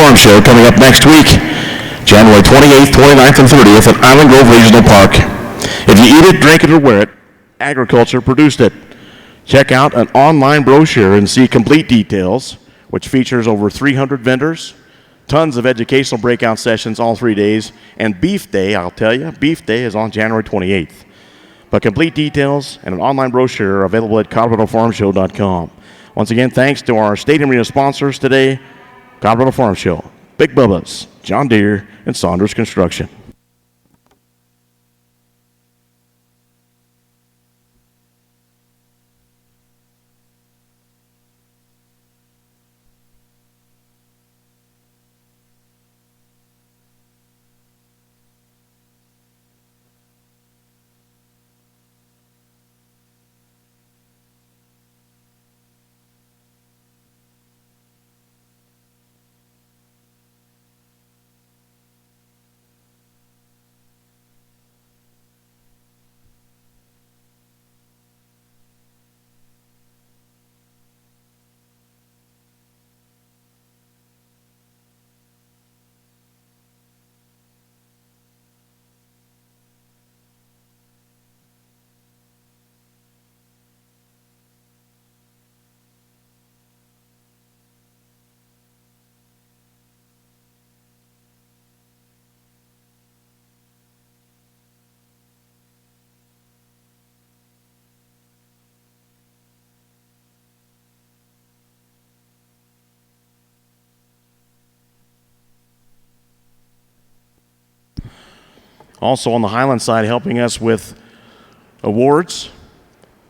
Farm Show coming up next week, January 28th, 29th, and 30th at Island Grove Regional Park. If you eat it, drink it, or wear it, agriculture produced it. Check out an online brochure and see complete details, which features over 300 vendors, tons of educational breakout sessions all 3 days, and Beef Day, I'll tell you, Beef Day is on January 28th. But complete details and an online brochure are available at coloradofarmshow.com. Once again, thanks to our Stadium Arena sponsors today, Colorado Farm Show, Big Bubba's, John Deere, and Saunders Construction. Also on the Highland side, helping us with awards,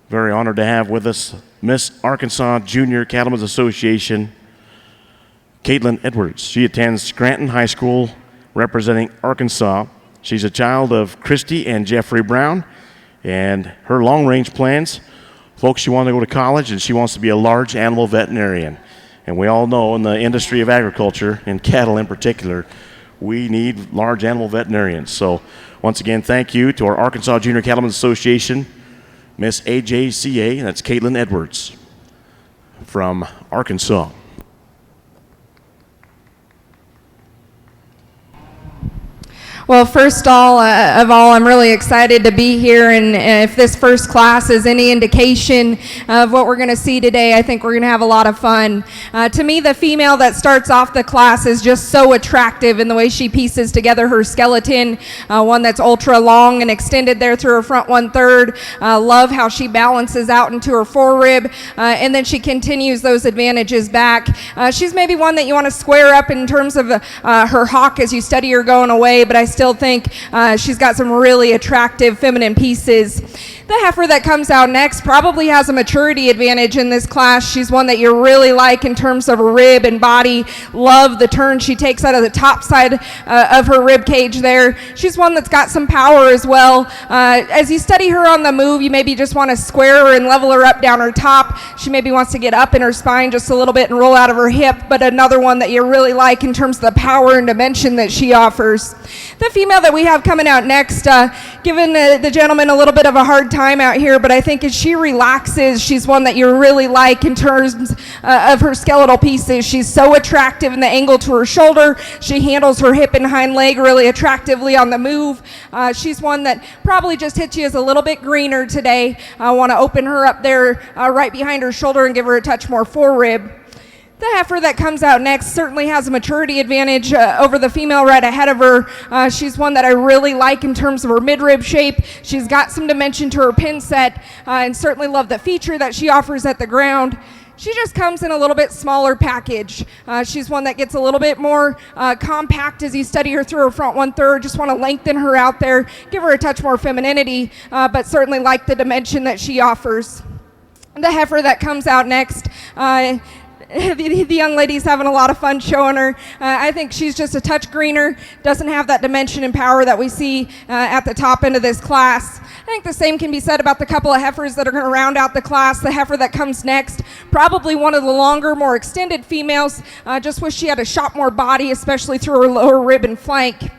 very honored to have with us Miss Arkansas Junior Cattlemen's Association, Caitlin Edwards. She attends Scranton High School representing Arkansas. She's a child of Christy and Jeffrey Brown, and her long-range plans, folks, she wants to go to college and she wants to be a large animal veterinarian. And we all know in the industry of agriculture, and cattle in particular, we need large animal veterinarians. So once again, thank you to our Arkansas Junior Cattlemen's Association, Miss AJCA, that's Caitlin Edwards from Arkansas. Well, first of all, I'm really excited to be here, and if this first class is any indication of what we're going to see today, I think we're going to have a lot of fun. To me, the female that starts off the class is just so attractive in the way she pieces together her skeleton, one that's ultra long and extended there through her front 1/3. Love how she balances out into her forerib, and then she continues those advantages back. She's maybe one that you want to square up in terms of her hock as you study her going away, but I still think she's got some really attractive feminine pieces. The heifer that comes out next probably has a maturity advantage in this class. She's one that you really like in terms of her rib and body. Love the turn she takes out of the top side of her rib cage there. She's one that's got some power as well. As you study her on the move, you maybe just want to square her and level her up down her top. She maybe wants to get up in her spine just a little bit and roll out of her hip, but another one that you really like in terms of the power and dimension that she offers. The female that we have coming out next, giving the gentleman a little bit of a hard time out here, but I think as she relaxes, she's one that you really like in terms of her skeletal pieces. She's so attractive in the angle to her shoulder. She handles her hip and hind leg really attractively on the move. She's one that probably just hits you as a little bit greener today. I want to open her up there right behind her shoulder and give her a touch more forerib. The heifer that comes out next certainly has a maturity advantage over the female right ahead of her. She's one that I really like in terms of her midrib shape. She's got some dimension to her pin set, and certainly love the feature that she offers at the ground. She just comes in a little bit smaller package. She's one that gets a little bit more compact as you study her through her front 1/3. Just want to lengthen her out there, give her a touch more femininity, but certainly like the dimension that she offers. The heifer that comes out next, the young lady's having a lot of fun showing her. I think she's just a touch greener, doesn't have that dimension and power that we see at the top end of this class. I think the same can be said about the couple of heifers that are going to round out the class. The heifer that comes next, probably one of the longer, more extended females. Just wish she had a shot more body, especially through her lower rib and flank.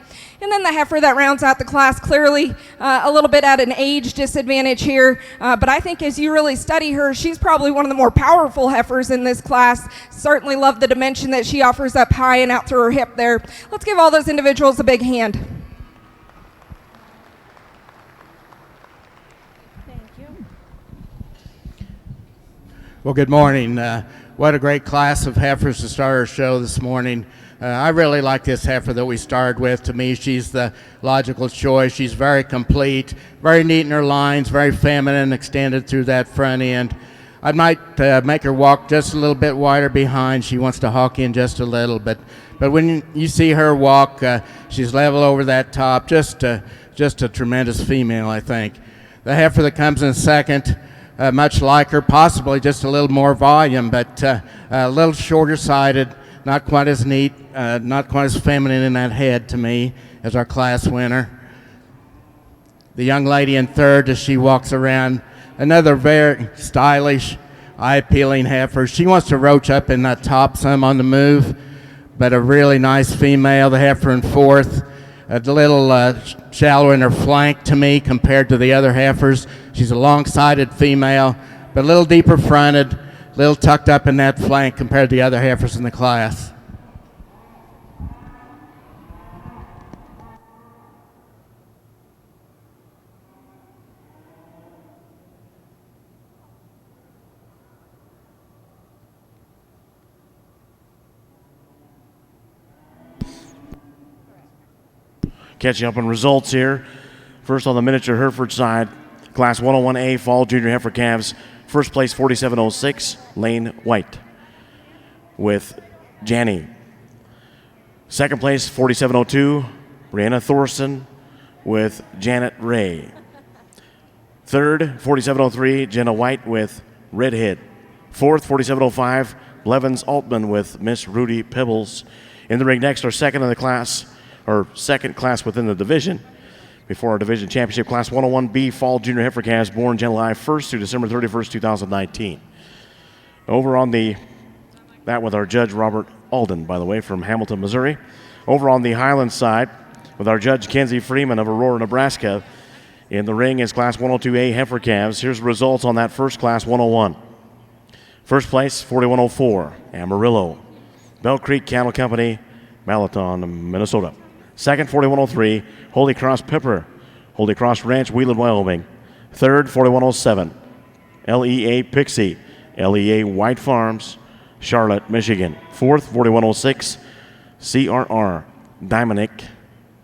And then the heifer that rounds out the class, clearly a little bit at an age disadvantage here, but I think as you really study her, she's probably one of the more powerful heifers in this class. Certainly love the dimension that she offers up high and out through her hip there. Let's give all those individuals a big hand. Thank you. Well, good morning. What a great class of heifers to start our show this morning. I really like this heifer that we started with. To me, she's the logical choice. She's very complete, very neat in her lines, very feminine, extended through that front end. I might make her walk just a little bit wider behind. She wants to hawk in just a little, but when you see her walk, she's level over that top. Just a tremendous female, I think. The heifer that comes in second, much like her, possibly just a little more volume, but a little shorter-sided, not quite as neat, not quite as feminine in that head to me as our class winner. The young lady in third as she walks around, another very stylish, eye-appealing heifer. She wants to roach up in that top some on the move, but a really nice female. The heifer in fourth, a little shallow in her flank to me compared to the other heifers. She's a long-sided female, but a little deeper fronted, a little tucked up in that flank compared to the other heifers in the class. Catching up on results here. First on the miniature Hereford side, Class 101A Fall Junior Heifer Calves. First place 4706, Lane White with Janny. Second place 4702, Brianna Thorson with Janet Ray. Third 4703, Jenna White with Redhead. Fourth 4705, Blevins Altman with Miss Rudy Pebbles. In the ring next, our second in the class, or second class within the division. Before our division championship, Class 101B Fall Junior Heifer Calves, born July 1st through December 31st, 2019. Over on that with our judge, Robert Alden, by the way, from Hamilton, Missouri. Over on the Highland side with our judge, Kenzie Freeman of Aurora, Nebraska. In the ring is Class 102A Heifer Calves. Here's the results on that first Class 101. First place, 4104, Amarillo. Bell Creek Cattle Company, Malaton, Minnesota. Second, 4103, Holy Cross Pepper, Holy Cross Ranch, Wheeling, Wyoming. Third, 4107, LEA Pixie, LEA White Farms, Charlotte, Michigan. Fourth, 4106, CRR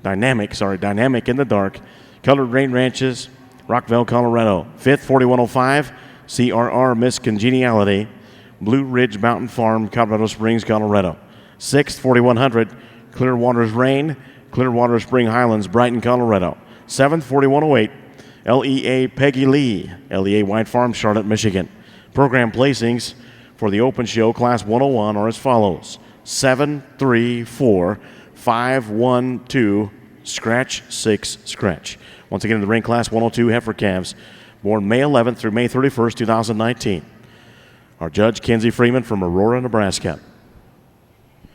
Dynamic in the Dark, Colored Rain Ranches, Rockville, Colorado. Fifth, 4105, CRR Miss Congeniality, Blue Ridge Mountain Farm, Colorado Springs, Colorado. Sixth, 4100, Clearwater's Rain, Clearwater Spring Highlands, Brighton, Colorado. Seventh, 4108, LEA Peggy Lee, LEA White Farm, Charlotte, Michigan. Program placings for the open show, Class 101, are as follows: 7, 3, 4, 5, 1, 2, scratch, 6, scratch. Once again, in the ring, Class 102 Heifer Calves, born May 11th through May 31st, 2019. Our judge, Kenzie Freeman from Aurora, Nebraska.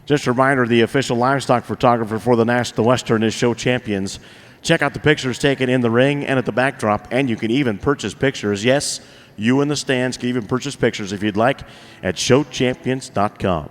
Just a reminder, the official livestock photographer for the Western is Show Champions. Check out the pictures taken in the ring and at the backdrop, and you can even purchase pictures. Yes, you in the stands can even purchase pictures if you'd like at showchampions.com.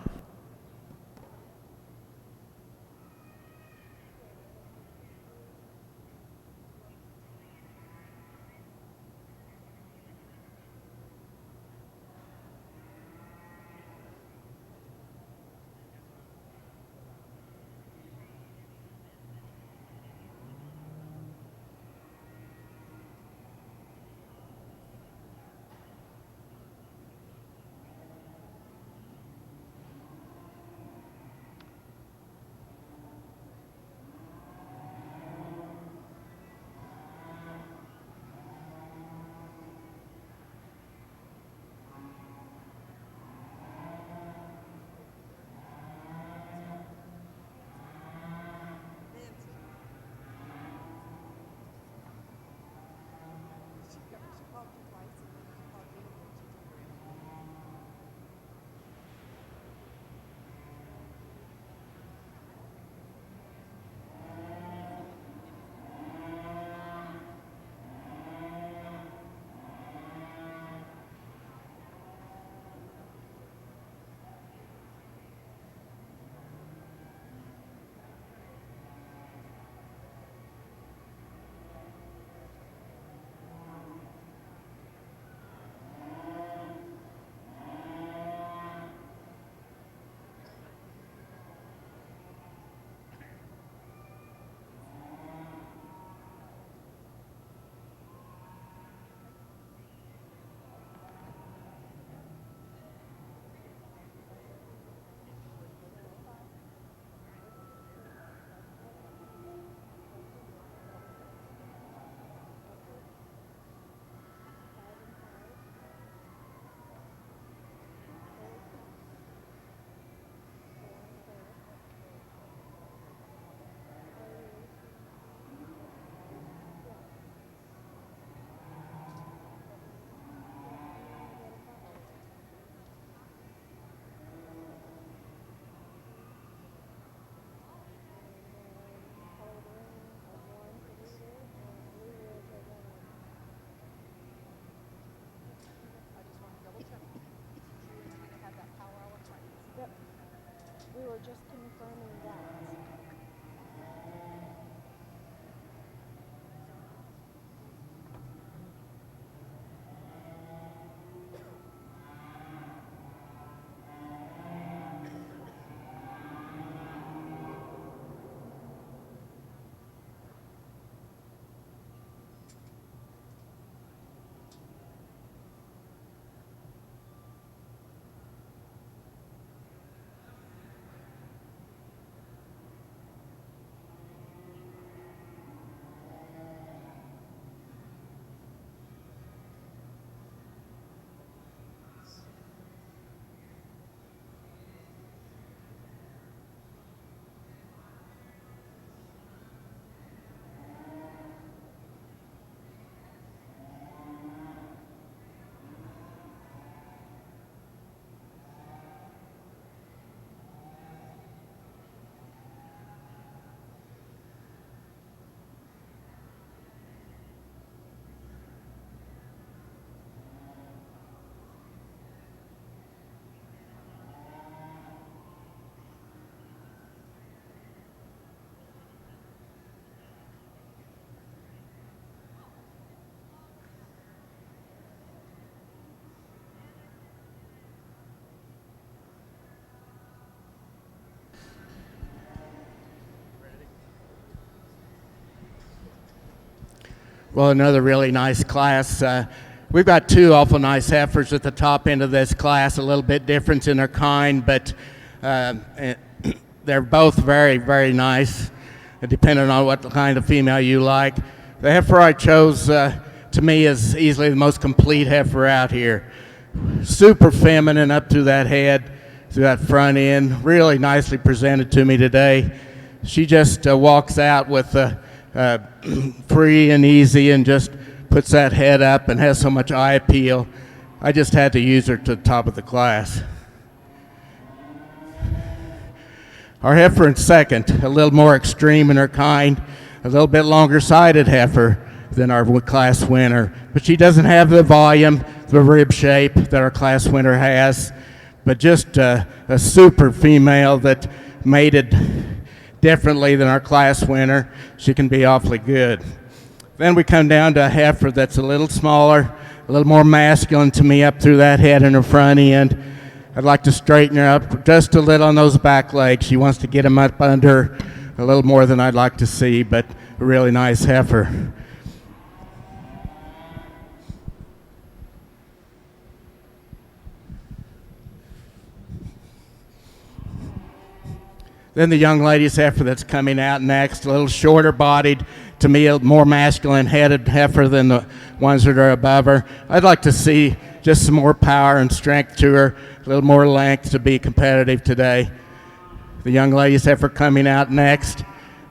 We were just confirming that. Well, another really nice class. We've got two awful nice heifers at the top end of this class, a little bit different in their kind, but they're both very, very nice, depending on what kind of female you like. The heifer I chose, to me, is easily the most complete heifer out here. Super feminine up through that head, through that front end, really nicely presented to me today. She just walks out with free and easy and just puts that head up and has so much eye appeal. I just had to use her to the top of the class. Our heifer in second, a little more extreme in her kind, a little bit longer-sided heifer than our class winner, but she doesn't have the volume, the rib shape that our class winner has, but just a super female that mated differently than our class winner. She can be awfully good. Then we come down to a heifer that's a little smaller, a little more masculine to me up through that head and her front end. I'd like to straighten her up just a little on those back legs. She wants to get them up under a little more than I'd like to see, but a really nice heifer. Then the young lady's heifer that's coming out next, a little shorter bodied, to me a more masculine headed heifer than the ones that are above her. I'd like to see just some more power and strength to her, a little more length to be competitive today. The young lady's heifer coming out next.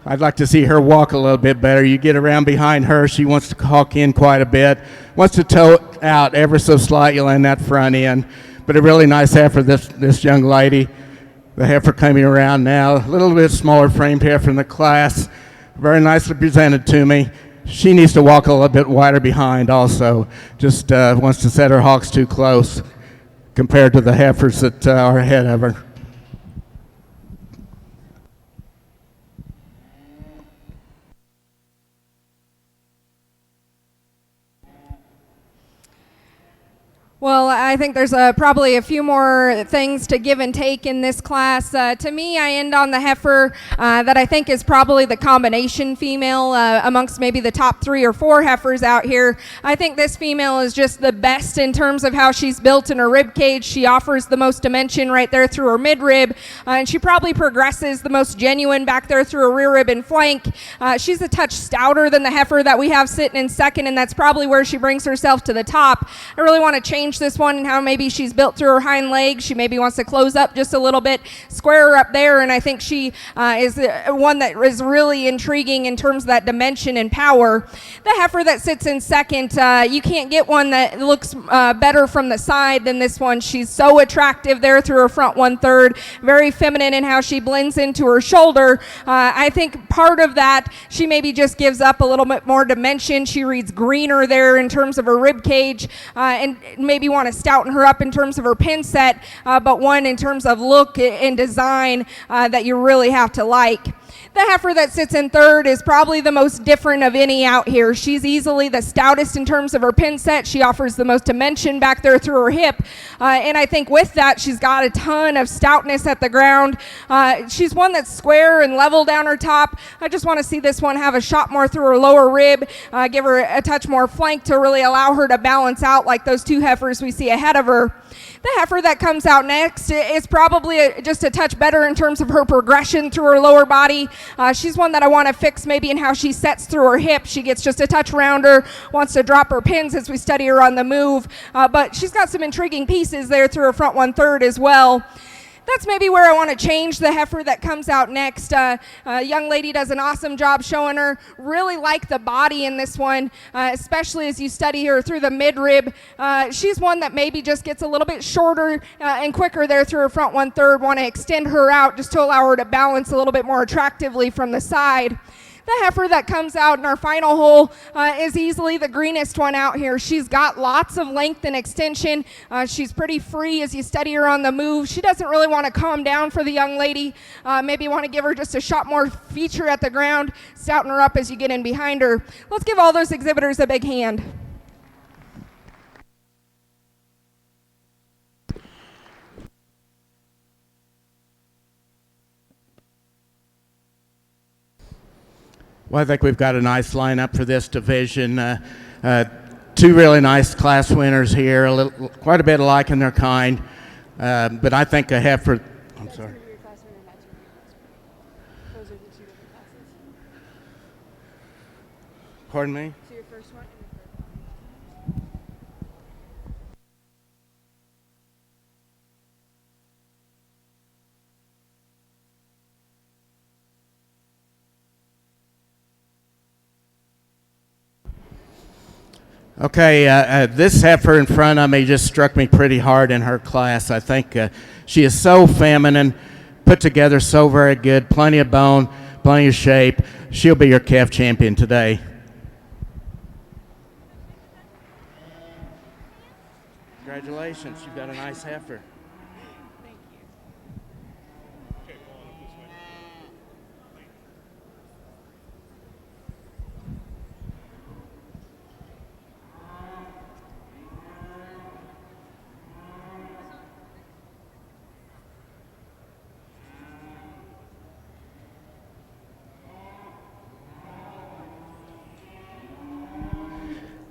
I'd like to see her walk a little bit better. You get around behind her, she wants to hawk in quite a bit, wants to toe out ever so slightly on that front end, but a really nice heifer, this young lady. The heifer coming around now, a little bit smaller framed heifer in the class, very nicely presented to me. She needs to walk a little bit wider behind also, just wants to set her hocks too close compared to the heifers that are ahead of her. Well, I think there's probably a few more things to give and take in this class. To me, I end on the heifer that I think is probably the combination female amongst maybe the top 3 or 4 heifers out here. I think this female is just the best in terms of how she's built in her rib cage. She offers the most dimension right there through her midrib, and she probably progresses the most genuine back there through her rear rib and flank. She's a touch stouter than the heifer that we have sitting in second, and that's probably where she brings herself to the top. I really want to change this one and how maybe she's built through her hind legs. She maybe wants to close up just a little bit, square her up there, and I think she is one that is really intriguing in terms of that dimension and power. The heifer that sits in second, you can't get one that looks better from the side than this one. She's so attractive there through her front 1/3, very feminine in how she blends into her shoulder. I think part of that, she maybe just gives up a little bit more dimension. She reads greener there in terms of her rib cage, and maybe maybe want to stouten her up in terms of her pin set, but one in terms of look and design that you really have to like. The heifer that sits in third is probably the most different of any out here. She's easily the stoutest in terms of her pin set. She offers the most dimension back there through her hip. And I think with that, she's got a ton of stoutness at the ground. She's one that's square and level down her top. I just want to see this one have a shot more through her lower rib, give her a touch more flank to really allow her to balance out like those two heifers we see ahead of her. The heifer that comes out next is probably just a touch better in terms of her progression through her lower body. She's one that I want to fix maybe in how she sets through her hip. She gets just a touch rounder, wants to drop her pins as we study her on the move, but she's got some intriguing pieces there through her front 1/3 as well. That's maybe where I want to change the heifer that comes out next. Young lady does an awesome job showing her. Really like the body in this one, especially as you study her through the mid-rib. She's one that maybe just gets a little bit shorter and quicker there through her front 1/3. Want to extend her out just to allow her to balance a little bit more attractively from the side. The heifer that comes out in our final hole is easily the greenest one out here. She's got lots of length and extension. She's pretty free as you study her on the move. She doesn't really want to calm down for the young lady. Maybe want to give her just a shot more feature at the ground, stouten her up as you get in behind her. Let's give all those exhibitors a big hand. Well, I think we've got a nice lineup for this division. Two really nice class winners here, quite a bit alike in their kind. But I think a heifer. I'm sorry. Pardon me? So your first one. Okay, this heifer in front of me just struck me pretty hard in her class. I think she is so feminine, put together so very good, plenty of bone, plenty of shape. She'll be your calf champion today. Congratulations, you've got a nice heifer.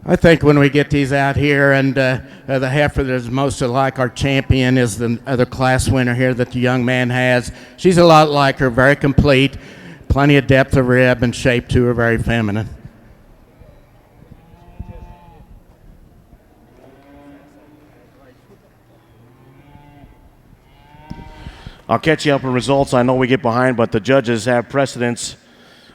I think when we get these out here, and the heifer that is most like our champion is the other class winner here that the young man has. She's a lot like her, very complete, plenty of depth of rib and shape to her, very feminine. I'll catch you up on results. I know we get behind, but the judges have precedence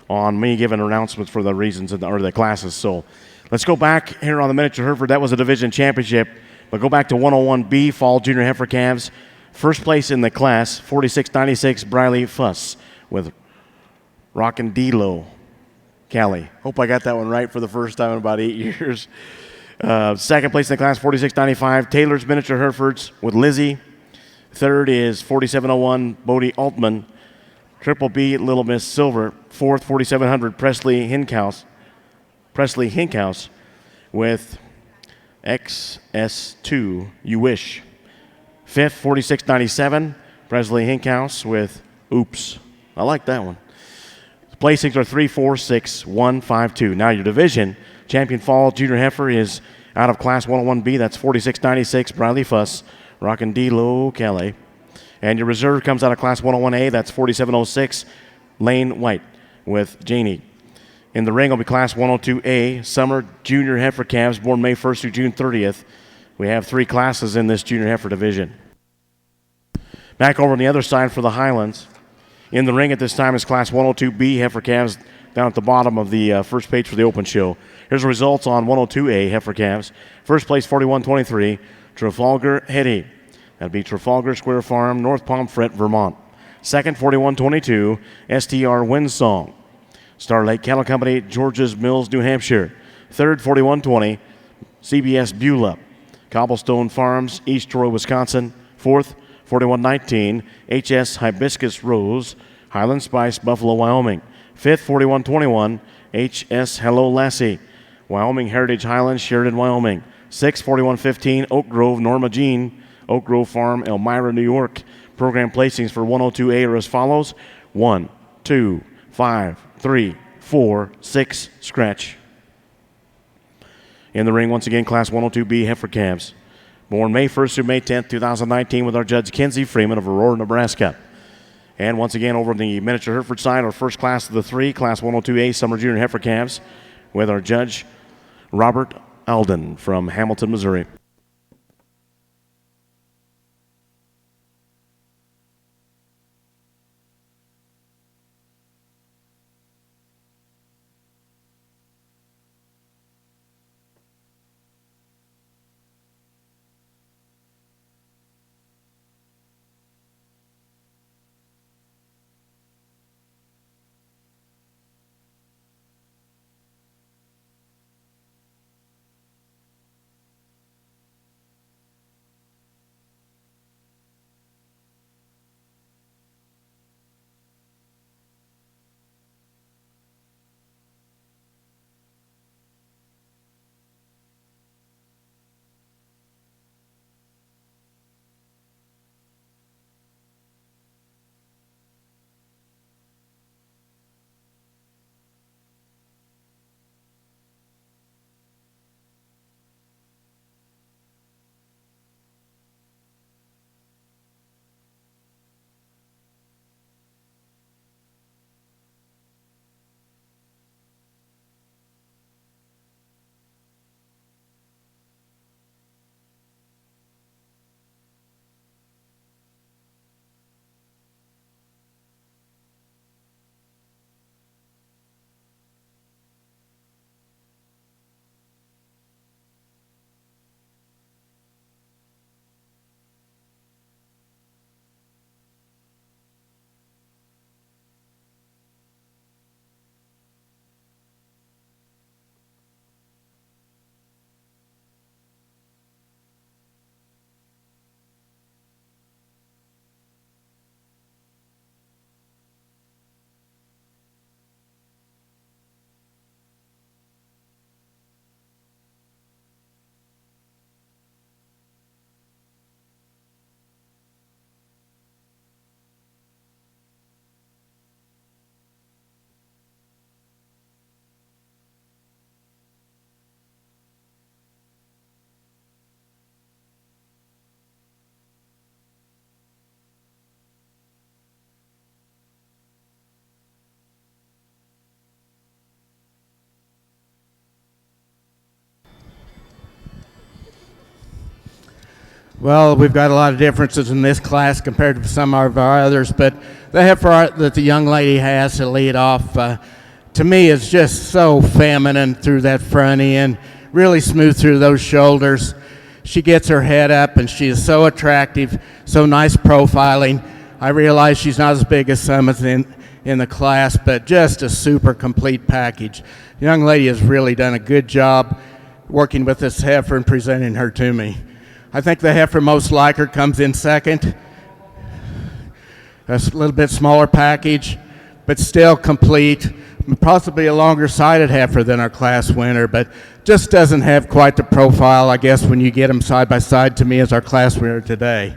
on me giving announcements for the reasons or the classes. So let's go back here on the miniature Hereford. That was a division championship. But go back to 101B, Fall Junior Heifer Calves. First place in the class, 46.96, Briley Fuss with Rockin' D-Lo, Callie. Hope I got that one right for the first time in about 8 years. Second place in the class, 46.95, Taylor's Miniature Herefords with Lizzie. Third is 4701, Bodie Altman. Triple B, Little Miss Silver. Fourth, 4700, Presley Hinkhouse with XS2, You Wish. Fifth, 46.97, Presley Hinkhouse with Oops. I like that one. The placings are 3, 4, 6, 1, 5, 2. Now your division, champion Fall Junior Heifer is out of class 101B. That's 46.96, Briley Fuss, Rockin' D-Lo, Calais. And your reserve comes out of class 101A. That's 4706, Lane White with Janie. In the ring will be class 102A, Summer Junior Heifer Calves, born May 1st through June 30th. We have 3 classes in this Junior Heifer division. Back over on the other side for the Highlands. In the ring at this time is class 102B Heifer Calves down at the bottom of the first page for the open show. Here's the results on 102A Heifer Calves. First place, 41-23, Trafalgar Hetty. That'd be Trafalgar Square Farm, North Pomfret, Vermont. Second, 41-22, STR Windsong. Star Lake Cattle Company, George's Mills, New Hampshire. Third, 41-20, CBS Beulah. Cobblestone Farms, East Troy, Wisconsin. Fourth, 4119, HS Hibiscus Rose, Highland Spice, Buffalo, Wyoming. Fifth, 4121, HS Hello Lassie, Wyoming Heritage Highlands, Sheridan, Wyoming. Sixth, 4115, Oak Grove, Norma Jean, Oak Grove Farm, Elmira, New York. Program placings for 102A are as follows: 1, 2, 5, 3, 4, 6, scratch. In the ring, once again, Class 102B heifer calves. Born May 1st through May 10th, 2019, with our judge Kenzie Freeman of Aurora, Nebraska. And once again, over on the miniature Hereford side, our first class of the three, Class 102A Summer Junior heifer calves, with our judge Robert Alden from Hamilton, Missouri. Well, we've got a lot of differences in this class compared to some of our others, but the heifer that the young lady has to lead off, to me, is just so feminine through that front end, really smooth through those shoulders. She gets her head up, and she is so attractive, so nice profiling. I realize she's not as big as some in the class, but just a super complete package. The young lady has really done a good job working with this heifer and presenting her to me. I think the heifer most like her comes in second. A little bit smaller package, but still complete. Possibly a longer sided heifer than our class winner, but just doesn't have quite the profile, I guess, when you get them side by side to me as our class winner today.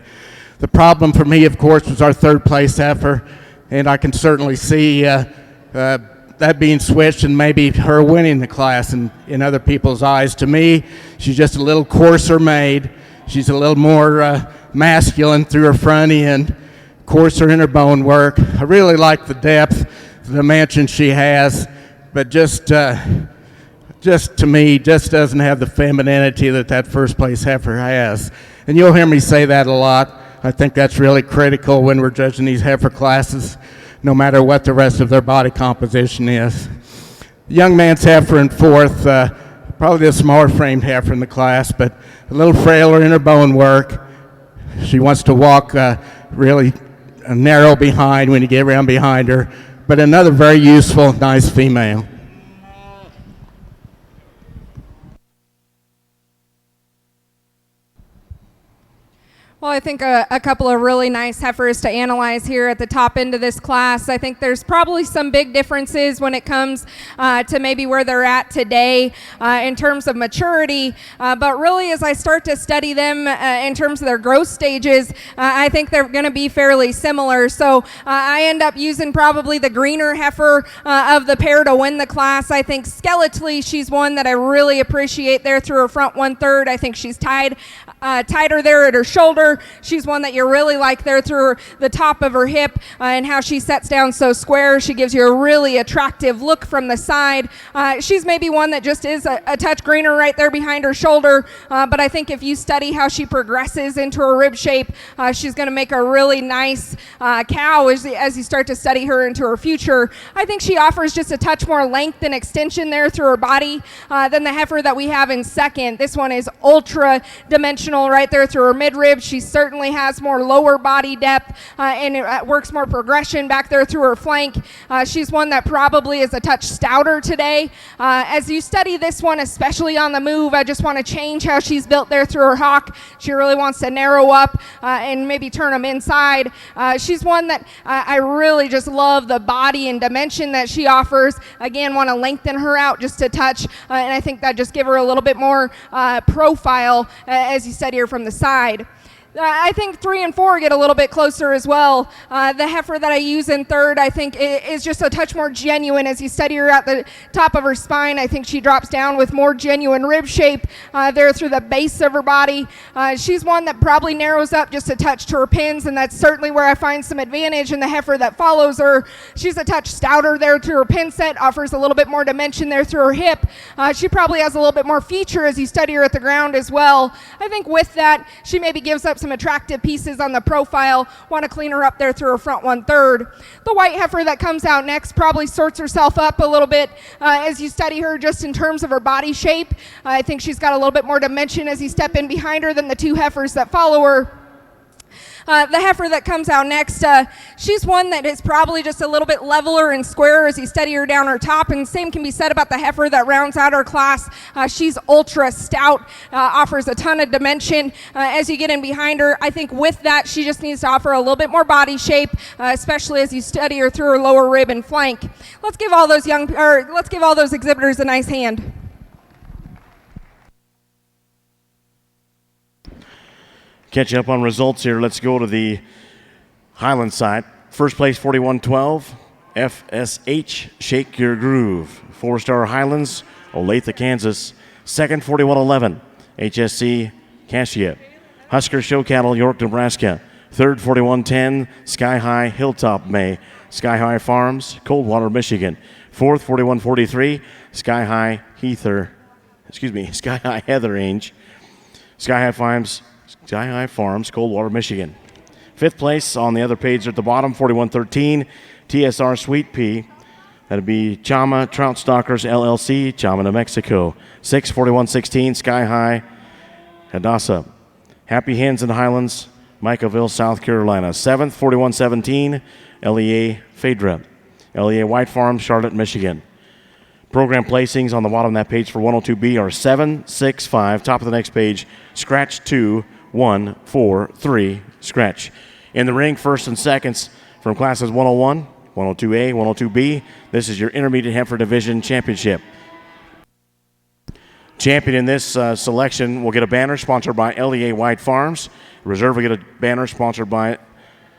The problem for me, of course, was our third place heifer, and I can certainly see that being switched and maybe her winning the class in other people's eyes. To me, she's just a little coarser made. She's a little more masculine through her front end, coarser in her bone work. I really like the depth, the dimension she has, but just to me, just doesn't have the femininity that first place heifer has. And you'll hear me say that a lot. I think that's really critical when we're judging these heifer classes, no matter what the rest of their body composition is. The young man's heifer in fourth, probably the smaller framed heifer in the class, but a little frailer in her bone work. She wants to walk really narrow behind when you get around behind her, but another very useful, nice female. Well, I think a couple of really nice heifers to analyze here at the top end of this class. I think there's probably some big differences when it comes to maybe where they're at today in terms of maturity. But really, as I start to study them in terms of their growth stages, I think they're going to be fairly similar. So I end up using probably the greener heifer of the pair to win the class. I think skeletally, she's one that I really appreciate there through her front 1/3. I think she's tighter there at her shoulder. She's one that you really like there through the top of her hip and how she sets down so square. She gives you a really attractive look from the side. She's maybe one that just is a touch greener right there behind her shoulder, but I think if you study how she progresses into her rib shape, she's going to make a really nice cow as you start to study her into her future. I think she offers just a touch more length and extension there through her body than the heifer that we have in second. This one is ultra dimensional right there through her midrib. She certainly has more lower body depth and it works more progression back there through her flank. She's one that probably is a touch stouter today. As you study this one, especially on the move, I just want to change how she's built there through her hock. She really wants to narrow up and maybe turn them inside. She's one that I really just love the body and dimension that she offers. Again, want to lengthen her out just a touch, and I think that just give her a little bit more profile as you study her from the side. I think 3 and 4 get a little bit closer as well. The heifer that I use in third, I think, is just a touch more genuine. As you study her at the top of her spine, I think she drops down with more genuine rib shape there through the base of her body. She's one that probably narrows up just a touch to her pins, and that's certainly where I find some advantage in the heifer that follows her. She's a touch stouter there through her pin set, offers a little bit more dimension there through her hip. She probably has a little bit more feature as you study her at the ground as well. I think with that, she maybe gives up some attractive pieces on the profile. Want to clean her up there through her front 1/3. The white heifer that comes out next probably sorts herself up a little bit as you study her just in terms of her body shape. I think she's got a little bit more dimension as you step in behind her than the 2 heifers that follow her. The heifer that comes out next, she's one that is probably just a little bit leveler and squarer as you study her down her top, and same can be said about the heifer that rounds out her class. She's ultra stout, offers a ton of dimension as you get in behind her. I think with that, she just needs to offer a little bit more body shape, especially as you study her through her lower rib and flank. Let's give all those exhibitors a nice hand. Catch up on results here. Let's go to the Highland side. First place 41-12, FSH Shake Your Groove. 4-star Highlands, Olathe, Kansas. Second 41-11, HSC Cassia. Husker Show Cattle, York, Nebraska. Third 41-10, Sky High Hilltop May. Sky High Farms, Coldwater, Michigan. Fourth 41-43, Sky High Heather Range. Sky High Farms, Coldwater, Michigan. Fifth place on the other page at the bottom, 41-13, TSR Sweet Pea. That'd be Chama Trout Stalkers LLC, Chama, New Mexico. 6th, 41-16, Sky High Hadassah. Happy Hens in Highlands, Micaville, South Carolina. 7th, 41-17, LEA Phaedra. LEA White Farm, Charlotte, Michigan. Program placings on the bottom of that page for 102B are 7, 6, 5. Top of the next page, scratch 2, 1, 4, 3, scratch. In the ring, first and seconds from classes 101, 102A, 102B. This is your Intermediate Heifer Division Championship. Champion in this selection will get a banner sponsored by LEA White Farms. Reserve will get a banner sponsored by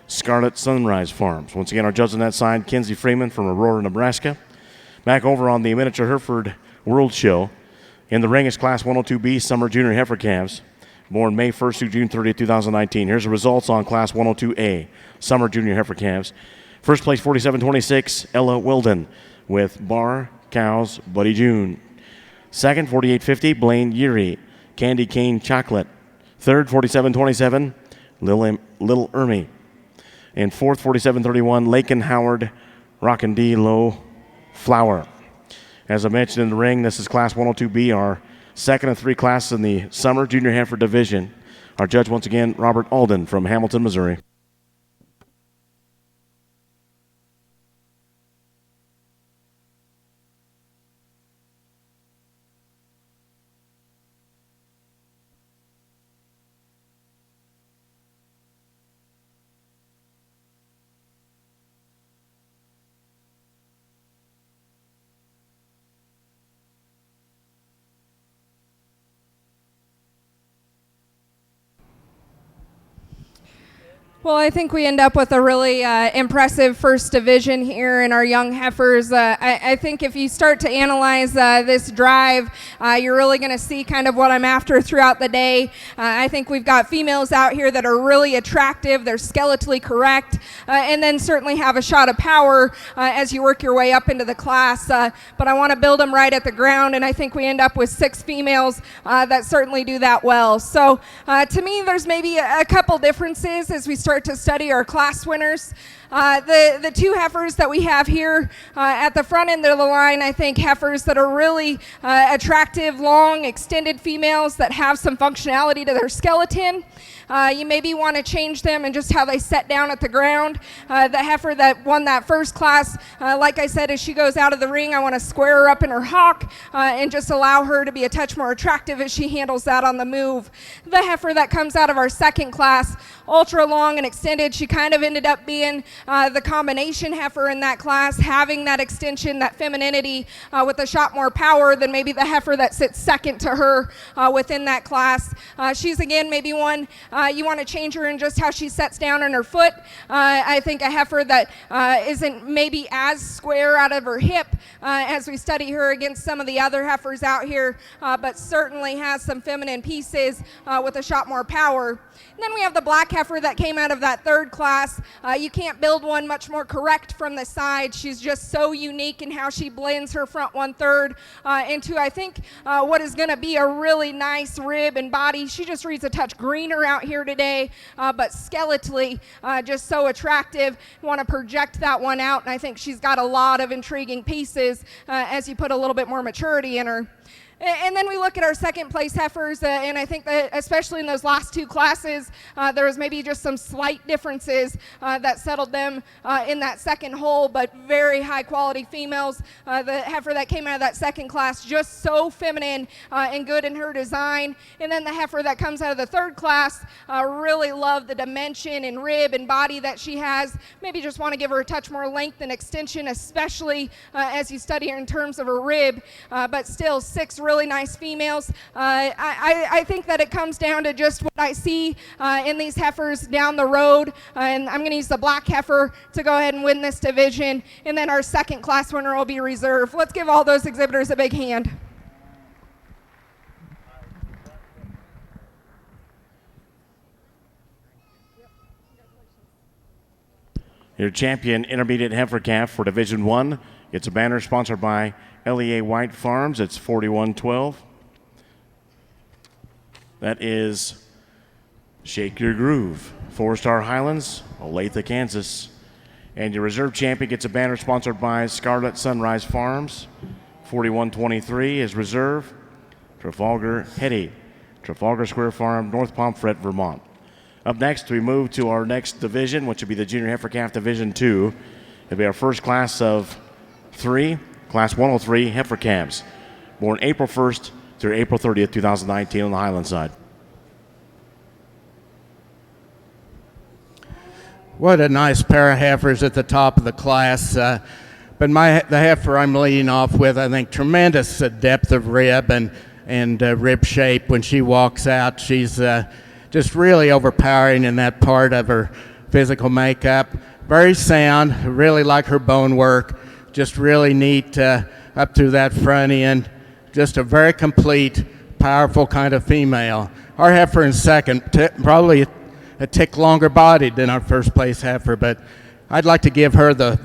Scarlet Sunrise Farms. Once again, our judge on that side, Kinsey Freeman from Aurora, Nebraska. Back over on the Miniature Hereford World Show. In the ring is Class 102B Summer Junior Heifer Calves, born May 1st through June 30th, 2019. Here's the results on Class 102A Summer Junior Heifer Calves. First place, 47-26, Ella Wilden with Bar Cows Buddy June. Second, 48-50, Blaine Yeary, Candy Cane Chocolate. Third, 47-27, Little Ermy. And fourth, 47-31, Lakin Howard Rockin' D Low Flower. As I mentioned in the ring, this is Class 102B, our second of 3 classes in the Summer Junior Heifer Division. Our judge, once again, Robert Alden from Hamilton, Missouri. Well, I think we end up with a really impressive first division here in our young heifers. I think if you start to analyze this drive, you're really going to see kind of what I'm after throughout the day. I think we've got females out here that are really attractive, they're skeletally correct, and then certainly have a shot of power as you work your way up into the class. But I want to build them right at the ground, and I think we end up with 6 females that certainly do that well. So to me, there's maybe a couple differences as we start to study our class winners. The 2 heifers that we have here at the front end of the line, I think heifers that are really attractive, long, extended females that have some functionality to their skeleton. You maybe want to change them and just how they set down at the ground. The heifer that won that first class, like I said, as she goes out of the ring, I want to square her up in her hock and just allow her to be a touch more attractive as she handles that on the move. The heifer that comes out of our second class, ultra long and extended, she kind of ended up being the combination heifer in that class, having that extension, that femininity with a shot more power than maybe the heifer that sits second to her within that class. She's again maybe one you want to change her in just how she sets down on her foot. I think a heifer that isn't maybe as square out of her hip as we study her against some of the other heifers out here, but certainly has some feminine pieces with a shot more power. And then we have the black heifer that came out of that third class. You can't build one much more correct from the side. She's just so unique in how she blends her front 1/3 into, I think, what is going to be a really nice rib and body. She just reads a touch greener out here today, but skeletally just so attractive. Want to project that one out, and I think she's got a lot of intriguing pieces as you put a little bit more maturity in her. And then we look at our second place heifers, and I think that especially in those last 2 classes, there was maybe just some slight differences that settled them in that second hole, but very high quality females. The heifer that came out of that second class, just so feminine and good in her design. And then the heifer that comes out of the third class, really love the dimension and rib and body that she has. Maybe just want to give her a touch more length and extension, especially as you study her in terms of her rib, but still 6 really nice females. I think that it comes down to just what I see in these heifers down the road, and I'm going to use the black heifer to go ahead and win this division, and then our second class winner will be reserve. Let's give all those exhibitors a big hand. Your champion intermediate heifer calf for Division 1 gets a banner sponsored by LEA White Farms. It's 4112. That is Shake Your Groove, 4-star Highlands, Olathe, Kansas. And your reserve champion gets a banner sponsored by Scarlet Sunrise Farms. 4123 is reserve, Trafalgar Hetty, Trafalgar Square Farm, North Pomfret, Vermont. Up next, we move to our next division, which will be the Junior Heifer Calf Division 2. It'll be our first class of 3, Class 103 heifer calves, born April 1st through April 30th, 2019 on the Highland side. What a nice pair of heifers at the top of the class. But the heifer I'm leading off with, I think tremendous depth of rib and rib shape when she walks out. She's just really overpowering in that part of her physical makeup. Very sound, really like her bone work. Just really neat up through that front end. Just a very complete, powerful kind of female. Our heifer in second, probably a tick longer bodied than our first place heifer, but I'd like to give her the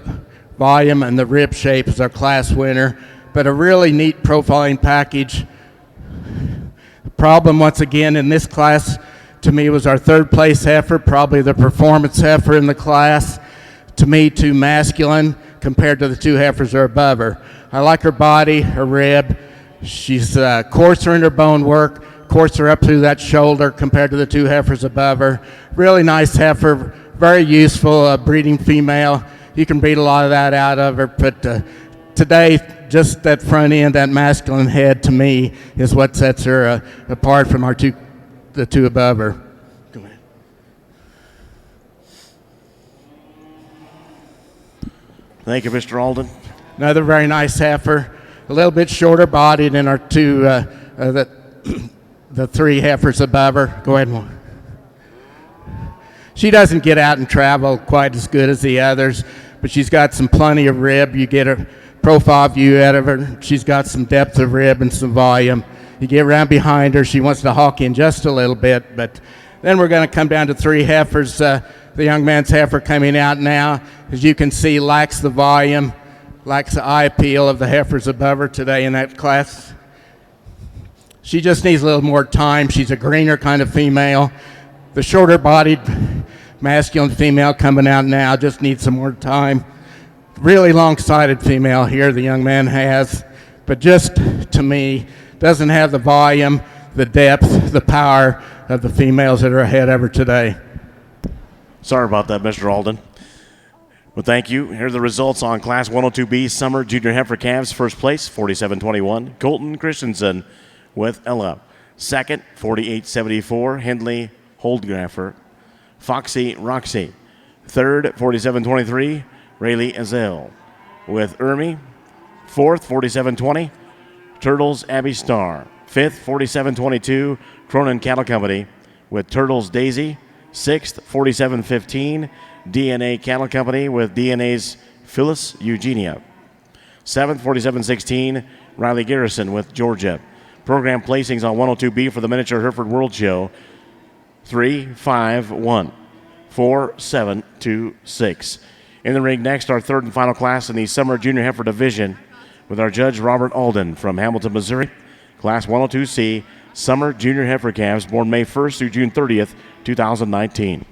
volume and the rib shape as our class winner, but a really neat profiling package. The problem once again in this class to me was our third place heifer, probably the performance heifer in the class. To me, too masculine compared to the 2 heifers that are above her. I like her body, her rib. She's coarser in her bone work, coarser up through that shoulder compared to the 2 heifers above her. Really nice heifer, very useful breeding female. You can breed a lot of that out of her, but today, just that front end, that masculine head, to me, is what sets her apart from the 2 above her. Thank you, Mr. Alden. Another very nice heifer, a little bit shorter body than our 2, the 3 heifers above her. Go ahead, Mark. She doesn't get out and travel quite as good as the others, but she's got some plenty of rib. You get a profile view out of her. She's got some depth of rib and some volume. You get around behind her. She wants to hawk in just a little bit, but then we're going to come down to 3 heifers. The young man's heifer coming out now, as you can see, lacks the volume, lacks the eye appeal of the heifers above her today in that class. She just needs a little more time. She's a greener kind of female. The shorter bodied masculine female coming out now just needs some more time. Really long-sided female here the young man has, but just to me doesn't have the volume, the depth, the power of the females that are ahead of her today. Sorry about that, Mr. Alden. Well, thank you. Here are the results on Class 102B Summer Junior Heifer Calves. First place, 47-21, Colton Christensen with Ella. Second, 48-74, Hindley Holdgraffer, Foxy Roxy. Third, 47-23, Rayleigh Azell with Ermi. Fourth, 47-20, Turtles Abby Starr. Fifth, 47-22, Cronin Cattle Company with Turtles Daisy. Sixth, 47-15, DNA Cattle Company with DNA's Phyllis Eugenia. Seventh, 47-16, Riley Garrison with Georgia. Program placings on 102B for the Miniature Hereford World Show: 3, 5, 1, 4, 7, 2, 6. In the ring next, our third and final class in the Summer Junior Heifer Division with our judge Robert Alden from Hamilton, Missouri. Class 102C Summer Junior Heifer Calves born May 1st through June 30th, 2019.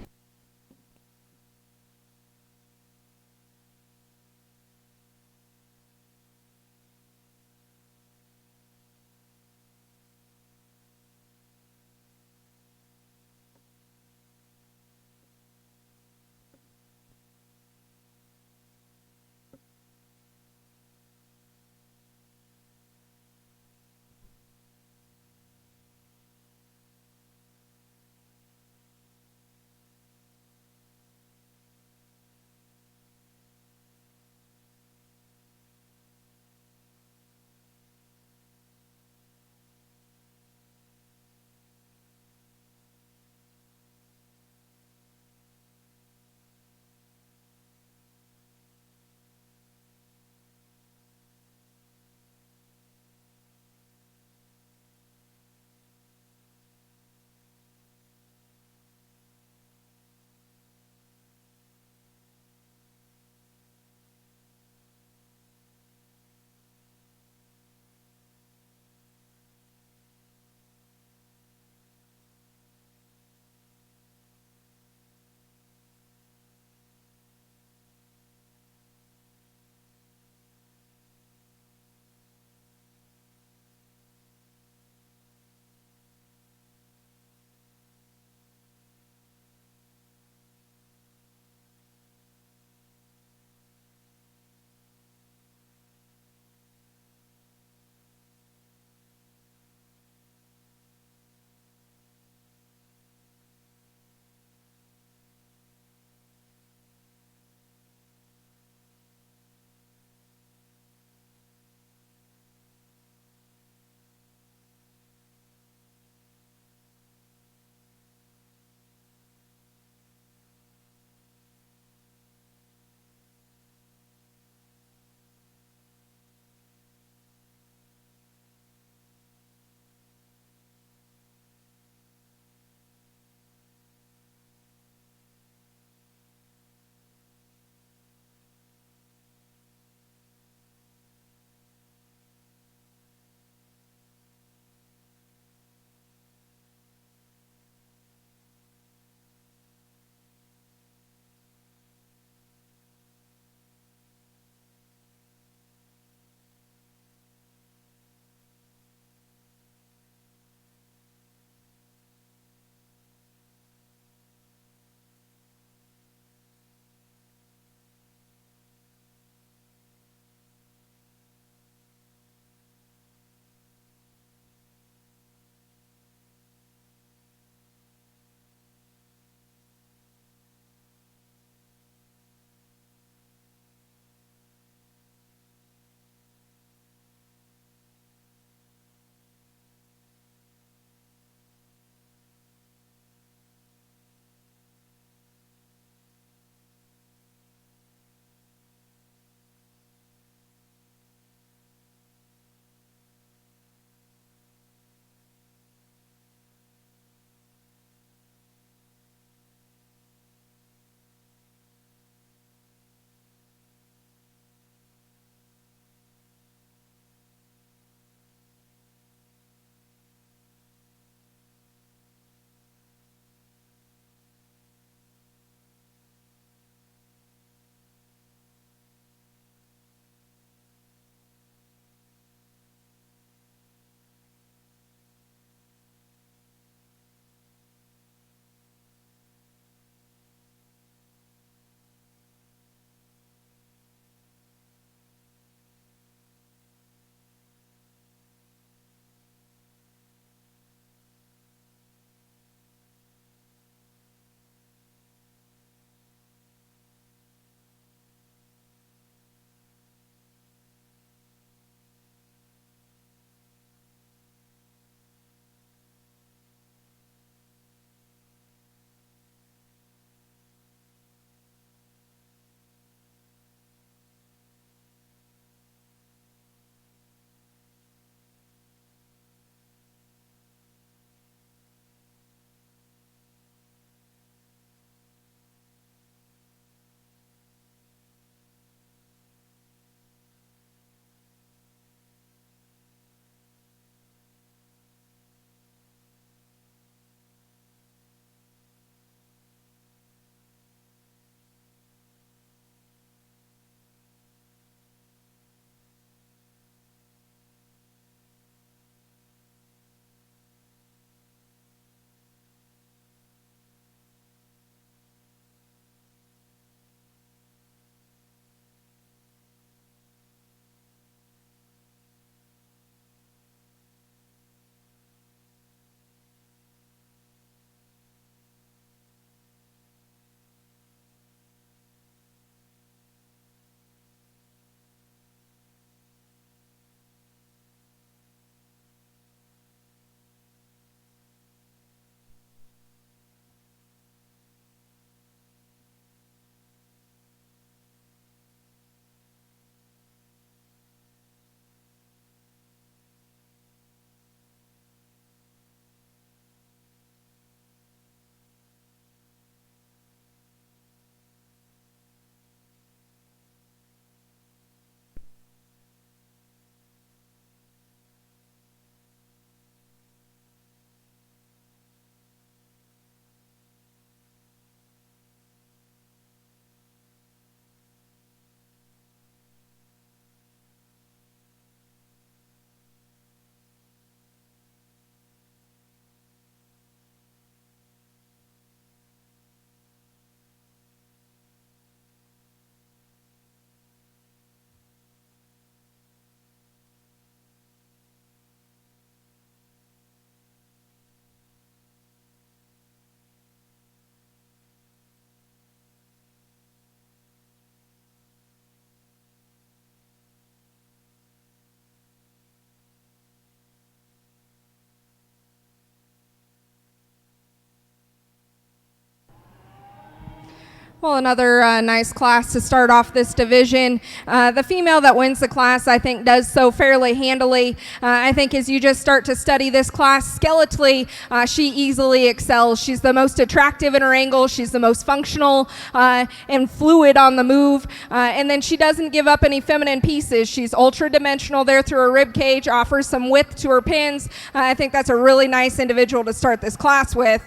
Well, another nice class to start off this division. The female that wins the class, I think, does so fairly handily. I think as you just start to study this class skeletally, she easily excels. She's the most attractive in her angle. She's the most functional and fluid on the move. And then she doesn't give up any feminine pieces. She's ultra-dimensional there through her rib cage, offers some width to her pins. I think that's a really nice individual to start this class with.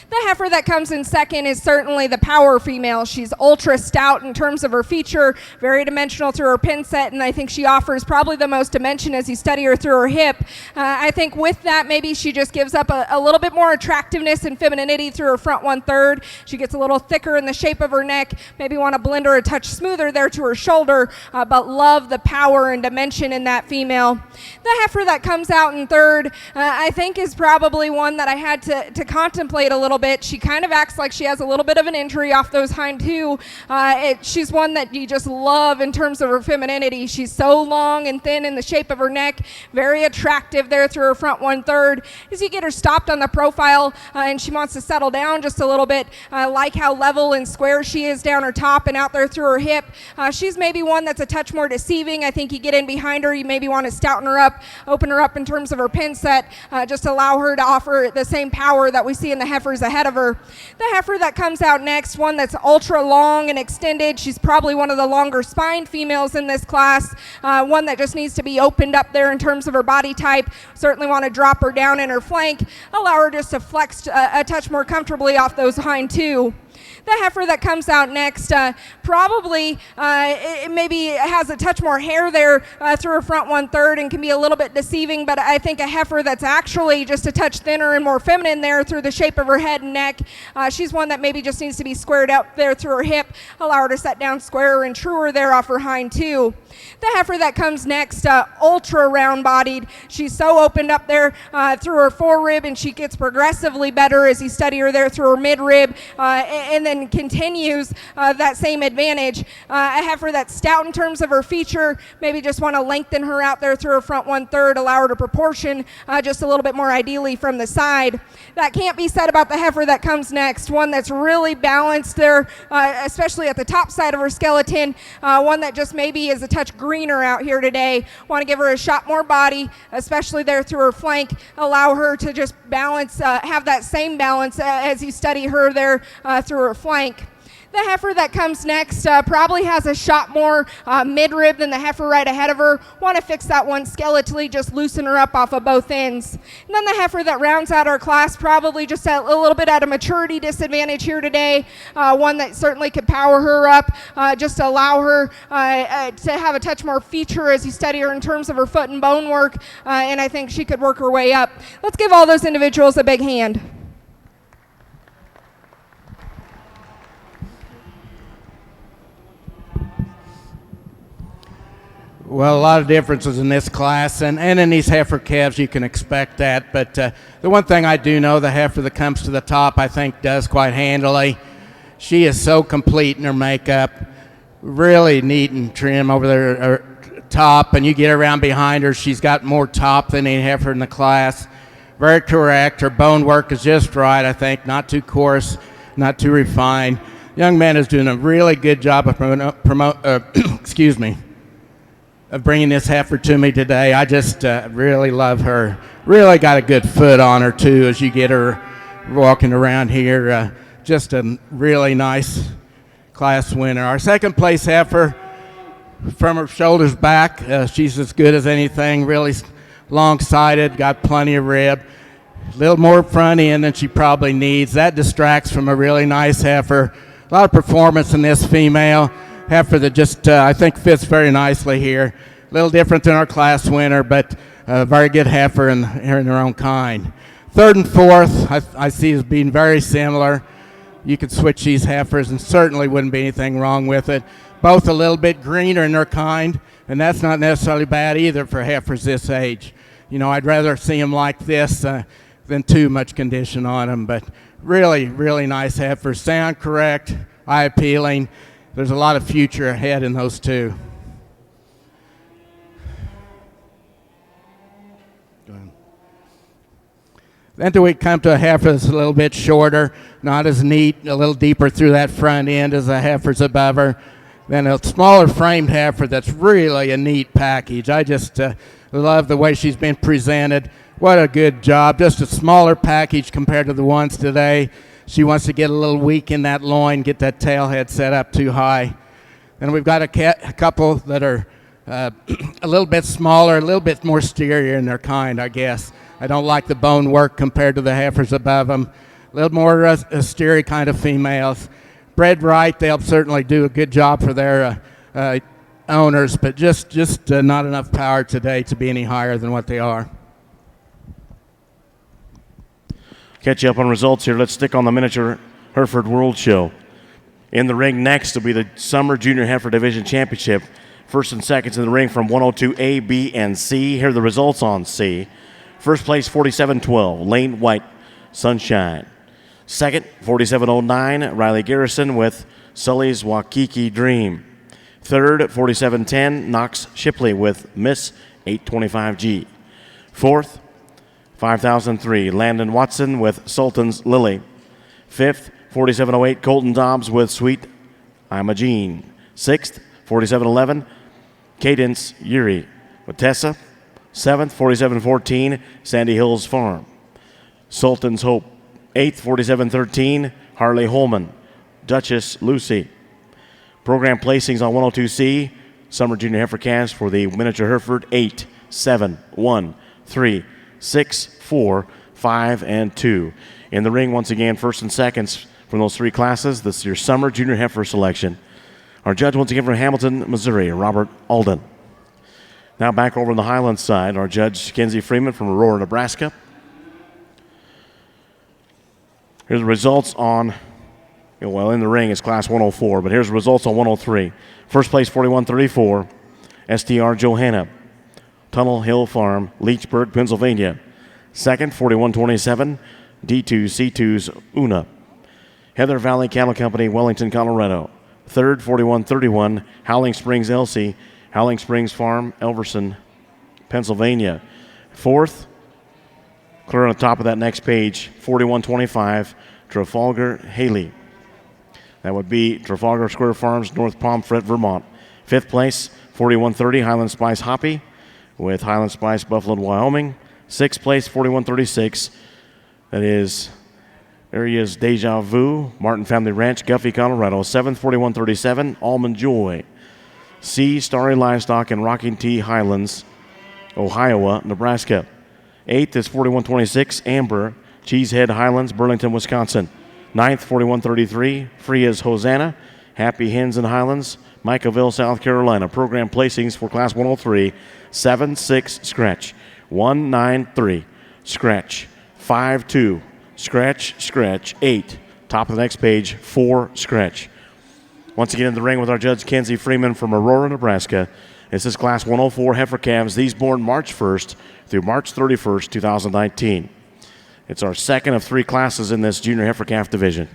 The heifer that comes in second is certainly the power female. She's ultra stout in terms of her feature, very dimensional through her pin set, and I think she offers probably the most dimension as you study her through her hip. I think with that, maybe she just gives up a little bit more attractiveness and femininity through her front 1/3. She gets a little thicker in the shape of her neck, maybe want to blend her a touch smoother there to her shoulder, but love the power and dimension in that female. The heifer that comes out in third, I think is probably one that I had to contemplate a little bit. She kind of acts like she has a little bit of an injury off those hind two. She's one that you just love in terms of her femininity. She's so long and thin in the shape of her neck, very attractive there through her front 1/3. As you get her stopped on the profile and she wants to settle down just a little bit, I like how level and square she is down her top and out there through her hip. She's maybe one that's a touch more deceiving. I think you get in behind her, you maybe want to stouten her up, open her up in terms of her pin set, just allow her to offer the same power that we see in the heifers ahead of her. The heifer that comes out next, one that's ultra long and extended. She's probably one of the longer spine females in this class, one that just needs to be opened up there in terms of her body type. Certainly want to drop her down in her flank, allow her just to flex a touch more comfortably off those hind two. The heifer that comes out next probably it maybe has a touch more hair there through her front 1/3 and can be a little bit deceiving, but I think a heifer that's actually just a touch thinner and more feminine there through the shape of her head and neck. She's one that maybe just needs to be squared up there through her hip, allow her to set down squarer and truer there off her hind two. The heifer that comes next, ultra round bodied. She's so opened up there through her forerib, and she gets progressively better as you study her there through her midrib, and then continues that same advantage. A heifer that's stout in terms of her feature, maybe just want to lengthen her out there through her front 1/3, allow her to proportion just a little bit more ideally from the side. That can't be said about the heifer that comes next, one that's really balanced there, especially at the top side of her skeleton, one that just maybe is a touch greener out here today. Want to give her a shot more body, especially there through her flank, allow her to just balance, have that same balance as you study her there through her flank. The heifer that comes next probably has a shot more midrib than the heifer right ahead of her. Want to fix that one skeletally, just loosen her up off of both ends. And then the heifer that rounds out our class, probably just a little bit at a maturity disadvantage here today. One that certainly could power her up, just to allow her to have a touch more feature as you study her in terms of her foot and bone work, and I think she could work her way up. Let's give all those individuals a big hand. Well, a lot of differences in this class, and in these heifer calves, you can expect that. But the one thing I do know, the heifer that comes to the top, I think, does quite handily. She is so complete in her makeup, really neat and trim over there, her top, and you get around behind her, she's got more top than any heifer in the class. Very correct. Her bone work is just right, I think, not too coarse, not too refined. Young man is doing a really good job of of bringing this heifer to me today. I just really love her. Really got a good foot on her too as you get her walking around here. Just a really nice class winner. Our second place heifer, from her shoulders back, she's as good as anything. Really long-sided, got plenty of rib. A little more front end than she probably needs. That distracts from a really nice heifer. A lot of performance in this female heifer that just, I think, fits very nicely here. A little different than our class winner, but a very good heifer in her own kind. Third and fourth, I see as being very similar. You could switch these heifers and certainly wouldn't be anything wrong with it. Both a little bit greener in their kind, and that's not necessarily bad either for heifers this age. You know, I'd rather see them like this than too much condition on them, but really, really nice heifers. Sound correct, eye appealing. There's a lot of future ahead in those two. Then do we come to a heifer that's a little bit shorter, not as neat, a little deeper through that front end as the heifers above her. Then a smaller framed heifer that's really a neat package. I just love the way she's been presented. What a good job. Just a smaller package compared to the ones today. She wants to get a little weak in that loin, get that tail head set up too high. And we've got a couple that are a little bit smaller, a little bit more steerier in their kind, I guess. I don't like the bone work compared to the heifers above them. A little more steery kind of females. Bred right, they'll certainly do a good job for their owners, but just not enough power today to be any higher than what they are. Catch you up on results here. Let's stick on the miniature Hereford World Show. In the ring next will be the Summer Junior Heifer Division Championship. First and seconds in the ring from 102A, B, and C. Here are the results on C. First place, 47-12, Lane White, Sunshine. Second, 47-09, Riley Garrison with Sully's Waikiki Dream. Third, 47-10, Knox Shipley with Miss 825G. Fourth, 5003, Landon Watson with Sultan's Lily. Fifth, 4708, Colton Dobbs with Sweet I'm a Jean. Sixth, 4711, Cadence Yuri with Tessa. Seventh, 4714, Sandy Hills Farm. Sultan's Hope. Eighth, 4713, Harley Holman. Duchess Lucy. Program placings on 102C, Summer Junior Heifer Calves for the miniature Hereford 8, 7, 1, 3, 6, 4, 5, and 2. In the ring, once again, first and seconds from those three classes. This is your Summer Junior Heifer selection. Our judge, once again, from Hamilton, Missouri, Robert Alden. Now back over on the Highland side, our judge, Kenzie Freeman from Aurora, Nebraska. Here's the results on, well, in the ring is class 104, but here's the results on 103. First place, 4134, STR Johanna, Tunnel Hill Farm, Leechburg, Pennsylvania. Second, 4127, D2C2's Una, Heather Valley Cattle Company, Wellington, Colorado. Third, 4131, Howling Springs Elsie, Howling Springs Farm, Elverson, Pennsylvania. Fourth, clear on the top of that next page, 4125, Trafalgar Haley. That would be Trafalgar Square Farms, North Pomfret, Vermont. Fifth place, 4130, Highland Spice Hoppy with Highland Spice Buffalo, Wyoming. Sixth place, 4136, that is Area's Deja Vu, Martin Family Ranch, Guffey, Colorado. Seventh, 4137, Almond Joy. C, Starry Livestock and Rocking T Highlands, Ohio, Nebraska. Eighth is 4126, Amber, Cheesehead Highlands, Burlington, Wisconsin. Ninth, 4133, Freya's Hosanna, Happy Hens and Highlands, Micaville, South Carolina. Program placings for Class 103, 7-6, scratch. 1-9-3, scratch. 5-2, scratch, scratch. 8, top of the next page, 4, scratch. Once again in the ring with our judge, Kenzie Freeman from Aurora, Nebraska. This is Class 104 Heifer Calves, these born March 1st through March 31st, 2019. It's our second of three classes in this Junior Heifer Calf division.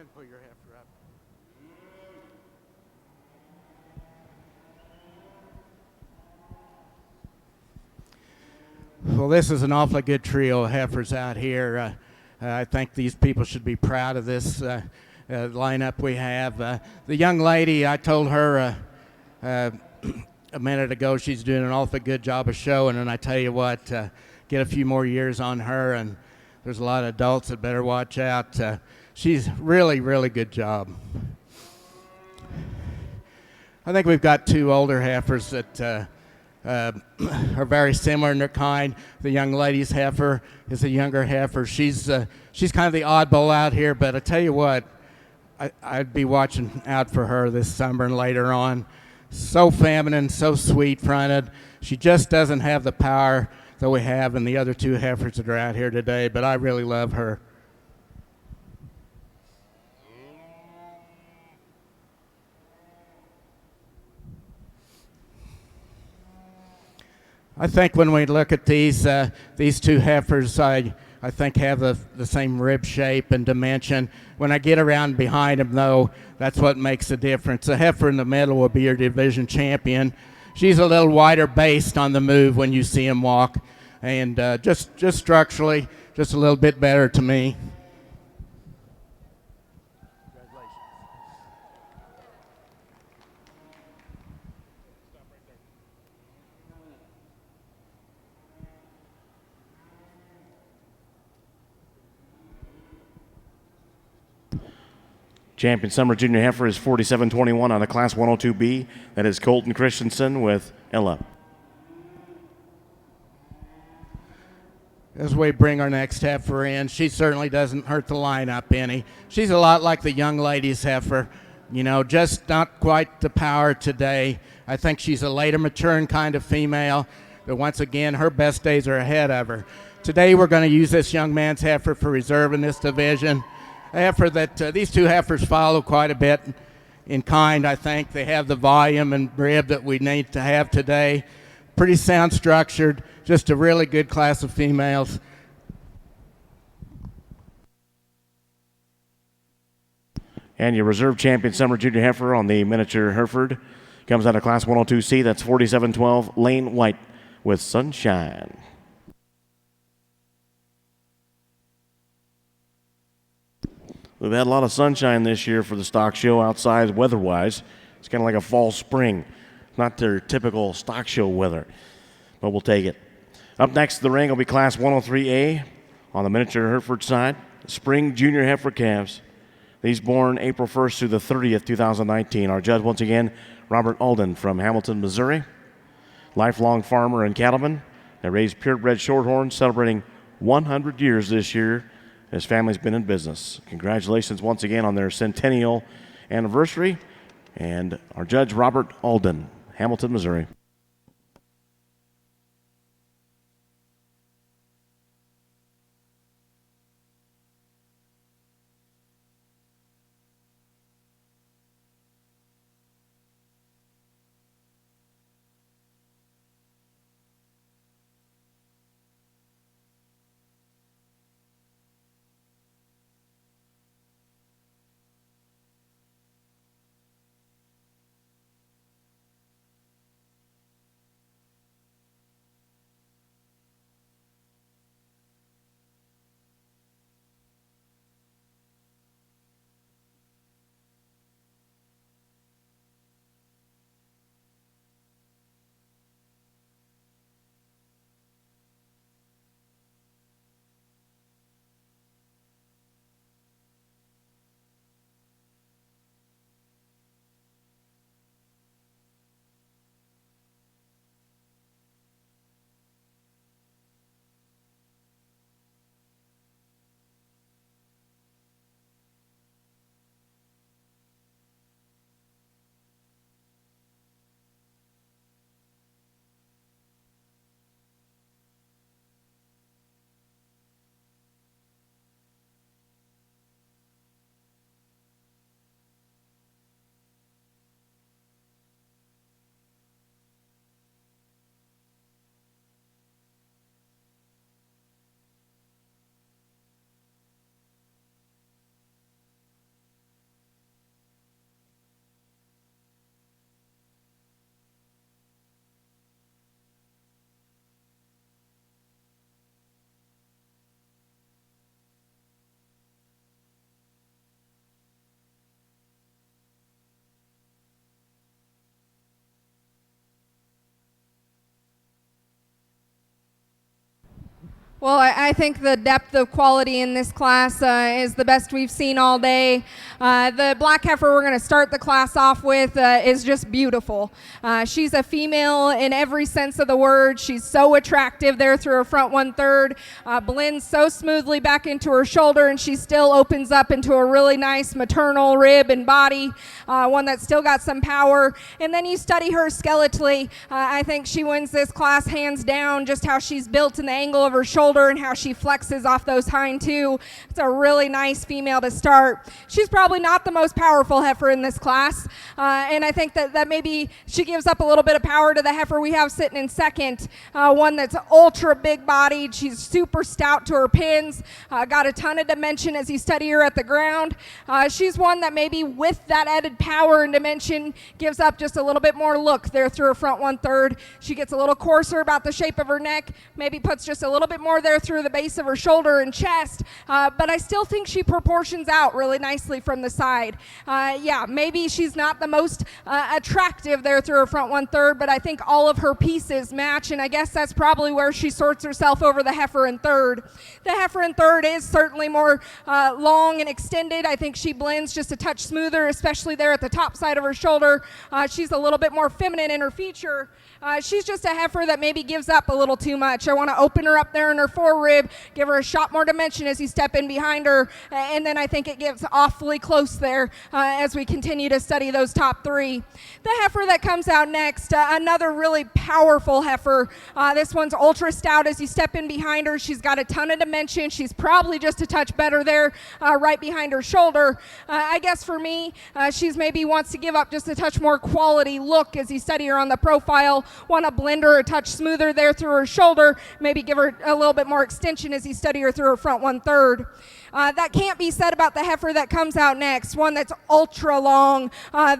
ahead and pull your heifer up. Well, this is an awfully good trio of heifers out here. I think these people should be proud of this lineup we have. The young lady, I told her a minute ago she's doing an awfully good job of showing, and I tell you what, get a few more years on her, and there's a lot of adults that better watch out. She's really, really good job. I think we've got two older heifers that are very similar in their kind. The young lady's heifer is a younger heifer. She's kind of the oddball out here, but I tell you what, I'd be watching out for her this summer and later on. So feminine, so sweet-fronted. She just doesn't have the power that we have in the other two heifers that are out here today, but I really love her. I think when we look at these two heifers, I think have the same rib shape and dimension. When I get around behind them, though, that's what makes the difference. The heifer in the middle will be your division champion. She's a little wider based on the move when you see him walk, and just structurally, just a little bit better to me. Champion Summer Junior Heifer is 4721 on a Class 102B. That is Colton Christensen with Ella. As we bring our next heifer in, she certainly doesn't hurt the lineup any. She's a lot like the young lady's heifer, you know, just not quite the power today. I think she's a later maturing kind of female, but once again, her best days are ahead of her. Today we're going to use this young man's heifer for reserve in this division. A heifer that these two heifers follow quite a bit in kind, I think. They have the volume and rib that we need to have today. Pretty sound structured, just a really good class of females. And your reserve champion Summer Junior Heifer on the miniature Hereford comes out of Class 102C. That's 4712 Lane White with Sunshine. We've had a lot of sunshine this year for the stock show outside weather-wise. It's kind of like a fall spring. Not their typical stock show weather, but we'll take it. Up next to the ring will be Class 103A on the miniature Hereford side. Spring Junior Heifer calves. These born April 1st through the 30th, 2019. Our judge once again, Robert Alden from Hamilton, Missouri. Lifelong farmer and cattleman. They raise purebred shorthorns, celebrating 100 years this year. His family's been in business. Congratulations once again on their centennial anniversary. And our judge, Robert Alden, Hamilton, Missouri. Well, I think the depth of quality in this class is the best we've seen all day. The black heifer we're going to start the class off with is just beautiful. She's a female in every sense of the word. She's so attractive there through her front 1/3, blends so smoothly back into her shoulder, and she still opens up into a really nice maternal rib and body, one that's still got some power. And then you study her skeletally. I think she wins this class hands down, just how she's built in the angle of her shoulder and how she flexes off those hind two. It's a really nice female to start. She's probably not the most powerful heifer in this class, and I think that maybe she gives up a little bit of power to the heifer we have sitting in second, one that's ultra big bodied. She's super stout to her pins, got a ton of dimension as you study her at the ground. She's one that maybe with that added power and dimension gives up just a little bit more look there through her front 1/3. She gets a little coarser about the shape of her neck, maybe puts just a little bit more there through the base of her shoulder and chest, but I still think she proportions out really nicely from the side. Yeah, maybe she's not the most attractive there through her front 1/3, but I think all of her pieces match, and I guess that's probably where she sorts herself over the heifer in third. The heifer in third is certainly more long and extended. I think she blends just a touch smoother, especially there at the top side of her shoulder. She's a little bit more feminine in her feature. She's just a heifer that maybe gives up a little too much. I want to open her up there in her forerib, give her a shot more dimension as you step in behind her, and then I think it gets awfully close there as we continue to study those top three. The heifer that comes out next, another really powerful heifer. This one's ultra stout as you step in behind her. She's got a ton of dimension. She's probably just a touch better there right behind her shoulder. I guess for me, she's maybe wants to give up just a touch more quality look as you study her on the profile. Want to blend her a touch smoother there through her shoulder, maybe give her a little bit more extension as you study her through her front 1/3. That can't be said about the heifer that comes out next, one that's ultra long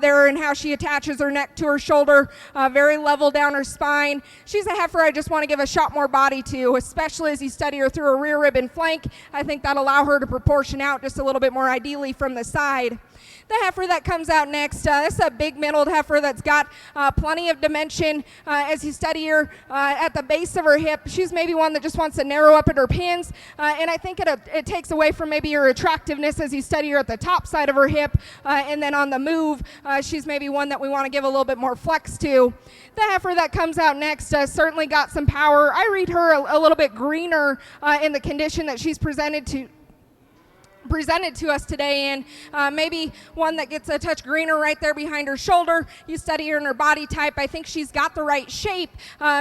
there in how she attaches her neck to her shoulder, very level down her spine. She's a heifer I just want to give a shot more body to, especially as you study her through her rear rib and flank. I think that'll allow her to proportion out just a little bit more ideally from the side. The heifer that comes out next, this is a big middled heifer that's got plenty of dimension as you study her at the base of her hip. She's maybe one that just wants to narrow up at her pins, and I think it takes away from maybe her attractiveness as you study her at the top side of her hip, and then on the move, she's maybe one that we want to give a little bit more flex to. The heifer that comes out next certainly got some power. I read her a little bit greener in the condition that she's presented to us today in. Maybe one that gets a touch greener right there behind her shoulder. You study her in her body type. I think she's got the right shape,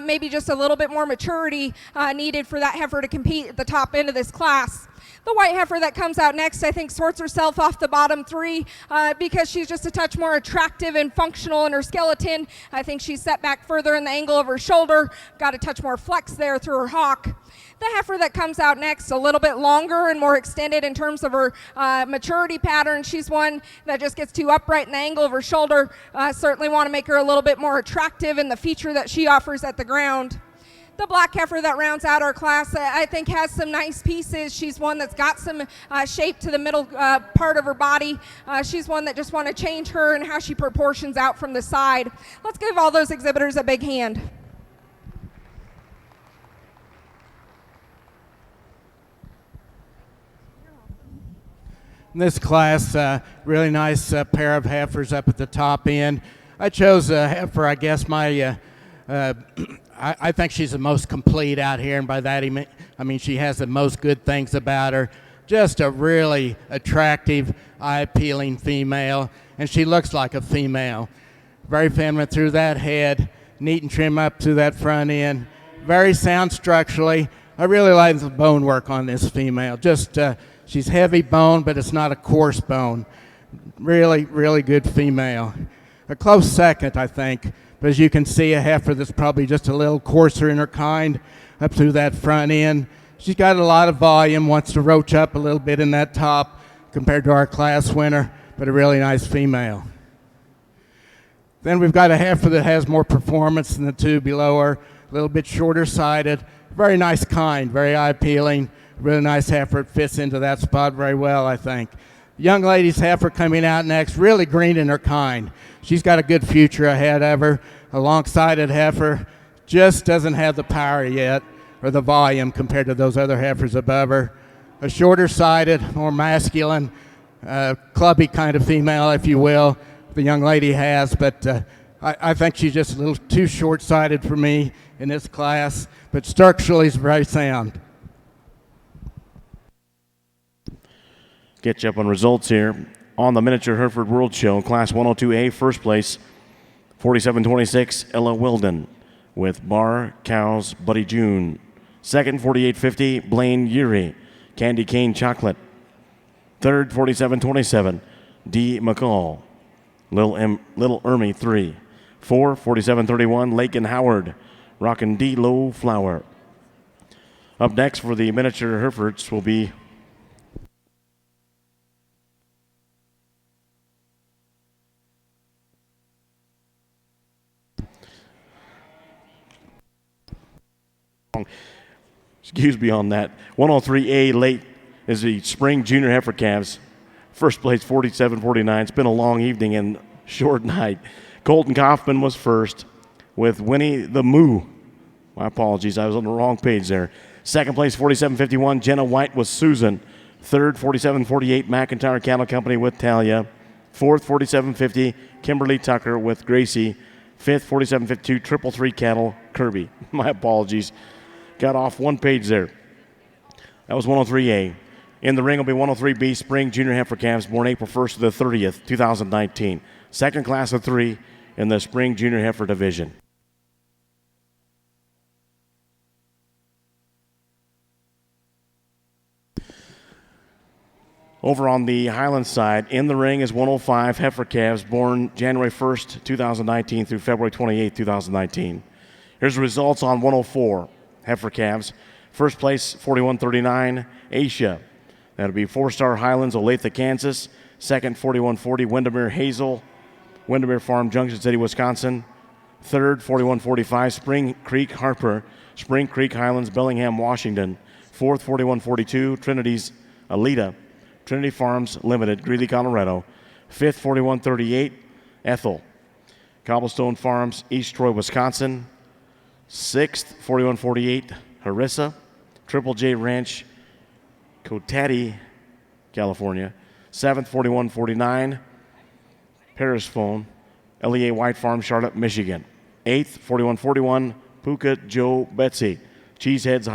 maybe just a little bit more maturity needed for that heifer to compete at the top end of this class. The white heifer that comes out next, I think, sorts herself off the bottom three because she's just a touch more attractive and functional in her skeleton. I think she's set back further in the angle of her shoulder, got a touch more flex there through her hock. The heifer that comes out next, a little bit longer and more extended in terms of her maturity pattern. She's one that just gets too upright in the angle of her shoulder. Certainly want to make her a little bit more attractive in the feature that she offers at the ground. The black heifer that rounds out our class, I think, has some nice pieces. She's one that's got some shape to the middle part of her body. She's one that just want to change her and how she proportions out from the side. Let's give all those exhibitors a big hand. In this class, really nice pair of heifers up at the top end. I chose a heifer, I guess I think she's the most complete out here, and by that I mean she has the most good things about her. Just a really attractive, eye-appealing female, and she looks like a female. Very feminine through that head, neat and trim up to that front end. Very sound structurally. I really like the bone work on this female. Just she's heavy bone, but it's not a coarse bone. Really, really good female. A close second, I think. But as you can see, a heifer that's probably just a little coarser in her kind up through that front end. She's got a lot of volume, wants to roach up a little bit in that top compared to our class winner, but a really nice female. Then we've got a heifer that has more performance than the two below her, a little bit shorter sided, very nice kind, very eye-appealing, really nice heifer. It fits into that spot very well, I think. Young lady's heifer coming out next, really green in her kind. She's got a good future ahead of her. A long-sided heifer, just doesn't have the power yet. or the volume compared to those other heifers above her. A shorter-sided, more masculine, clubby kind of female, if you will, the young lady has, but I think she's just a little too short-sighted for me in this class, but structurally is very sound. Get you up on results here on the Miniature Hereford World Show. Class 102A, first place, 4726, Ella Weldon with Bar Cows Buddy June. Second, 4850, Blaine Urey, Candy Cane Chocolate. Third, 4727, D. McCall, Little Ermy 3. 4, 4731, Lake and Howard, Rockin' D. Low Flower. Up next for the Miniature Herefords will be excuse me on that. 103A late is the Spring Junior Heifer Calves. First place 47-49. It's been a long evening and short night. Colton Kaufman was first with Winnie the Moo. My apologies, I was on the wrong page there. Second place 47-51. Jenna White was Susan. Third 47-48. McIntyre Cattle Company with Talia. Fourth 47-50. Kimberly Tucker with Gracie. Fifth 47-52. Triple Three Cattle Kirby. My apologies. Got off one page there. That was 103A. In the ring will be 103B Spring Junior Heifer Calves born April 1st to the 30th, 2019. Second class of 3 in the Spring Junior Heifer Division. Over on the Highland side, in the ring is 105 Heifer Calves born January 1st, 2019 through February 28th, 2019. Here's the results on 104 Heifer Calves. First place, 4139, Asia. That'll be 4-star Highlands, Olathe, Kansas. Second, 4140, Windermere Hazel, Windermere Farm, Junction City, Wisconsin. Third, 4145, Spring Creek Harper, Spring Creek Highlands, Bellingham, Washington. Fourth, 4142, Trinity's Alita, Trinity Farms Limited, Greeley, Colorado. Fifth, 4138, Ethel, Cobblestone Farms, East Troy, Wisconsin. Sixth, 4148, Harissa, Triple J Ranch, Cotati, California. Seventh, 4149, Paris Phone, LEA White Farm, Charlotte, Michigan. Eighth, 4141, Puka Joe Betsy, Cheesehead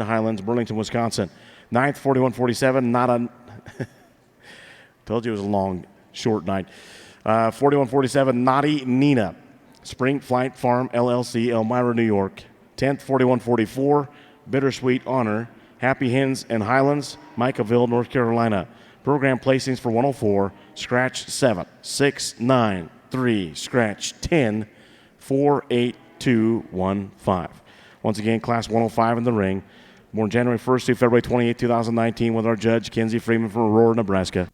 Highlands, Burlington, Wisconsin. Ninth, 4147, not a told you it was a long, short night. 4147, Naughty Nina, Spring Flight Farm, LLC, Elmira, New York. 10th, 4144, Bittersweet Honor, Happy Hens and Highlands, Micaville, North Carolina. Program placings for 104, scratch 7, 6, 9, 3, scratch 10, 4, 8, 2, 1, 5. Once again, class 105 in the ring. Born January 1st through February 28, 2019 with our judge, Kenzie Freeman from Aurora, Nebraska.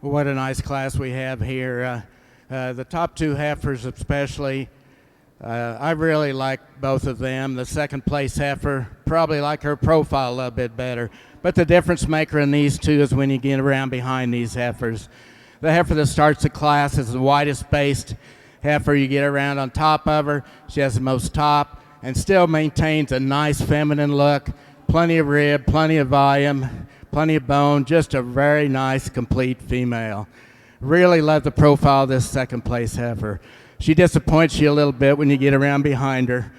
What a nice class we have here. The top two heifers especially, I really like both of them. The second place heifer, probably like her profile a little bit better. But the difference maker in these two is when you get around behind these heifers. The heifer that starts the class is the widest based heifer. You get around on top of her. She has the most top and still maintains a nice feminine look. Plenty of rib, plenty of volume, plenty of bone. Just a very nice, complete female. Really love the profile of this second place heifer. She disappoints you a little bit when you get around behind her.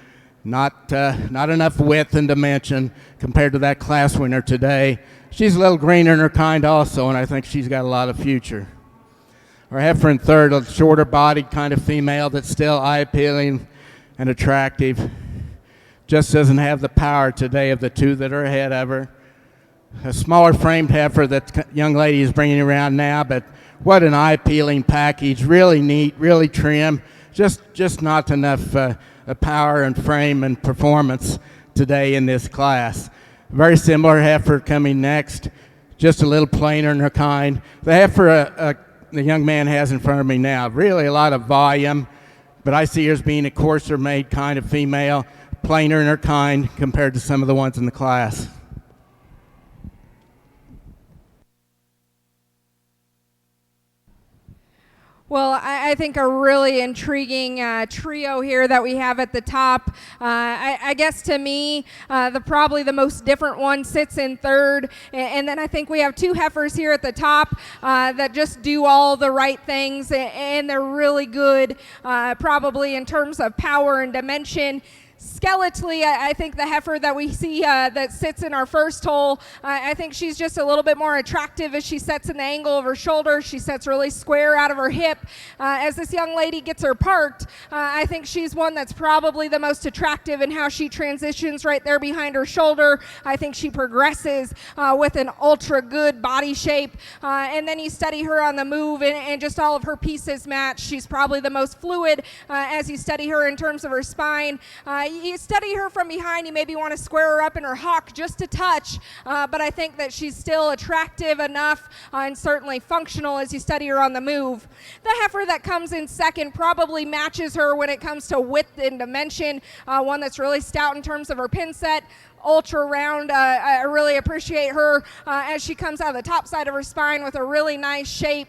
Not enough width and dimension compared to that class winner today. She's a little greener in her kind also, and I think she's got a lot of future. Our heifer in third, a shorter bodied kind of female that's still eye-appealing and attractive. Just doesn't have the power today of the two that are ahead of her. A smaller framed heifer that young lady is bringing around now, but what an eye-appealing package. Really neat, really trim. Just not enough power and frame and performance today in this class. Very similar heifer coming next, just a little plainer in her kind. The heifer the young man has in front of me now, really a lot of volume, but I see her as being a coarser made kind of female, plainer in her kind compared to some of the ones in the class. Well, I think a really intriguing trio here that we have at the top. I guess to me, probably the most different one sits in third. And then I think we have two heifers here at the top that just do all the right things. And they're really good, probably in terms of power and dimension. Skeletally, I think the heifer that we see that sits in our first hole, I think she's just a little bit more attractive as she sets in the angle of her shoulder. She sets really square out of her hip. As this young lady gets her parked, I think she's one that's probably the most attractive in how she transitions right there behind her shoulder. I think she progresses with an ultra good body shape. And then you study her on the move and just all of her pieces match. She's probably the most fluid as you study her in terms of her spine. You study her from behind, you maybe want to square her up in her hock just a touch, but I think that she's still attractive enough and certainly functional as you study her on the move. The heifer that comes in second probably matches her when it comes to width and dimension, one that's really stout in terms of her pin set. Ultra round. I really appreciate her as she comes out of the top side of her spine with a really nice shape.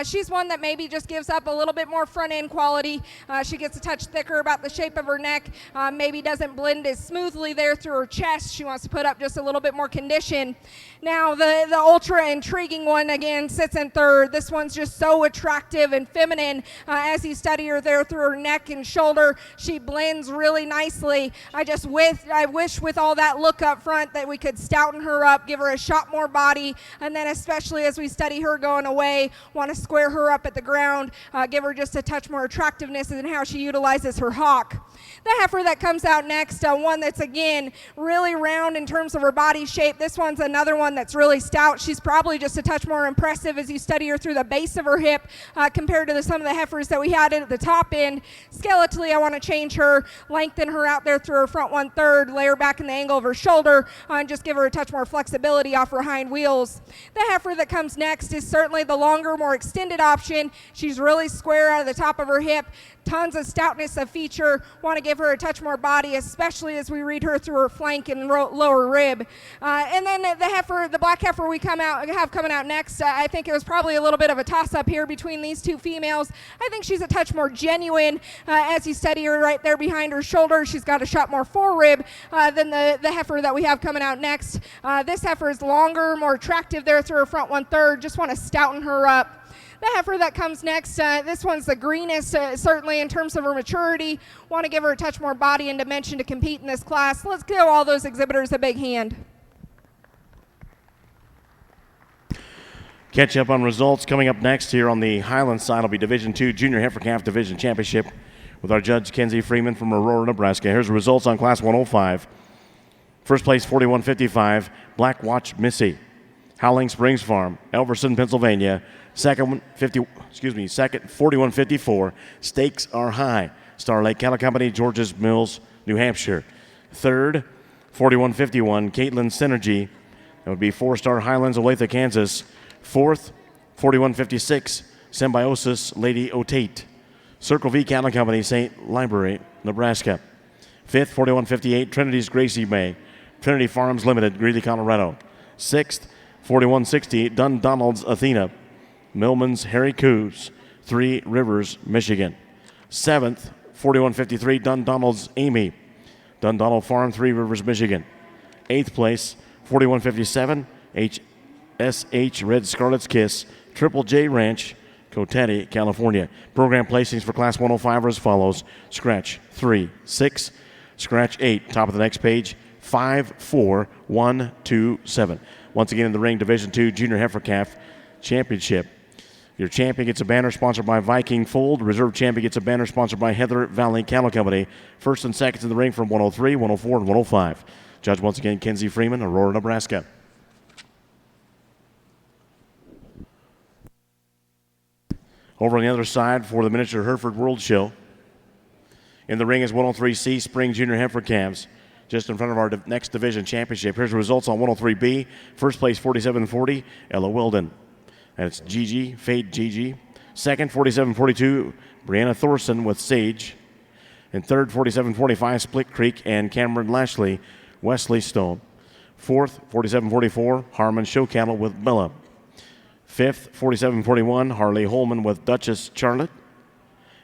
She's one that maybe just gives up a little bit more front end quality. She gets a touch thicker about the shape of her neck, maybe doesn't blend as smoothly there through her chest. She wants to put up just a little bit more condition. Now the ultra intriguing one again sits in third. This one's just so attractive and feminine as you study her there through her neck and shoulder. She blends really nicely. I wish with all that look up front that we could stouten her up, give her a shot more body, and then especially as we study her going away, want to square her up at the ground, give her just a touch more attractiveness in how she utilizes her hock. The heifer that comes out next, one that's again really round in terms of her body shape. This one's another one that's really stout. She's probably just a touch more impressive as you study her through the base of her hip compared to some of the heifers that we had at the top end. Skeletally, I want to change her, lengthen her out there through her front 1/3, lay her back in the angle of her shoulder, and just give her a touch more flexibility off her hind wheels. The heifer that comes next is certainly the longer, more extended option. She's really square out of the top of her hip. Tons of stoutness of feature. Want to give her a touch more body, especially as we read her through her flank and lower rib. And then the black heifer we have coming out next, I think it was probably a little bit of a toss-up here between these two females. I think she's a touch more genuine as you study her right there behind her shoulder. She's got a shot more forerib than the heifer that we have coming out next. This heifer is longer, more attractive there through her front 1/3. Just want to stouten her up. The heifer that comes next, this one's the greenest, certainly in terms of her maturity. Want to give her a touch more body and dimension to compete in this class. Let's give all those exhibitors a big hand. Catch up on results coming up next here on the Highland side will be Division II Junior Heifer Calf Division Championship with our judge Kenzie Freeman from Aurora, Nebraska. Here's the results on Class 105. First place 4155, Black Watch Missy, Howling Springs Farm, Elverson, Pennsylvania. Second 4154, Stakes Are High, Star Lake Cattle Company, George's Mills, New Hampshire. Third 4151, Caitlin Synergy, that would be 4-star Highlands, Olathe, Kansas. Fourth 4156, Symbiosis Lady O'Tate. Circle V Cattle Company, St. Library, Nebraska. 5th, 4158, Trinity's Gracie May. Trinity Farms Limited, Greeley, Colorado. 6th, 4160, Dundonald's Athena. Millman's Harry Coos, Three Rivers, Michigan. 7th, 4153, Dundonald's Amy. Dundonald Farm, Three Rivers, Michigan. 8th place, 4157, HSH Red Scarlet's Kiss, Triple J Ranch, Cotati, California. Program placings for Class 105 are as follows. Scratch 3, 6, scratch 8. Top of the next page, 5, 4, 1, 2, 7. Once again in the ring, Division II Junior Heifer Calf Championship. Your champion gets a banner sponsored by Viking Fold. Reserve champion gets a banner sponsored by Heather Valley Cattle Company. First and seconds in the ring from 103, 104, and 105. Judge once again, Kenzie Freeman, Aurora, Nebraska. Over on the other side for the Miniature Hereford World Show. In the ring is 103C Spring Junior Heifer Calves. Just in front of our next division championship. Here's the results on 103B. First place, 4740, Ella Weldon. That's Gigi, Fade Gigi. Second, 4742, Brianna Thorson with Sage. And third, 4745, Split Creek and Cameron Lashley, Wesley Stone. Fourth, 4744, Harmon Show Cattle with Bella. Fifth, 4741, Harley Holman with Duchess Charlotte.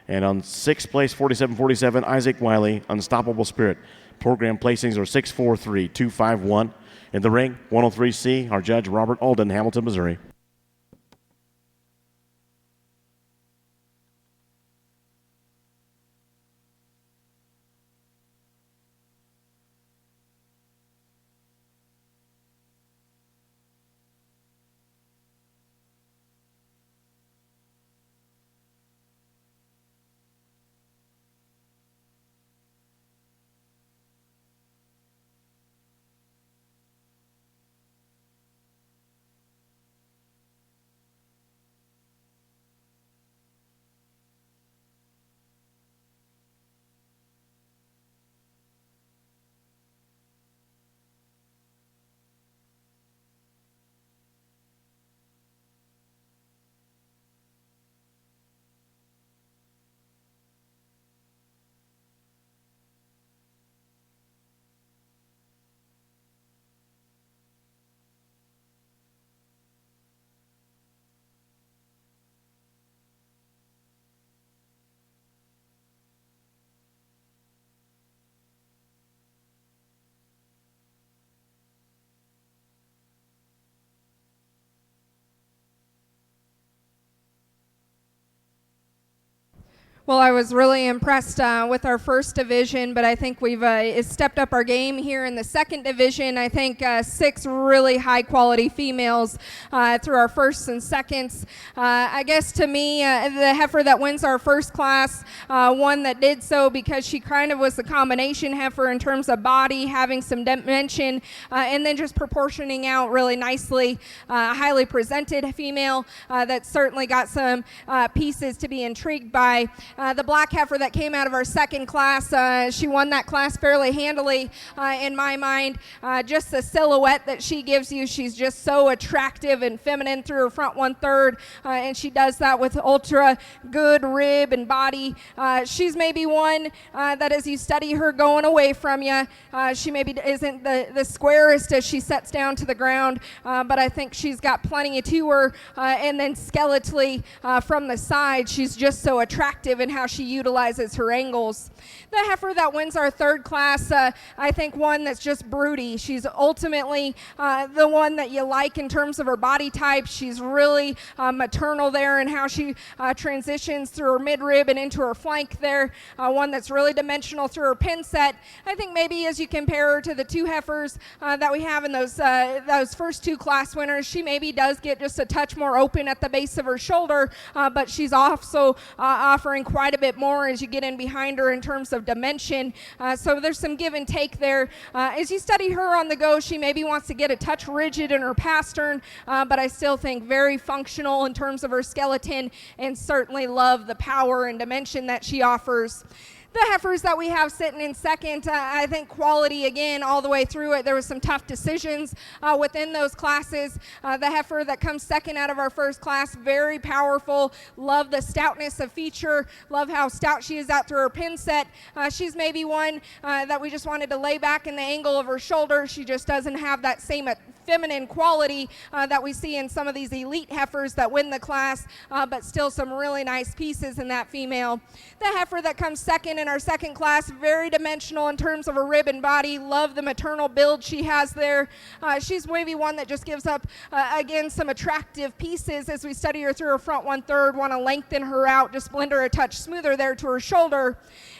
And on sixth place, 4747, Isaac Wiley, Unstoppable Spirit. Program placings are 6, 4, 3, 2, 5, 1. In the ring, 103C, our judge, Robert Alden, Hamilton, Missouri. Well, I was really impressed with our first division, but I think we've stepped up our game here in the second division. I think 6 really high-quality females through our firsts and seconds. I guess to me, the heifer that wins our first class, one that did so because she kind of was the combination heifer in terms of body, having some dimension, and then just proportioning out really nicely. Highly presented female that certainly got some pieces to be intrigued by. The black heifer that came out of our second class, she won that class fairly handily in my mind. Just the silhouette that she gives you, she's just so attractive and feminine through her front 1/3, and she does that with ultra good rib and body. She's maybe one that as you study her going away from you, she maybe isn't the squarest as she sets down to the ground, but I think she's got plenty to her, and then skeletally from the side, she's just so attractive in how she utilizes her angles. The heifer that wins our third class, I think one that's just broody. She's ultimately the one that you like in terms of her body type. She's really maternal there in how she transitions through her midrib and into her flank there. One that's really dimensional through her pin set. I think maybe as you compare her to the two heifers that we have in those first two class winners, she maybe does get just a touch more open at the base of her shoulder, but she's also offering quite a bit more as you get in behind her in terms of dimension. So there's some give and take there. As you study her on the go, she maybe wants to get a touch rigid in her pastern, but I still think very functional in terms of her skeleton and certainly love the power and dimension that she offers. The heifers that we have sitting in second, I think quality again all the way through it. There was some tough decisions within those classes. The heifer that comes second out of our first class, very powerful. Love the stoutness of feature. Love how stout she is out through her pin set. She's maybe one that we just wanted to lay back in the angle of her shoulder. She just doesn't have that same feminine quality that we see in some of these elite heifers that win the class, but still some really nice pieces in that female. The heifer that comes second in our second class, very dimensional in terms of her rib and body. Love the maternal build she has there. She's maybe one that just gives up, again, some attractive pieces as we study her through her front 1/3, want to lengthen her out, just blend her a touch smoother there to her shoulder.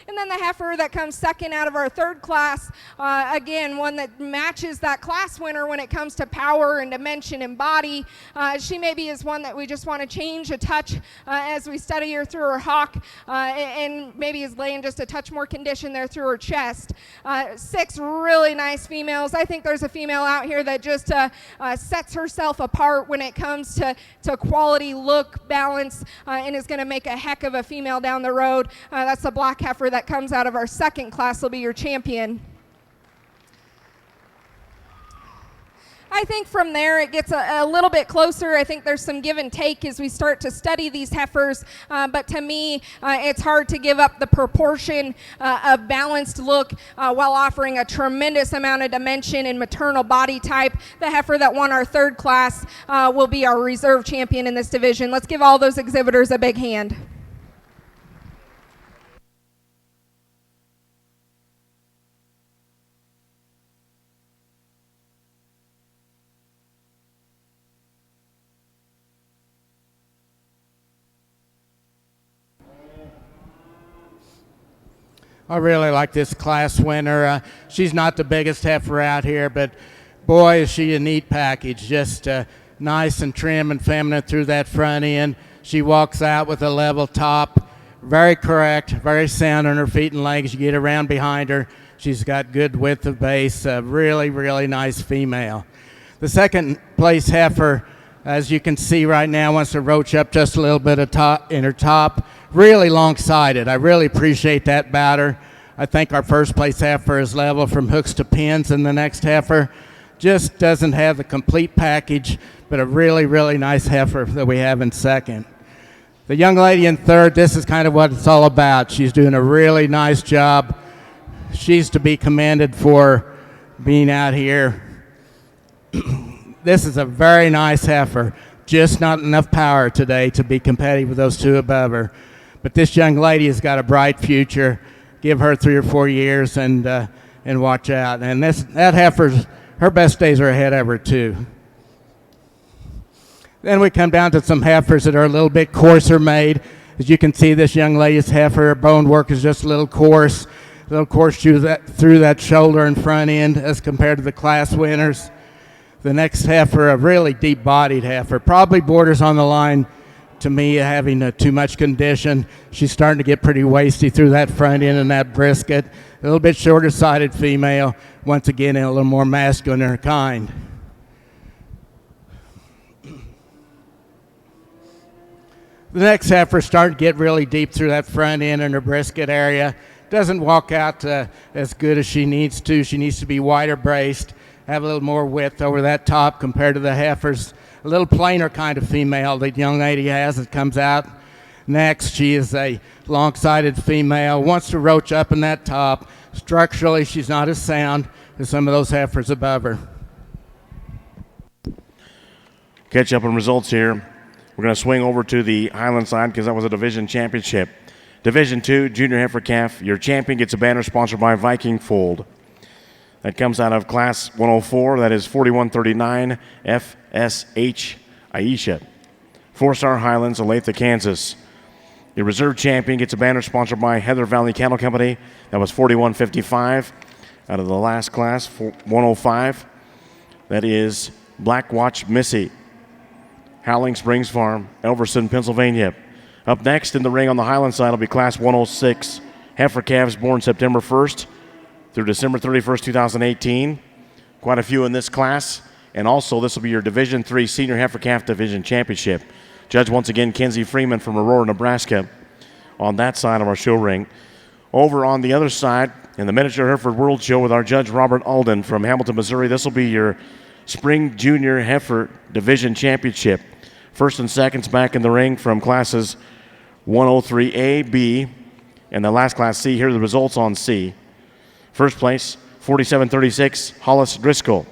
And then the heifer that comes second out of our third class, again, one that matches that class winner when it comes to power and dimension and body. She maybe is one that we just want to change a touch as we study her through her hock, and maybe is laying just a touch more condition there through her chest. 6 really nice females. I think there's a female out here that just sets herself apart when it comes to quality, look, balance, and is going to make a heck of a female down the road. That's the black heifer that comes out of our second class, will be your champion. I think from there it gets a little bit closer. I think there's some give and take as we start to study these heifers, but to me it's hard to give up the proportion of balanced look while offering a tremendous amount of dimension and maternal body type. The heifer that won our third class will be our reserve champion in this division. Let's give all those exhibitors a big hand. I really like this class winner. She's not the biggest heifer out here, but boy, is she a neat package. Just nice and trim and feminine through that front end. She walks out with a level top, very correct, very sound on her feet and legs. You get around behind her. She's got good width of base. Really, really nice female. The second place heifer, as you can see right now, wants to roach up just a little bit of top in her top. Really long-sided. I really appreciate that about her. I think our first place heifer is level from hooks to pins, and the next heifer just doesn't have the complete package, but a really, really nice heifer that we have in second. The young lady in third, this is kind of what it's all about. She's doing a really nice job. She's to be commended for being out here. This is a very nice heifer, just not enough power today to be competitive with those two above her. But this young lady has got a bright future. Give her 3 or 4 years and watch out. And that heifer's, her best days are ahead of her too. Then we come down to some heifers that are a little bit coarser made. As you can see, this young lady's heifer, her bone work is just a little coarse through that shoulder and front end as compared to the class winners. The next heifer, a really deep-bodied heifer, probably borders on the line to me having too much condition. She's starting to get pretty wasty through that front end and that brisket. A little bit shorter-sided female, once again a little more masculine in her kind. The next heifer starting to get really deep through that front end and her brisket area. Doesn't walk out as good as she needs to. She needs to be wider braced, have a little more width over that top compared to the heifers. A little plainer kind of female the young lady has that comes out next. She is a long-sided female, wants to roach up in that top. Structurally, she's not as sound as some of those heifers above her. Catch up on results here. We're going to swing over to the Highland side because that was a division championship. Division 2, Junior Heifer Calf. Your champion gets a banner sponsored by Viking Fold. That comes out of Class 104. That is 4139 FSH AJCA. 4-star Highlands, Olathe, Kansas. Your reserve champion gets a banner sponsored by Heather Valley Cattle Company. That was 4155 out of the last class, 105. That is Black Watch Missy, Howling Springs Farm, Elverson, Pennsylvania. Up next in the ring on the Highland side will be Class 106 heifer calves born September 1st through December 31st, 2018. Quite a few in this class. And also, this will be your Division III Senior Heifer Calf Division Championship. Judge once again, Kenzie Freeman from Aurora, Nebraska, on that side of our show ring. Over on the other side, in the Miniature Hereford World Show with our judge, Robert Alden from Hamilton, Missouri, this will be your Spring Junior Heifer Division Championship. First and seconds back in the ring from classes 103A, B, and the last class C. Here are the results on C. First place, 47-36, Hollis Driscoll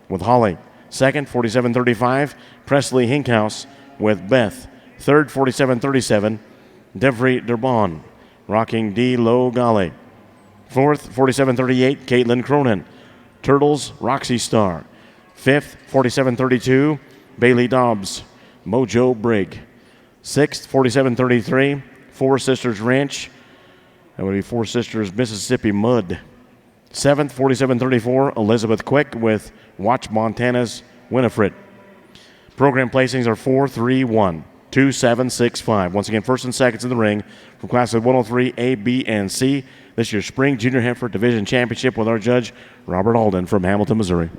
with Holly. Second, 47-35, Presley Hinkhouse with Beth. Third, 47-37, Devry Durbon, rocking D. Low Golly. Fourth, 47-38, Caitlin Cronin, Turtles, Roxy Star. Fifth, 47-32, Bailey Dobbs, Mojo Brigg. Sixth, 47-33, Four Sisters Ranch. That would be Four Sisters Mississippi Mud. Seventh, 47-34, Elizabeth Quick with Watch Montana's Winifred. Program placings are 4, 3, 1, 2, 7, 6, 5. Once again, first and seconds in the ring from classes 103 A, B, and C. This year's Spring Junior Heifer Division Championship with our judge, Robert Alden from Hamilton, Missouri.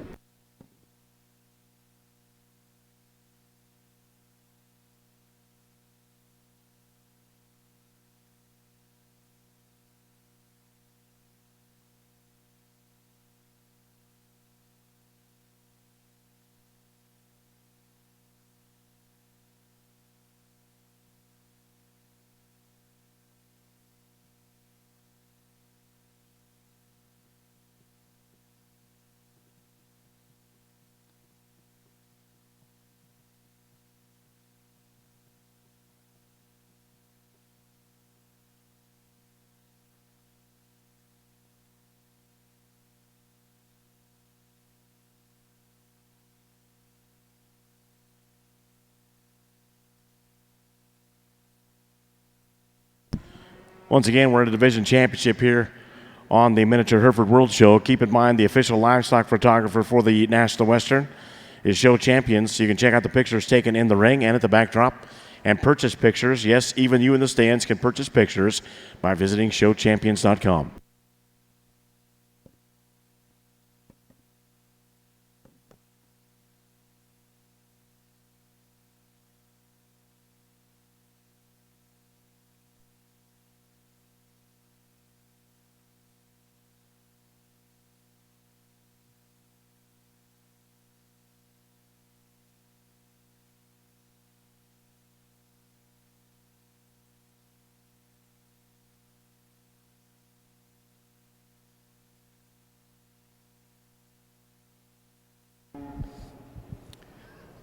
Once again, we're at a division championship here on the Miniature Hereford World Show. Keep in mind the official livestock photographer for the National Western is Show Champions, so you can check out the pictures taken in the ring and at the backdrop and purchase pictures. Yes, even you in the stands can purchase pictures by visiting showchampions.com.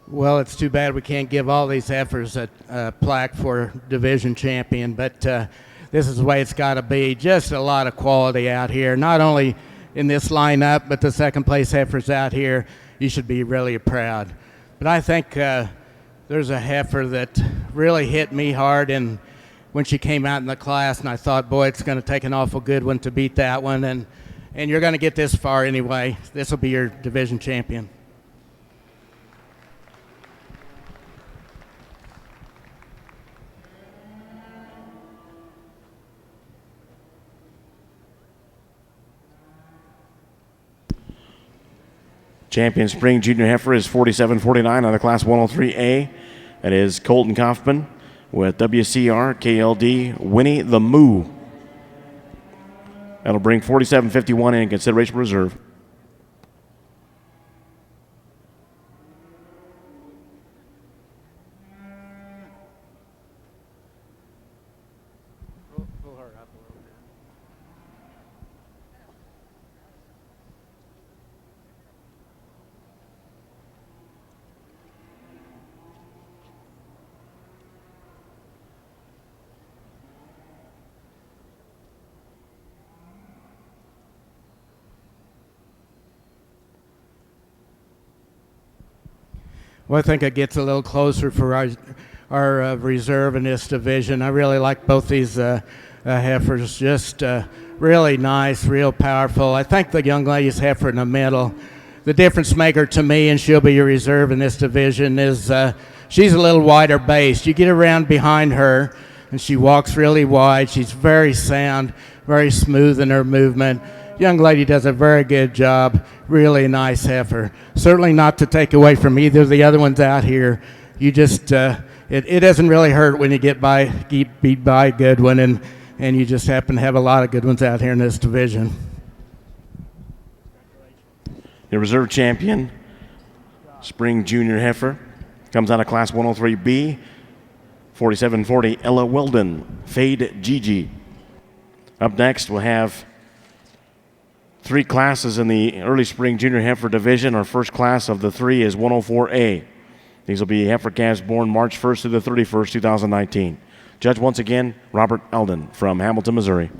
Well, it's too bad we can't give all these heifers a plaque for division champion, but this is the way it's got to be. Just a lot of quality out here, not only in this lineup, but the second place heifers out here. You should be really proud. But I think there's a heifer that really hit me hard and when she came out in the class, and I thought, boy, it's going to take an awful good one to beat that one, and you're going to get this far anyway. This will be your division champion. Champion Spring Junior Heifer is 47-49 out of Class 103A. That is Colton Kaufman with WCR KLD Winnie the Moo. That'll bring 47-51 in consideration reserve. Well, I think it gets a little closer for our reserve in this division. I really like both these heifers. Just really nice, real powerful. I think the young lady's heifer in the middle. The difference maker to me, and she'll be your reserve in this division, is she's a little wider based. You get around behind her, and she walks really wide. She's very sound, very smooth in her movement. Young lady does a very good job. Really nice heifer. Certainly not to take away from either of the other ones out here. You just it doesn't really hurt when you get beat by a good one, and and you just happen to have a lot of good ones out here in this division. The reserve champion, spring junior heifer, comes out of class 103B, 4740, Ella Weldon, Fade Gigi. Up next, we'll have 3 classes in the early spring junior heifer division. Our first class of the 3 is 104A. These will be heifer calves born March 1st through the 31st, 2019. Judge once again, Robert Eldon from Hamilton, Missouri.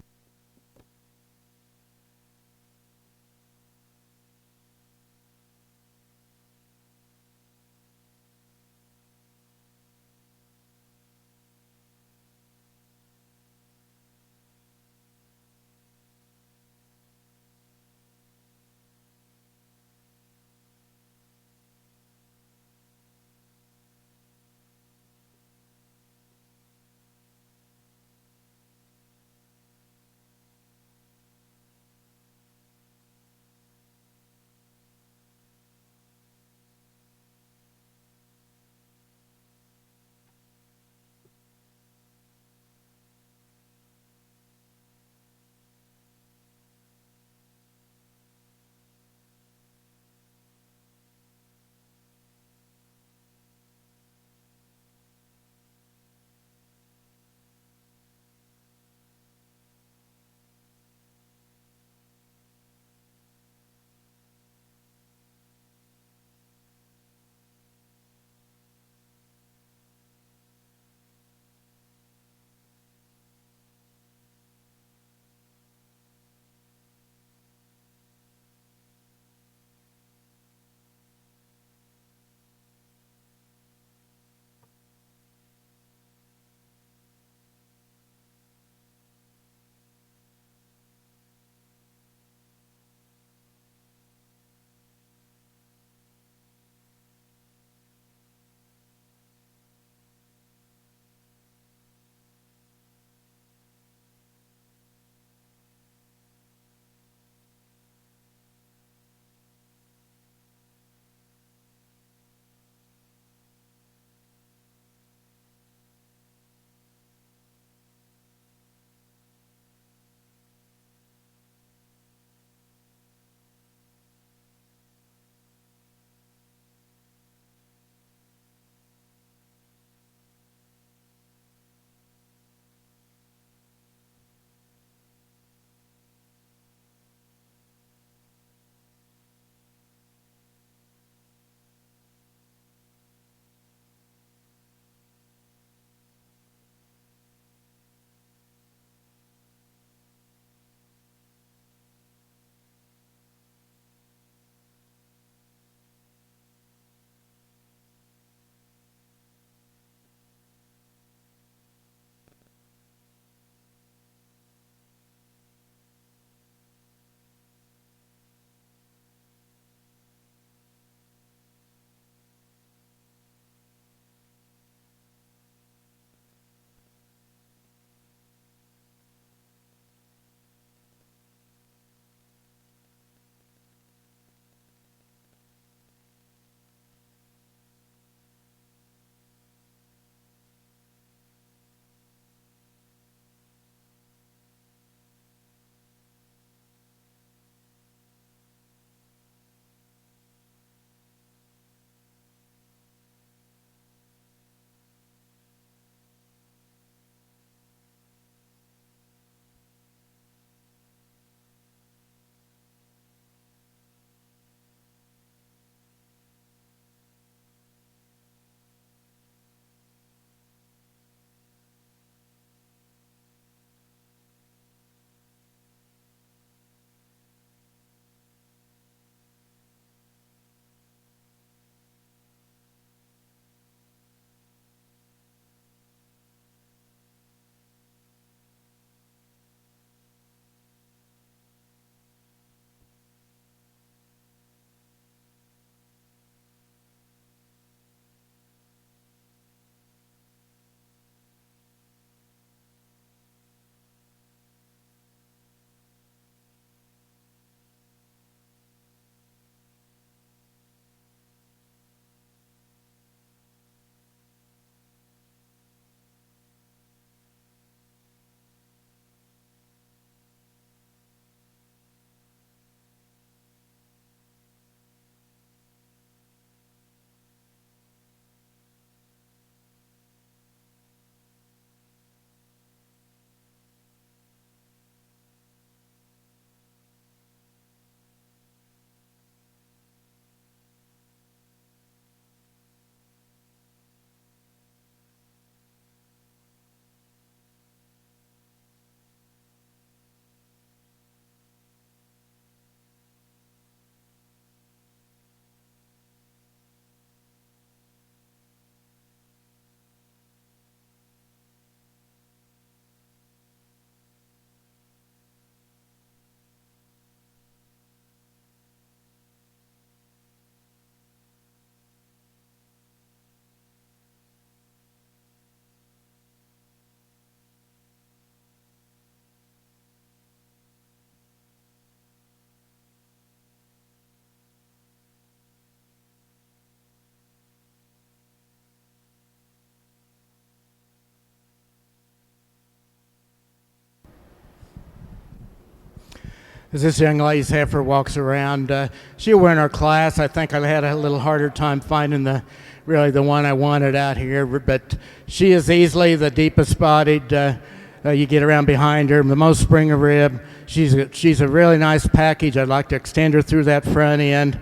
as this young lady's heifer walks around. She'll win our class. I think I had a little harder time finding the one I wanted out here, but she is easily the deepest bodied. You get around behind her, the most spring of rib. She's a really nice package. I'd like to extend her through that front end,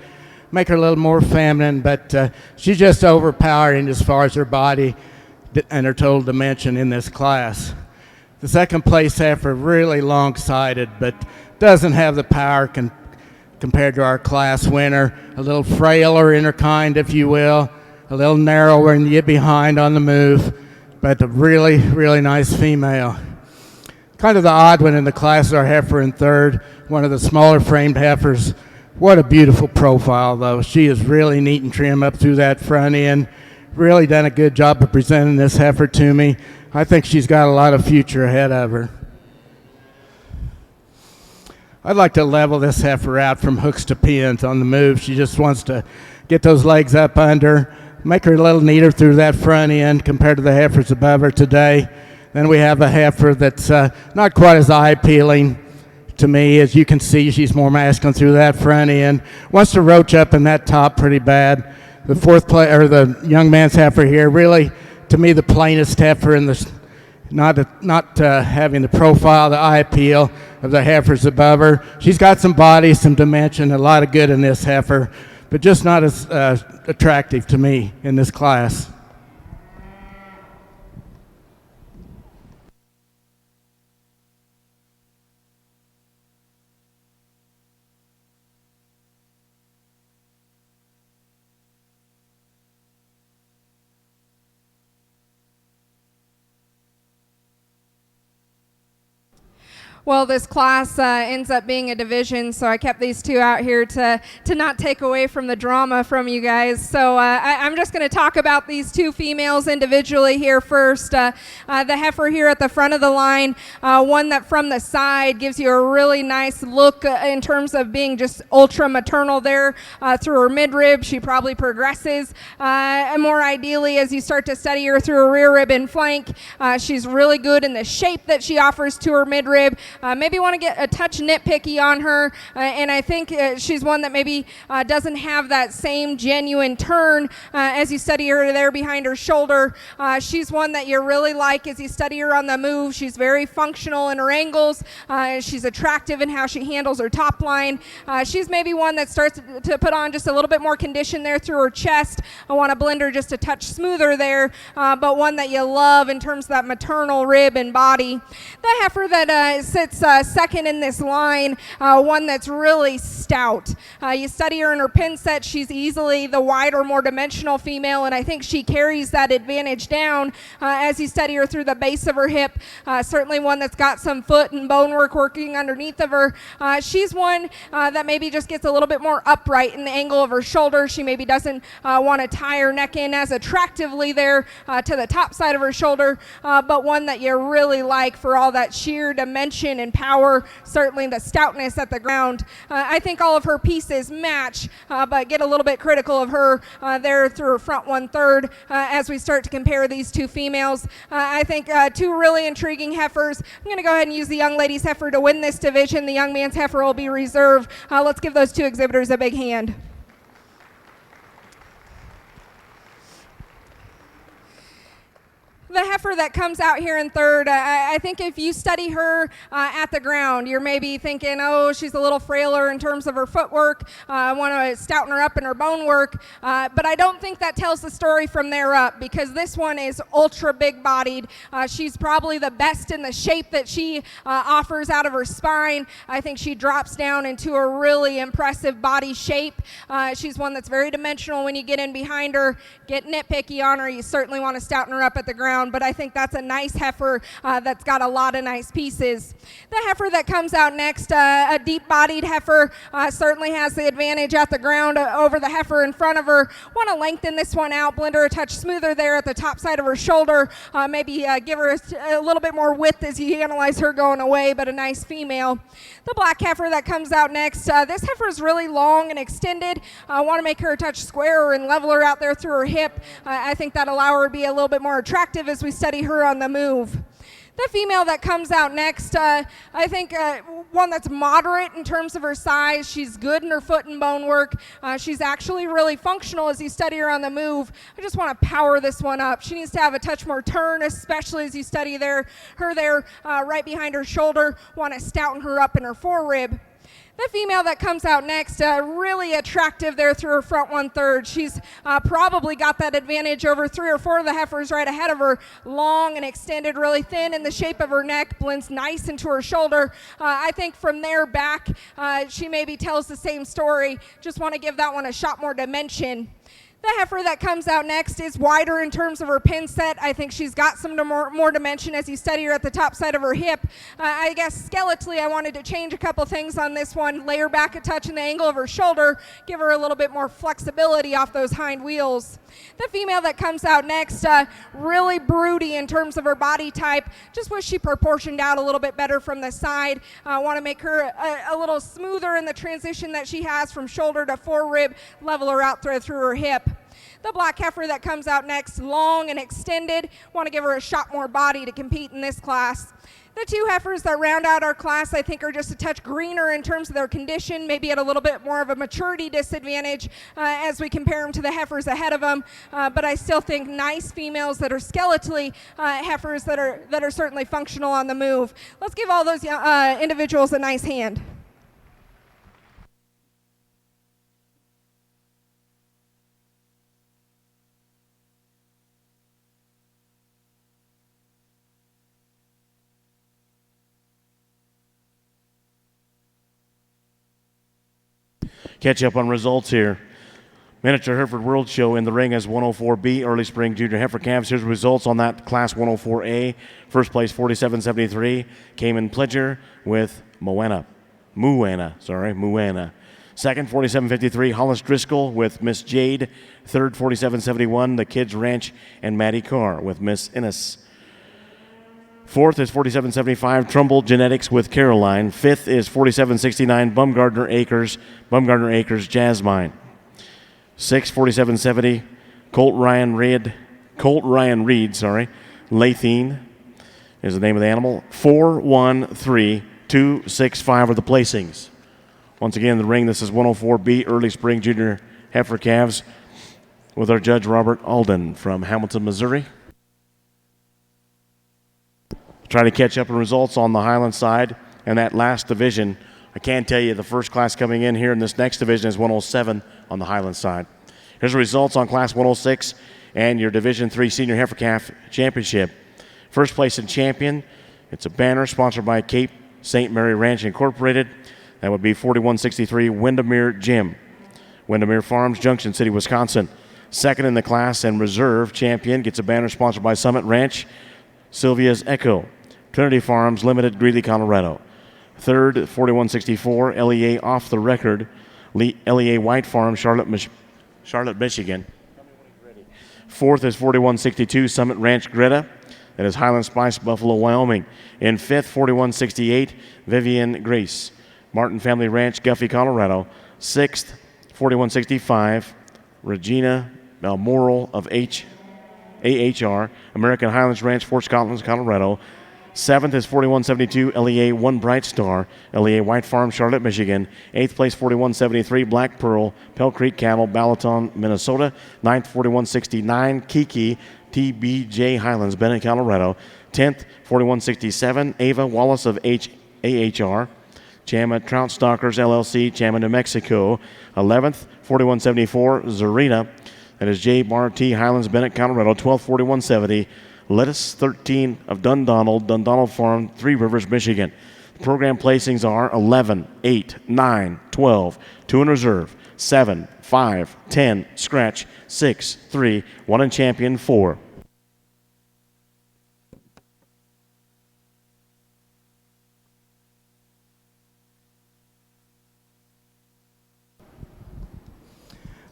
make her a little more feminine, but she's just overpowering as far as her body and her total dimension in this class. The second place heifer, really long-sided, but doesn't have the power compared to our class winner. A little frailer in her kind, if you will, a little narrower and get behind on the move, but a really, really nice female. Kind of the odd one in the class is our heifer in third, one of the smaller framed heifers. What a beautiful profile, though. She is really neat and trim up through that front end. Really done a good job of presenting this heifer to me. I think she's got a lot of future ahead of her. I'd like to level this heifer out from hooks to pins on the move. She just wants to get those legs up under, make her a little neater through that front end compared to the heifers above her today. Then we have a heifer that's not quite as eye-appealing to me. As you can see, she's more masculine through that front end. Wants to roach up in that top pretty bad. The young man's heifer here, really, to me, the plainest heifer in the not having the profile, the eye appeal of the heifers above her. She's got some body, some dimension, a lot of good in this heifer, but just not as attractive to me in this class. Well, this class ends up being a division, so I kept these two out here to not take away from the drama from you guys. So I'm just going to talk about these two females individually here first. The heifer here at the front of the line, one that from the side gives you a really nice look in terms of being just ultra maternal there through her midrib. She probably progresses more ideally as you start to study her through her rear rib and flank. She's really good in the shape that she offers to her midrib. Maybe want to get a touch nitpicky on her, and I think she's one that maybe doesn't have that same genuine turn as you study her there behind her shoulder. She's one that you really like as you study her on the move. She's very functional in her angles. She's attractive in how she handles her top line. She's maybe one that starts to put on just a little bit more condition there through her chest. I want to blend her just a touch smoother there, but one that you love in terms of that maternal rib and body. The heifer that sits second in this line, one that's really stout. You study her in her pin set, she's easily the wider, more dimensional female, and I think she carries that advantage down as you study her through the base of her hip. Certainly one that's got some foot and bone work working underneath of her. She's one that maybe just gets a little bit more upright in the angle of her shoulder. She maybe doesn't want to tie her neck in as attractively there to the top side of her shoulder, but one that you really like for all that sheer dimension and power, certainly the stoutness at the ground. I think all of her pieces match, but get a little bit critical of her there through her front 1/3 as we start to compare these two females. I think two really intriguing heifers. I'm going to go ahead and use the young lady's heifer to win this division. The young man's heifer will be reserved. Let's give those two exhibitors a big hand. The heifer that comes out here in third, I think if you study her at the ground, you're maybe thinking, oh, she's a little frailer in terms of her footwork. I want to stouten her up in her bone work. But I don't think that tells the story from there up, because this one is ultra big-bodied. She's probably the best in the shape that she offers out of her spine. I think she drops down into a really impressive body shape. She's one that's very dimensional when you get in behind her. Get nitpicky on her. You certainly want to stouten her up at the ground. But I think that's a nice heifer that's got a lot of nice pieces. The heifer that comes out next, a deep-bodied heifer, certainly has the advantage at the ground over the heifer in front of her. Want to lengthen this one out, blend her a touch smoother there at the top side of her shoulder, maybe give her a little bit more width as you analyze her going away, but a nice female. The black heifer that comes out next, this heifer is really long and extended. Want to make her a touch squarer and level her out there through her hip. I think that'll allow her to be a little bit more attractive as we study her on the move. The female that comes out next, I think one that's moderate in terms of her size. She's good in her foot and bone work. She's actually really functional as you study her on the move. I just want to power this one up. She needs to have a touch more turn, especially as you study her there right behind her shoulder. Want to stouten her up in her forerib. The female that comes out next, really attractive there through her front 1/3. She's probably got that advantage over 3 or 4 of the heifers right ahead of her. Long and extended, really thin, and the shape of her neck blends nice into her shoulder. I think from there back, she maybe tells the same story. Just want to give that one a shot more dimension. The heifer that comes out next is wider in terms of her pin set. I think she's got some more dimension as you study her at the top side of her hip. I guess skeletally I wanted to change a couple things on this one. Lay her back a touch in the angle of her shoulder. Give her a little bit more flexibility off those hind wheels. The female that comes out next, really broody in terms of her body type. Just wish she proportioned out a little bit better from the side. Want to make her a little smoother in the transition that she has from shoulder to forerib. Level her out through her hip. The black heifer that comes out next, long and extended. Want to give her a shot more body to compete in this class. The 2 heifers that round out our class, I think, are just a touch greener in terms of their condition, maybe at a little bit more of a maturity disadvantage as we compare them to the heifers ahead of them. But I still think nice females that are skeletally heifers that are certainly functional on the move. Let's give all those individuals a nice hand. Catch up on results here. Miniature Hereford World Show in the ring as 104B Early Spring Junior Heifer Calves. Here's results on that Class 104A. First place 47.73 came in Pledger with Moana. Second 47.53 Hollis Driscoll with Miss Jade. Third 47.71 the Kids Ranch and Maddie Carr with Miss Innes. Fourth is 47.75 Trumbull Genetics with Caroline. Fifth is 47.69 Bumgardner Acres Jasmine. Sixth 47.70 Colt Ryan Reed, Lathine is the name of the animal. 4-1-3-2-6-5 are the placings. Once again, in the ring, this is 104B Early Spring Junior Heifer Calves with our judge Robert Alden from Hamilton, Missouri. Try to catch up on results on the Highland side and that last division. I can tell you the first class coming in here in this next division is 107 on the Highland side. Here's the results on Class 106 and your Division III Senior Heifer Calf Championship. First place in champion, it's a banner sponsored by Cape St. Mary Ranch Incorporated. That would be 4163 Windermere Gym, Windermere Farms, Junction City, Wisconsin. Second in the class and reserve champion gets a banner sponsored by Summit Ranch, Sylvia's Echo, Trinity Farms Limited, Greeley, Colorado. Third, 4164 LEA Off the Record, LEA White Farm, Charlotte, Michigan. Fourth is 4162 Summit Ranch, Greta. That is Highland Spice, Buffalo, Wyoming. In fifth, 4168 Vivian Grace, Martin Family Ranch, Guffey, Colorado. Sixth, 4165 Regina Balmoral of AHR, American Highlands Ranch, Fort Scotland, Colorado. Seventh is 4172 LEA One Bright Star, LEA White Farm, Charlotte, Michigan. Eighth place 4173 Black Pearl, Pell Creek Cattle, Balaton, Minnesota. Ninth 4169 Kiki TBJ Highlands, Bennett, Colorado. 10th 4167 Ava Wallace of AHR, Chama Trout Stalkers LLC, Chama, New Mexico. 11th 4174 Zarina, that is J. Bar T Highlands, Bennett, Colorado. 12th 4170 Lettuce 13 of Dundonald Farm, Three Rivers, Michigan. Program placings are 11, 8, 9, 12, 2 in reserve, 7, 5, 10, scratch, 6, 3, 1 in champion, 4.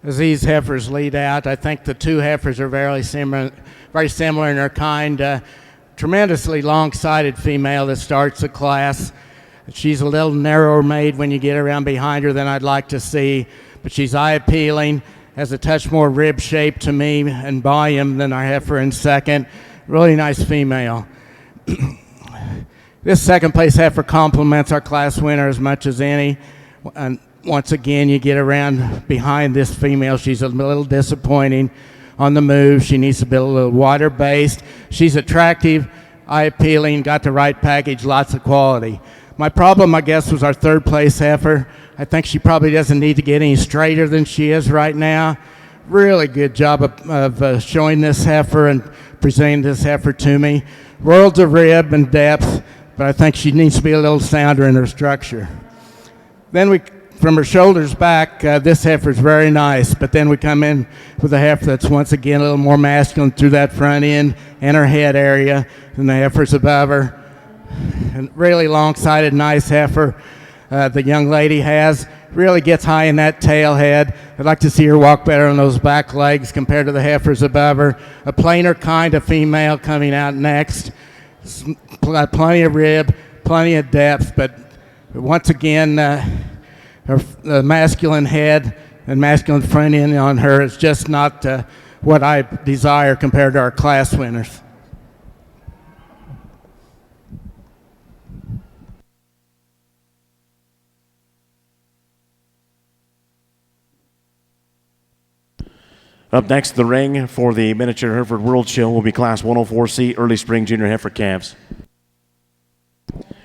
As these heifers lead out, I think the 2 heifers are very similar in their kind. Tremendously long-sided female that starts the class. She's a little narrower made when you get around behind her than I'd like to see, but she's eye-appealing, has a touch more rib shape to me and volume than our heifer in second. Really nice female. This second place heifer complements our class winner as much as any. And once again, you get around behind this female. She's a little disappointing on the move. She needs to be a little wider based. She's attractive, eye appealing, got the right package, lots of quality. My problem, I guess, was our third place heifer. I think she probably doesn't need to get any straighter than she is right now. Really good job of showing this heifer and presenting this heifer to me. Worlds of rib and depth, but I think she needs to be a little sounder in her structure. Then from her shoulders back, this heifer is very nice, but then we come in with a heifer that's once again a little more masculine through that front end and her head area than the heifers above her. And really long-sided, nice heifer the young lady has. Really gets high in that tail head. I'd like to see her walk better on those back legs compared to the heifers above her. A plainer kind of female coming out next. Got plenty of rib, plenty of depth, but once again, her masculine head and masculine front end on her is just not what I desire compared to our class winners. Up next, the ring for the Miniature Hereford World Show will be Class 104C Early Spring Junior Heifer Calves.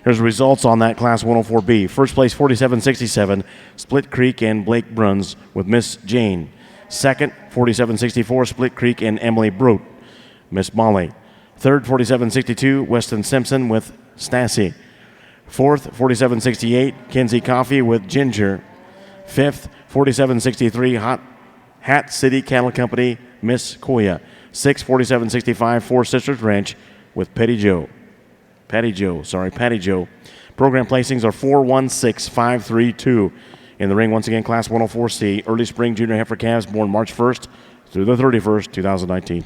Here's the results on that Class 104B. First place, 4767, Split Creek and Blake Bruns with Miss Jane. Second, 4764, Split Creek and Emily Brote, Miss Molly. Third, 4762, Weston Simpson with Stassi. Fourth, 4768, Kenzie Coffee with Ginger. Fifth, 4763, Hat City Cattle Company, Miss Koya. 64765, Four Sisters Ranch with Patty Joe. Patty Joe. Program placings are 416532. In the ring, once again, Class 104C, Early Spring Junior Heifer Calves, born March 1st through the 31st, 2019.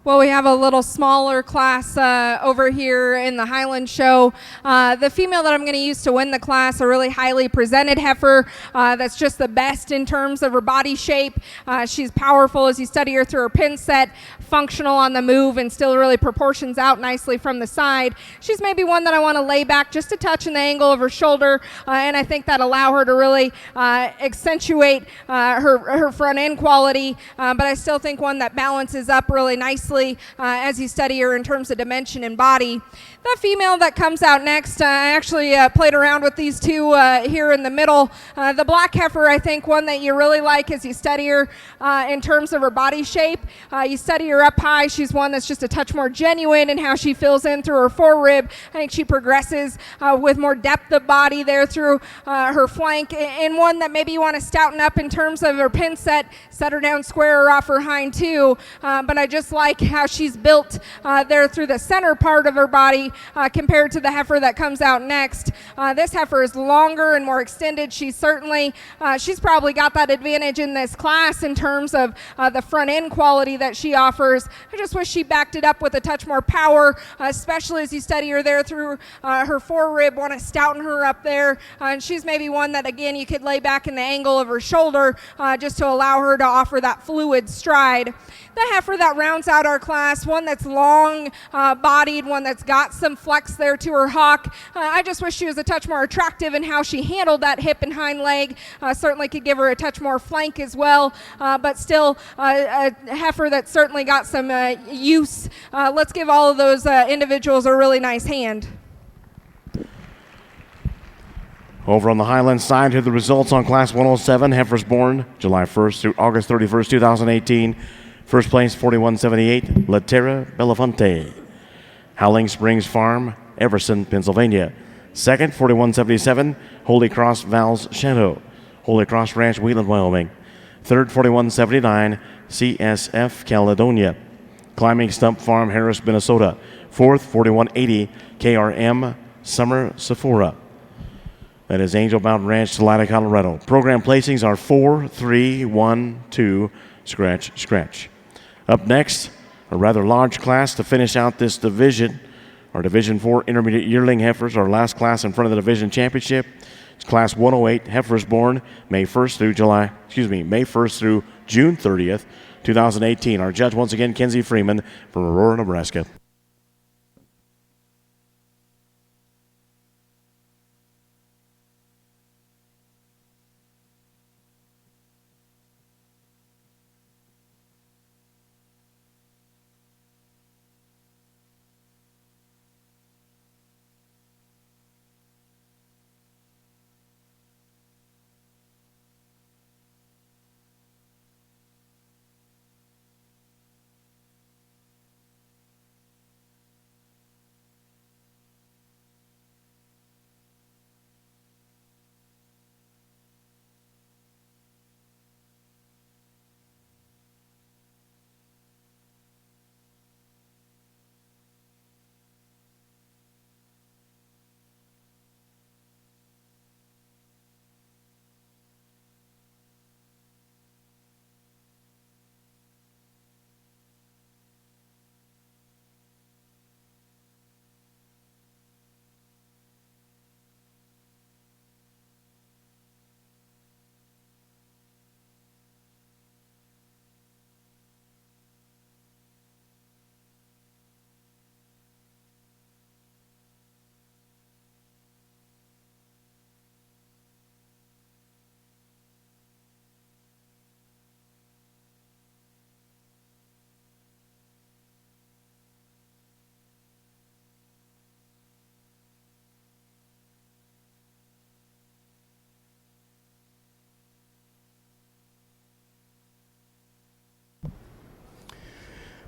Well, we have a little smaller class over here in the Highland show. The female that I'm going to use to win the class, a really highly presented heifer that's just the best in terms of her body shape. She's powerful as you study her through her pin set, functional on the move, and still really proportions out nicely from the side. She's maybe one that I want to lay back just a touch in the angle of her shoulder, and I think that allow her to really accentuate her front end quality, but I still think one that balances up really nicely as you study her in terms of dimension and body. The female that comes out next, I actually played around with these two here in the middle. The black heifer, I think one that you really like as you study her in terms of her body shape. You study her up high, she's one that's just a touch more genuine in how she fills in through her forerib. I think she progresses with more depth of body there through her flank, and one that maybe you want to stouten up in terms of her pin set her down square or off her hind too, but I just like how she's built there through the center part of her body compared to the heifer that comes out next. This heifer is longer and more extended. She's probably got that advantage in this class in terms of the front end quality that she offers. I just wish she backed it up with a touch more power, especially as you study her there through her forerib. Want to stouten her up there, and she's maybe one that again you could lay back in the angle of her shoulder just to allow her to offer that fluid stride. The heifer that rounds out our class, one that's long bodied, one that's got some flex there to her hock. I just wish she was a touch more attractive in how she handled that hip and hind leg. Certainly could give her a touch more flank as well, but still a heifer that's certainly got some use. Let's give all of those individuals a really nice hand. Over on the Highland side, here are the results on Class 107. Heifers born July 1st through August 31st, 2018. First place, 4178, La Terra Belafonte, Howling Springs Farm, Everson, Pennsylvania. Second, 4177, Holy Cross Val's Shadow, Holy Cross Ranch, Wheeling, Wyoming. Third, 4179, CSF Caledonia, Climbing Stump Farm, Harris, Minnesota. Fourth, 4180, KRM Summer Sephora. That is Angel Mountain Ranch, Salida, Colorado. Program placings are 4, 3, 1, 2, scratch, scratch. Up next, a rather large class to finish out this division. Our Division 4 intermediate yearling heifers, our last class in front of the division championship. It's Class 108 heifers born May 1st through June 30th, 2018. Our judge once again, Kenzie Freeman from Aurora, Nebraska.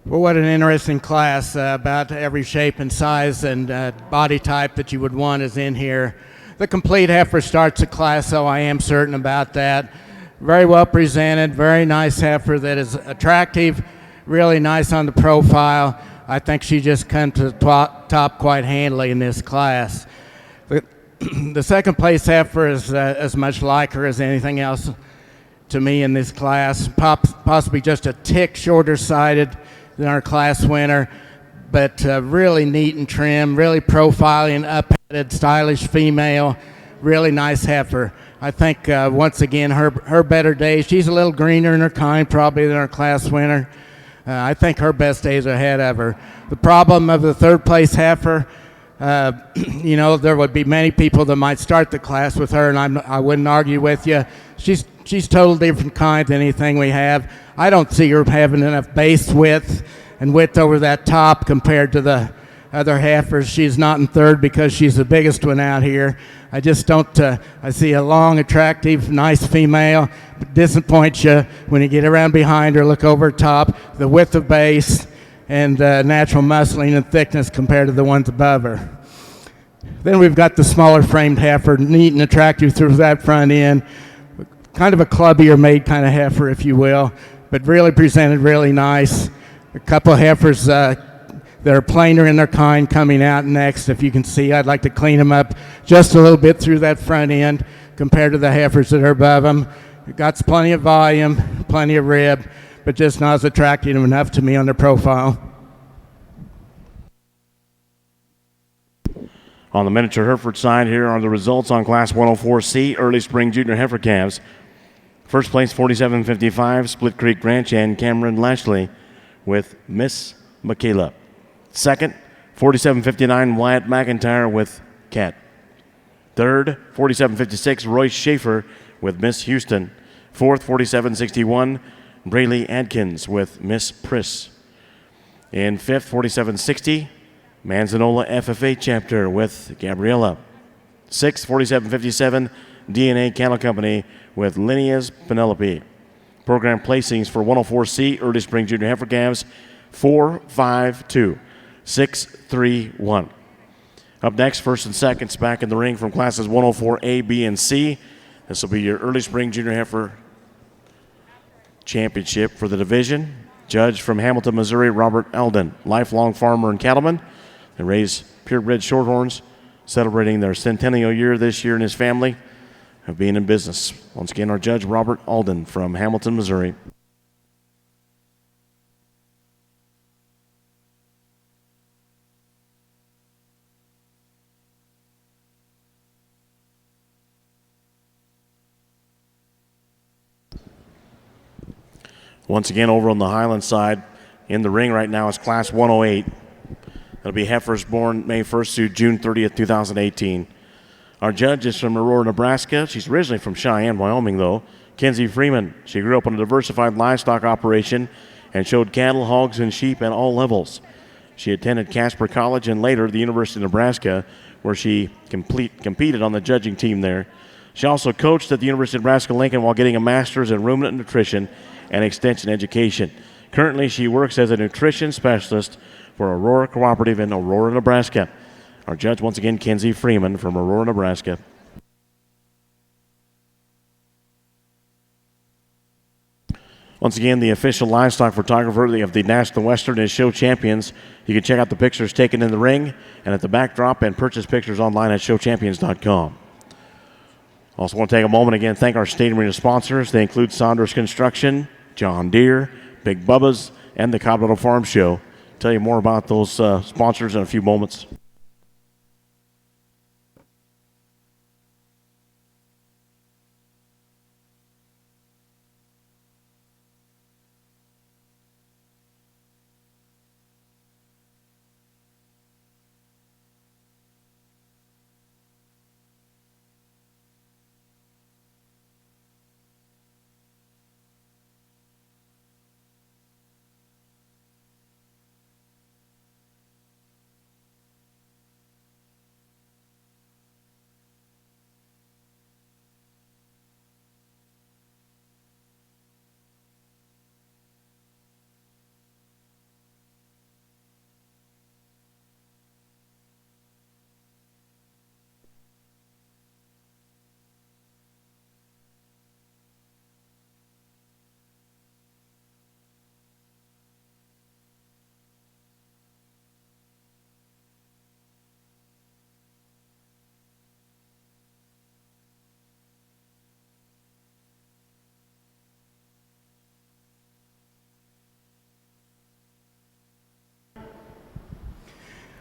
Well, what an interesting class. About every shape and size and body type that you would want is in here. The complete heifer starts the class, so I am certain about that. Very well presented, very nice heifer that is attractive, really nice on the profile. I think she just comes to the top quite handily in this class. The second place heifer is as much like her as anything else to me in this class, possibly just a tick shorter sided than our class winner, but really neat and trim, really profiling, up-headed, stylish female, really nice heifer. I think, once again, her better days, she's a little greener in her kind probably than our class winner. I think her best days are ahead of her. The problem of the third place heifer, there would be many people that might start the class with her, and I wouldn't argue with you. She's totally different kind than anything we have. I don't see her having enough base width and width over that top compared to the other heifers. She's not in third because she's the biggest one out here. I just don't, I see a long, attractive, nice female, but disappoints you when you get around behind her, look over top, the width of base and natural muscling and thickness compared to the ones above her. Then we've got the smaller framed heifer, neat and attractive through that front end, kind of a clubbier made kind of heifer, if you will, but really presented really nice. A couple of heifers that are plainer in their kind coming out next. If you can see, I'd like to clean them up just a little bit through that front end compared to the heifers that are above them. It got plenty of volume, plenty of rib, but just not as attractive enough to me on their profile. On the miniature Hereford side, here are the results on Class 104C Early Spring Junior Heifer Calves. First place, 47.55, Split Creek Ranch and Cameron Lashley with Miss Michaela. Second, 47.59, Wyatt McIntyre with Cat. Third, 47.56, Royce Schaefer with Miss Houston. Fourth, 47.61, Braylee Adkins with Miss Priss. In fifth, 47.60, Manzanola FFA chapter with Gabriella. Sixth, 47.57, DNA Cattle Company with Linea's Penelope. Program placings for 104C Early Spring Junior Heifer Calves 4-5-2, 6-3-1. Up next, first and seconds back in the ring from classes 104A, B, and C. This will be your Early Spring Junior Heifer Championship for the division. Judge from Hamilton, Missouri, Robert Eldon, lifelong farmer and cattleman. They raise purebred shorthorns, celebrating their centennial year this year in his family of being in business. Once again, our judge, Robert Alden from Hamilton, Missouri. Once again, over on the Highland side, in the ring right now is Class 108. It'll be heifers born May 1st through June 30th, 2018. Our judge is from Aurora, Nebraska. She's originally from Cheyenne, Wyoming, though. Kenzie Freeman. She grew up in a diversified livestock operation and showed cattle, hogs, and sheep at all levels. She attended Casper College and later the University of Nebraska, where she competed on the judging team there. She also coached at the University of Nebraska-Lincoln while getting a master's in ruminant nutrition and extension education. Currently, she works as a nutrition specialist for Aurora Cooperative in Aurora, Nebraska. Our judge, once again, Kenzie Freeman from Aurora, Nebraska. Once again, the official livestock photographer of the National Western is show champions. You can check out the pictures taken in the ring and at the backdrop and purchase pictures online at showchampions.com. Also want to take a moment again and thank our stadium arena sponsors. They include Saunders Construction, John Deere, Big Bubba's, and the Colorado Farm Show. Tell you more about those sponsors in a few moments.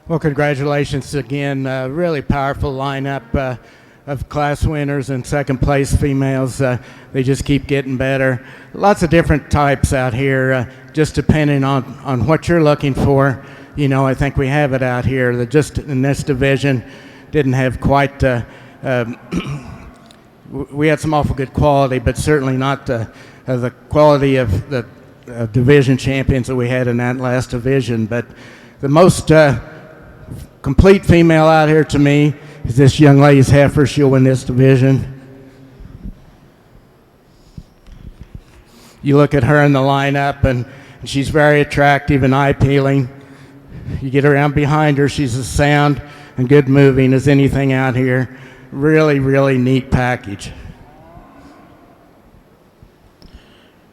Well, congratulations again. Really powerful lineup of class winners and second place females. They just keep getting better. Lots of different types out here, just depending on what you're looking for. You know, I think we have it out here. Just in this division, didn't have quite. We had some awful good quality, but certainly not the quality of the division champions that we had in that last division. But the most complete female out here to me is this young lady's heifer. She'll win this division. You look at her in the lineup, and she's very attractive and eye-appealing. You get around behind her, she's as sound and good moving as anything out here. Really, really neat package.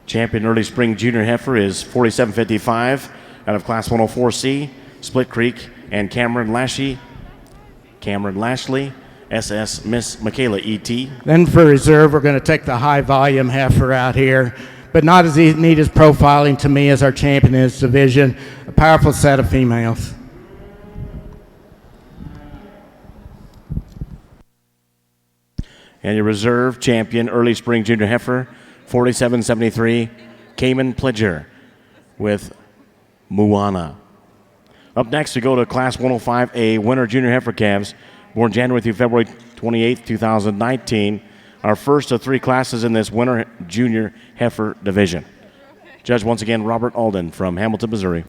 Champion early spring junior heifer is 4755 out of Class 104C, Split Creek, and Cameron Lashley, SS Miss Michaela E.T. Then for reserve, we're going to take the high volume heifer out here, but not as neat as profiling to me as our champion in this division. A powerful set of females. And your reserve champion early spring junior heifer, 4773, Cayman Pledger with Moana. Up next, we go to Class 105A winter junior heifer calves, born January through February 28, 2019. Our first of three classes in this winter junior heifer division. Judge, once again, Robert Alden from Hamilton, Missouri.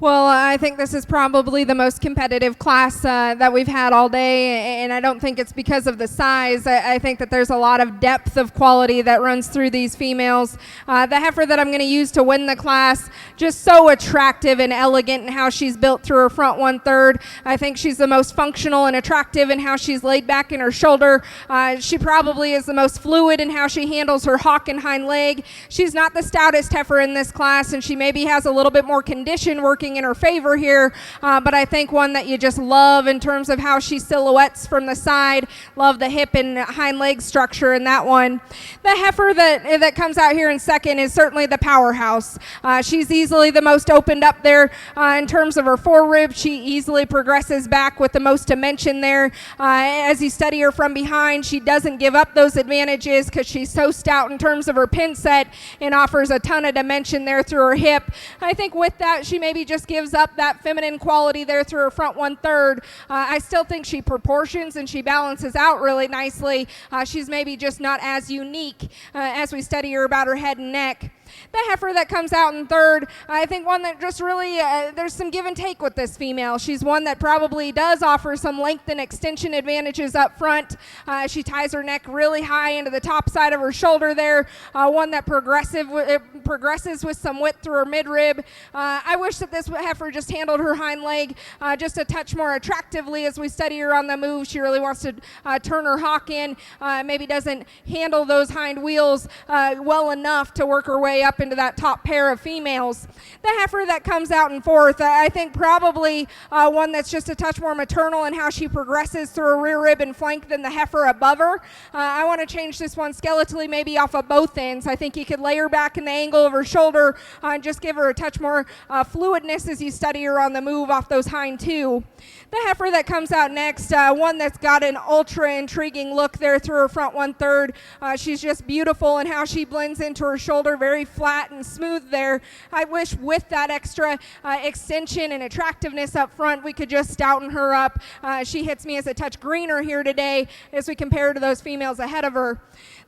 Well, I think this is probably the most competitive class that we've had all day, and I don't think it's because of the size. I think that there's a lot of depth of quality that runs through these females. The heifer that I'm going to use to win the class, just so attractive and elegant in how she's built through her front 1/3. I think she's the most functional and attractive in how she's laid back in her shoulder. She probably is the most fluid in how she handles her hock and hind leg. She's not the stoutest heifer in this class, and she maybe has a little bit more condition working in her favor here, but I think one that you just love in terms of how she silhouettes from the side. Love the hip and hind leg structure in that one. The heifer that comes out here in second is certainly the powerhouse. She's easily the most opened up there in terms of her forerib. She easily progresses back with the most dimension there. As you study her from behind, she doesn't give up those advantages because she's so stout in terms of her pin set and offers a ton of dimension there through her hip. I think with that, she maybe just gives up that feminine quality there through her front 1/3. I still think she proportions and she balances out really nicely. She's maybe just not as unique as we study her about her head and neck. The heifer that comes out in third, I think one that just really, there's some give and take with this female. She's one that probably does offer some length and extension advantages up front. She ties her neck really high into the top side of her shoulder there. One that progresses with some width through her midrib. I wish that this heifer just handled her hind leg just a touch more attractively as we study her on the move. She really wants to turn her hock in, maybe doesn't handle those hind wheels well enough to work her way up into that top pair of females. The heifer that comes out in fourth, I think probably one that's just a touch more maternal in how she progresses through her rear rib and flank than the heifer above her. I want to change this one skeletally maybe off of both ends. I think you could lay her back in the angle of her shoulder and just give her a touch more fluidness as you study her on the move off those hind two. The heifer that comes out next, one that's got an ultra intriguing look there through her front 1/3. She's just beautiful in how she blends into her shoulder, very flat and smooth there. I wish with that extra extension and attractiveness up front, we could just stouten her up. She hits me as a touch greener here today as we compare to those females ahead of her.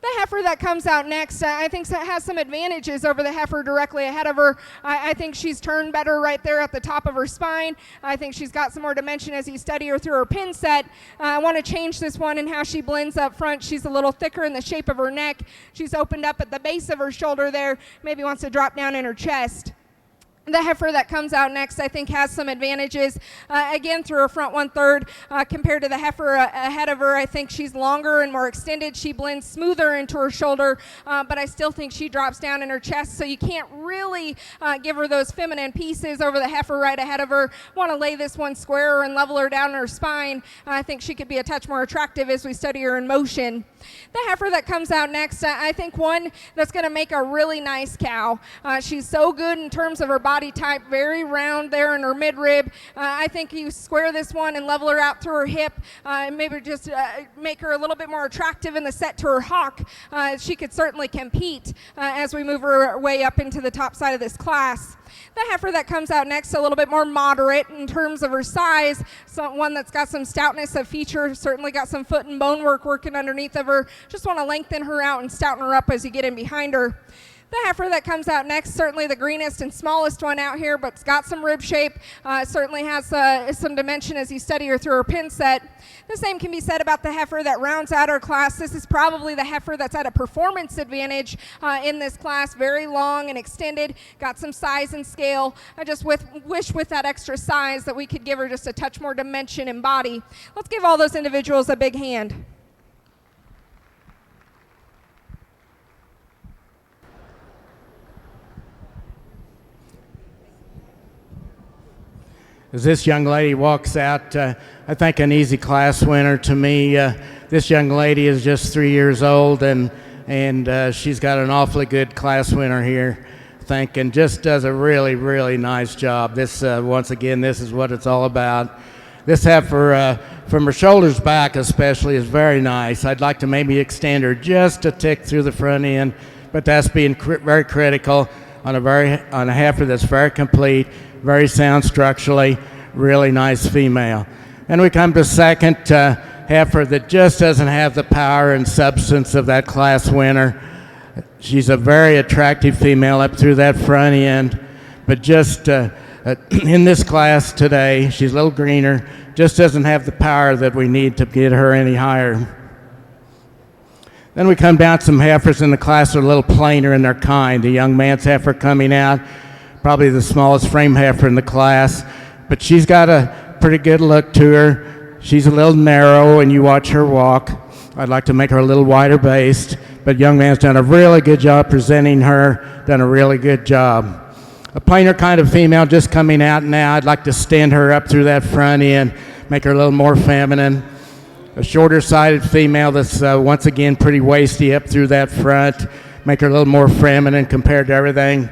The heifer that comes out next, I think has some advantages over the heifer directly ahead of her. I think she's turned better right there at the top of her spine. I think she's got some more dimension as you study her through her pin set. I want to change this one in how she blends up front. She's a little thicker in the shape of her neck. She's opened up at the base of her shoulder there. Maybe wants to drop down in her chest. The heifer that comes out next, I think, has some advantages, again, through her front 1/3 compared to the heifer ahead of her. I think she's longer and more extended. She blends smoother into her shoulder, but I still think she drops down in her chest, so you can't really give her those feminine pieces over the heifer right ahead of her. Want to lay this one squarer and level her down in her spine. I think she could be a touch more attractive as we study her in motion. The heifer that comes out next, I think one that's going to make a really nice cow. She's so good in terms of her body type, very round there in her midrib. I think you square this one and level her out through her hip, maybe just make her a little bit more attractive in the set to her hock. She could certainly compete as we move her way up into the top side of this class. The heifer that comes out next, a little bit more moderate in terms of her size, one that's got some stoutness of feature, certainly got some foot and bone work working underneath of her. Just want to lengthen her out and stouten her up as you get in behind her. The heifer that comes out next, certainly the greenest and smallest one out here, but it's got some rib shape, certainly has some dimension as you study her through her pin set. The same can be said about the heifer that rounds out our class. This is probably the heifer that's at a performance advantage in this class, very long and extended, got some size and scale. I just wish with that extra size that we could give her just a touch more dimension and body. Let's give all those individuals a big hand. As this young lady walks out, I think an easy class winner to me. This young lady is just 3 years old, and she's got an awfully good class winner here, I think, and just does a really, really nice job. This, once again, this is what it's all about. This heifer, from her shoulders back especially, is very nice. I'd like to maybe extend her just a tick through the front end, but that's being very critical on a heifer that's very complete, very sound structurally, really nice female. And we come to second, heifer that just doesn't have the power and substance of that class winner. She's a very attractive female up through that front end, but just in this class today. She's a little greener, just doesn't have the power that we need to get her any higher. Then we come down to some heifers in the class that are a little plainer in their kind. The young man's heifer coming out, probably the smallest frame heifer in the class, but she's got a pretty good look to her. She's a little narrow, and you watch her walk. I'd like to make her a little wider based, but young man's done a really good job presenting her, done a really good job. A plainer kind of female just coming out now. I'd like to stand her up through that front end, make her a little more feminine. A shorter-sided female that's once again pretty waisty up through that front, make her a little more feminine compared to everything.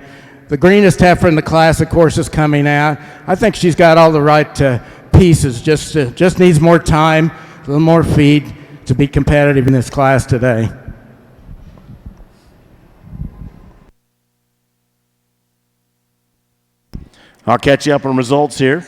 The greenest heifer in the class, of course, is coming out. I think she's got all the right pieces, just needs more time, a little more feed to be competitive in this class today. I'll catch you up on results here.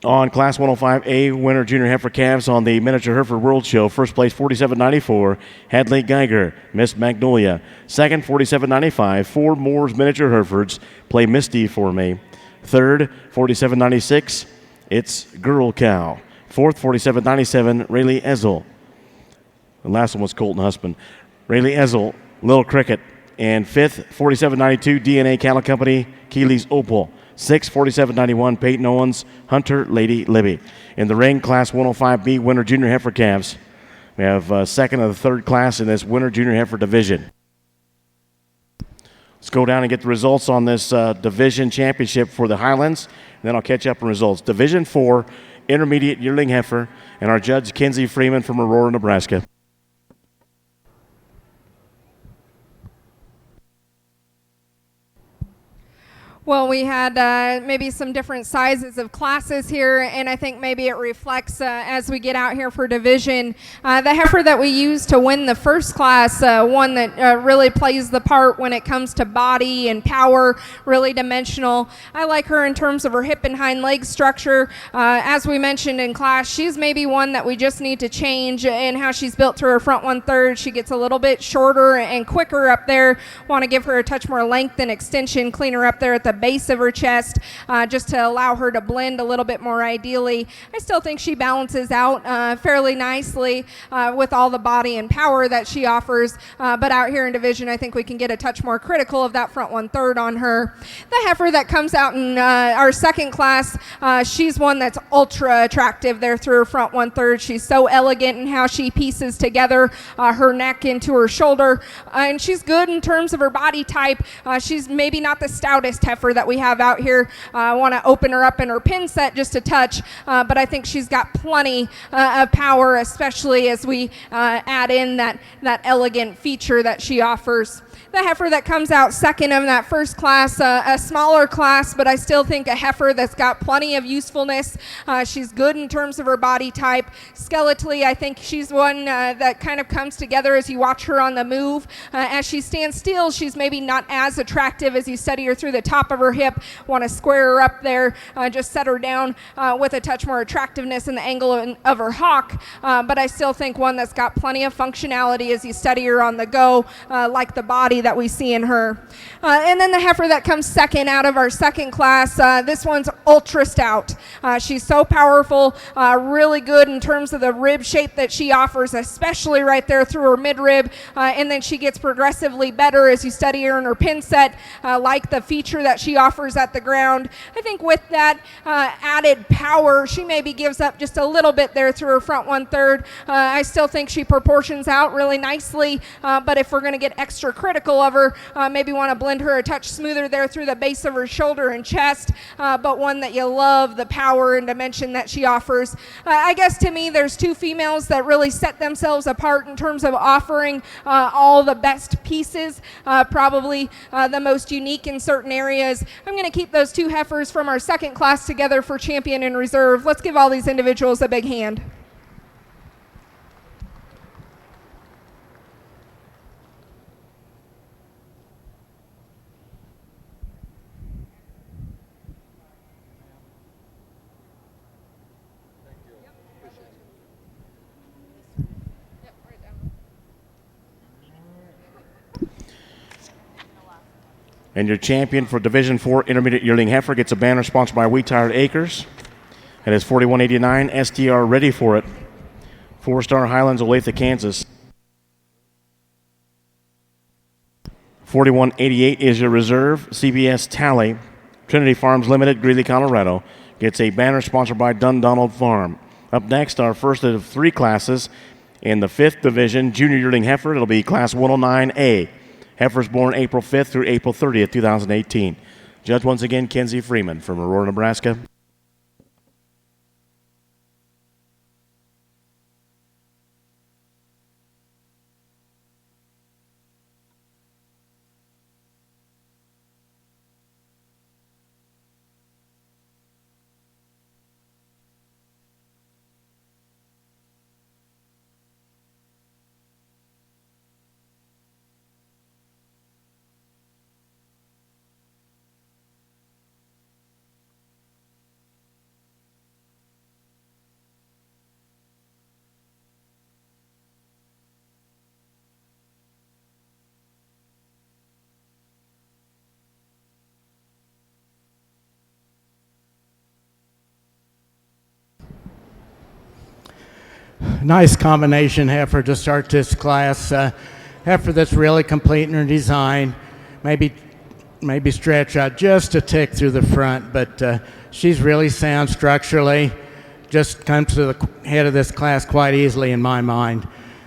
On Class 105A winner junior heifer calves on the Miniature Hereford World Show. First place 47.94, Hadley Geiger, Miss Magnolia. Second 47.95, Ford Moore's Miniature Herefords, Play Misty for Me. Third 47.96, It's Girl Cow. Fourth 47.97, Rayleigh Ezel. The last one was Colton Husband. Rayleigh Ezel, Little Cricket. And fifth 47.92, DNA Cattle Company, Keeley's Opal. 6, 47.91, Peyton Owens, Hunter, Lady Libby. In the ring, Class 105B winner junior heifer calves. We have second and the third class in this winner junior heifer division. Let's go down and get the results on this division championship for the Highlands, and then I'll catch up on results. Division 4, intermediate yearling heifer, and our judge, Kenzie Freeman from Aurora, Nebraska. Well, we had maybe some different sizes of classes here, and I think maybe it reflects as we get out here for division. The heifer that we used to win the first class, one that really plays the part when it comes to body and power, really dimensional. I like her in terms of her hip and hind leg structure. As we mentioned in class, she's maybe one that we just need to change in how she's built to her front 1/3. She gets a little bit shorter and quicker up there. Want to give her a touch more length and extension, clean her up there at the base of her chest, just to allow her to blend a little bit more ideally. I still think she balances out fairly nicely with all the body and power that she offers, but out here in division I think we can get a touch more critical of that front 1/3 on her. The heifer that comes out in our second class, she's one that's ultra attractive there through her front 1/3. She's so elegant in how she pieces together her neck into her shoulder, and she's good in terms of her body type. She's maybe not the stoutest heifer that we have out here. I want to open her up in her pin set just a touch, but I think she's got plenty of power, especially as we add in that elegant feature that she offers. The heifer that comes out second in that first class, a smaller class, but I still think a heifer that's got plenty of usefulness. She's good in terms of her body type. Skeletally, I think she's one that kind of comes together as you watch her on the move. As she stands still, she's maybe not as attractive as you study her through the top of her hip. Want to square her up there, just set her down with a touch more attractiveness in the angle of her hock, but I still think one that's got plenty of functionality as you study her on the go, like the body that we see in her. And then the heifer that comes second out of our second class, this one's ultra stout. She's so powerful, really good in terms of the rib shape that she offers, especially right there through her midrib, and then she gets progressively better as you study her in her pin set, like the feature that she offers at the ground. I think with that added power, she maybe gives up just a little bit there through her front 1/3. I still think she proportions out really nicely, but if we're going to get extra critical of her, maybe want to blend her a touch smoother there through the base of her shoulder and chest, but one that you love the power and dimension that she offers. I guess to me there's two females that really set themselves apart in terms of offering all the best pieces, probably the most unique in certain areas. I'm going to keep those two heifers from our second class together for champion and reserve. Let's give all these individuals a big hand. And your champion for Division 4 Intermediate Yearling Heifer gets a banner sponsored by Wheat Tired Acres. It is 4189 STR Ready For It. 4-star Highlands, Olathe, Kansas. 4188 is your reserve. CBS Tally, Trinity Farms Limited, Greeley, Colorado. Gets a banner sponsored by Dundonald Farm. Up next, our first of 3 classes in the 5th Division Junior Yearling Heifer. It'll be Class 109A. Heifers born April 5th through April 30th, 2018. Judge once again, Kenzie Freeman from Aurora, Nebraska. Nice combination heifer to start this class. Heifer that's really complete in her design. Maybe stretch out just a tick through the front, but she's really sound structurally. Just comes to the head of this class quite easily in my mind.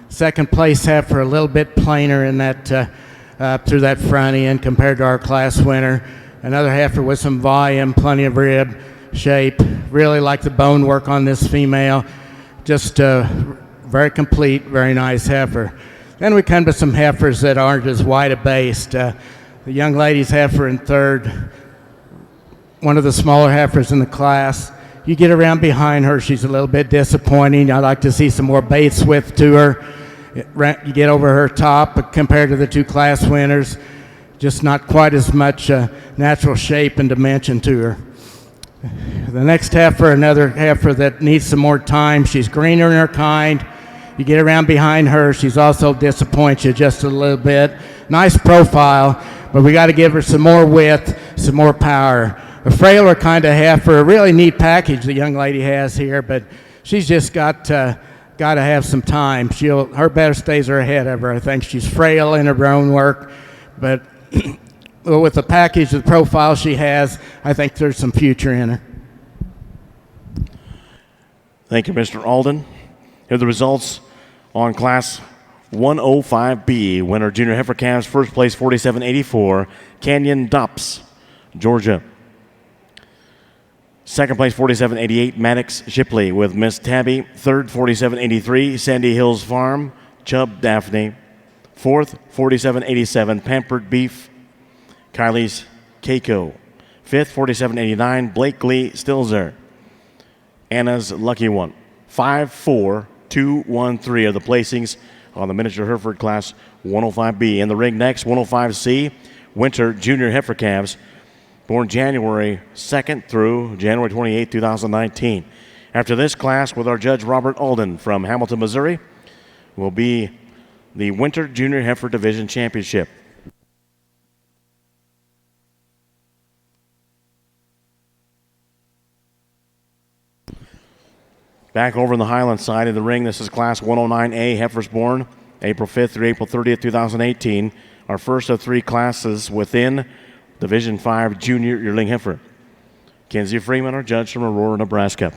Second place heifer a little bit plainer in that through that front end compared to our class winner. Another heifer with some volume, plenty of rib shape. Really like the bone work on this female. Just very complete, very nice heifer. Then we come to some heifers that aren't as wide-based. The young lady's heifer in third, one of the smaller heifers in the class. You get around behind her, she's a little bit disappointing. I'd like to see some more base width to her. You get over her top, but compared to the 2 class winners, just not quite as much natural shape and dimension to her. The next heifer, another heifer that needs some more time. She's greener in her kind. You get around behind her, she's also disappoints you just a little bit. Nice profile, but we got to give her some more width, some more power. A frailer kind of heifer, a really neat package the young lady has here, but she's just got to have some time. Her best days are ahead of her. I think she's frail in her own work, but with the package, the profile she has, I think there's some future in her. Thank you, Mr. Alden. Here are the results on Class 105B. Winner Junior Heifer Calves, first place 4784, Canyon Dops, Georgia. Second place 4788, Maddox Shipley with Miss Tabby. Third 4783, Sandy Hills Farm, Chubb Daphne. Fourth 4787, Pampered Beef, Kylie's Keiko. Fifth 4789, Blakely Stilzer, Anna's Lucky One. 5, 4, 2, 1, 3 are the placings on the miniature Hereford Class 105B. In the ring next, 105C, Winter Junior Heifer Calves, born January 2nd through January 28, 2019. After this class, with our judge Robert Alden from Hamilton, Missouri, will be the Winter Junior Heifer Division Championship. Back over in the Highland side of the ring, this is Class 109A, Heifers born April 5th through April 30th, 2018. Our first of 3 classes within Division 5 Junior Yearling Heifer. Kenzie Freeman, our judge from Aurora, Nebraska.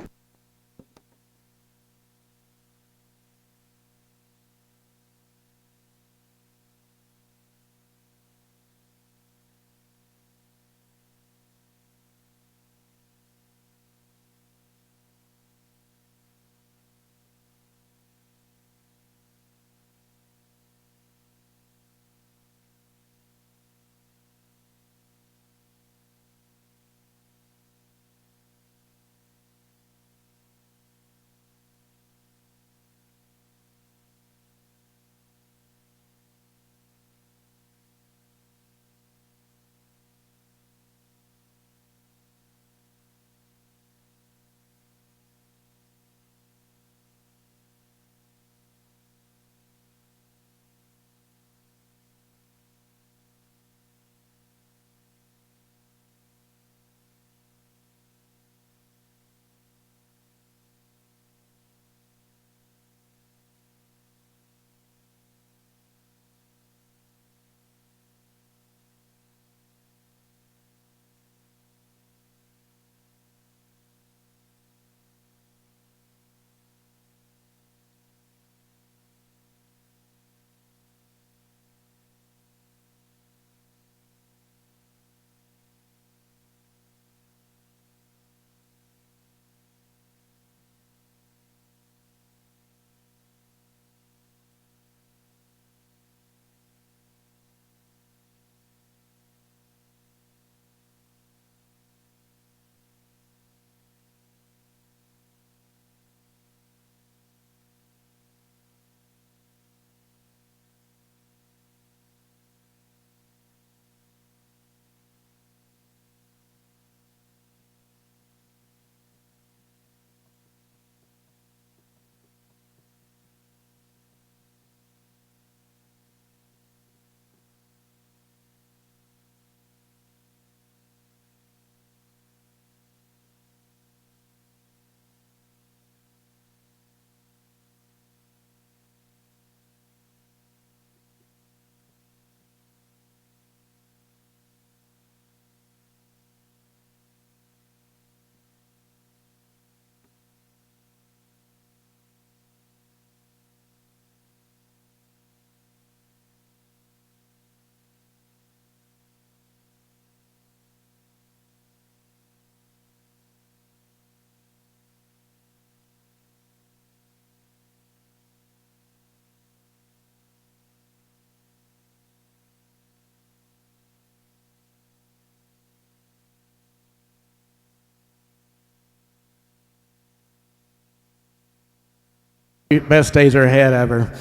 best days are ahead of her.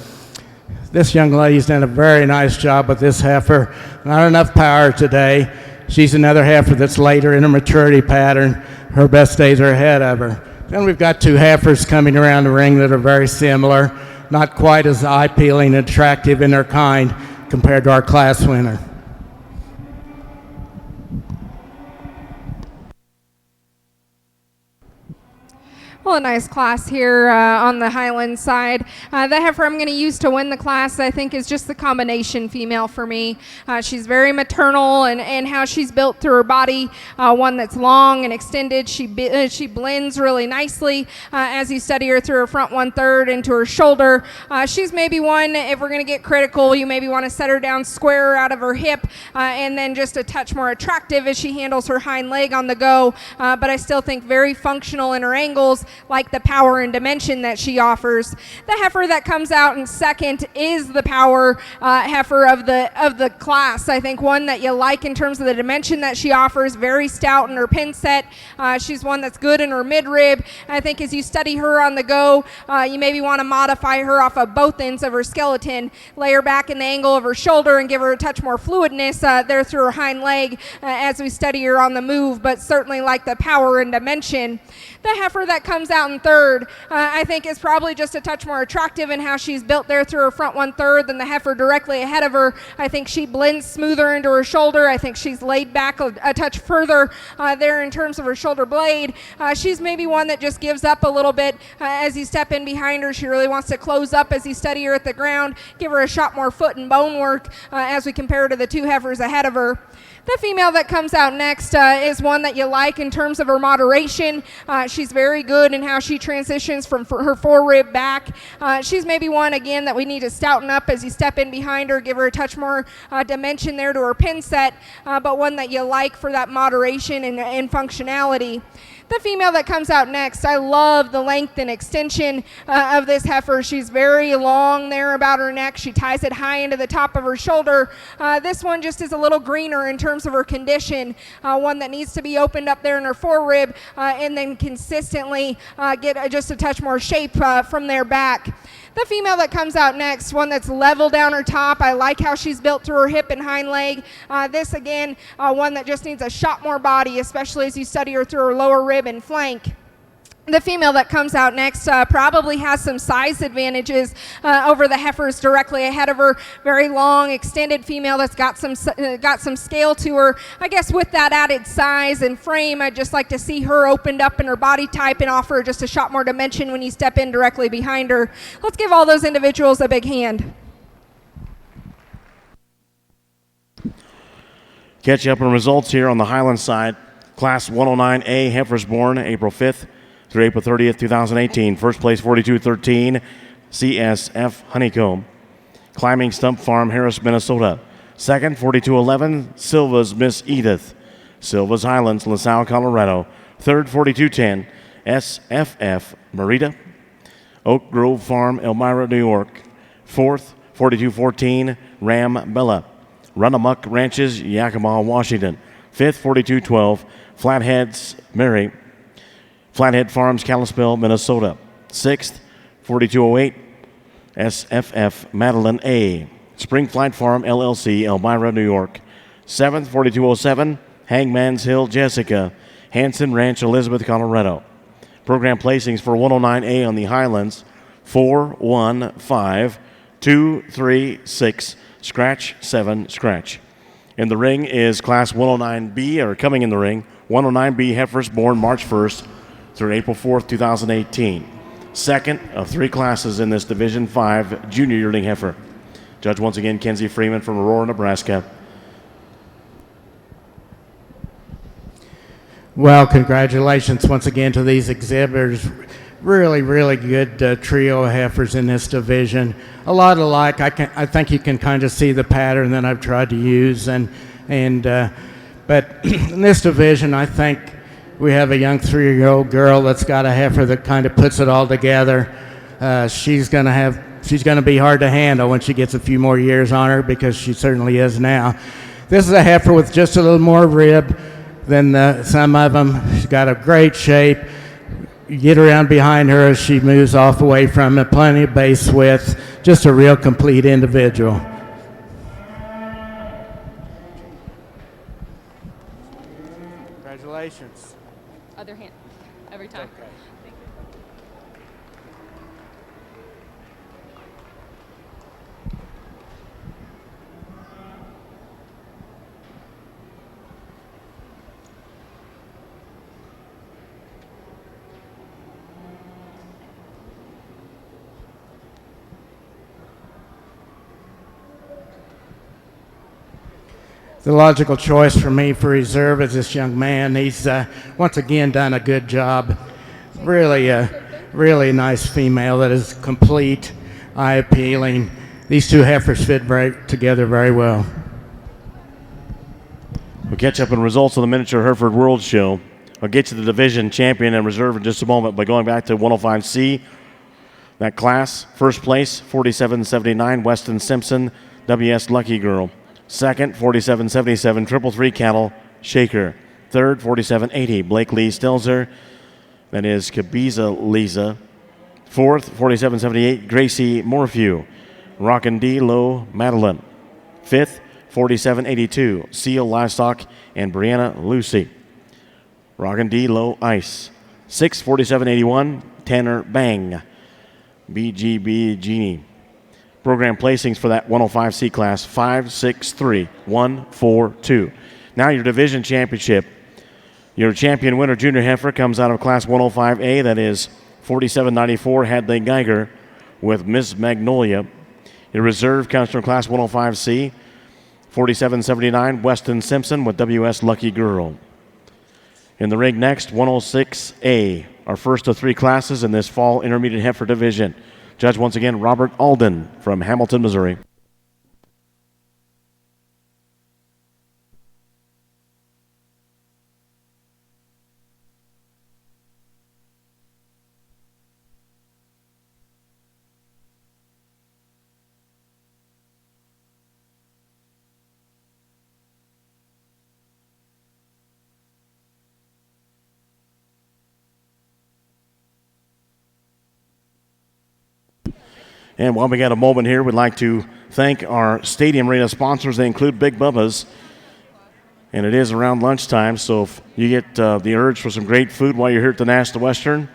This young lady's done a very nice job with this heifer. Not enough power today. She's another heifer that's later in her maturity pattern. Her best days are ahead of her. Then we've got two heifers coming around the ring that are very similar, not quite as eye-peeling and attractive in their kind compared to our class winner. Well, a nice class here on the Highland side. The heifer I'm going to use to win the class, I think, is just the combination female for me. She's very maternal and how she's built through her body, one that's long and extended. She blends really nicely as you study her through her front 1/3 into her shoulder. She's maybe one, if we're going to get critical, you maybe want to set her down square out of her hip and then just a touch more attractive as she handles her hind leg on the go. But I still think very functional in her angles, like the power and dimension that she offers. The heifer that comes out in second is the power heifer of the class. I think one that you like in terms of the dimension that she offers, very stout in her pin set. She's one that's good in her midrib. I think as you study her on the go, you maybe want to modify her off of both ends of her skeleton, lay her back in the angle of her shoulder and give her a touch more fluidness there through her hind leg as we study her on the move, but certainly like the power and dimension. The heifer that comes out in third, I think is probably just a touch more attractive in how she's built there through her front 1/3 than the heifer directly ahead of her. I think she blends smoother into her shoulder. I think she's laid back a touch further there in terms of her shoulder blade. She's maybe one that just gives up a little bit as you step in behind her. She really wants to close up as you study her at the ground, give her a shot more foot and bone work as we compare to the two heifers ahead of her. The female that comes out next is one that you like in terms of her moderation. She's very good in how she transitions from her forerib back. She's maybe one, again, that we need to stouten up as you step in behind her, give her a touch more dimension there to her pin set, but one that you like for that moderation and functionality. The female that comes out next, I love the length and extension of this heifer. She's very long there about her neck. She ties it high into the top of her shoulder. This one just is a little greener in terms of her condition, one that needs to be opened up there in her forerib and then consistently get just a touch more shape from there back. The female that comes out next, one that's level down her top. I like how she's built through her hip and hind leg. This, again, one that just needs a shot more body, especially as you study her through her lower rib and flank. The female that comes out next probably has some size advantages over the heifers directly ahead of her. Very long, extended female that's got some scale to her. I guess with that added size and frame, I'd just like to see her opened up in her body type and offer just a shot more dimension when you step in directly behind her. Let's give all those individuals a big hand. Catch you up on results here on the Highland side. Class 109A heifers born April 5th through April 30th, 2018. First place, 4213, CSF Honeycomb. Climbing Stump Farm, Harris, Minnesota. Second, 4211, Silva's Miss Edith. Silva's Highlands, LaSalle, Colorado. Third, 4210, SFF Merida. Oak Grove Farm, Elmira, New York. Fourth, 4214, Ram Bella. Runamuck Ranches, Yakima, Washington. Fifth, 4212, Flatheads Mary. Flathead Farms, Kalispell, Minnesota. Sixth, 4208, SFF Madeline A. Spring Flight Farm, LLC, Elmira, New York. Seventh, 4207, Hangman's Hill, Jessica. Hanson Ranch, Elizabeth, Colorado. Program placings for 109A on the Highlands, 415236, scratch 7, scratch. In the ring is Class 109B, or coming in the ring, 109B heifers born March 1st through April 4th, 2018. Second of three classes in this Division 5 junior yearling heifer. Judge once again, Kenzie Freeman from Aurora, Nebraska. Well, congratulations once again to these exhibitors. Really, really good trio of heifers in this division. A lot alike. I think you can kind of see the pattern that I've tried to use. But in this division, I think we have a young 3-year-old girl that's got a heifer that kind of puts it all together. She's going to be hard to handle when she gets a few more years on her, because she certainly is now. This is a heifer with just a little more rib than some of them. She's got a great shape. get around behind her as she moves off away from it. Plenty of base width. Just a real complete individual. Congratulations. Other hand, every time. Okay. The logical choice for me for reserve is this young man. He's once again done a good job. Really nice female that is complete, eye appealing. These two heifers fit together very well. We'll catch up on results of the Miniature Hereford World Show. I'll get to the division champion and reserve in just a moment by going back to 105C. That class, first place, 47.79, Weston Simpson, WS Lucky Girl. Second, 47.77, Triple Three Cattle, Shaker. Third, 47.80, Blake Lee Stelzer. That is Kabiza Lisa. Fourth, 47.78, Gracie Morphew. Rockin' D. Low Madeline. Fifth, 47.82, Seal Livestock and Brianna Lucy. Rockin' D. Low Ice. Sixth, 47.81, Tanner Bang. BGB Genie. Program placings for that 105C class, 5, 6, 3, 1, 4, 2. Now your division championship. Your champion winner, junior heifer, comes out of class 105A. That is 47.94, Hadley Geiger with Miss Magnolia. Your reserve comes from class 105C, 47.79, Weston Simpson with WS Lucky Girl. In the ring next, 106A, our first of three classes in this fall intermediate heifer division. Judge once again, Robert Alden from Hamilton, Missouri. And while we got a moment here, we'd like to thank our stadium arena sponsors. They include Big Bubba's. And it is around lunchtime, so if you get the urge for some great food while you're here at the National Western,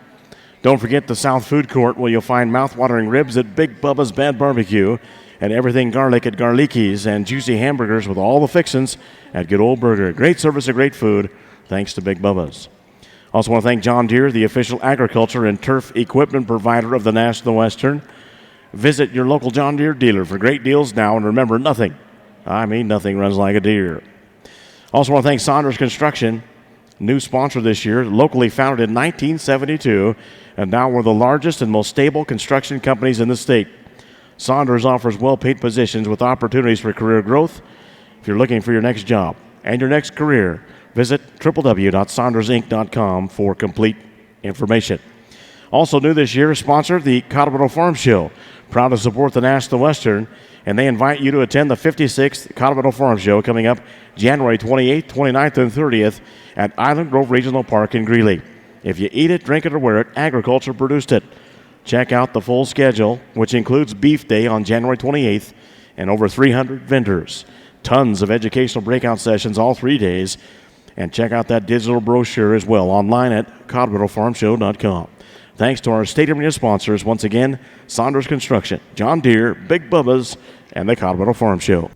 don't forget the South Food Court, where you'll find mouth-watering ribs at Big Bubba's Bad Barbecue and everything garlic at Garlicki's and juicy hamburgers with all the fixins at Good Old Burger. Great service and great food, thanks to Big Bubba's. Also want to thank John Deere, the official agriculture and turf equipment provider of the National Western. Visit your local John Deere dealer for great deals now, and remember, nothing runs like a deer. Also want to thank Saunders Construction, new sponsor this year, locally founded in 1972, and now we're the largest and most stable construction companies in the state. Saunders offers well-paid positions with opportunities for career growth. If you're looking for your next job and your next career, visit www.saundersinc.com for complete information. Also new this year, sponsor the Colorado Farm Show. Proud to support the National Western, and they invite you to attend the 56th Colorado Farm Show coming up January 28th, 29th, and 30th at Island Grove Regional Park in Greeley. If you eat it, drink it, or wear it, agriculture produced it. Check out the full schedule, which includes Beef Day on January 28th and over 300 vendors. Tons of educational breakout sessions all 3 days. And check out that digital brochure as well online at coloradofarmshow.com. Thanks to our stadium arena sponsors, once again, Saunders Construction, John Deere, Big Bubba's, and the Colorado Farm Show.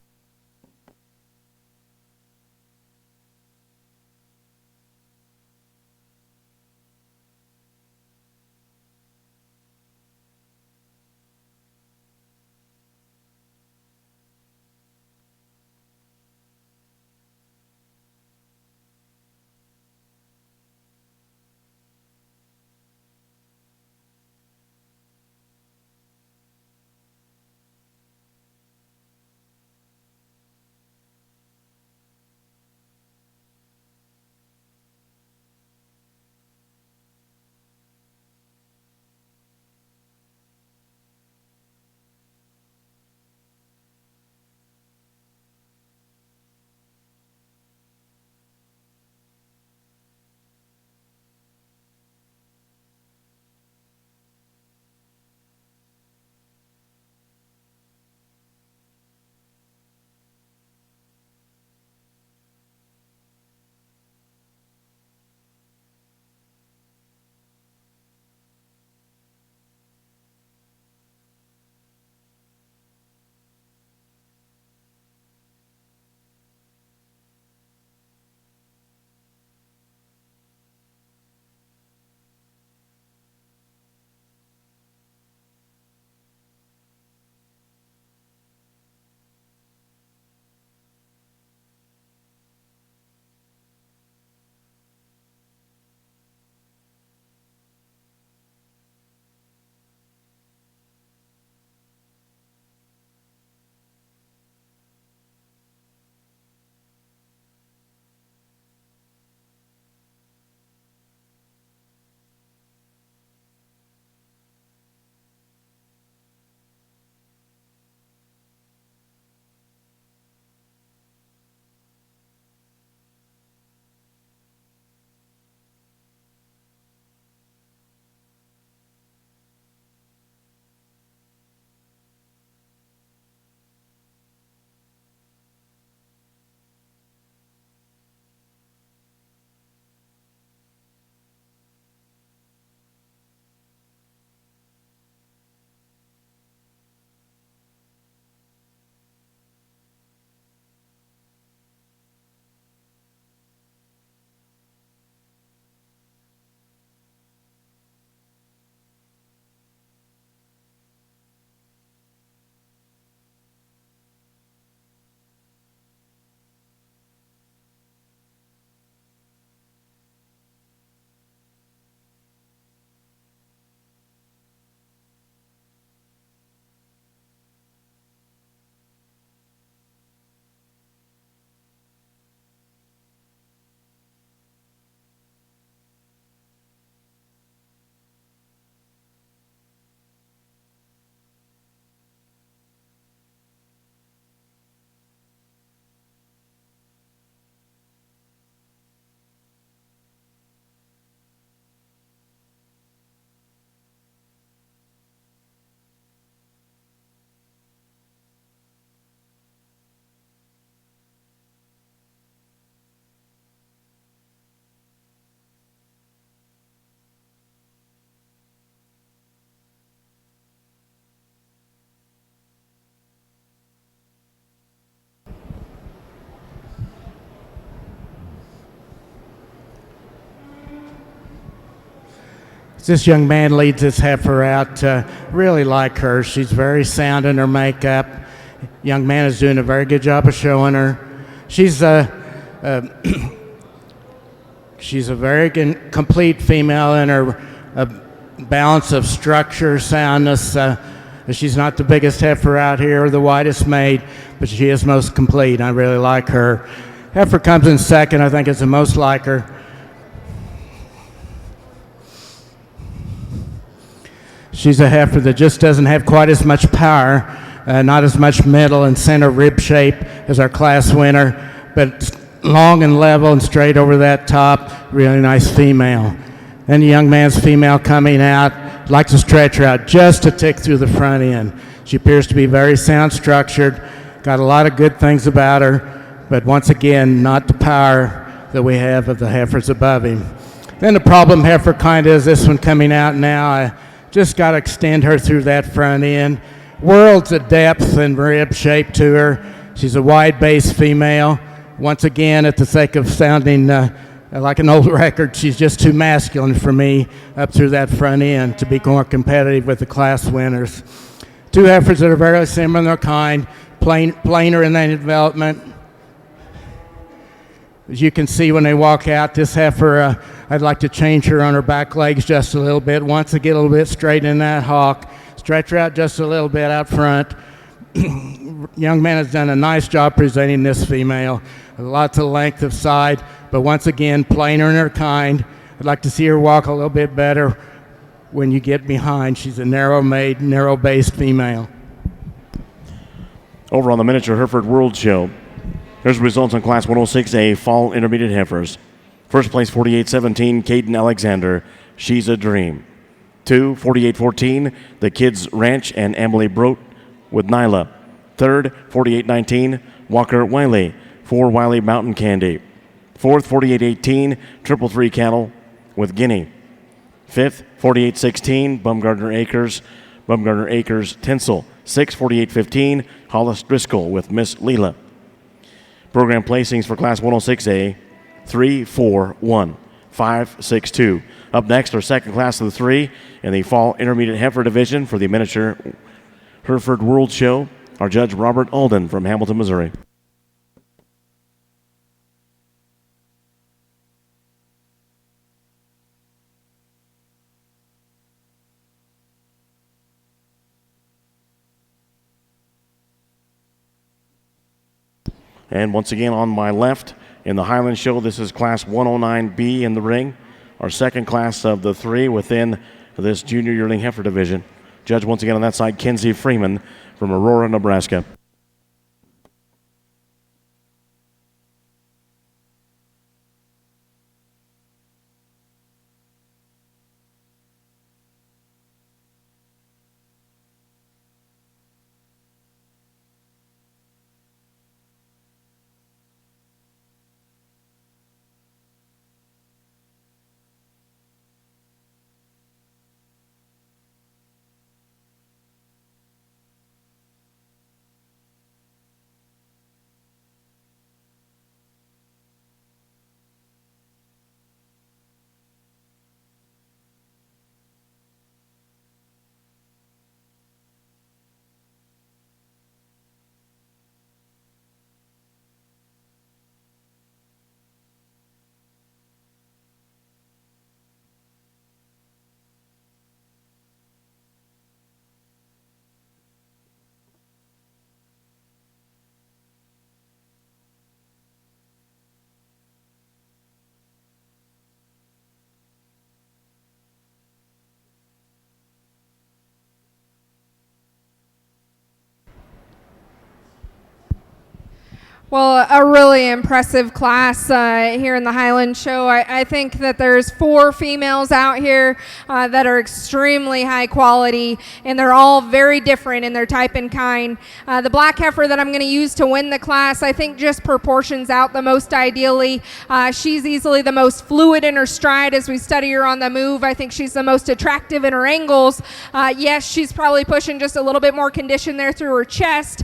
This young man leads this heifer out. Really like her. She's very sound in her makeup. Young man is doing a very good job of showing her. She's she's a very complete female in her balance of structure, soundness. She's not the biggest heifer out here or the widest made, but she is most complete. I really like her. Heifer comes in second. I think it's the most like her. She's a heifer that just doesn't have quite as much power, not as much middle and center rib shape as our class winner, but long and level and straight over that top. Really nice female. Then the young man's female coming out. I'd like to stretch her out just a tick through the front end. She appears to be very sound structured, got a lot of good things about her, but once again, not the power that we have of the heifers above him. Then the problem heifer kind of is this one coming out now. I just got to extend her through that front end. Worlds of depth and rib shape to her. She's a wide base female. Once again, at the sake of sounding like an old record, she's just too masculine for me up through that front end to be more competitive with the class winners. Two heifers that are very similar in their kind, plainer in their development. As you can see when they walk out, this heifer, I'd like to change her on her back legs just a little bit. Once I get a little bit straight in that hock, stretch her out just a little bit out front. Young man has done a nice job presenting this female. Lots of length of side, but once again, plainer in her kind. I'd like to see her walk a little bit better when you get behind. She's a narrow-made, narrow-based female. Over on the Miniature Hereford World Show, here's the results on Class 106A Fall Intermediate Heifers. First place, 48-17, Caden Alexander, She's a Dream. 2, 48-14, The Kids Ranch and Emily Brote with Nyla. Third, 48-19, Walker Wiley. 4, Wiley Mountain Candy. Fourth, 48-18, Triple Three Cattle with Guinea. Fifth, 48-16, Bumgardner Acres Tinsel. 6, 48-15, Hollis Driscoll with Miss Leela. Program placings for Class 106A, 3, 4, 1, 5, 6, 2. Up next, our second class of the three in the Fall Intermediate Heifer Division for the Miniature Hereford World Show, our judge Robert Alden from Hamilton, Missouri. And once again on my left in the Highland Show, this is Class 109B in the ring, our second class of the three within this Junior Yearling Heifer Division. Judge once again on that side, Kenzie Freeman from Aurora, Nebraska. Well, a really impressive class here in the Highland Show. I think that there's 4 females out here that are extremely high quality, and they're all very different in their type and kind. The black heifer that I'm going to use to win the class, I think just proportions out the most ideally. She's easily the most fluid in her stride as we study her on the move. I think she's the most attractive in her angles. Yes, she's probably pushing just a little bit more condition there through her chest.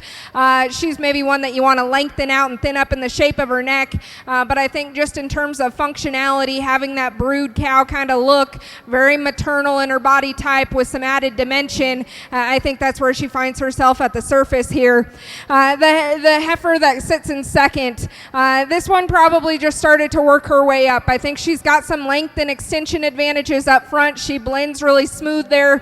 She's maybe one that you want to lengthen out out and thin up in the shape of her neck. But I think just in terms of functionality, having that brood cow kind of look, very maternal in her body type with some added dimension, I think that's where she finds herself at the surface here. The heifer that sits in second, this one probably just started to work her way up. I think she's got some length and extension advantages up front. She blends really smooth there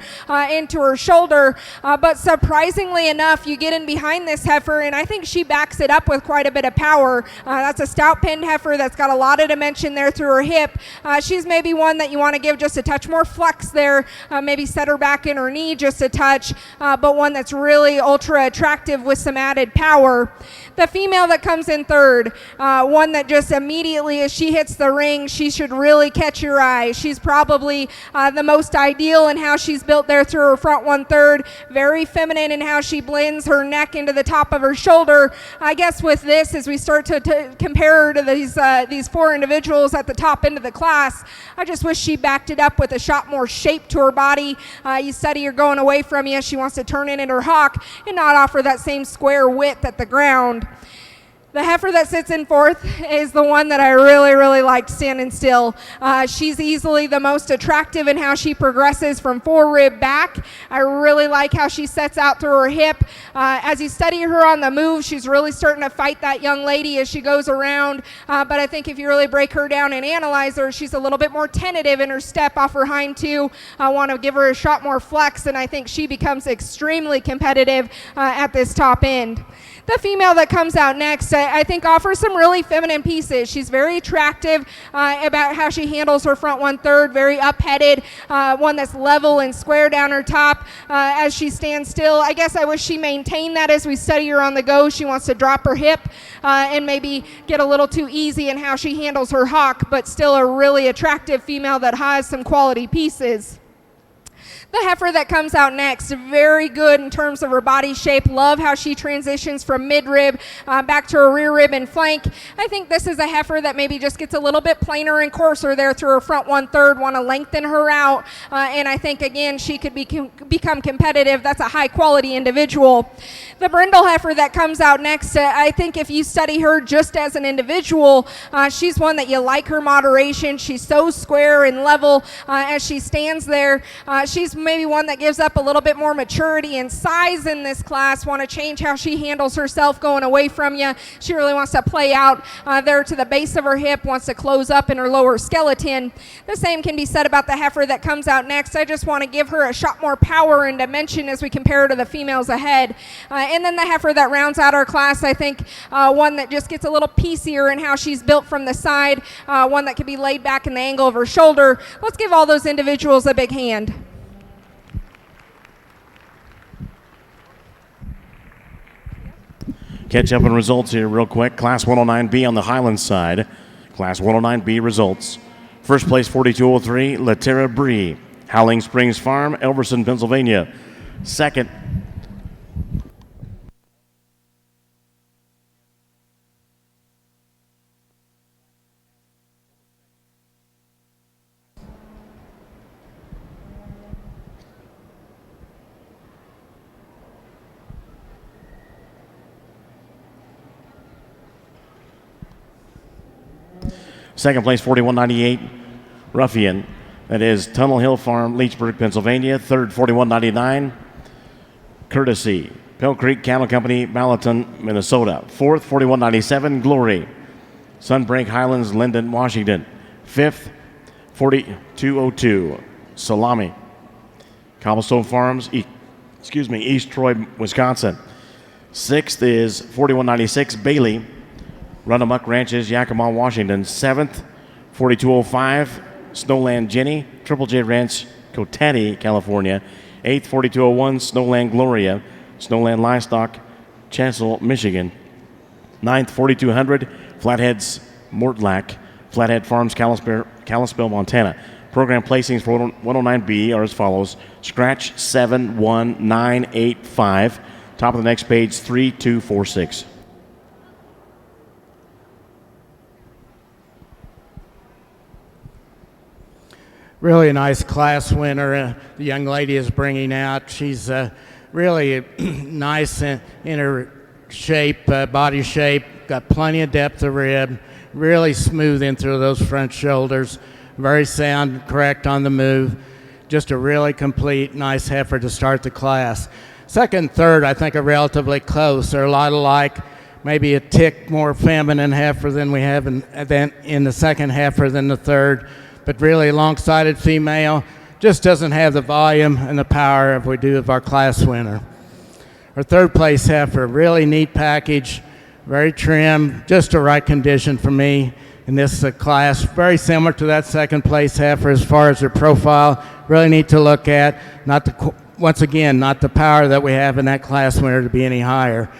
into her shoulder, but surprisingly enough, you get in behind this heifer, and I think she backs it up with quite a bit of power. That's a stout pinned heifer that's got a lot of dimension there through her hip. She's maybe one that you want to give just a touch more flex there, maybe set her back in her knee just a touch, but one that's really ultra attractive with some added power. The female that comes in third, one that just immediately as she hits the ring, she should really catch your eye. She's probably the most ideal in how she's built there through her front 1/3, very feminine in how she blends her neck into the top of her shoulder. I guess with this, as we start to compare her to these four individuals at the top end of the class, I just wish she backed it up with a shot more shape to her body. You study her going away from you, she wants to turn in her hock and not offer that same square width at the ground. The heifer that sits in fourth is the one that I really liked standing still. She's easily the most attractive in how she progresses from forerib back. I really like how she sets out through her hip. As you study her on the move, she's really starting to fight that young lady as she goes around. But I think if you really break her down and analyze her, she's a little bit more tentative in her step off her hind two. I want to give her a shot more flex, and I think she becomes extremely competitive at this top end. The female that comes out next, I think offers some really feminine pieces. She's very attractive about how she handles her front 1/3, very up-headed, one that's level and square down her top as she stands still. I guess I wish she maintained that as we study her on the go. She wants to drop her hip and maybe get a little too easy in how she handles her hock, but still a really attractive female that has some quality pieces. The heifer that comes out next, very good in terms of her body shape. Love how she transitions from mid-rib back to her rear rib and flank. I think this is a heifer that maybe just gets a little bit plainer and coarser there through her front 1/3, want to lengthen her out. And I think, again, she could become competitive. That's a high-quality individual. The brindle heifer that comes out next, I think if you study her just as an individual, she's one that you like her moderation. She's so square and level as she stands there. She's maybe one that gives up a little bit more maturity and size in this class, want to change how she handles herself going away from you. She really wants to play out there to the base of her hip, wants to close up in her lower skeleton. The same can be said about the heifer that comes out next. I just want to give her a shot more power and dimension as we compare her to the females ahead. And then the heifer that rounds out our class, I think one that just gets a little piecier in how she's built from the side, one that can be laid back in the angle of her shoulder. Let's give all those individuals a big hand. Catch up on results here real quick. Class 109B on the Highland side. Class 109B results. First place 4203, Latera Bree, Howling Springs Farm, Elverson, Pennsylvania. Second, second place 4198, Ruffian. That is Tunnel Hill Farm, Leechburg, Pennsylvania. Third 4199, Courtesy, Pell Creek Cattle Company, Malaton, Minnesota. Fourth 4197, Glory, Sunbreak Highlands, Linden, Washington. Fifth 4202, Salami, Cobblestone Farms, East Troy, Wisconsin. Sixth is 4196, Bailey, Run Amuck Ranches, Yakima, Washington. Seventh, 4205, Snowland Jenny, Triple J Ranch, Cotati, California. Eighth, 4201, Snowland Gloria, Snowland Livestock, Chancel, Michigan. Ninth, 4200, Flatheads, Mortlack, Flathead Farms, Kalispell, Montana. Program placings for 109B are as follows: scratch 71985, top of the next page 3246. Really a nice class winner the young lady is bringing out. She's really nice in her shape, body shape, got plenty of depth of rib, really smooth in through those front shoulders, very sound, correct on the move. Just a really complete, nice heifer to start the class. Second and third, I think, are relatively close. They're a lot alike, maybe a tick more feminine heifer than we have in the second heifer than the third, but really long-sided female. Just doesn't have the volume and the power of we do of our class winner. Our third place heifer, really neat package, very trim, just the right condition for me in this class. Very similar to that second place heifer as far as her profile. Really neat to look at. Once again, not the power that we have in that class winner to be any higher.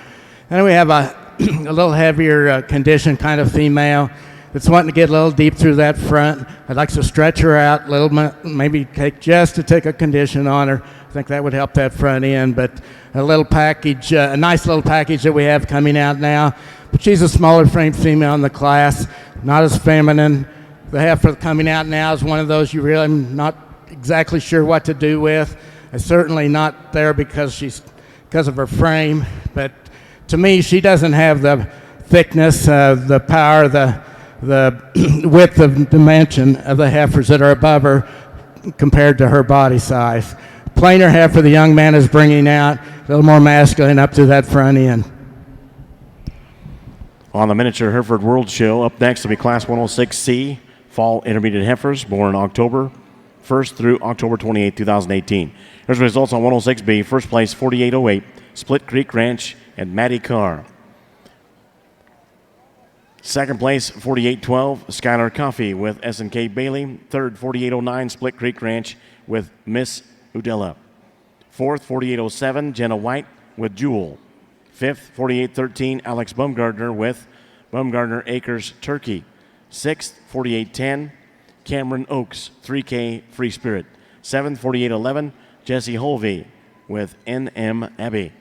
And we have a little heavier condition kind of female that's wanting to get a little deep through that front. I'd like to stretch her out a little, maybe take a condition on her. I think that would help that front end, but a little package, a nice little package that we have coming out now. But she's a smaller frame female in the class, not as feminine. The heifer coming out now is one of those you really not exactly sure what to do with. It's certainly not there because of her frame, but to me, she doesn't have the thickness, the power, the width of dimension of the heifers that are above her compared to her body size. Plainer heifer the young man is bringing out, a little more masculine up to that front end. On the Miniature Hereford World Show, up next will be Class 106C, Fall Intermediate Heifers, born October 1st through October 28, 2018. Here's the results on 106B. First place, 4808, Split Creek Ranch and Maddie Carr. Second place, 4812, Skylar Coffey with S&K Bailey. Third, 4809, Split Creek Ranch with Miss Udella. Fourth, 4807, Jenna White with Jewel. Fifth, 4813, Alex Bumgardner with Bumgardner Acres Turkey. Sixth, 4810, Cameron Oaks 3K Free Spirit. Seventh, 4811, Jesse Holvey with NM Abbey.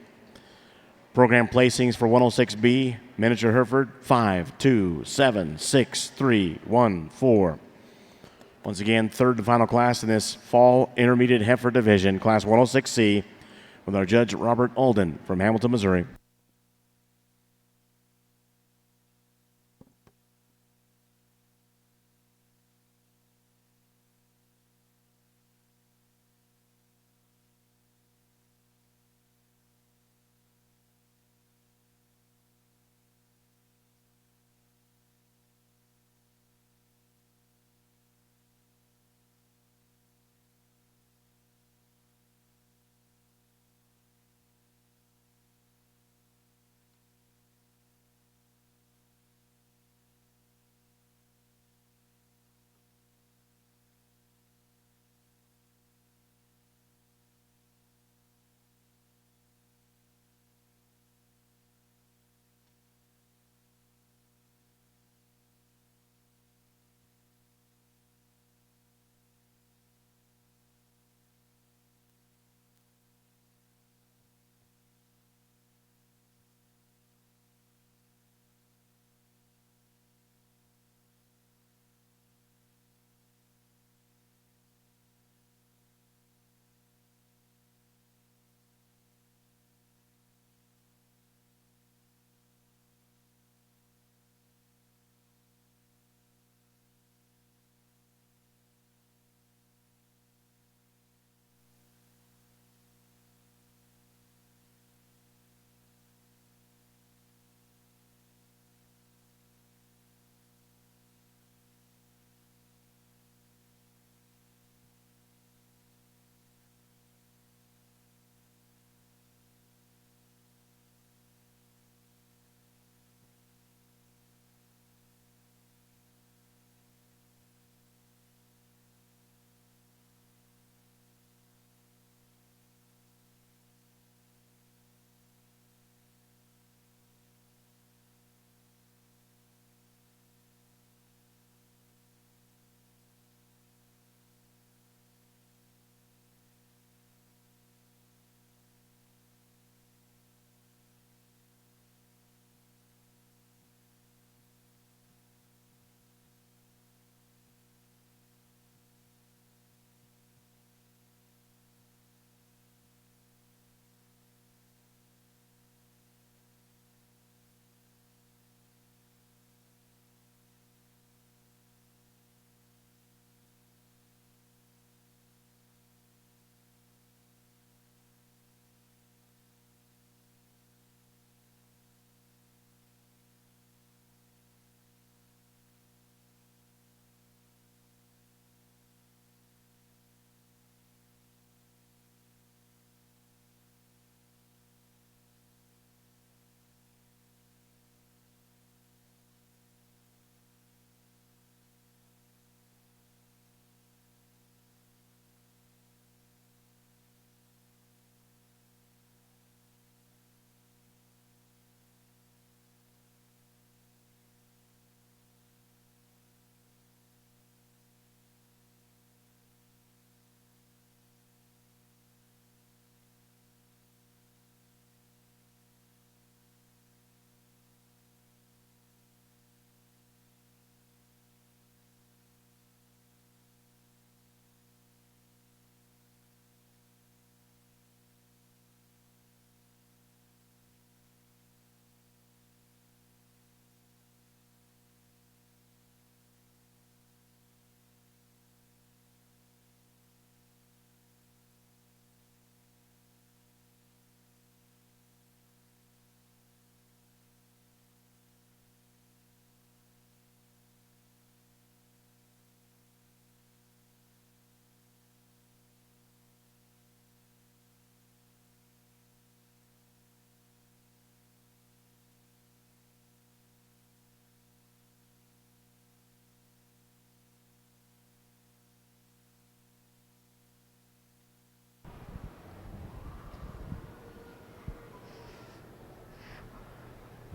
Program placings for 106B, Miniature Hereford, 5, 2, 7, 6, 3, 1, 4. Once again, third and final class in this Fall Intermediate Heifer Division, Class 106C, with our judge, Robert Alden from Hamilton, Missouri.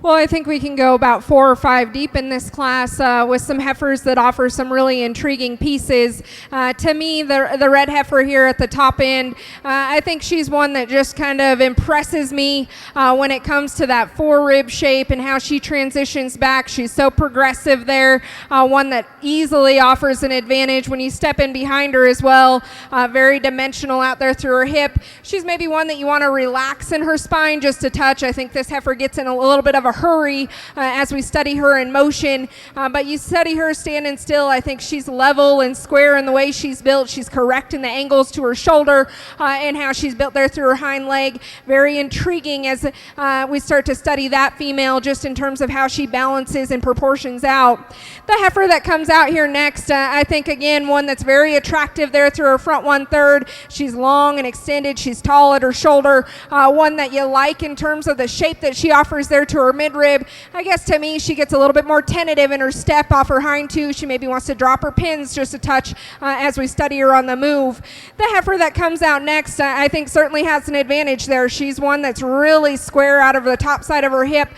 Well, I think we can go about 4 or 5 deep in this class with some heifers that offer some really intriguing pieces. To me, the red heifer here at the top end, I think she's one that just kind of impresses me when it comes to that forerib shape and how she transitions back. She's so progressive there, one that easily offers an advantage when you step in behind her as well. Very dimensional out there through her hip. She's maybe one that you want to relax in her spine just a touch. I think this heifer gets in a little bit of a hurry as we study her in motion, but you study her standing still. I think she's level and square in the way she's built. She's correct in the angles to her shoulder and how she's built there through her hind leg. Very intriguing as we start to study that female just in terms of how she balances and proportions out. The heifer that comes out here next, I think again one that's very attractive there through her front 1/3. She's long and extended. She's tall at her shoulder. One that you like in terms of the shape that she offers there to her midrib. I guess to me she gets a little bit more tentative in her step off her hind two. She maybe wants to drop her pins just a touch as we study her on the move. The heifer that comes out next I think certainly has an advantage there. She's one that's really square out of the top side of her hip.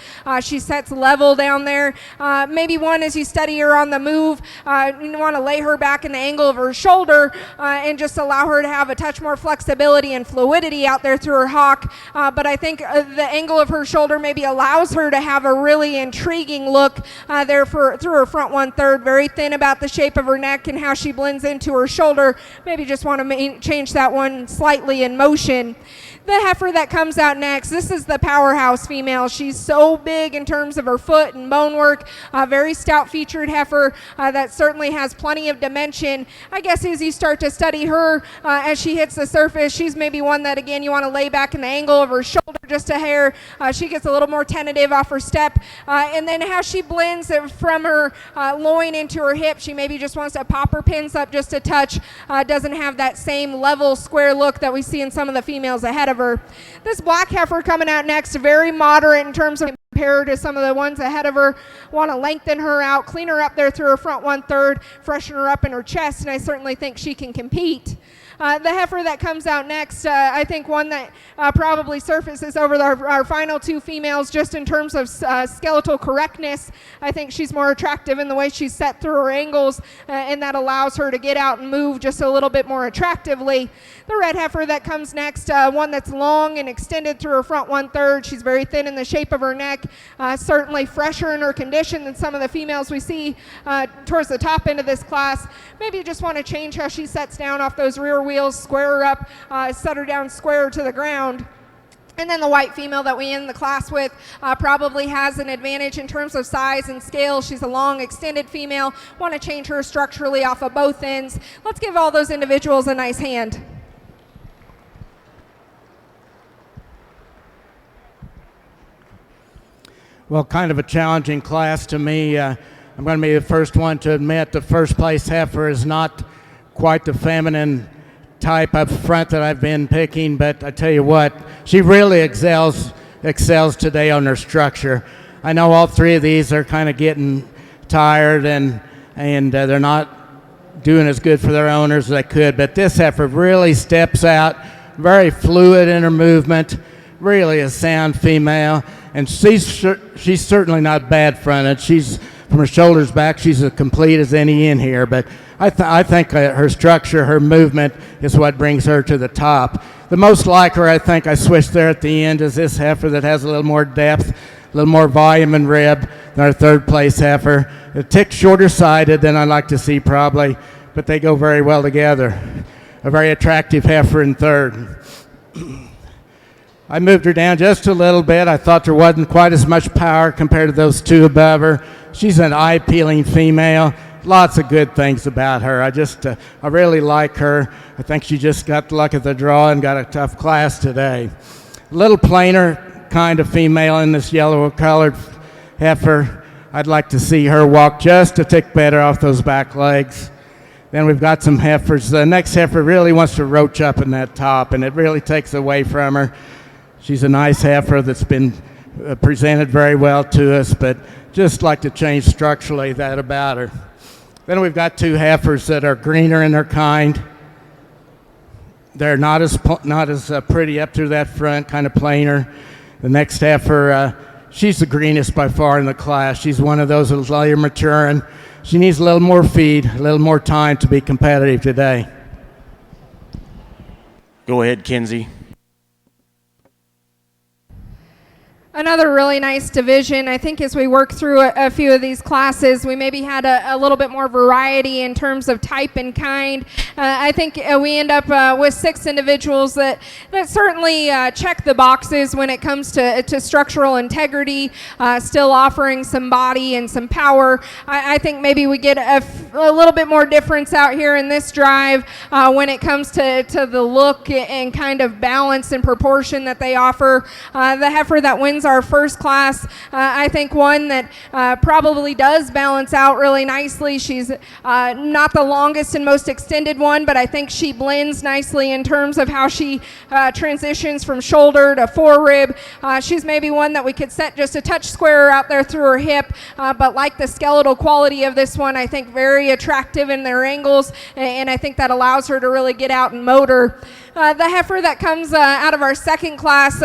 She sets level down there. Maybe one as you study her on the move, you want to lay her back in the angle of her shoulder and just allow her to have a touch more flexibility and fluidity out there through her hock. But I think the angle of her shoulder maybe allows her to have a really intriguing look there through her front 1/3. Very thin about the shape of her neck and how she blends into her shoulder. Maybe just want to change that one slightly in motion. The heifer that comes out next, this is the powerhouse female. She's so big in terms of her foot and bone work. Very stout featured heifer that certainly has plenty of dimension. I guess as you start to study her as she hits the surface, she's maybe one that again you want to lay back in the angle of her shoulder just a hair. She gets a little more tentative off her step. And then how she blends from her loin into her hip, she maybe just wants to pop her pins up just a touch. Doesn't have that same level square look that we see in some of the females ahead of her. This black heifer coming out next, very moderate in terms of compared to some of the ones ahead of her. Want to lengthen her out, clean her up there through her front 1/3, freshen her up in her chest, and I certainly think she can compete. The heifer that comes out next, I think one that probably surfaces over our final 2 females just in terms of skeletal correctness. I think she's more attractive in the way she's set through her angles, and that allows her to get out and move just a little bit more attractively. The red heifer that comes next, one that's long and extended through her front 1/3. She's very thin in the shape of her neck, certainly fresher in her condition than some of the females we see towards the top end of this class. Maybe you just want to change how she sets down off those rear wheels, square her up, set her down square to the ground. And then the white female that we end the class with probably has an advantage in terms of size and scale. She's a long, extended female. Want to change her structurally off of both ends. Let's give all those individuals a nice hand. Well, kind of a challenging class to me. I'm going to be the first one to admit the first place heifer is not quite the feminine type up front that I've been picking, but I tell you what, she really excels today on her structure. I know all 3 of these are kind of getting tired and they're not doing as good for their owners as they could, but this heifer really steps out, very fluid in her movement, really a sound female, and she's certainly not bad fronted. She's from her shoulders back, she's as complete as any in here, but I think her structure, her movement is what brings her to the top. The most like her, I think I switched there at the end, is this heifer that has a little more depth, a little more volume and rib than our 3rd place heifer. A tick shorter sided than I like to see probably, but they go very well together. A very attractive heifer in 3rd. I moved her down just a little bit. I thought there wasn't quite as much power compared to those 2 above her. She's an eye-peeling female. Lots of good things about her. I really like her. I think she just got the luck of the draw and got a tough class today. A little plainer kind of female in this yellow-colored heifer. I'd like to see her walk just a tick better off those back legs. Then we've got some heifers. The next heifer really wants to roach up in that top, and it really takes away from her. She's a nice heifer that's been presented very well to us, but just like to change structurally that about her. Then we've got 2 heifers that are greener in their kind. They're not as pretty up through that front, kind of plainer. The next heifer she's the greenest by far in the class. She's one of those that's a little mature, and she needs a little more feed, a little more time to be competitive today. Go ahead, Kinsey. Another really nice division. I think as we work through a few of these classes, we maybe had a little bit more variety in terms of type and kind. I think we end up with 6 individuals that certainly check the boxes when it comes to structural integrity, still offering some body and some power. I think maybe we get a little bit more difference out here in this drive when it comes to the look and kind of balance and proportion that they offer. The heifer that wins our first class, I think one that probably does balance out really nicely. She's not the longest and most extended one, but I think she blends nicely in terms of how she transitions from shoulder to forerib. She's maybe one that we could set just a touch squarer out there through her hip, but like the skeletal quality of this one, I think very attractive in their angles, and I think that allows her to really get out and motor. The heifer that comes out of our second class,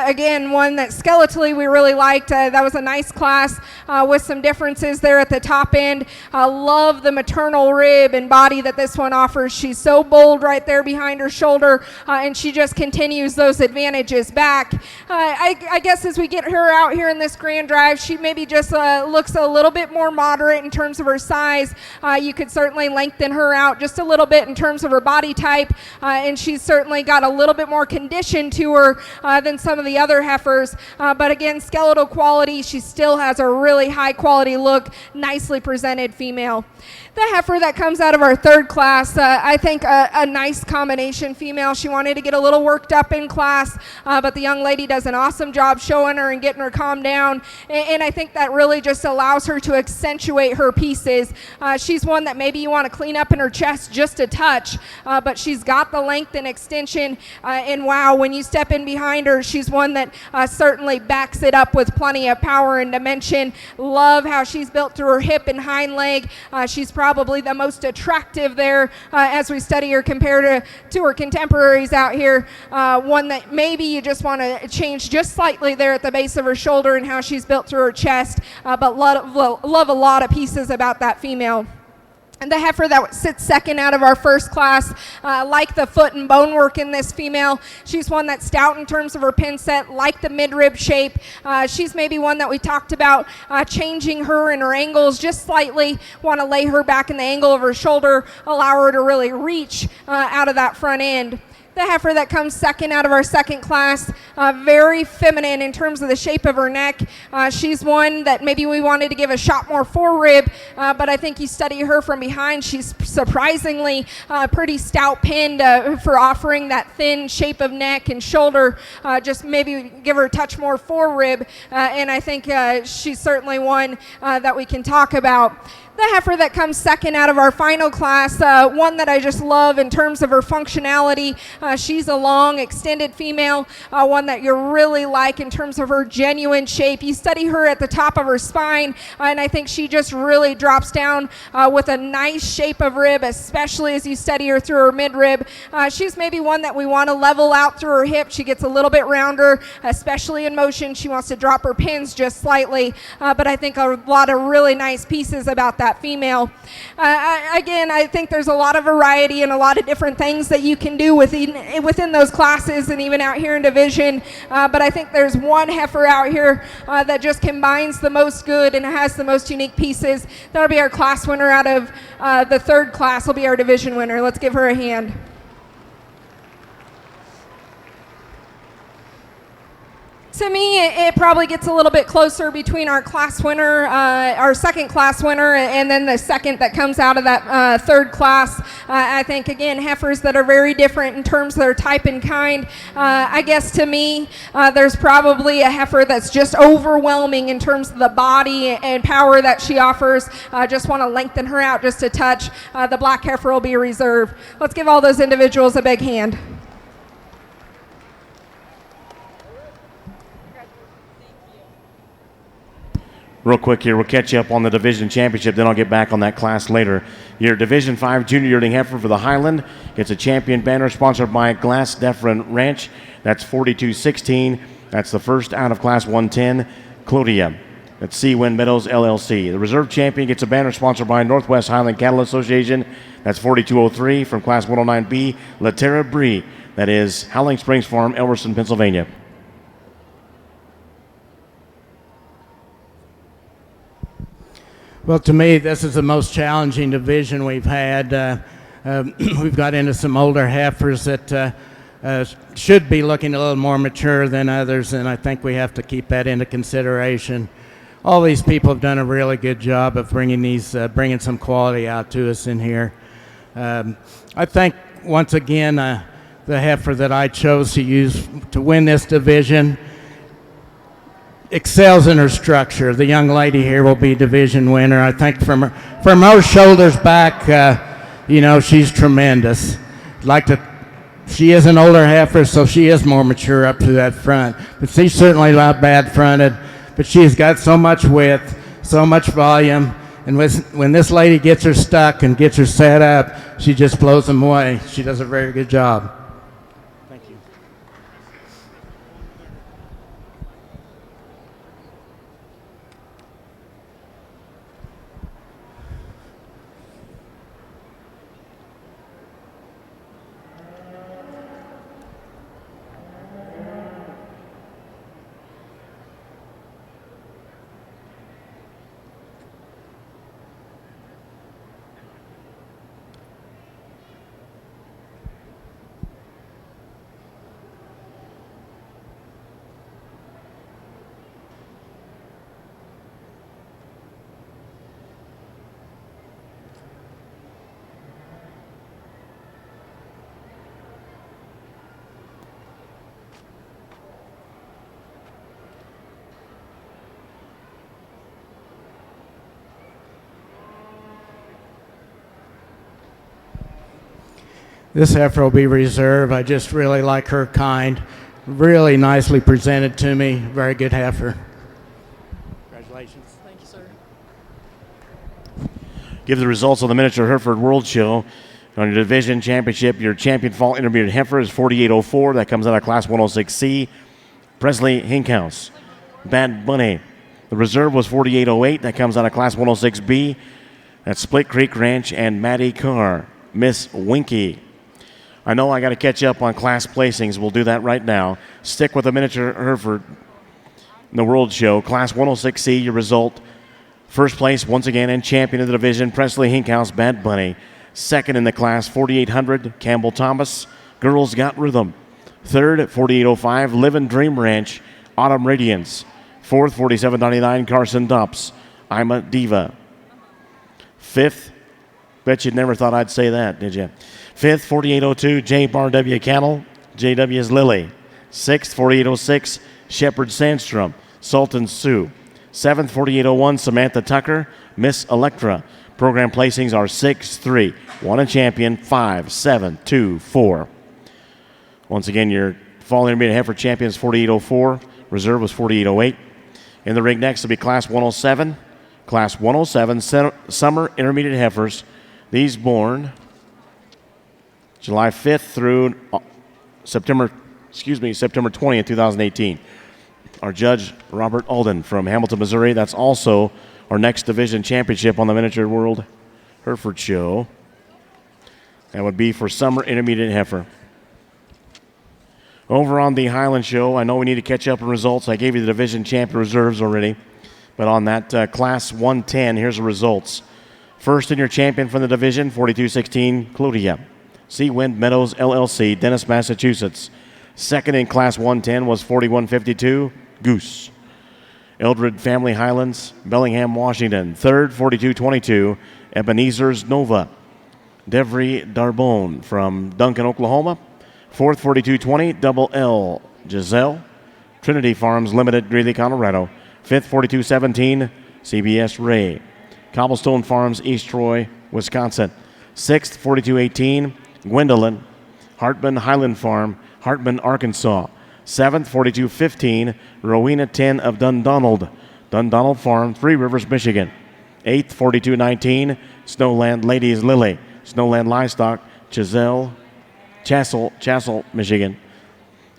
again, one that skeletally we really liked. That was a nice class with some differences there at the top end. Love the maternal rib and body that this one offers. She's so bold right there behind her shoulder, and she just continues those advantages back. I guess as we get her out here in this grand drive, she maybe just looks a little bit more moderate in terms of her size. You could certainly lengthen her out just a little bit in terms of her body type, and she's certainly got a little bit more condition to her than some of the other heifers, but again, skeletal quality, she still has a really high quality look, nicely presented female. The heifer that comes out of our third class, I think a nice combination female. She wanted to get a little worked up in class, but the young lady does an awesome job showing her and getting her calmed down, and I think that really just allows her to accentuate her pieces. She's one that maybe you want to clean up in her chest just a touch, but she's got the length and extension, and wow, when you step in behind her, she's one that certainly backs it up with plenty of power and dimension. Love how she's built through her hip and hind leg. She's probably the most attractive there as we study her compared to her contemporaries out here. One that maybe you just want to change just slightly there at the base of her shoulder and how she's built through her chest, but love a lot of pieces about that female. And the heifer that sits second out of our first class, like the foot and bone work in this female. She's one that's stout in terms of her pin set, like the midrib shape. She's maybe one that we talked about changing her and her angles just slightly. Want to lay her back in the angle of her shoulder, allow her to really reach out of that front end. The heifer that comes second out of our second class, very feminine in terms of the shape of her neck. She's one that maybe we wanted to give a shot more forerib, but I think you study her from behind. She's surprisingly pretty stout pinned for offering that thin shape of neck and shoulder. Just maybe give her a touch more forerib, and I think she's certainly one that we can talk about. The heifer that comes second out of our final class, one that I just love in terms of her functionality. She's a long, extended female, one that you really like in terms of her genuine shape. You study her at the top of her spine, and I think she just really drops down with a nice shape of rib, especially as you study her through her midrib. She's maybe one that we want to level out through her hip. She gets a little bit rounder, especially in motion. She wants to drop her pins just slightly, but I think a lot of really nice pieces about that female. Again, I think there's a lot of variety and a lot of different things that you can do within those classes and even out here in division, but I think there's one heifer out here that just combines the most good and has the most unique pieces. That'll be our class winner out of the third class. Will be our division winner. Let's give her a hand. To me, it probably gets a little bit closer between our class winner, our second class winner, and then the second that comes out of that third class. I think, again, heifers that are very different in terms of their type and kind. I guess to me, there's probably a heifer that's just overwhelming in terms of the body and power that she offers. Just want to lengthen her out just a touch. The black heifer will be reserved. Let's give all those individuals a big hand. Real quick here, we'll catch you up on the division championship, then I'll get back on that class later. Your Division 5 junior yearling heifer for the Highland gets a champion banner sponsored by Glass Deferent Ranch. That's 4216. That's the first out of class 110. Clodia. That's Seawind Meadows LLC. The reserve champion gets a banner sponsored by Northwest Highland Cattle Association. That's 4203 from Class 109B, La Terra Brie. That is Howling Springs Farm, Elverson, Pennsylvania. Well, to me, this is the most challenging division we've had. We've got into some older heifers that should be looking a little more mature than others, and I think we have to keep that into consideration. All these people have done a really good job of bringing some quality out to us in here. I think, once again, the heifer that I chose to use to win this division excels in her structure. The young lady here will be division winner. I think from her shoulders back, she's tremendous. She is an older heifer, so she is more mature up to that front. But she's certainly not bad fronted. But she's got so much width, so much volume, and when this lady gets her stuck and gets her set up, she just blows them away. She does a very good job. Thank you. This heifer will be reserve. I just really like her kind. Really nicely presented to me. Very good heifer. Congratulations. Thank you, sir. Give the results of the Miniature Hereford World Show. On your division championship, your champion fall intermediate heifer is 4804. That comes out of Class 106C. Presley Hinkhouse. Bad Bunny. The reserve was 4808. That comes out of Class 106B. That's Split Creek Ranch and Maddie Carr. Miss Winky. I know I got to catch up on class placings. We'll do that right now. Stick with the Miniature Hereford in the World Show. Class 106C, your result. First place, once again, and champion of the division, Presley Hinkhouse, Bad Bunny. Second in the class, 4800, Campbell Thomas, Girls Got Rhythm. Third, 4805, Livin' Dream Ranch, Autumn Radiance. Fourth, 4799, Carson Dops, I'm a Diva. Fifth, bet you never thought I'd say that, did you? Fifth, 4802, J. Bar W. Cattle, JW's Lily. Sixth, 4806, Shepherd Sandstrom, Sultan Sioux. Seventh, 4801, Samantha Tucker, Miss Electra. Program placings are 6-3. Won a champion, 5-7-2-4. Once again, your fall intermediate heifer champion is 4804. Reserve was 4808. In the ring next will be Class 107. Class 107 summer intermediate heifers. These born July 5th through September 20th, 2018. Our judge, Robert Alden from Hamilton, Missouri. That's also our next division championship on the Miniature World Hereford Show. That would be for summer intermediate heifer. Over on the Highland Show, I know we need to catch up on results. I gave you the division champion reserves already. But on that Class 110, here's the results. First in your champion from the division, 4216, Clodia. Seawind Meadows LLC, Dennis, Massachusetts. Second in Class 110 was 4152, Goose. Eldred Family Highlands, Bellingham, Washington. Third, 4222, Ebenezer's Nova. Devry Darbone from Duncan, Oklahoma. Fourth, 4220, Double L, Giselle. Trinity Farms Limited, Greeley, Colorado. Fifth, 4217, CBS Ray. Cobblestone Farms, East Troy, Wisconsin. Sixth, 4218, Gwendolyn. Hartman Highland Farm, Hartman, Arkansas. Seventh, 4215, Rowena 10 of Dundonald. Dundonald Farm, Three Rivers, Michigan. Eighth, 4219, Snowland Ladies Lily. Snowland Livestock, Chassell, Michigan.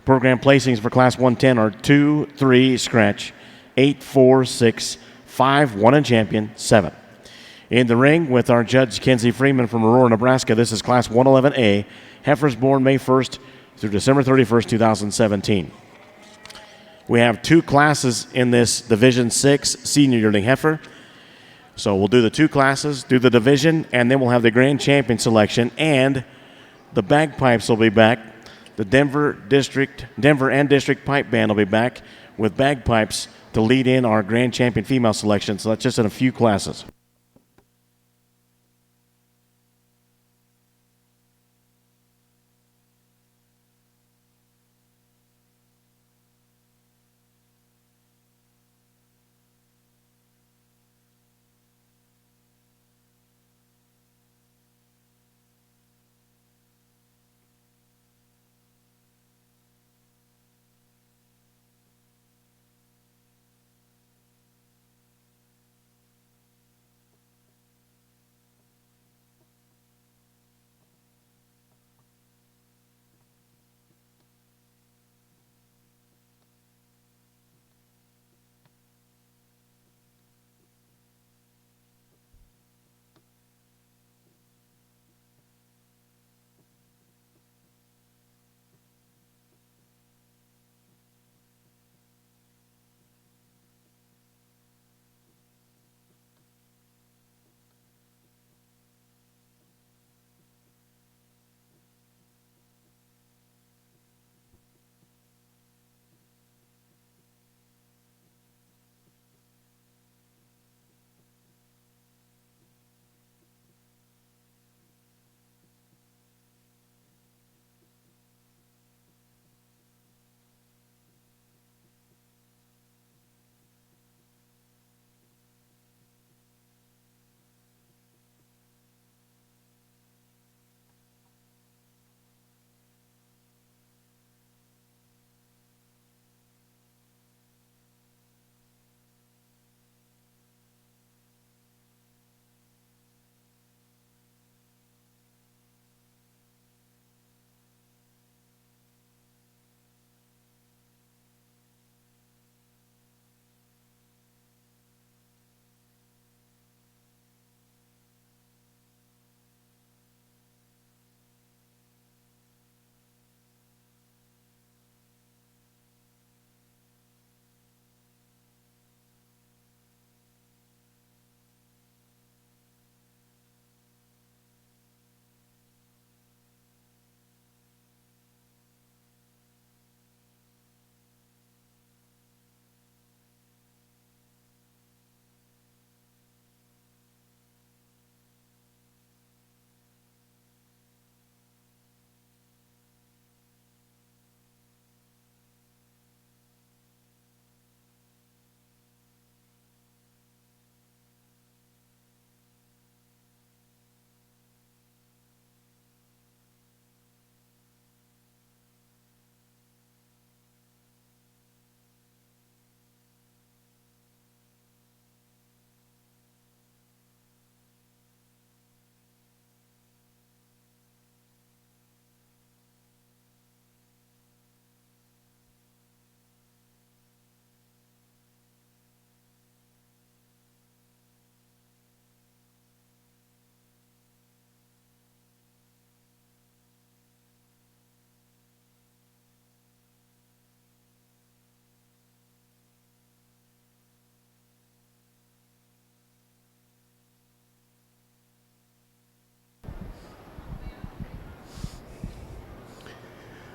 Program placings for Class 110 are 2, 3, scratch, 8, 4, 6, 5, 1 and champion, 7. In the ring with our judge, Kenzie Freeman from Aurora, Nebraska, this is Class 111A, heifers born May 1st through December 31st, 2017. We have 2 classes in this Division 6 senior yearling heifer. So we'll do the 2 classes, do the division, and then we'll have the grand champion selection, and the bagpipes will be back. The Denver and District Pipe Band will be back with bagpipes to lead in our grand champion female selection. So that's just in a few classes.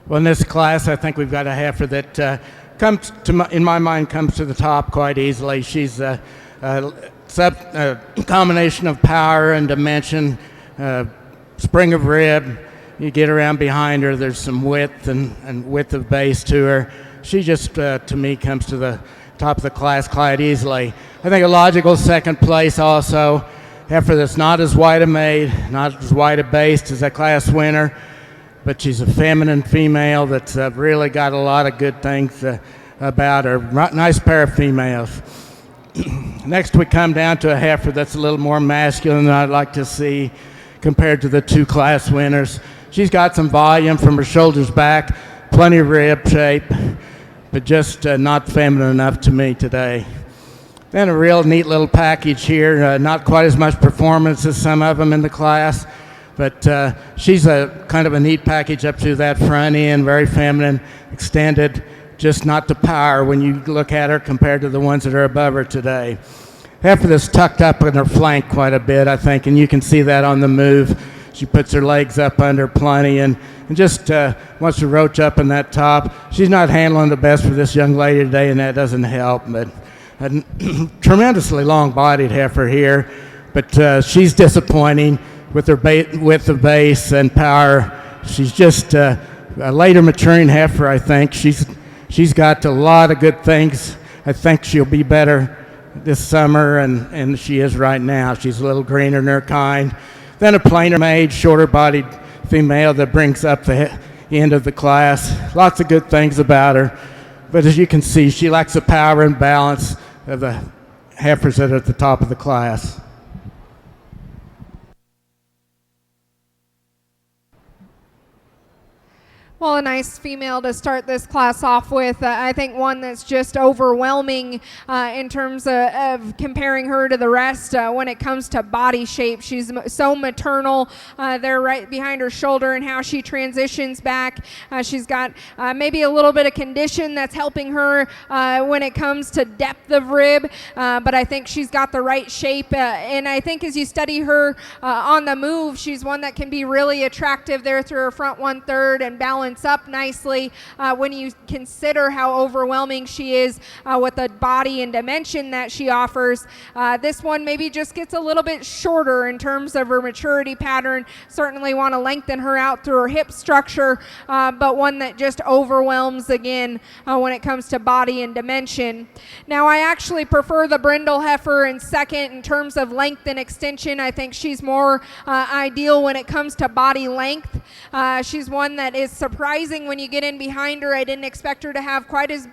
Well, in this class, I think we've got a heifer that comes to, in my mind, comes to the top quite easily. She's a combination of power and dimension, spring of rib. You get around behind her, there's some width and width of base to her. She just, to me, comes to the top of the class quite easily. I think a logical second place also, heifer that's not as wide a made, not as wide a based as that class winner, but she's a feminine female that's really got a lot of good things about her. Nice pair of females. Next, we come down to a heifer that's a little more masculine than I'd like to see compared to the 2 class winners. She's got some volume from her shoulders back, plenty of rib shape, but just not feminine enough to me today. Then a real neat little package here, not quite as much performance as some of them in the class, but she's a kind of a neat package up to that front end, very feminine, extended, just not the power when you look at her compared to the ones that are above her today. Heifer that's tucked up in her flank quite a bit, I think, and you can see that on the move. She puts her legs up under plenty and just wants to roach up in that top. She's not handling the best for this young lady today, and that doesn't help, but a tremendously long-bodied heifer here, but she's disappointing with her with the base and power. She's just a later maturing heifer, I think. She's got a lot of good things. I think she'll be better this summer, and she is right now. She's a little greener in her kind. Then a plainer made, shorter-bodied female that brings up the end of the class. Lots of good things about her. But as you can see, she lacks the power and balance of the heifers that are at the top of the class. Well, a nice female to start this class off with. I think one that's just overwhelming in terms of comparing her to the rest when it comes to body shape. She's so maternal there right behind her shoulder and how she transitions back. She's got maybe a little bit of condition that's helping her when it comes to depth of rib, but I think she's got the right shape. And I think as you study her on the move, she's one that can be really attractive there through her front 1/3 and balance up nicely when you consider how overwhelming she is with the body and dimension that she offers. This one maybe just gets a little bit shorter in terms of her maturity pattern. Certainly want to lengthen her out through her hip structure, but one that just overwhelms again when it comes to body and dimension. Now, I actually prefer the brindle heifer in second in terms of length and extension. I think she's more ideal when it comes to body length. She's one that is surprising when you get in behind her. I didn't expect her to have quite as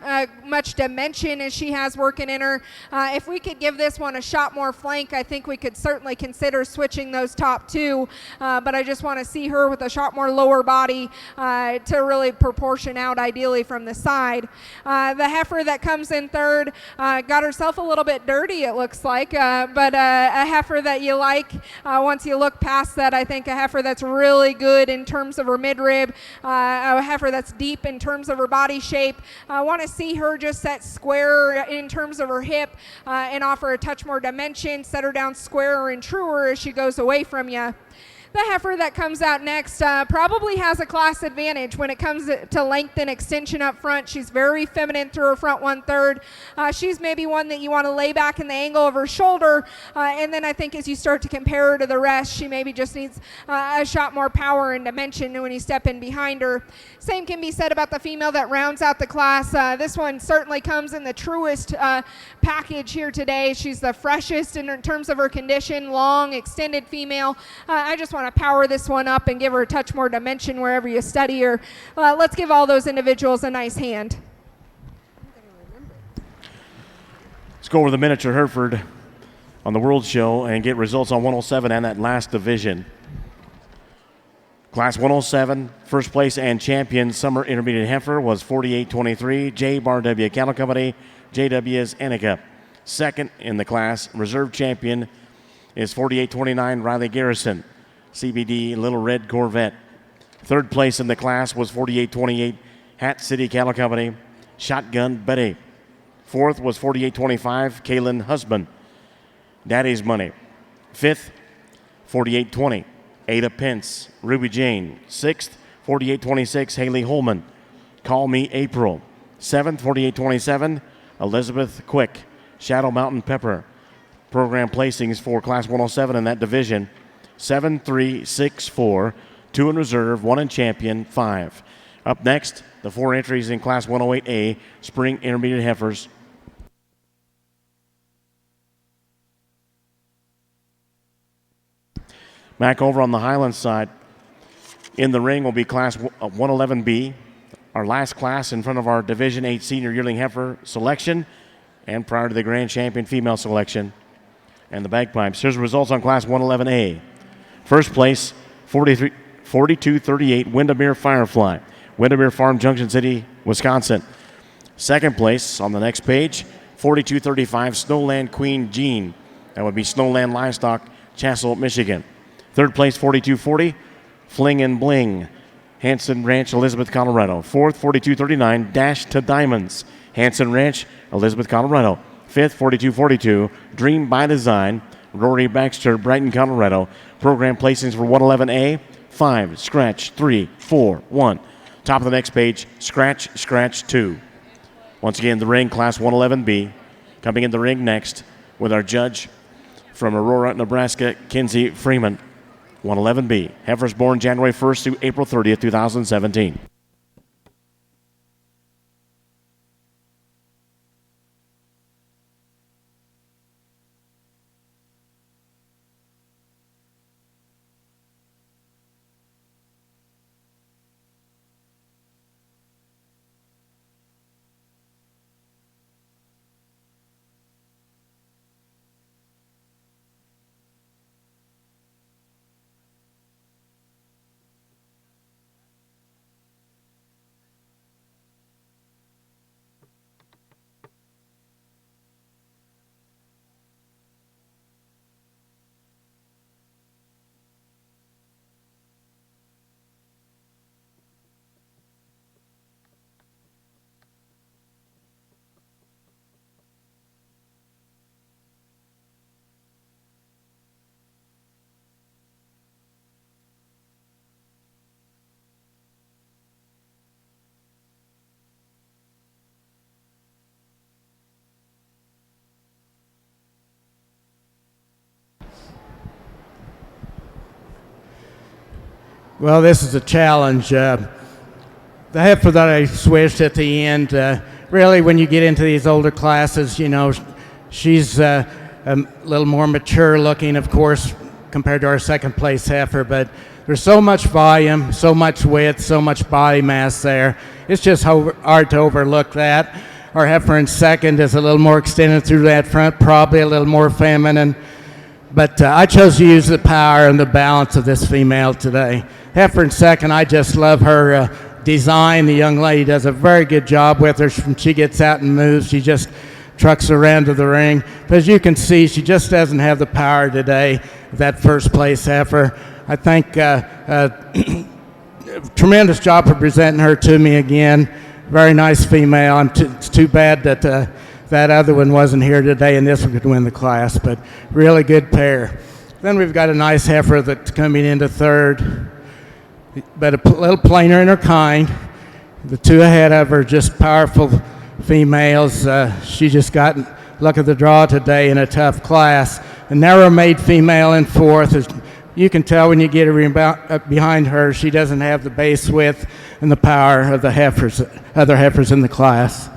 much dimension as she has working in her. If we could give this one a shot more flank, I think we could certainly consider switching those top two, but I just want to see her with a shot more lower body to really proportion out ideally from the side. The heifer that comes in third got herself a little bit dirty, it looks like, but a heifer that you like once you look past that. I think a heifer that's really good in terms of her midrib, a heifer that's deep in terms of her body shape. I want to see her just set square in terms of her hip and offer a touch more dimension, set her down squarer and truer as she goes away from you. The heifer that comes out next probably has a class advantage when it comes to length and extension up front. She's very feminine through her front 1/3. She's maybe one that you want to lay back in the angle of her shoulder, and then I think as you start to compare her to the rest, she maybe just needs a shot more power and dimension when you step in behind her. Same can be said about the female that rounds out the class. This one certainly comes in the truest package here today. She's the freshest in terms of her condition, long, extended female. I just want to power this one up and give her a touch more dimension wherever you study her. Let's give all those individuals a nice hand. Let's go over the miniature Hereford on the World Show and get results on 107 and that last division. Class 107, first place and champion summer intermediate heifer was 48-23, J. Bar W. Cattle Company, JW's AJCA. Second in the class, reserve champion is 48-29, Riley Garrison, CBD Little Red Corvette. Third place in the class was 48-28, Hat City Cattle Company, Shotgun Betty. Fourth was 48-25, Kaylin Husband, Daddy's Money. Fifth, 48-20, Ada Pence, Ruby Jane. Sixth, 48-26, Haley Holman, Call Me April. Seventh, 48-27, Elizabeth Quick, Shadow Mountain Pepper. Program placings for Class 107 in that division: 7, 3, 6, 4, 2 in reserve, 1 in champion, 5. Up next, the 4 entries in Class 108A, Spring Intermediate Heifers. Back over on the Highland side, in the ring will be Class 111B, our last class in front of our Division 8 Senior Yearling Heifer selection and prior to the Grand Champion Female selection and the bagpipes. Here's the results on Class 111A. First place, 42-38, Windermere Firefly, Windermere Farm, Junction City, Wisconsin. Second place on the next page, 4235 Snowland Queen Jean. That would be Snowland Livestock, Chassel, Michigan. Third place, 4240 Fling and Bling, Hanson Ranch, Elizabeth, Colorado. Fourth, 4239 Dash to Diamonds, Hanson Ranch, Elizabeth, Colorado. Fifth, 4242 Dream by Design, Rory Baxter, Brighton, Colorado. Program placings for 111A, 5, scratch, 3, 4, 1. Top of the next page, scratch, scratch, 2. Once again, the ring, Class 111B. Coming in the ring next with our judge from Aurora, Nebraska, Kinsey Freeman. 111B. Heifers born January 1st through April 30th, 2017. Well, this is a challenge. The heifer that I switched at the end, really when you get into these older classes, you know, she's a little more mature looking, of course, compared to our second place heifer, but there's so much volume, so much width, so much body mass there. It's just hard to overlook that. Our heifer in second is a little more extended through that front, probably a little more feminine. But I chose to use the power and the balance of this female today. Heifer in second, I just love her design. The young lady does a very good job with her. When she gets out and moves, she just trucks around to the ring. But as you can see, she just doesn't have the power today, that first place heifer. I think tremendous job for presenting her to me again. Very nice female. It's too bad that that other one wasn't here today and this one could win the class, but really good pair. Then we've got a nice heifer that's coming into third, but a little plainer in her kind. The two ahead of her, just powerful females. She just got luck of the draw today in a tough class. A narrow-made female in fourth. As you can tell when you get her behind her, she doesn't have the base width and the power of the other heifers in the class.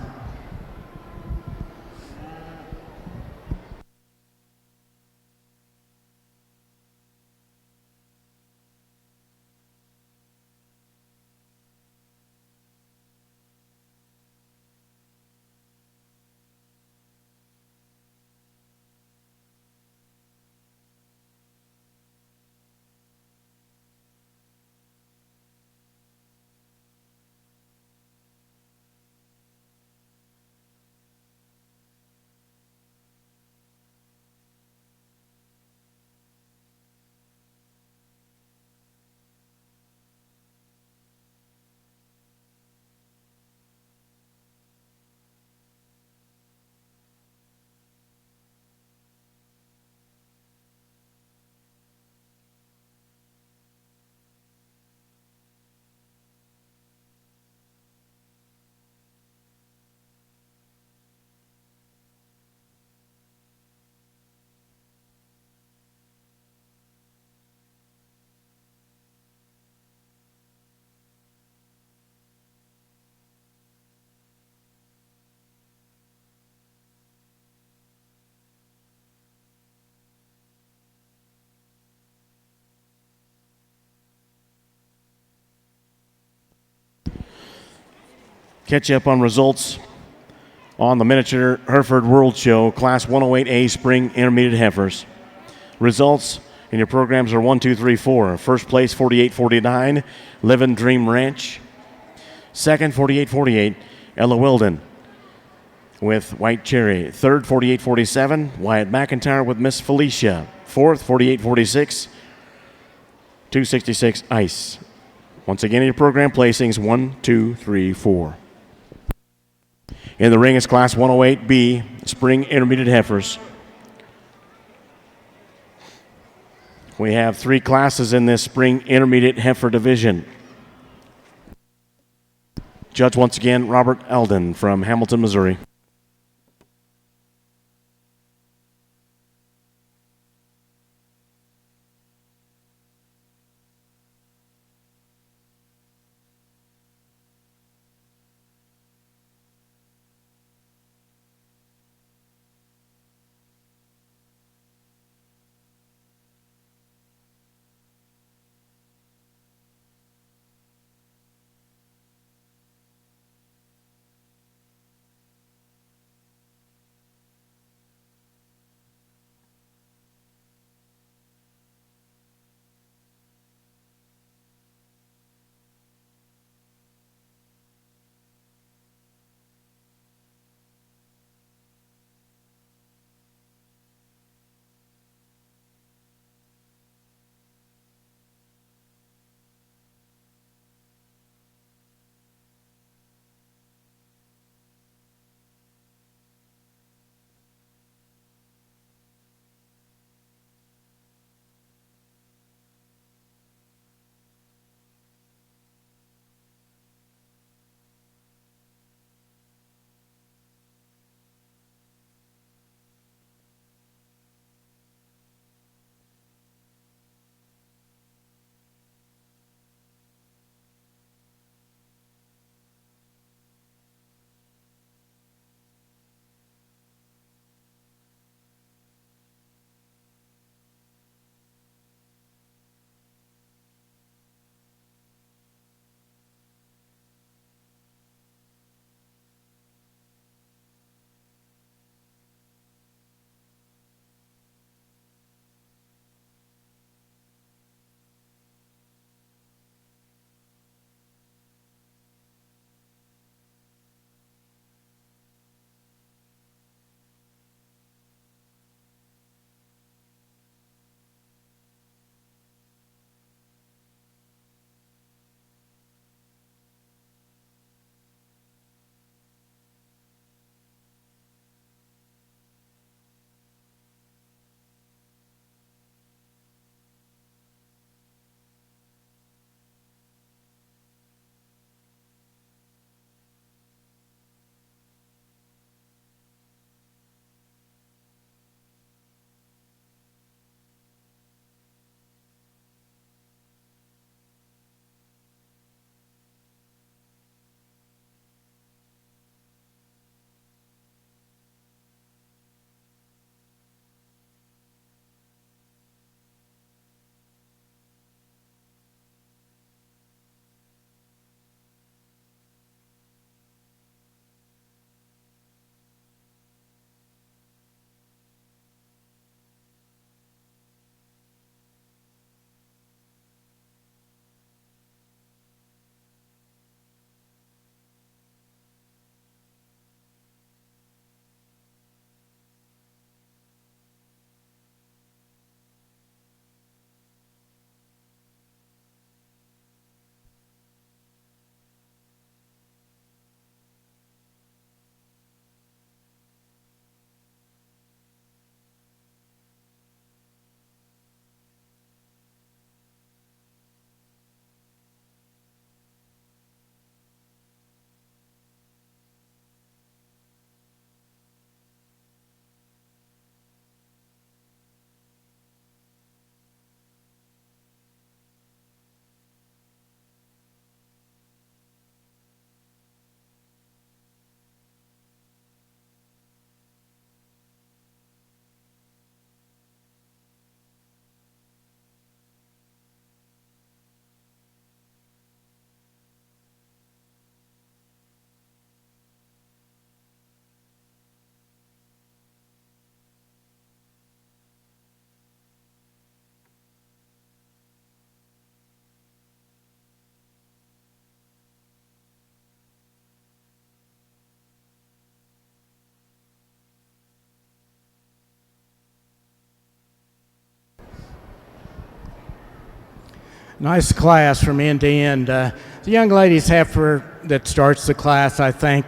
Catch you up on results on the Miniature Hereford World Show, Class 108A Spring Intermediate Heifers. Results in your programs are 1, 2, 3, 4. First place, 48-49, Live and Dream Ranch. Second, 48-48, Ella Wilden, with White Cherry. Third, 48-47, Wyatt McIntyre with Miss Felicia. Fourth, 48-46, 266 Ice. Once again, your program placings 1, 2, 3, 4. In the ring is Class 108B, Spring Intermediate Heifers. We have 3 classes in this Spring Intermediate Heifer division. Judge once again, Robert Eldon from Hamilton, Missouri. Nice class from end to end. The young lady's heifer that starts the class, I think,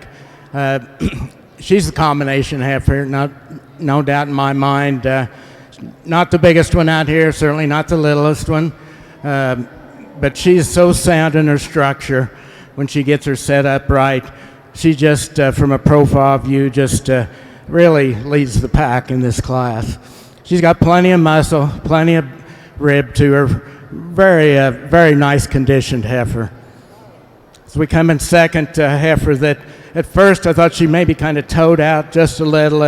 she's a combination heifer, no doubt in my mind. Not the biggest one out here, certainly not the littlest one, but she's so sound in her structure when she gets her set up right. She just, from a profile view, just really leads the pack in this class. She's got plenty of muscle, plenty of rib to her. Very nice conditioned heifer. So we come in second to a heifer that at first I thought she maybe kind of toed out just a little.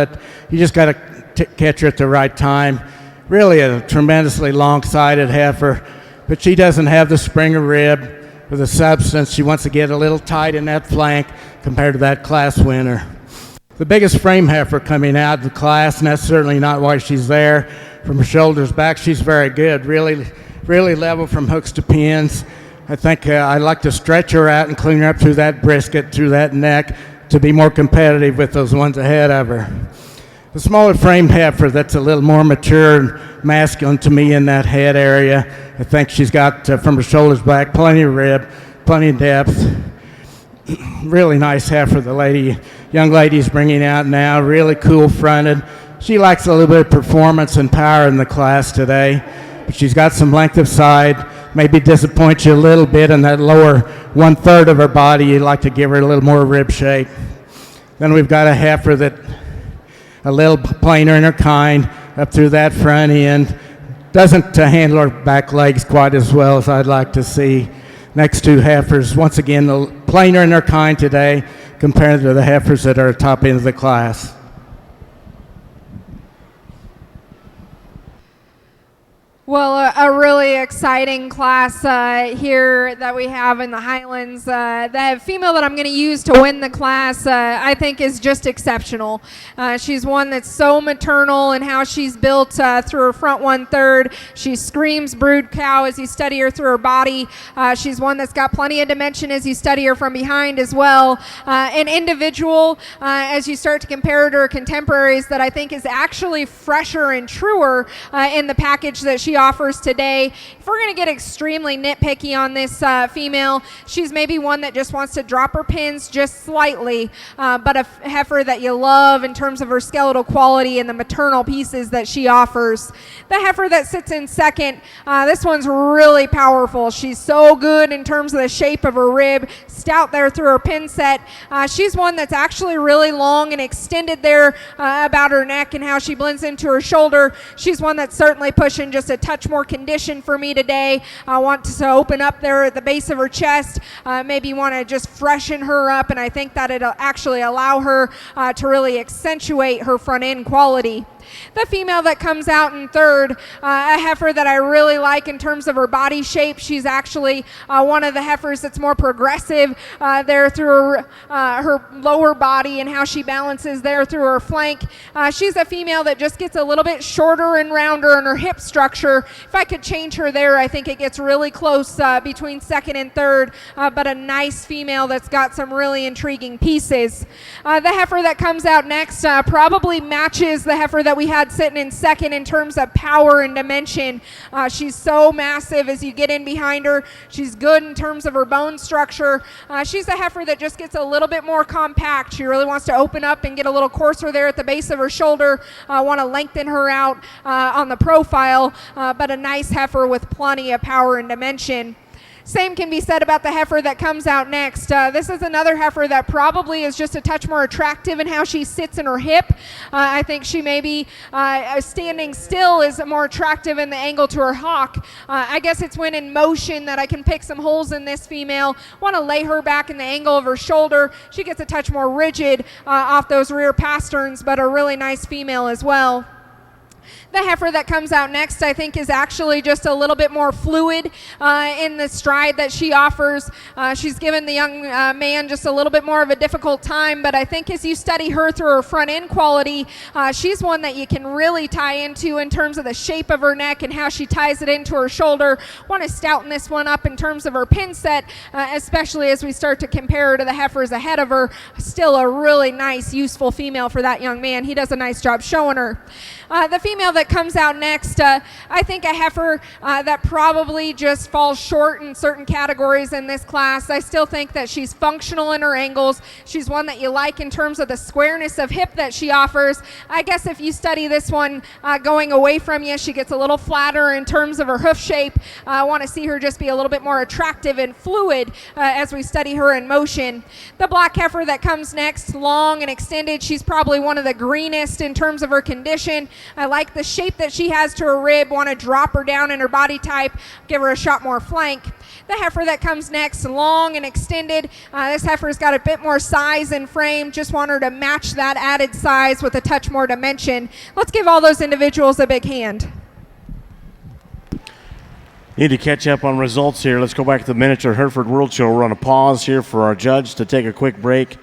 You just got to catch her at the right time. Really a tremendously long-sided heifer, but she doesn't have the Springer rib or the substance. She wants to get a little tight in that flank compared to that class winner. The biggest frame heifer coming out of the class, and that's certainly not why she's there. From her shoulders back, she's very good, really level from hooks to pins. I think I'd like to stretch her out and clean her up through that brisket, through that neck, to be more competitive with those ones ahead of her. The smaller frame heifer that's a little more mature and masculine to me in that head area. I think she's got, from her shoulders back, plenty of rib, plenty of depth. Really nice heifer the young lady's bringing out now, really cool fronted. She likes a little bit of performance and power in the class today, but she's got some length of side, maybe disappoint you a little bit in that lower 1/3 of her body. You'd like to give her a little more rib shape. Then we've got a heifer that a little plainer in her kind up through that front end. Doesn't handle her back legs quite as well as I'd like to see. Next two heifers, once again, plainer in their kind today compared to the heifers that are top end of the class. Well, a really exciting class here that we have in the Highlands. The female that I'm going to use to win the class, I think, is just exceptional. She's one that's so maternal in how she's built through her front 1/3. She screams brood cow as you study her through her body. She's one that's got plenty of dimension as you study her from behind as well. An individual, as you start to compare her to her contemporaries, that I think is actually fresher and truer in the package that she offers today. If we're going to get extremely nitpicky on this female, she's maybe one that just wants to drop her pins just slightly, but a heifer that you love in terms of her skeletal quality and the maternal pieces that she offers. The heifer that sits in second, this one's really powerful. She's so good in terms of the shape of her rib, stout there through her pin set. She's one that's actually really long and extended there about her neck and how she blends into her shoulder. She's one that's certainly pushing just a touch more condition for me today. I want to open up there at the base of her chest, maybe want to just freshen her up, and I think that it'll actually allow her to really accentuate her front end quality. The female that comes out in third, a heifer that I really like in terms of her body shape. She's actually one of the heifers that's more progressive there through her lower body and how she balances there through her flank. She's a female that just gets a little bit shorter and rounder in her hip structure. If I could change her there, I think it gets really close between second and third, but a nice female that's got some really intriguing pieces. The heifer that comes out next probably matches the heifer that we had sitting in second in terms of power and dimension. She's so massive as you get in behind her. She's good in terms of her bone structure. She's a heifer that just gets a little bit more compact. She really wants to open up and get a little coarser there at the base of her shoulder. Want to lengthen her out on the profile, but a nice heifer with plenty of power and dimension. Same can be said about the heifer that comes out next. This is another heifer that probably is just a touch more attractive in how she sits in her hip. I think she may be standing still is more attractive in the angle to her hock. I guess it's when in motion that I can pick some holes in this female. Want to lay her back in the angle of her shoulder. She gets a touch more rigid off those rear pasterns, but a really nice female as well. The heifer that comes out next, I think, is actually just a little bit more fluid in the stride that she offers. She's given the young man just a little bit more of a difficult time, but I think as you study her through her front end quality, she's one that you can really tie into in terms of the shape of her neck and how she ties it into her shoulder. Want to stouten this one up in terms of her pin set, especially as we start to compare her to the heifers ahead of her. Still a really nice, useful female for that young man. He does a nice job showing her. The female female that comes out next, I think a heifer that probably just falls short in certain categories in this class. I still think that she's functional in her angles. She's one that you like in terms of the squareness of hip that she offers. I guess if you study this one going away from you, she gets a little flatter in terms of her hoof shape. I want to see her just be a little bit more attractive and fluid as we study her in motion. The black heifer that comes next, long and extended, she's probably one of the greenest in terms of her condition. I like the shape that she has to her rib, want to drop her down in her body type, give her a shot more flank. The heifer that comes next, long and extended, this heifer's got a bit more size and frame, just want her to match that added size with a touch more dimension. Let's give all those individuals a big hand. Need to catch up on results here. Let's go back to the Miniature Hereford World Show. We're on a pause here for our judge to take a quick break.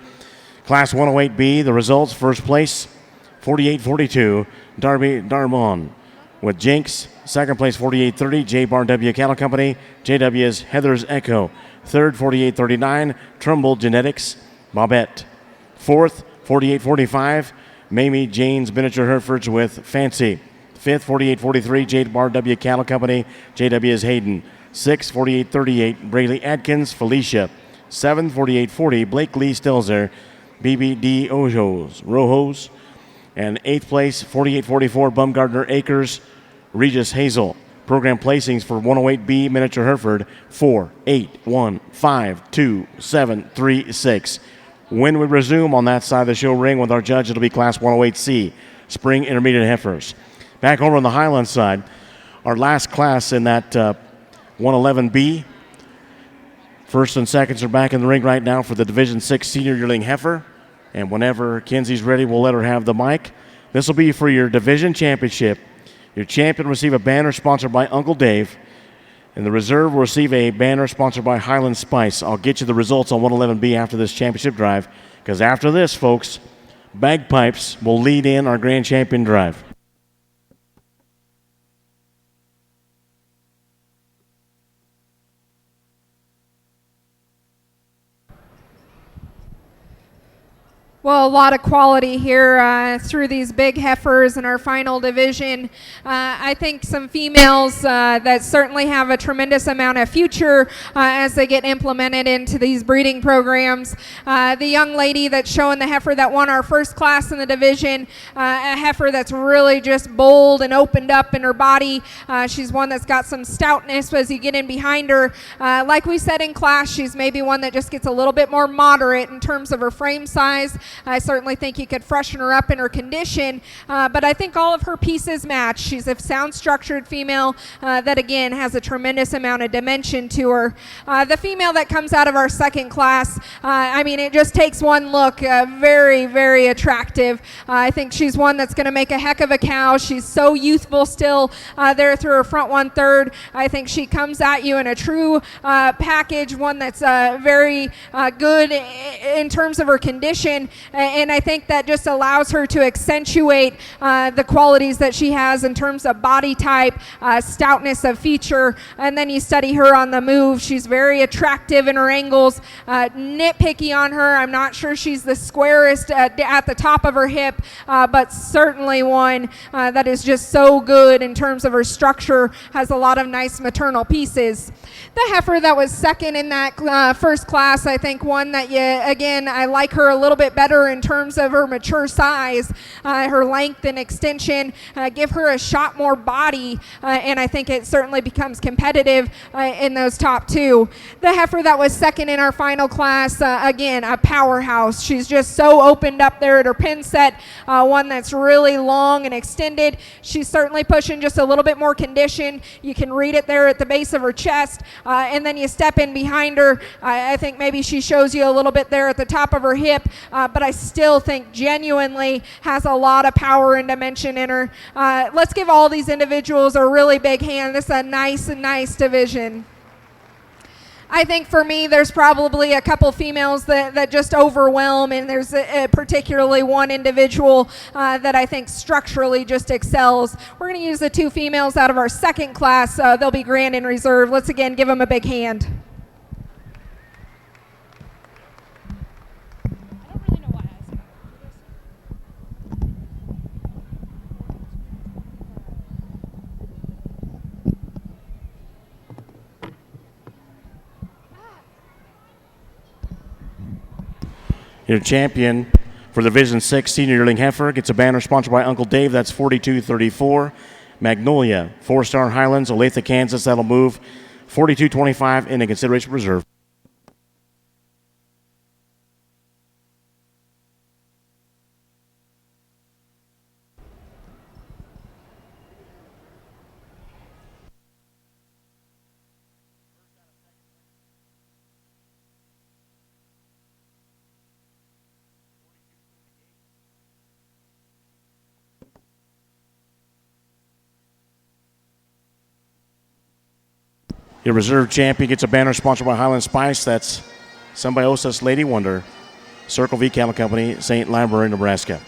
Class 108B, the results, first place, 48-42, Darby Darmon with Jinx. Second place, 48-30, J. Bar W Cattle Company. JW's Heather's Echo. Third, 48-39, Trumbull Genetics, Bobette. Fourth, 48-45, Mamie Jane's Miniature Herefords with Fancy. Fifth, 48-43, J. Bar W Cattle Company. JW's Hayden. Sixth, 48-38, Braley Adkins, Felicia. Seventh, 48-40, Blake Lee Stelzer, BBD Rojos. And eighth place, 48-44, Bumgardner Acres, Regis Hazel. Program placings for 108B Miniature Hereford, 4, 8, 1, 5, 2, 7, 3, 6. When we resume on that side of the show ring with our judge, it'll be Class 108C, Spring Intermediate Heifers. Back over on the Highland side, our last class in that 111B. First and seconds are back in the ring right now for the Division 6 Senior Yearling Heifer. And whenever Kenzie's ready, we'll let her have the mic. This will be for your division championship. Your champion will receive a banner sponsored by Uncle Dave, and the reserve will receive a banner sponsored by Highland Spice. I'll get you the results on 111B after this championship drive, because after this, folks, bagpipes will lead in our grand champion drive. Well, a lot of quality here through these big heifers in our final division. I think some females that certainly have a tremendous amount of future as they get implemented into these breeding programs. The young lady that's showing the heifer that won our first class in the division, a heifer that's really just bold and opened up in her body. She's one that's got some stoutness as you get in behind her. Like we said in class, she's maybe one that just gets a little bit more moderate in terms of her frame size. I certainly think you could freshen her up in her condition, but I think all of her pieces match. She's a sound structured female that again has a tremendous amount of dimension to her. The female that comes out of our second class, I mean, it just takes one look. Very, very attractive. I think she's one that's going to make a heck of a cow. She's so youthful still there through her front 1/3. I think she comes at you in a true package, one that's very good in terms of her condition. And I think that just allows her to accentuate the qualities that she has in terms of body type, stoutness of feature. And then you study her on the move. She's very attractive in her angles, nitpicky on her. I'm not sure she's the squarest at the top of her hip, but certainly one that is just so good in terms of her structure, has a lot of nice maternal pieces. The heifer that was second in that first class, I think one that again, I like her a little bit better in terms of her mature size, her length and extension, give her a shot more body, and I think it certainly becomes competitive in those top two. The heifer that was second in our final class, again, a powerhouse. She's just so opened up there at her pin set, one that's really long and extended. She's certainly pushing just a little bit more condition. You can read it there at the base of her chest, and then you step in behind her. I think maybe she shows you a little bit there at the top of her hip, but I still think genuinely has a lot of power and dimension in her. Let's give all these individuals a really big hand. This is a nice division. I think for me, there's probably a couple females that just overwhelm, and there's particularly one individual that I think structurally just excels. We're going to use the two females out of our second class. They'll be grand in reserve. Let's again give them a big hand. Your champion for Division 6 Senior Yearling Heifer gets a banner sponsored by Uncle Dave. That's 4234. Magnolia, 4-star Highlands, Olathe, Kansas. That'll move 4225 into consideration reserve. Your reserve champion gets a banner sponsored by Highland Spice. That's Symbiosis Lady Wonder, Circle V Cattle Company, St. Library, Nebraska.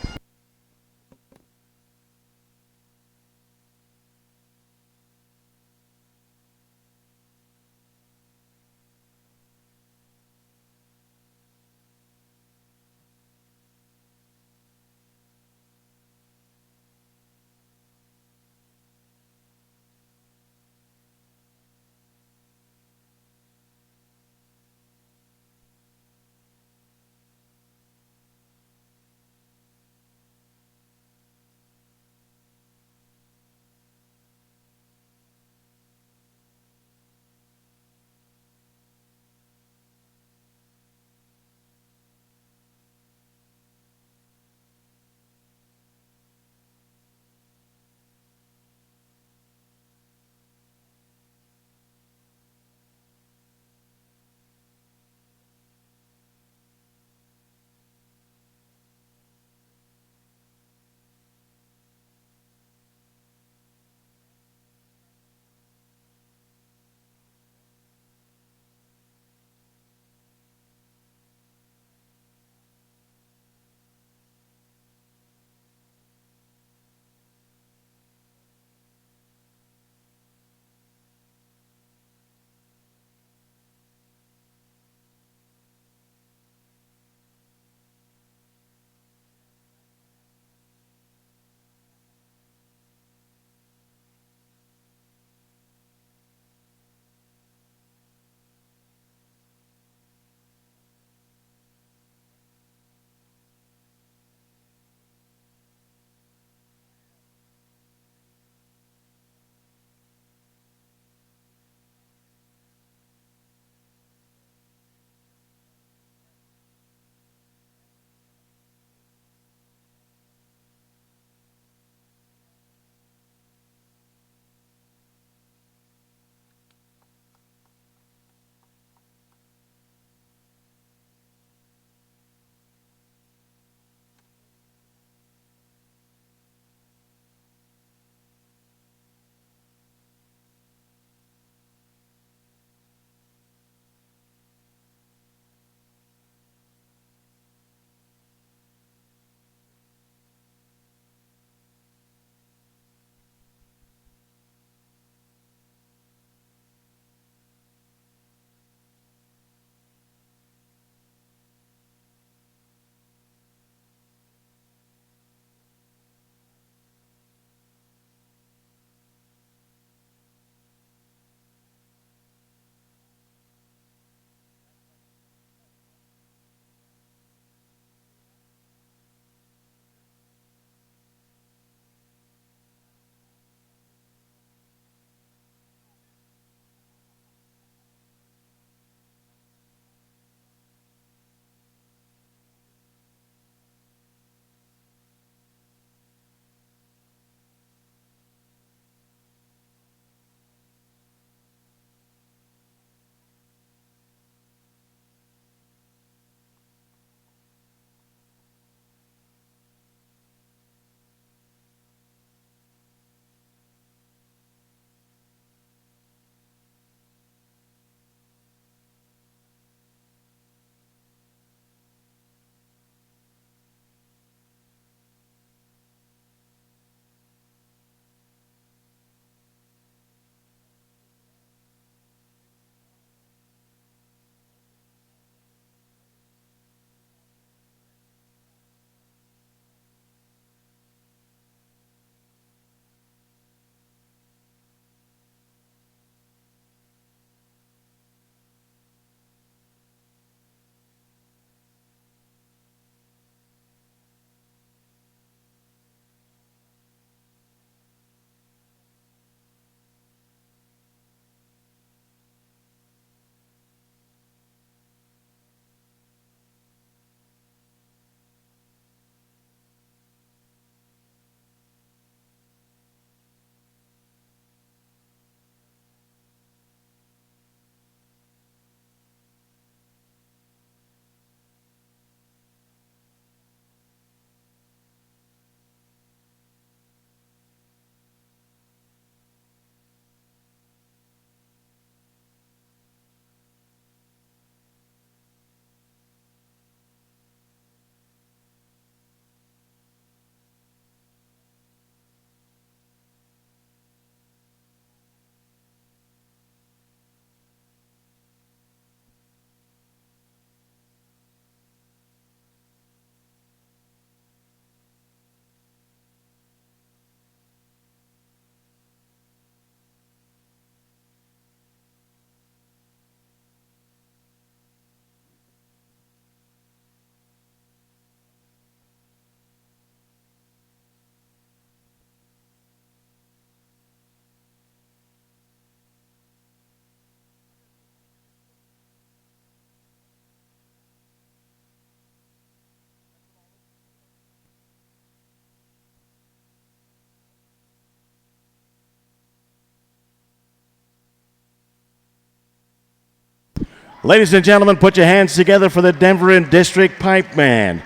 Ladies and gentlemen, put your hands together for the Denver and District Pipe Band.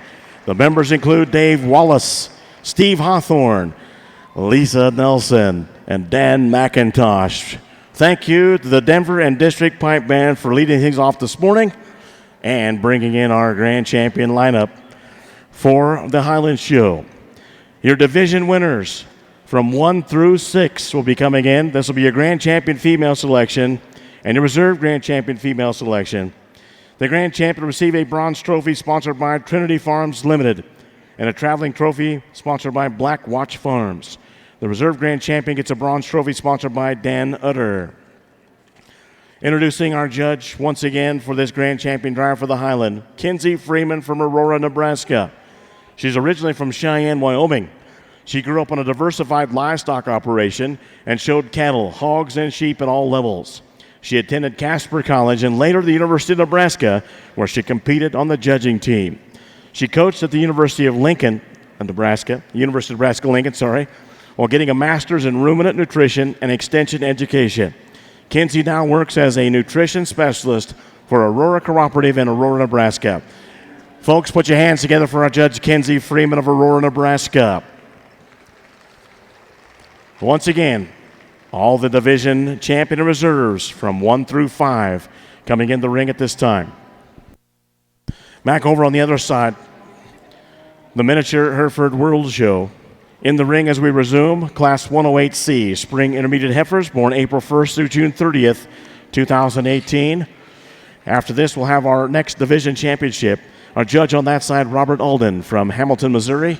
The members include Dave Wallace, Steve Hawthorne, Lisa Nelson, and Dan McIntosh. Thank you to the Denver and District Pipe Band for leading things off this morning and bringing in our grand champion lineup for the Highland Show. Your division winners from 1 through 6 will be coming in. This will be your grand champion female selection and your reserve grand champion female selection. The grand champion will receive a bronze trophy sponsored by Trinity Farms Limited and a traveling trophy sponsored by Black Watch Farms. The reserve grand champion gets a bronze trophy sponsored by Dan Utter. Introducing our judge once again for this grand champion drive for the Highland, Kinsey Freeman from Aurora, Nebraska. She's originally from Cheyenne, Wyoming. She grew up on a diversified livestock operation and showed cattle, hogs, and sheep at all levels. She attended Casper College and later the University of Nebraska, where she competed on the judging team. She coached at the University of Lincoln, University of Nebraska-Lincoln, while getting a master's in ruminant nutrition and extension education. Kinsey now works as a nutrition specialist for Aurora Cooperative in Aurora, Nebraska. Folks, put your hands together for our judge, Kinsey Freeman of Aurora, Nebraska. Once again, all the division champion and reserves from 1 through 5 coming in the ring at this time. Back over on the other side, the Miniature Hereford World Show. In the ring as we resume, Class 108C, Spring Intermediate Heifers, born April 1st through June 30th, 2018. After this, we'll have our next division championship. Our judge on that side, Robert Alden from Hamilton, Missouri.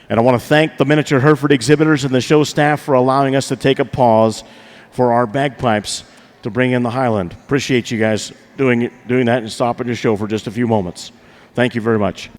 And I want to thank the Miniature Hereford exhibitors and the show staff for allowing us to take a pause for our bagpipes to bring in the Highland. Appreciate you guys doing that and stopping your show for just a few moments. Thank you very much.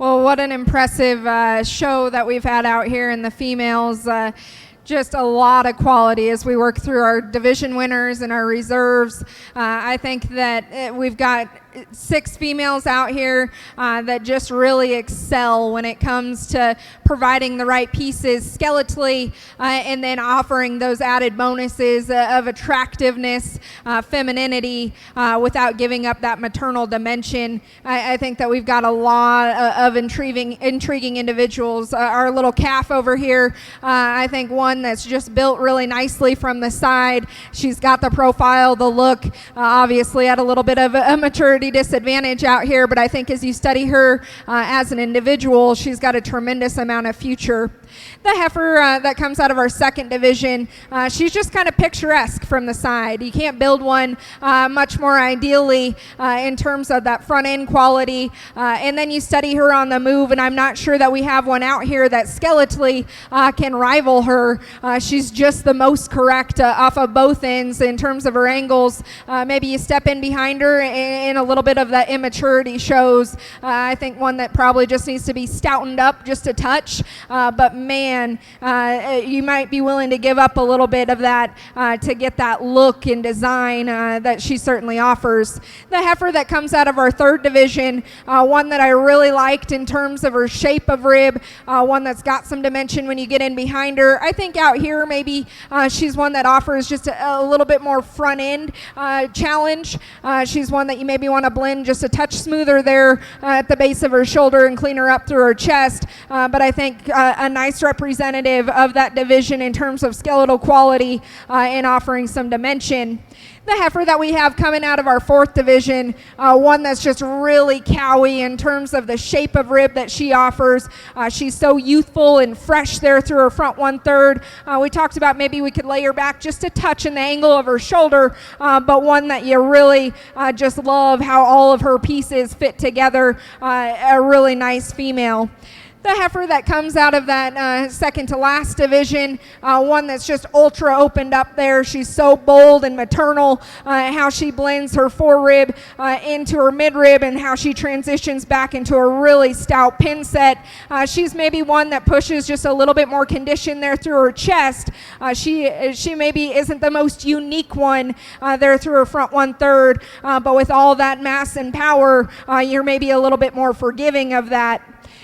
Well, what an impressive show that we've had out here in the females. Just a lot of quality as we work through our division winners and our reserves. I think that we've got 6 females out here that just really excel when it comes to providing the right pieces skeletally and then offering those added bonuses of attractiveness, femininity, without giving up that maternal dimension. I think that we've got a lot of intriguing individuals. Our little calf over here, I think one that's just built really nicely from the side. She's got the profile, the look, obviously at a little bit of a maturity disadvantage out here, but I think as you study her as an individual, she's got a tremendous amount of future. The heifer that comes out of our 2nd division, she's just kind of picturesque from the side. You can't build one much more ideally in terms of that front end quality, and then you study her on the move, and I'm not sure that we have one out here that skeletally can rival her. She's just the most correct off of both ends in terms of her angles. Maybe you step in behind her and a little bit of that immaturity shows. I think one that probably just needs to be stoutened up just a touch, but man, you might be willing to give up a little bit of that to get that look and design that she certainly offers. The heifer that comes out of our 3rd division, one that I really liked in terms of her shape of rib, one that's got some dimension when you get in behind her. I think out here maybe she's one that offers just a little bit more front end challenge. She's one that you maybe want to blend just a touch smoother there at the base of her shoulder and clean her up through her chest, but I think a nice representative of that division in terms of skeletal quality and offering some dimension. The heifer that we have coming out of our 4th division, one that's just really cowy in terms of the shape of rib that she offers. She's so youthful and fresh there through her front 1/3. We talked about maybe we could lay her back just a touch in the angle of her shoulder, but one that you really just love how all of her pieces fit together. A really nice female. The heifer that comes out of that 2nd to last division, one that's just ultra opened up there. She's so bold and maternal, how she blends her forerib into her midrib and how she transitions back into a really stout pin set. She's maybe one that pushes just a little bit more condition there through her chest. She maybe isn't the most unique one there through her front 1/3, but with all that mass and power, you're maybe a little bit more forgiving of that.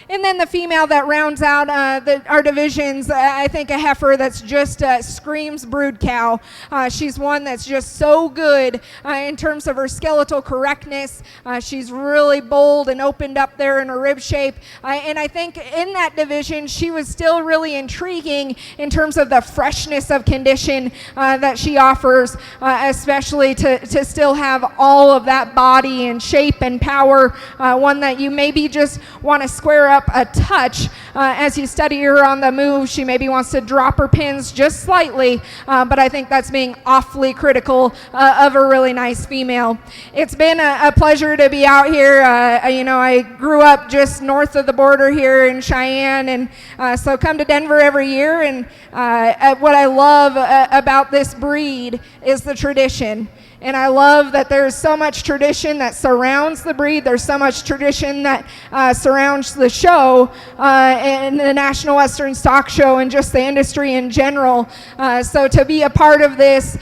And then the female that rounds out our divisions, I think a heifer that's just screams brood cow. She's one that's just so good in terms of her skeletal correctness. She's really bold and opened up there in her rib shape. And I think in that division, she was still really intriguing in terms of the freshness of condition that she offers, especially to still have all of that body and shape and power. One that you maybe just want to square up a touch as you study her on the move. She maybe wants to drop her pins just slightly, but I think that's being awfully critical of a really nice female. It's been a pleasure to be out here. I grew up just north of the border here in Cheyenne, and so come to Denver every year, and what I love about this breed is the tradition. And I love that there's so much tradition that surrounds the breed. There's so much tradition that surrounds the show and the National Western Stock Show and just the industry in general. So to be a part of this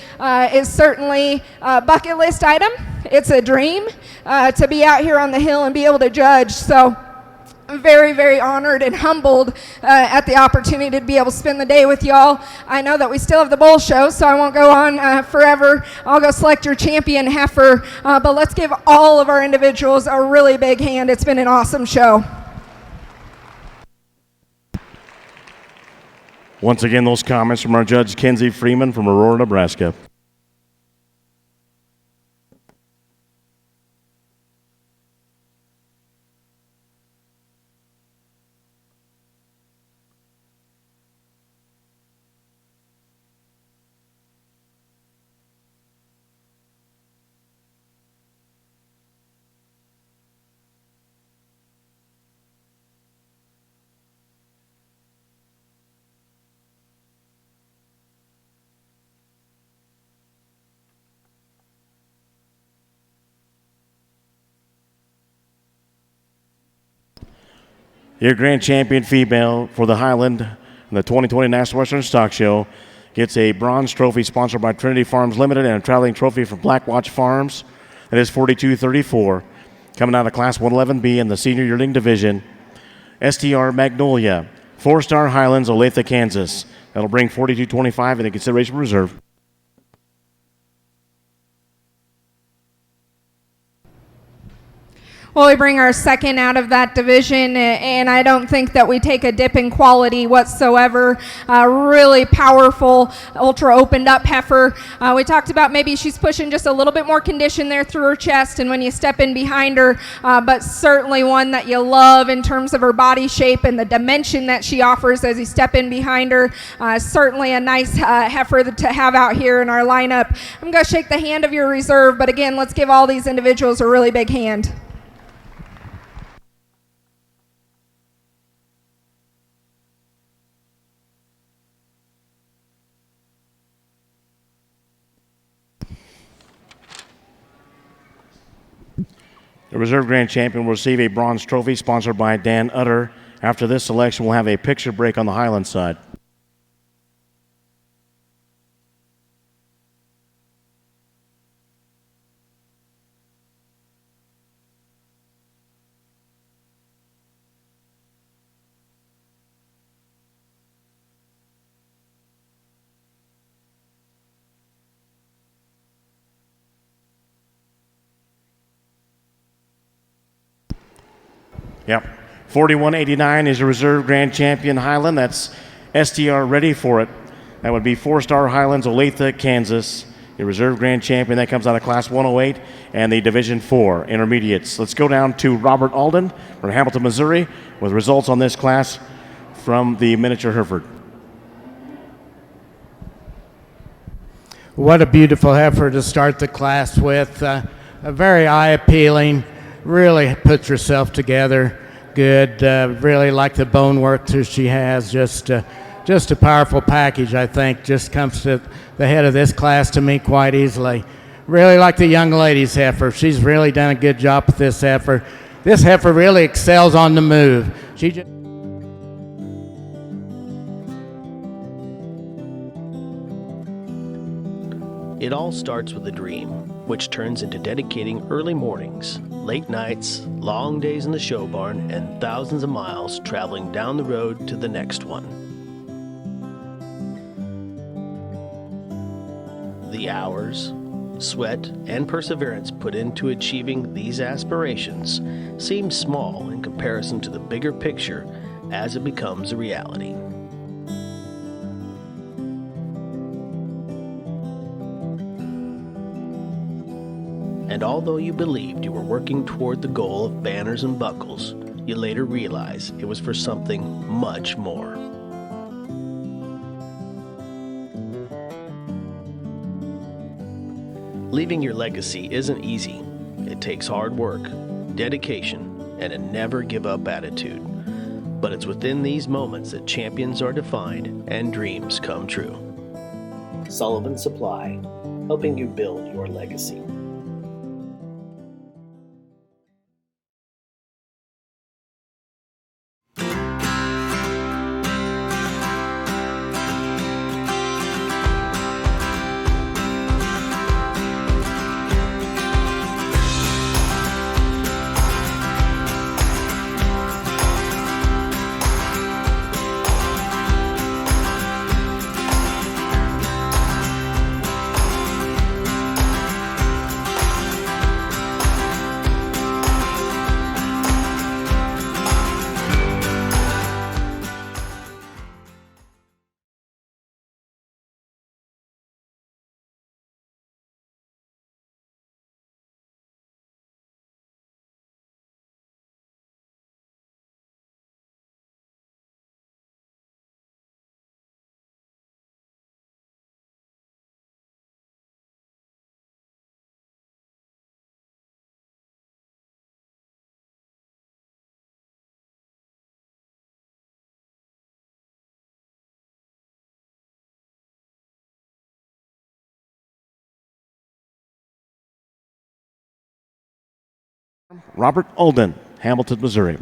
is certainly a bucket list item. It's a dream to be out here on the hill and be able to judge. So I'm very, very honored and humbled at the opportunity to be able to spend the day with y'all. I know that we still have the bowl show, so I won't go on forever. I'll go select your champion heifer, but let's give all of our individuals a really big hand. It's been an awesome show. Once again, those comments from our judge, Kenzie Freeman from Aurora, Nebraska. Your grand champion female for the Highland in the 2020 National Western Stock Show gets a bronze trophy sponsored by Trinity Farms Limited and a traveling trophy from Black Watch Farms. That is 42-34. Coming out of Class 111B in the senior yearling division, STR Magnolia, 4-star Highlands, Olathe, Kansas. That'll bring 42-25 in the consideration reserve. Well, we bring our second out of that division, and I don't think that we take a dip in quality whatsoever. Really powerful, ultra opened up heifer. We talked about maybe she's pushing just a little bit more condition there through her chest and when you step in behind her, but certainly one that you love in terms of her body shape and the dimension that she offers as you step in behind her. Certainly a nice heifer to have out here in our lineup. I'm going to shake the hand of your reserve, but again, let's give all these individuals a really big hand. The reserve grand champion will receive a bronze trophy sponsored by Dan Utter. After this selection, we'll have a picture break on the Highland side. Yep. 41.89 is a reserve grand champion Highland. That's STR ready for it. That would be 4-star Highlands, Olathe, Kansas. The reserve grand champion that comes out of Class 108 and the Division 4 intermediates. Let's go down to Robert Alden from Hamilton, Missouri, with results on this class from the miniature Hereford. What a beautiful heifer to start the class with. A very eye-appealing. Really puts herself together good. Really like the bone work that she has. Just a powerful package, I think. Just comes to the head of this class to me quite easily. Really like the young lady's heifer. She's really done a good job with this heifer. This heifer really excels on the move. She just It all starts with a dream, which turns into dedicating early mornings, late nights, long days in the show barn, and thousands of miles traveling down the road to the next one. The hours, sweat, and perseverance put into achieving these aspirations seem small in comparison to the bigger picture as it becomes a reality. And although you believed you were working toward the goal of banners and buckles, you later realized it was for something much more. Leaving your legacy isn't easy. It takes hard work, dedication, and a never give up attitude. But it's within these moments that champions are defined and dreams come true. Sullivan Supply, helping you build your legacy. Robert Alden, Hamilton, Missouri.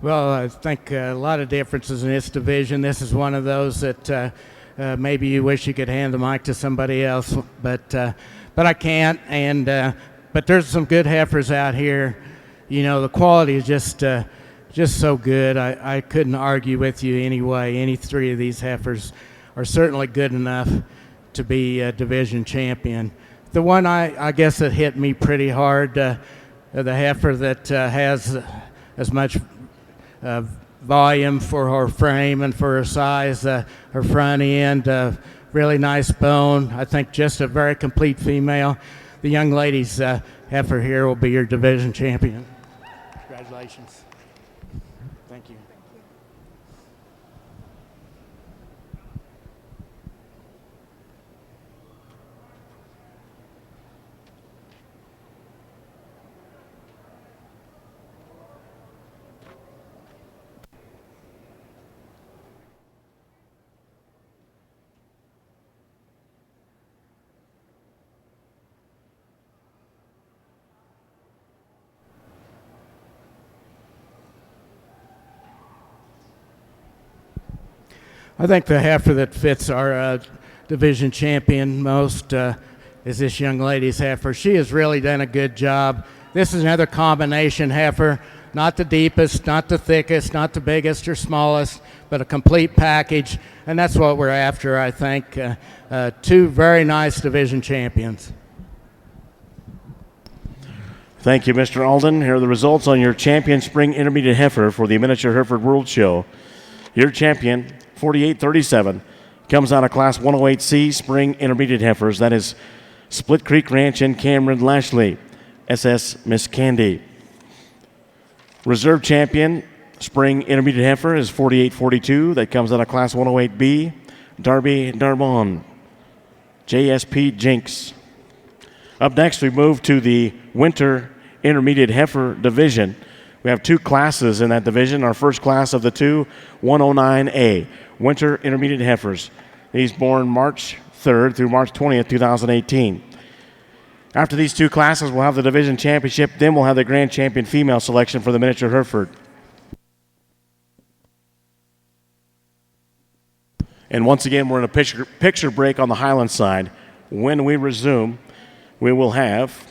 Well, I think a lot of differences in this division. This is one of those that maybe you wish you could hand the mic to somebody else, but I can't. And but there's some good heifers out here. You know, the quality is just so good. I couldn't argue with you anyway. Any three of these heifers are certainly good enough to be a division champion. The one I guess that hit me pretty hard, the heifer that has as much volume for her frame and for her size, her front end, really nice bone. I think just a very complete female. The young lady's heifer here will be your division champion. Congratulations. Thank you. I think the heifer that fits our division champion most is this young lady's heifer. She has really done a good job. This is another combination heifer, not the deepest, not the thickest, not the biggest or smallest, but a complete package, and that's what we're after, I think. Two very nice division champions. Thank you, Mr. Alden. Here are the results on your champion spring intermediate heifer for the Miniature Hereford World Show. Your champion, 4837, comes out of Class 108C Spring Intermediate Heifers. That is Split Creek Ranch in Cameron Lashley, SS Miss Candy. Reserve champion Spring Intermediate Heifer is 4842. That comes out of Class 108B, Darby Darbon, JSP Jinx. Up next, we move to the Winter Intermediate Heifer Division. We have two classes in that division. Our first class of the two, 109A, Winter Intermediate Heifers. These born March 3rd through March 20th, 2018. After these two classes, we'll have the division championship. Then we'll have the grand champion female selection for the Miniature Hereford. And once again, we're in a picture break on the Highland side. When we resume, we will have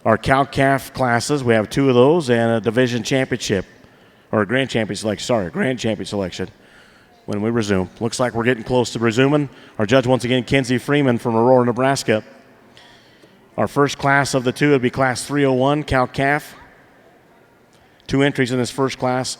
our cow-calf classes. We have two of those and a division championship, or a grand champion selection, grand champion selection when we resume. Looks like we're getting close to resuming. Our judge once again, Kenzie Freeman from Aurora, Nebraska. Our first class of the two would be Class 301, cow-calf. Two entries in this first class.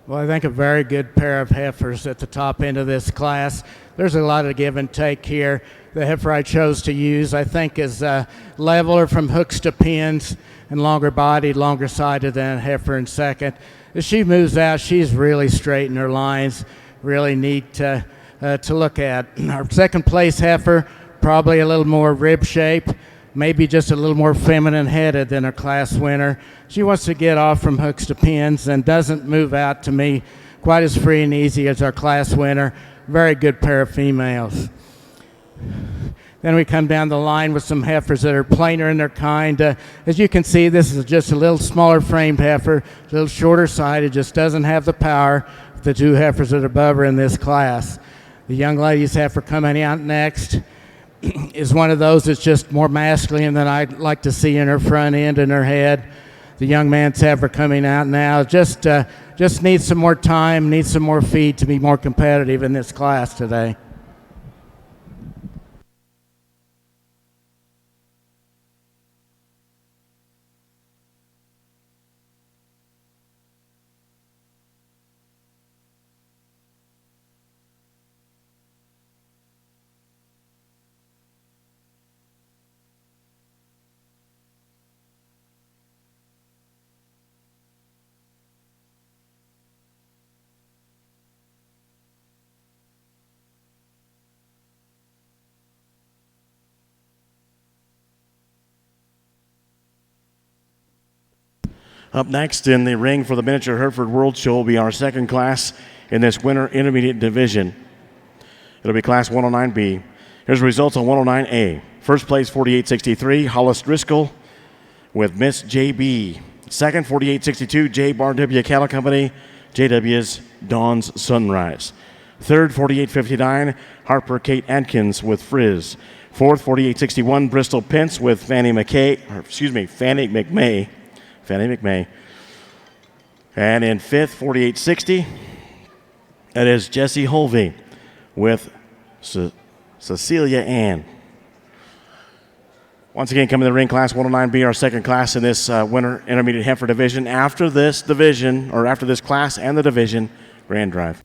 Well, I think a very good pair of heifers at the top end of this class. There's a lot of give and take here. The heifer I chose to use, I think, is leveler from hooks to pins and longer bodied, longer sided than a heifer in second. As she moves out, she's really straight in her lines, really neat to look at. Our second place heifer, probably a little more rib shape, maybe just a little more feminine headed than our class winner. She wants to get off from hooks to pins and doesn't move out to me quite as free and easy as our class winner. Very good pair of females. Then we come down the line with some heifers that are plainer in their kind. As you can see, this is just a little smaller framed heifer, a little shorter sided, just doesn't have the power of the two heifers that are above her in this class. The young lady's heifer coming out next is one of those that's just more masculine than I'd like to see in her front end and her head. The young man's heifer coming out now just needs some more time, needs some more feed to be more competitive in this class today. Up next in the ring for the Miniature Hereford World Show will be our second class in this winter intermediate division. It'll be Class 109B. Here's the results on 109A. First place, 4863, Hollis Driscoll with Miss JB. Second, 4862, J. Bar W. Cattle Company, JW's Dawn's Sunrise. Third, 4859, Harper Kate Atkins with Frizz. Fourth, 4861, Bristol Pence with Fannie McMay. And in fifth, 4860, that is Jesse Holvey with Cecilia Ann. Once again, coming to the ring, Class 109B, our second class in this winter intermediate heifer division. After this division, or after this class and the division, grand drive.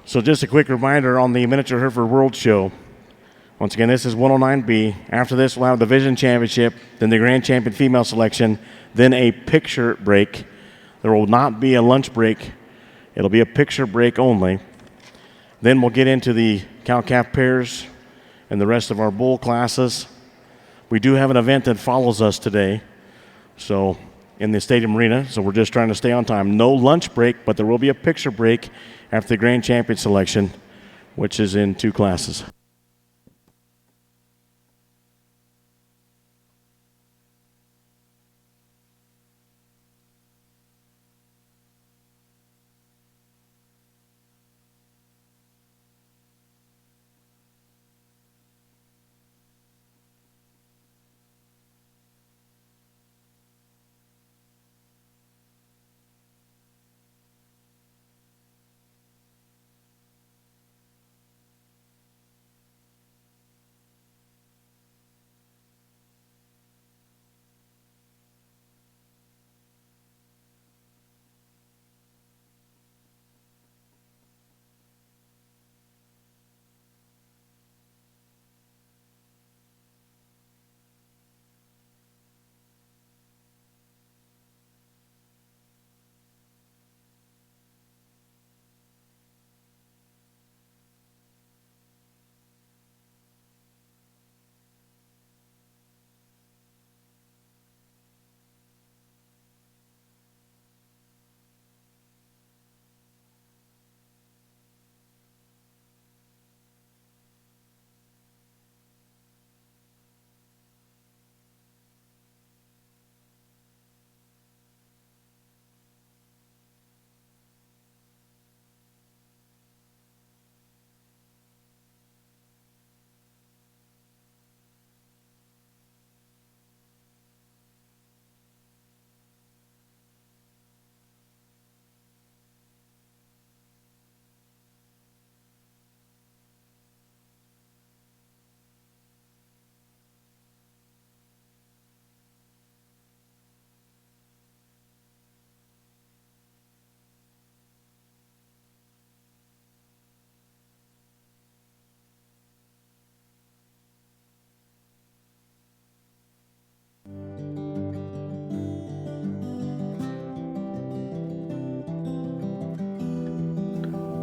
So just a quick reminder on the Miniature Hereford World Show. Once again, this is 109B. After this, we'll have the Division Championship, then the Grand Champion Female Selection, then a picture break. There will not be a lunch break. It'll be a picture break only. Then we'll get into the cow-calf pairs and the rest of our bull classes. We do have an event that follows us today, so in the stadium arena, so we're just trying to stay on time. No lunch break, but there will be a picture break after the Grand Champion Selection, which is in two classes.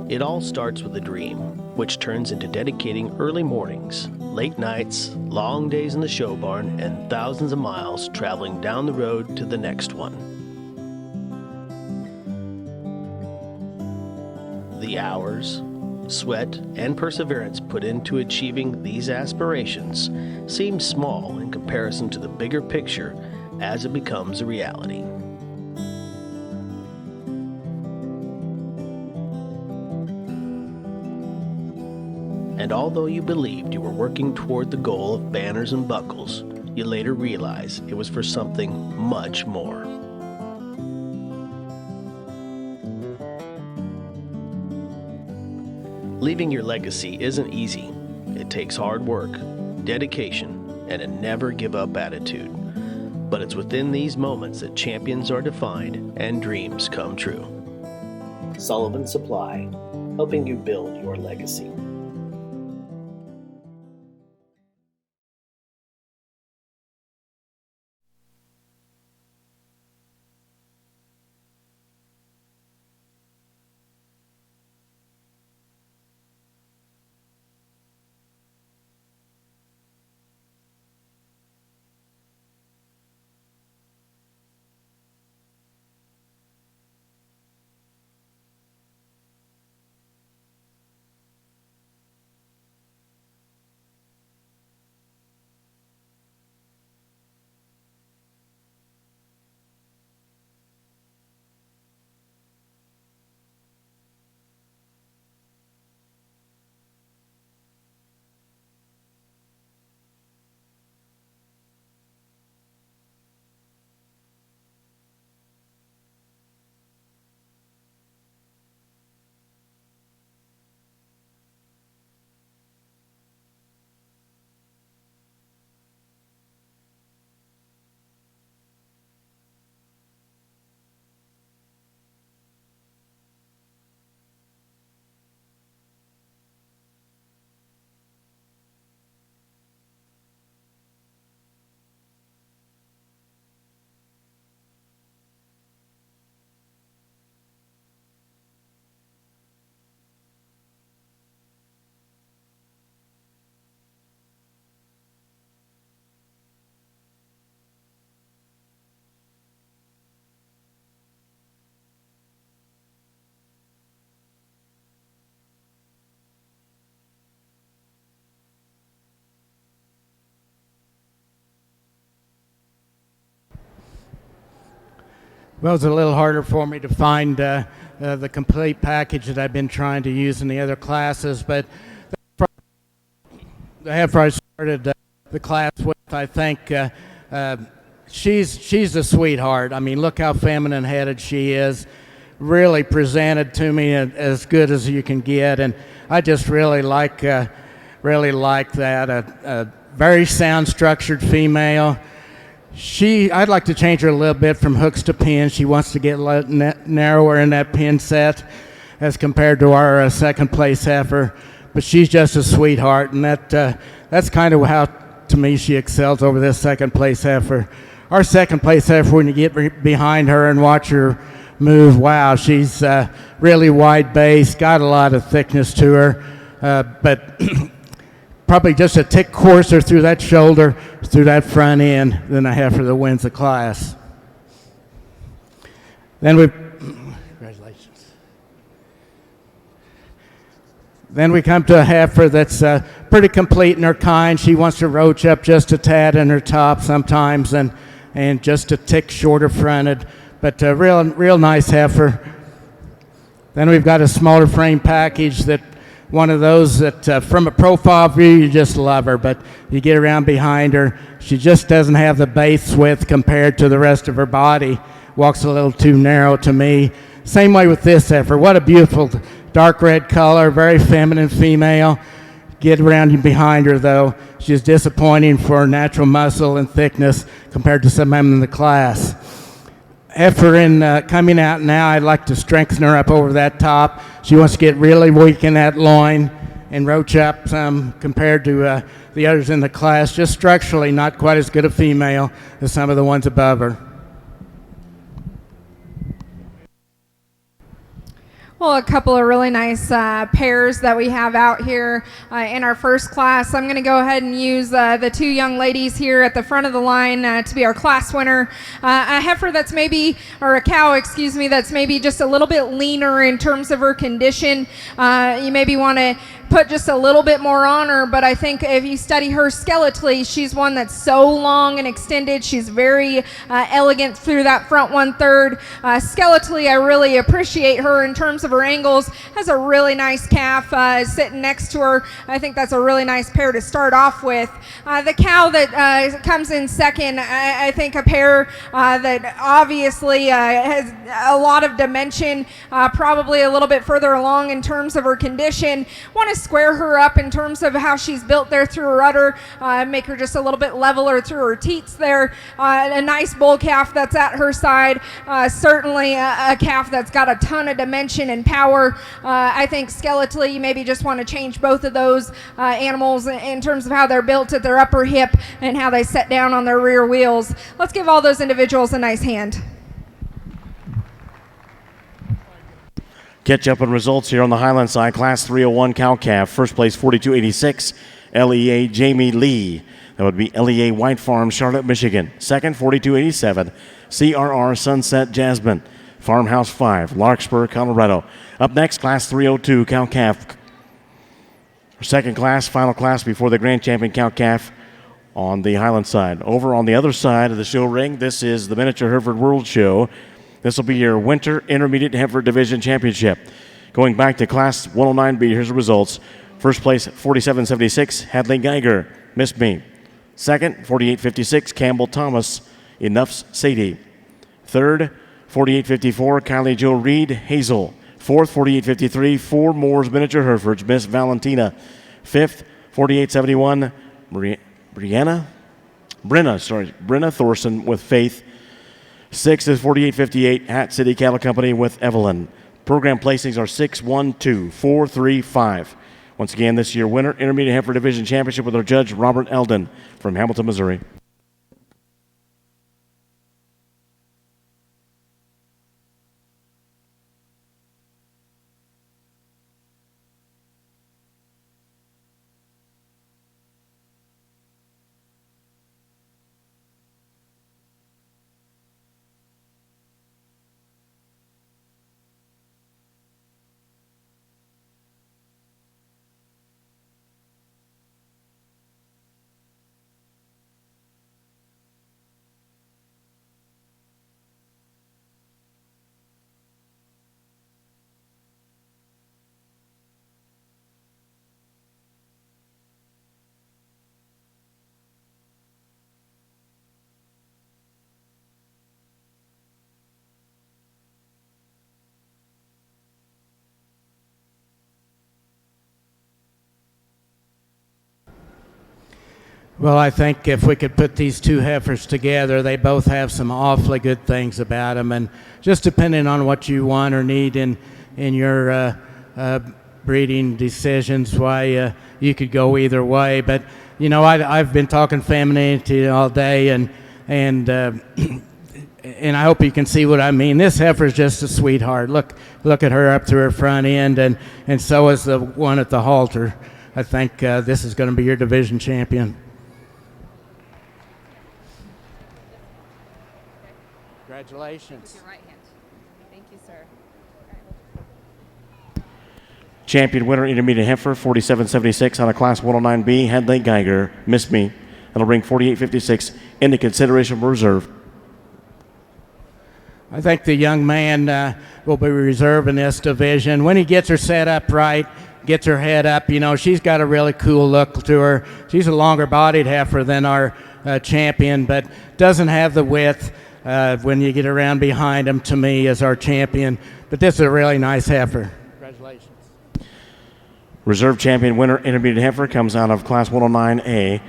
It all starts with a dream, which turns into dedicating early mornings, late nights, long days in the show barn, and thousands of miles traveling down the road to the next one. The hours, sweat, and perseverance put into achieving these aspirations seem small in comparison to the bigger picture as it becomes a reality. And although you believed you were working toward the goal of banners and buckles, you later realized it was for something much more. Leaving your legacy isn't easy. It takes hard work, dedication, and a never-give-up attitude. But it's within these moments that champions are defined and dreams come true. Sullivan Supply, helping you build your legacy. Well, it's a little harder for me to find the complete package that I've been trying to use in the other classes, but the heifer I started the class with, I think she's a sweetheart. I mean, look how feminine-headed she is. Really presented to me as good as you can get, and I just really like that. A very sound, structured female. I'd like to change her a little bit from hooks to pins. She wants to get narrower in that pin set as compared to our second place heifer. But she's just a sweetheart, and that's kind of how, to me, she excels over this second place heifer. Our second place heifer, when you get behind her and watch her move, wow, she's really wide base, got a lot of thickness to her, but probably just a tick coarser through that shoulder, through that front end than a heifer that wins the class. Congratulations. Then we come to a heifer that's pretty complete in her kind. She wants to roach up just a tad in her top sometimes, and just a tick shorter fronted, but a real nice heifer. Then we've got a smaller frame package, that one of those that from a profile view you just love her, but you get around behind her, she just doesn't have the base width compared to the rest of her body. Walks a little too narrow to me. Same way with this heifer. What a beautiful dark red color, very feminine female. Get around behind her though, she's disappointing for natural muscle and thickness compared to some of them in the class. Heifer coming out now, I'd like to strengthen her up over that top. She wants to get really weak in that loin and roach up some compared to the others in the class. Just structurally not quite as good a female as some of the ones above her. Well, a couple of really nice pairs that we have out here in our first class. I'm going to go ahead and use the two young ladies here at the front of the line to be our class winner. A heifer that's maybe, or a cow, excuse me, that's maybe just a little bit leaner in terms of her condition. You maybe want to put just a little bit more on her, but I think if you study her skeletally, she's one that's so long and extended. She's very elegant through that front 1/3. Skeletally, I really appreciate her in terms of her angles. Has a really nice calf sitting next to her. I think that's a really nice pair to start off with. The cow that comes in second, I think a pair that obviously has a lot of dimension, probably a little bit further along in terms of her condition. Want to square her up in terms of how she's built there through her udder, make her just a little bit leveler through her teats there. A nice bull calf that's at her side. Certainly a calf that's got a ton of dimension and power. I think skeletally you maybe just want to change both of those animals in terms of how they're built at their upper hip and how they set down on their rear wheels. Let's give all those individuals a nice hand. Catch up on results here on the Highland side. Class 301 cow-calf. First place 4286, LEA Jamie Lee. That would be LEA White Farm, Charlotte, Michigan. Second, 4287, CRR Sunset Jasmine, Farmhouse 5, Larkspur, Colorado. Up next, Class 302 cow-calf. Second class, final class before the Grand Champion cow-calf on the Highland side. Over on the other side of the show ring, this is the Miniature Hereford World Show. This will be your Winter Intermediate Heifer Division Championship. Going back to Class 109B, here's the results. First place, 4776, Hadley Geiger, Miss Me. Second, 4856, Campbell Thomas, Enough's Sadie. Third, 4854, Kylie Jo Reed, Hazel. Fourth, 4853, Four Moores Miniature Herefords, Miss Valentina. Fifth, 4871, Brenna Thorson with Faith. Sixth is 4858, Hat City Cattle Company with Evelyn. Program placings are 6, 1, 2, 4, 3, 5. Once again, this year winner, Intermediate Heifer Division Championship with our judge, Robert Eldon from Hamilton, Missouri. Well, I think if we could put these two heifers together, they both have some awfully good things about them, and just depending on what you want or need in your breeding decisions, why you could go either way. But you know, I've been talking femininity all day, and I hope you can see what I mean. This heifer is just a sweetheart. Look at her up through her front end, and so is the one at the halter. I think this is going to be your division champion. Congratulations. With your right hand. Thank you, sir. Champion winner, Intermediate Heifer, 4776 on a Class 109B, Hadley Geiger, Miss Me. That'll bring 4856 into consideration for reserve. I think the young man will be reserving this division. When he gets her set up right, gets her head up, you know, she's got a really cool look to her. She's a longer bodied heifer than our champion, but doesn't have the width when you get around behind him, to me, as our champion. But this is a really nice heifer. Congratulations. Reserve champion winner, Intermediate Heifer, comes out of Class 109A,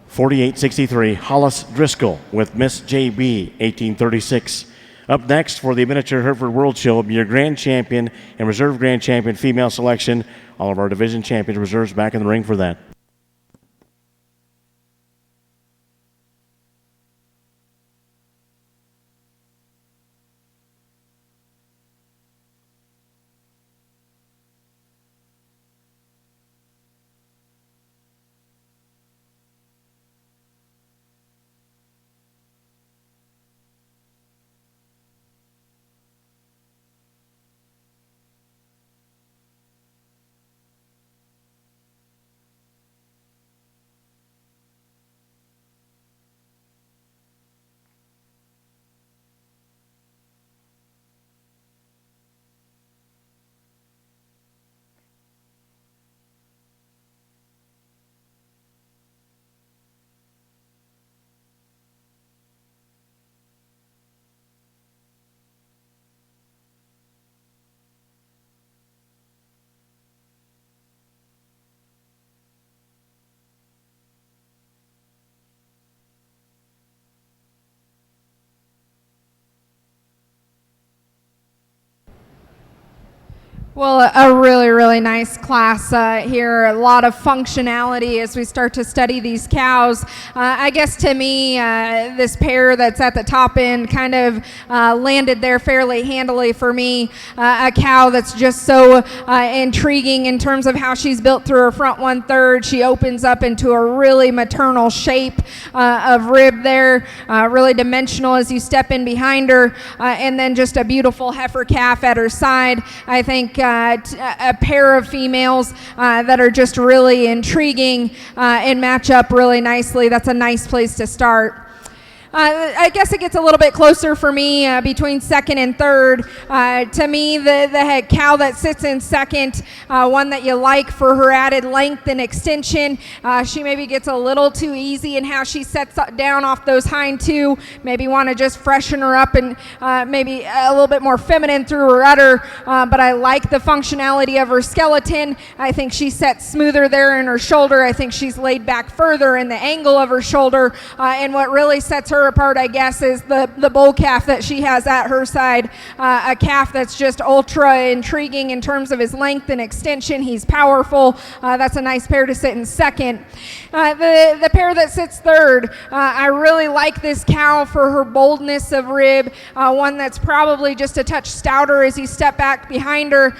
4863, Hollis Driscoll with Miss JB, 1836. Up next for the Miniature Hereford World Show will be your Grand Champion and Reserve Grand Champion female selection. All of our division champions reserves back in the ring for that. Well, a really, really nice class here. A lot of functionality as we start to study these cows. I guess to me, this pair that's at the top end kind of landed there fairly handily for me. A cow that's just so intriguing in terms of how she's built through her front 1/3. She opens up into a really maternal shape of rib there, really dimensional as you step in behind her, and then just a beautiful heifer calf at her side. I think a pair of females that are just really intriguing and match up really nicely. That's a nice place to start. I guess it gets a little bit closer for me between second and third. To me, the cow that sits in second, one that you like for her added length and extension. She maybe gets a little too easy in how she sets down off those hind two. Maybe want to just freshen her up and maybe a little bit more feminine through her udder. But I like the functionality of her skeleton. I think she sets smoother there in her shoulder. I think she's laid back further in the angle of her shoulder. And what really sets her apart, I guess, is the bull calf that she has at her side. A calf that's just ultra intriguing in terms of his length and extension. He's powerful. That's a nice pair to sit in second. The pair that sits third, I really like this cow for her boldness of rib. One that's probably just a touch stouter as you step back behind her.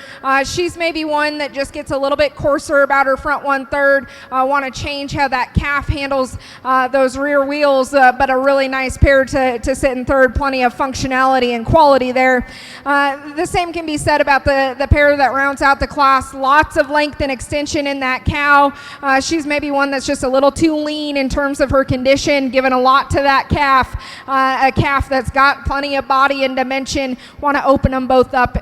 She's maybe one that just gets a little bit coarser about her front 1/3. Want to change how that calf handles those rear wheels, but a really nice pair to sit in third. Plenty of functionality and quality there. The same can be said about the pair that rounds out the class. Lots of length and extension in that cow. She's maybe one that's just a little too lean in terms of her condition, giving a lot to that calf. A calf that's got plenty of body and dimension. Want to open them both up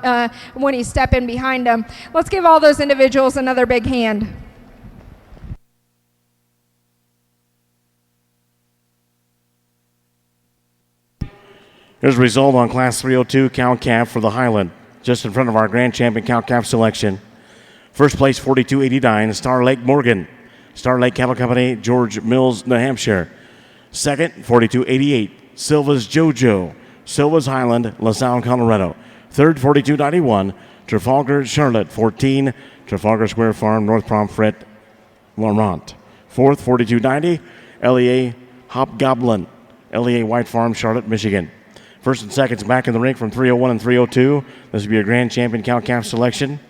when you step in behind them. Let's give all those individuals another big hand. Here's the result on Class 302 cow-calf for the Highland, just in front of our grand champion cow-calf selection. First place, 42.89, Star Lake Morgan. Star Lake Cattle Company, George Mills, New Hampshire. Second, 42.88, Silva's JoJo. Silva's Highland, LaSalle, Colorado. Third, 42.91, Trafalgar Charlotte, 14, Trafalgar Square Farm, North Pomfret, Laurent. Fourth, 42.90, LEA Hobgoblin, LEA White Farm, Charlotte, Michigan. First and seconds back in the ring from 301 and 302. This will be a grand champion cow-calf selection.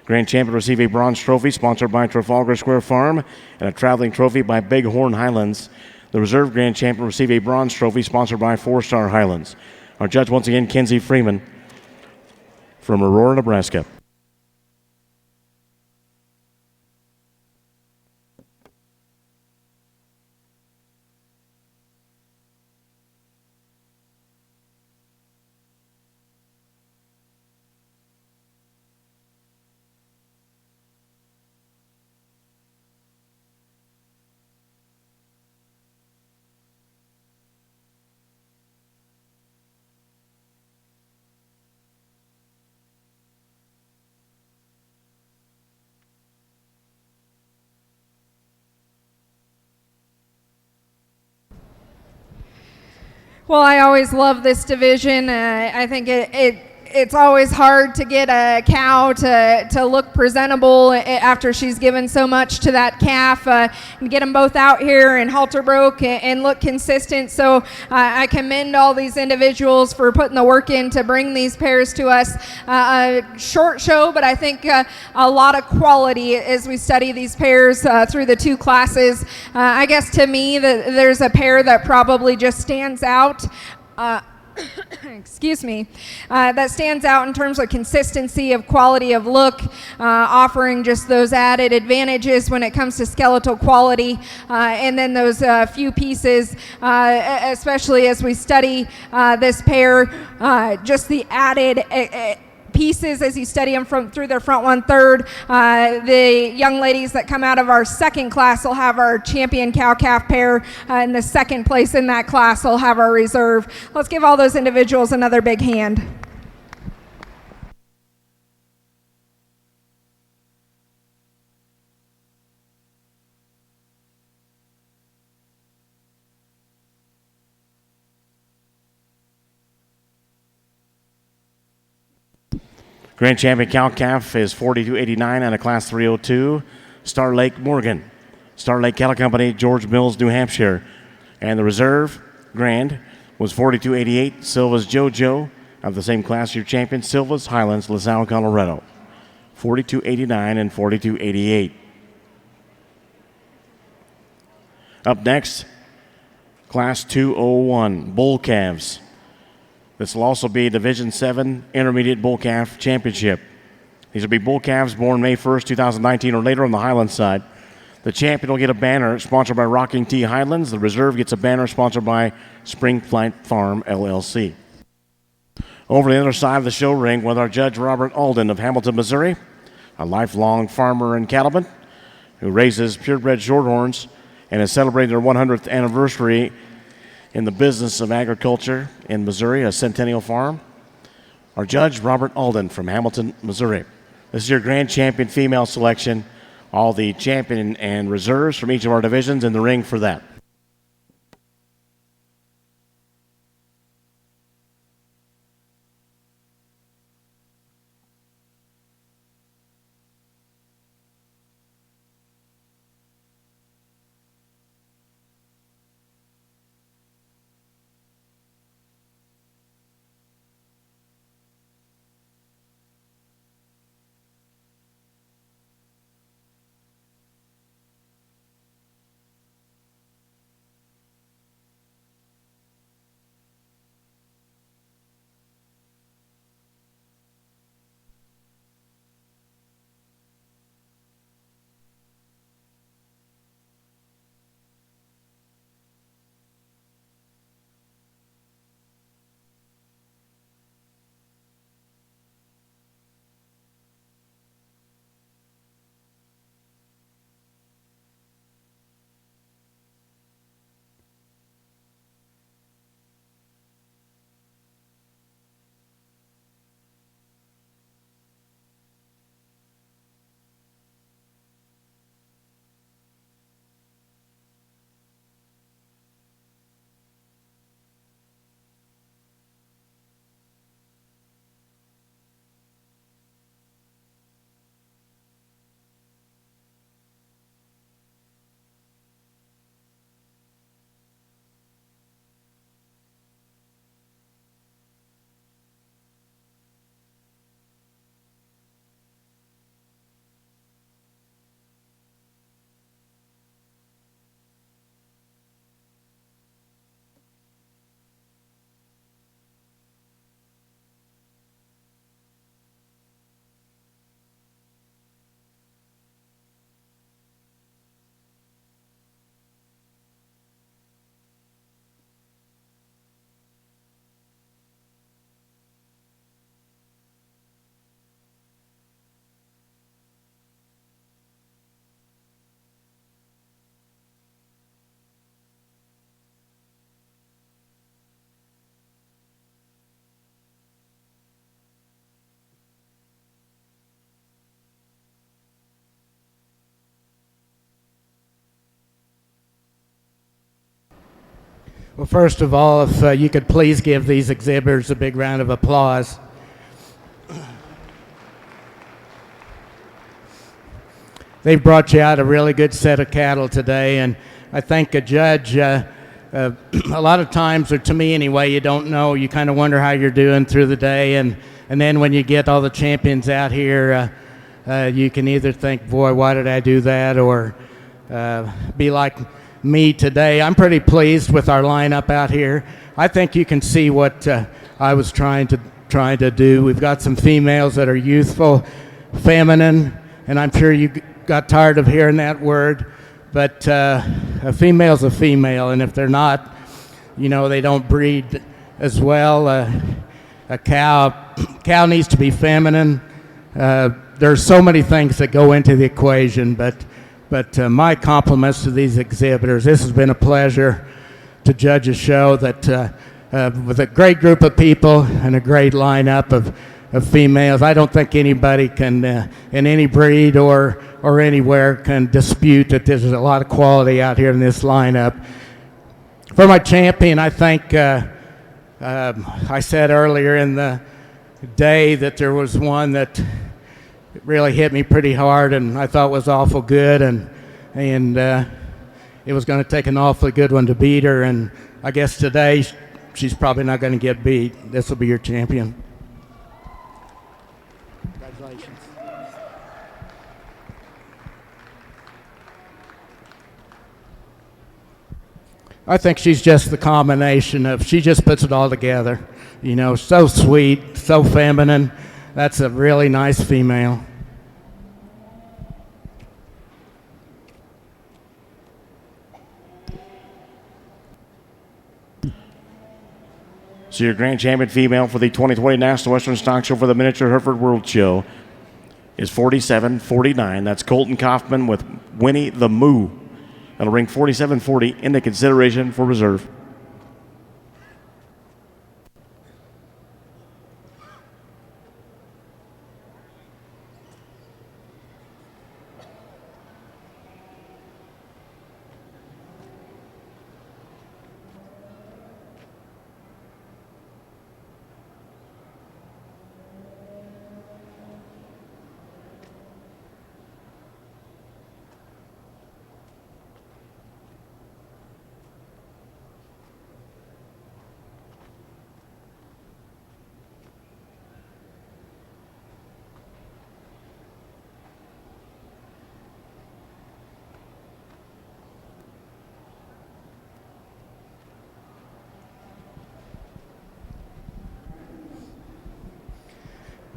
Grand champion receive a bronze trophy sponsored by Trafalgar Square Farm and a traveling trophy by Bighorn Highlands. The reserve grand champion receive a bronze trophy sponsored by 4-Star Highlands. Our judge once again, Kenzie Freeman from Aurora, Nebraska. Well, I always love this division. I think it's always hard to get a cow to look presentable after she's given so much to that calf, and get them both out here and halter broke and look consistent. So I commend all these individuals for putting the work in to bring these pairs to us. A short show, but I think a lot of quality as we study these pairs through the two classes. I guess to me there's a pair that probably just stands out. Excuse me, that stands out in terms of consistency of quality of look, offering just those added advantages when it comes to skeletal quality, and then those few pieces, especially as we study this pair, just the added pieces as you study them through their front 1/3. The young ladies that come out of our second class will have our champion cow-calf pair, and the second place in that class will have our reserve. Let's give all those individuals another big hand. Grand champion cow-calf is 42.89 out of Class 302, Star Lake Morgan. Star Lake Cattle Company, George Mills, New Hampshire. And the reserve grand was 42.88, Silva's JoJo of the same class year champion, Silva's Highlands, LaSalle, Colorado. 42.89 and 42.88. Up next, Class 201, Bull Calves. This will also be Division 7 Intermediate Bull Calf Championship. These will be bull calves born May 1st, 2019 or later on the Highland side. The champion will get a banner sponsored by Rocking T Highlands. The reserve gets a banner sponsored by Spring Flight Farm, LLC. Over the other side of the show ring with our judge, Robert Alden of Hamilton, Missouri, a lifelong farmer and cattleman who raises purebred shorthorns and is celebrating their 100th anniversary in the business of agriculture in Missouri, a centennial farm. Our judge, Robert Alden from Hamilton, Missouri. This is your grand champion female selection. All the champion and reserves from each of our divisions in the ring for that. Well, first of all, if you could please give these exhibitors a big round of applause. They've brought you out a really good set of cattle today, and I think a judge, a lot of times, or to me anyway, you don't know. You kind of wonder how you're doing through the day, and then when you get all the champions out here, you can either think, boy, why did I do that, or be like me today. I'm pretty pleased with our lineup out here. I think you can see what I was trying to do. We've got some females that are youthful, feminine, and I'm sure you got tired of hearing that word, but a female's a female, and if they're not, you know, they don't breed as well. A cow needs to be feminine. There's so many things that go into the equation, but my compliments to these exhibitors. This has been a pleasure to judge a show that with a great group of people and a great lineup of females. I don't think anybody can, in any breed or anywhere, can dispute that there's a lot of quality out here in this lineup. For my champion, I think I said earlier in the day that there was one that really hit me pretty hard and I thought was awful good, and it was going to take an awfully good one to beat her, and I guess today she's probably not going to get beat. This will be your champion. Congratulations. I think she's just the combination of, she just puts it all together. You know, so sweet, so feminine. That's a really nice female. So your grand champion female for the 2020 National Western Stock Show for the Miniature Hereford World Show is 47-49. That's Colton Kaufman with Winnie the Moo. That'll bring 47-40 into consideration for reserve.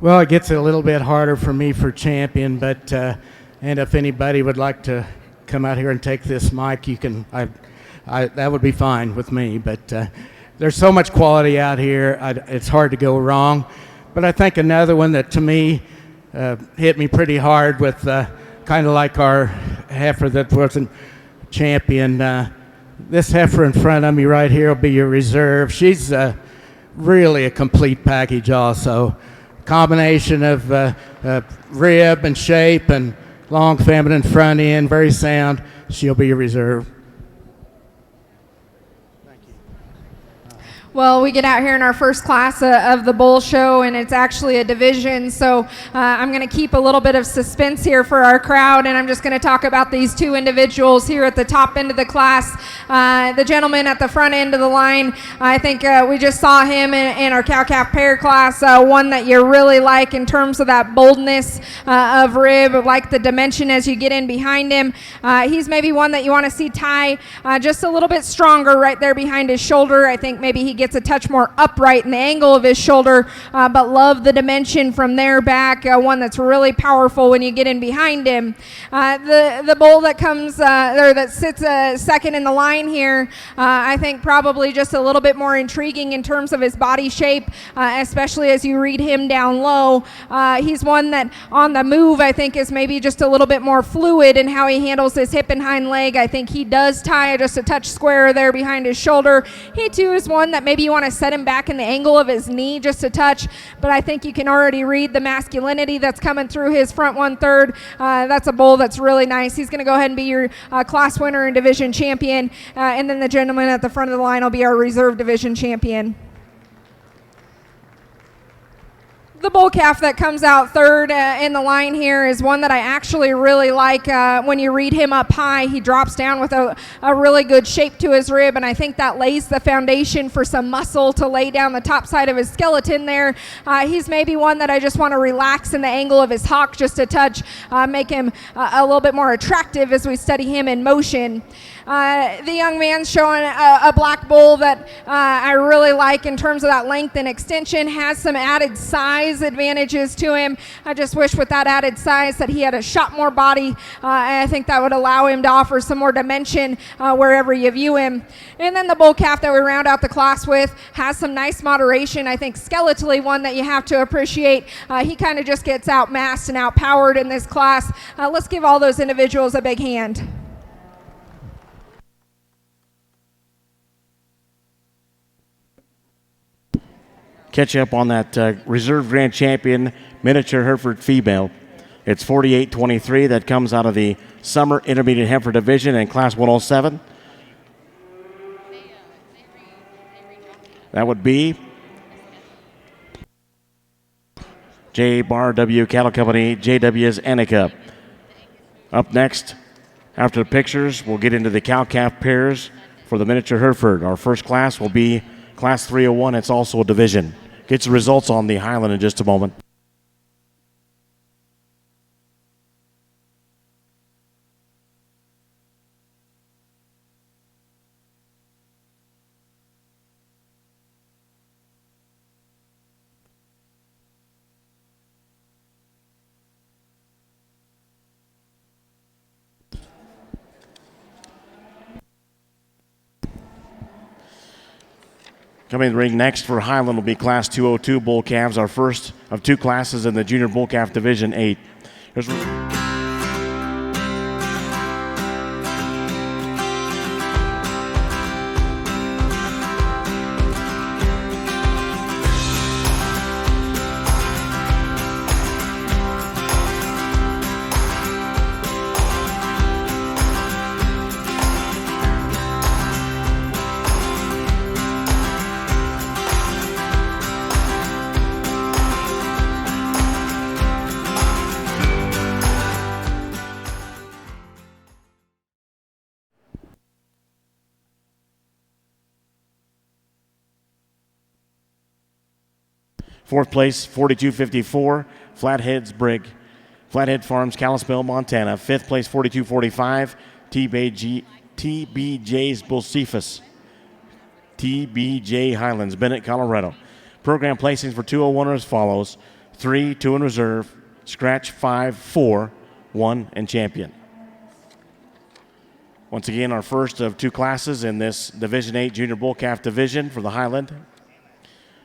Well, it gets a little bit harder for me for champion, but and if anybody would like to come out here and take this mic, you can. That would be fine with me. But there's so much quality out here; it's hard to go wrong. But I think another one that to me hit me pretty hard with kind of like our heifer that wasn't champion. This heifer in front of me right here will be your reserve. She's really a complete package, also. Combination of rib and shape and long feminine front end, very sound. She'll be your reserve. Well, we get out here in our first class of the bull show, and it's actually a division, so I'm going to keep a little bit of suspense here for our crowd, and I'm just going to talk about these two individuals here at the top end of the class. The gentleman at the front end of the line, I think we just saw him in our cow-calf pair class, one that you really like in terms of that boldness of rib, like the dimension as you get in behind him. He's maybe one that you want to see tie just a little bit stronger right there behind his shoulder. I think maybe he gets a touch more upright in the angle of his shoulder, but love the dimension from there back, one that's really powerful when you get in behind him. The bull that comes or that sits second in the line here, I think probably just a little bit more intriguing in terms of his body shape, especially as you read him down low. He's one that on the move I think is maybe just a little bit more fluid in how he handles his hip and hind leg. I think he does tie just a touch square there behind his shoulder. He too is one that maybe you want to set him back in the angle of his knee just a touch, but I think you can already read the masculinity that's coming through his front 1/3. That's a bull that's really nice. He's going to go ahead and be your class winner and division champion, and then the gentleman at the front of the line will be our reserve division champion. The bull calf that comes out third in the line here is one that I actually really like. When you read him up high, he drops down with a really good shape to his rib, and I think that lays the foundation for some muscle to lay down the top side of his skeleton there. He's maybe one that I just want to relax in the angle of his hock just a touch, make him a little bit more attractive as we study him in motion. The young man's showing a black bull that I really like in terms of that length and extension, has some added size advantages to him. I just wish with that added size that he had a shot more body, and I think that would allow him to offer some more dimension wherever you view him. And then the bull calf that we round out the class with has some nice moderation. I think skeletally one that you have to appreciate. He kind of just gets outmassed and outpowered in this class. Let's give all those individuals a big hand. Catch up on that reserve grand champion miniature Hereford female. It's 48-23. That comes out of the summer intermediate heifer division in class 107. That would be J Bar W Cattle Company, JW's AJCA. Up next, after the pictures, we'll get into the cow-calf pairs for the miniature Hereford. Our first class will be Class 301. It's also a division. Get your results on the Highland in just a moment. Coming to the ring next for Highland will be Class 202 bull calves, our first of two classes in the Junior Bull Calf Division 8. Here's fourth place, 4254, Flathead Farms, Kalispell, Montana. Fifth place, 4245, TBJ's Bullcephus, TBJ Highlands, Bennett, Colorado. Program placings for 201 are as follows: 3, 2 in reserve, scratch 5, 4, 1, and champion. Once again, our first of two classes in this Division 8 Junior Bull Calf Division for the Highland.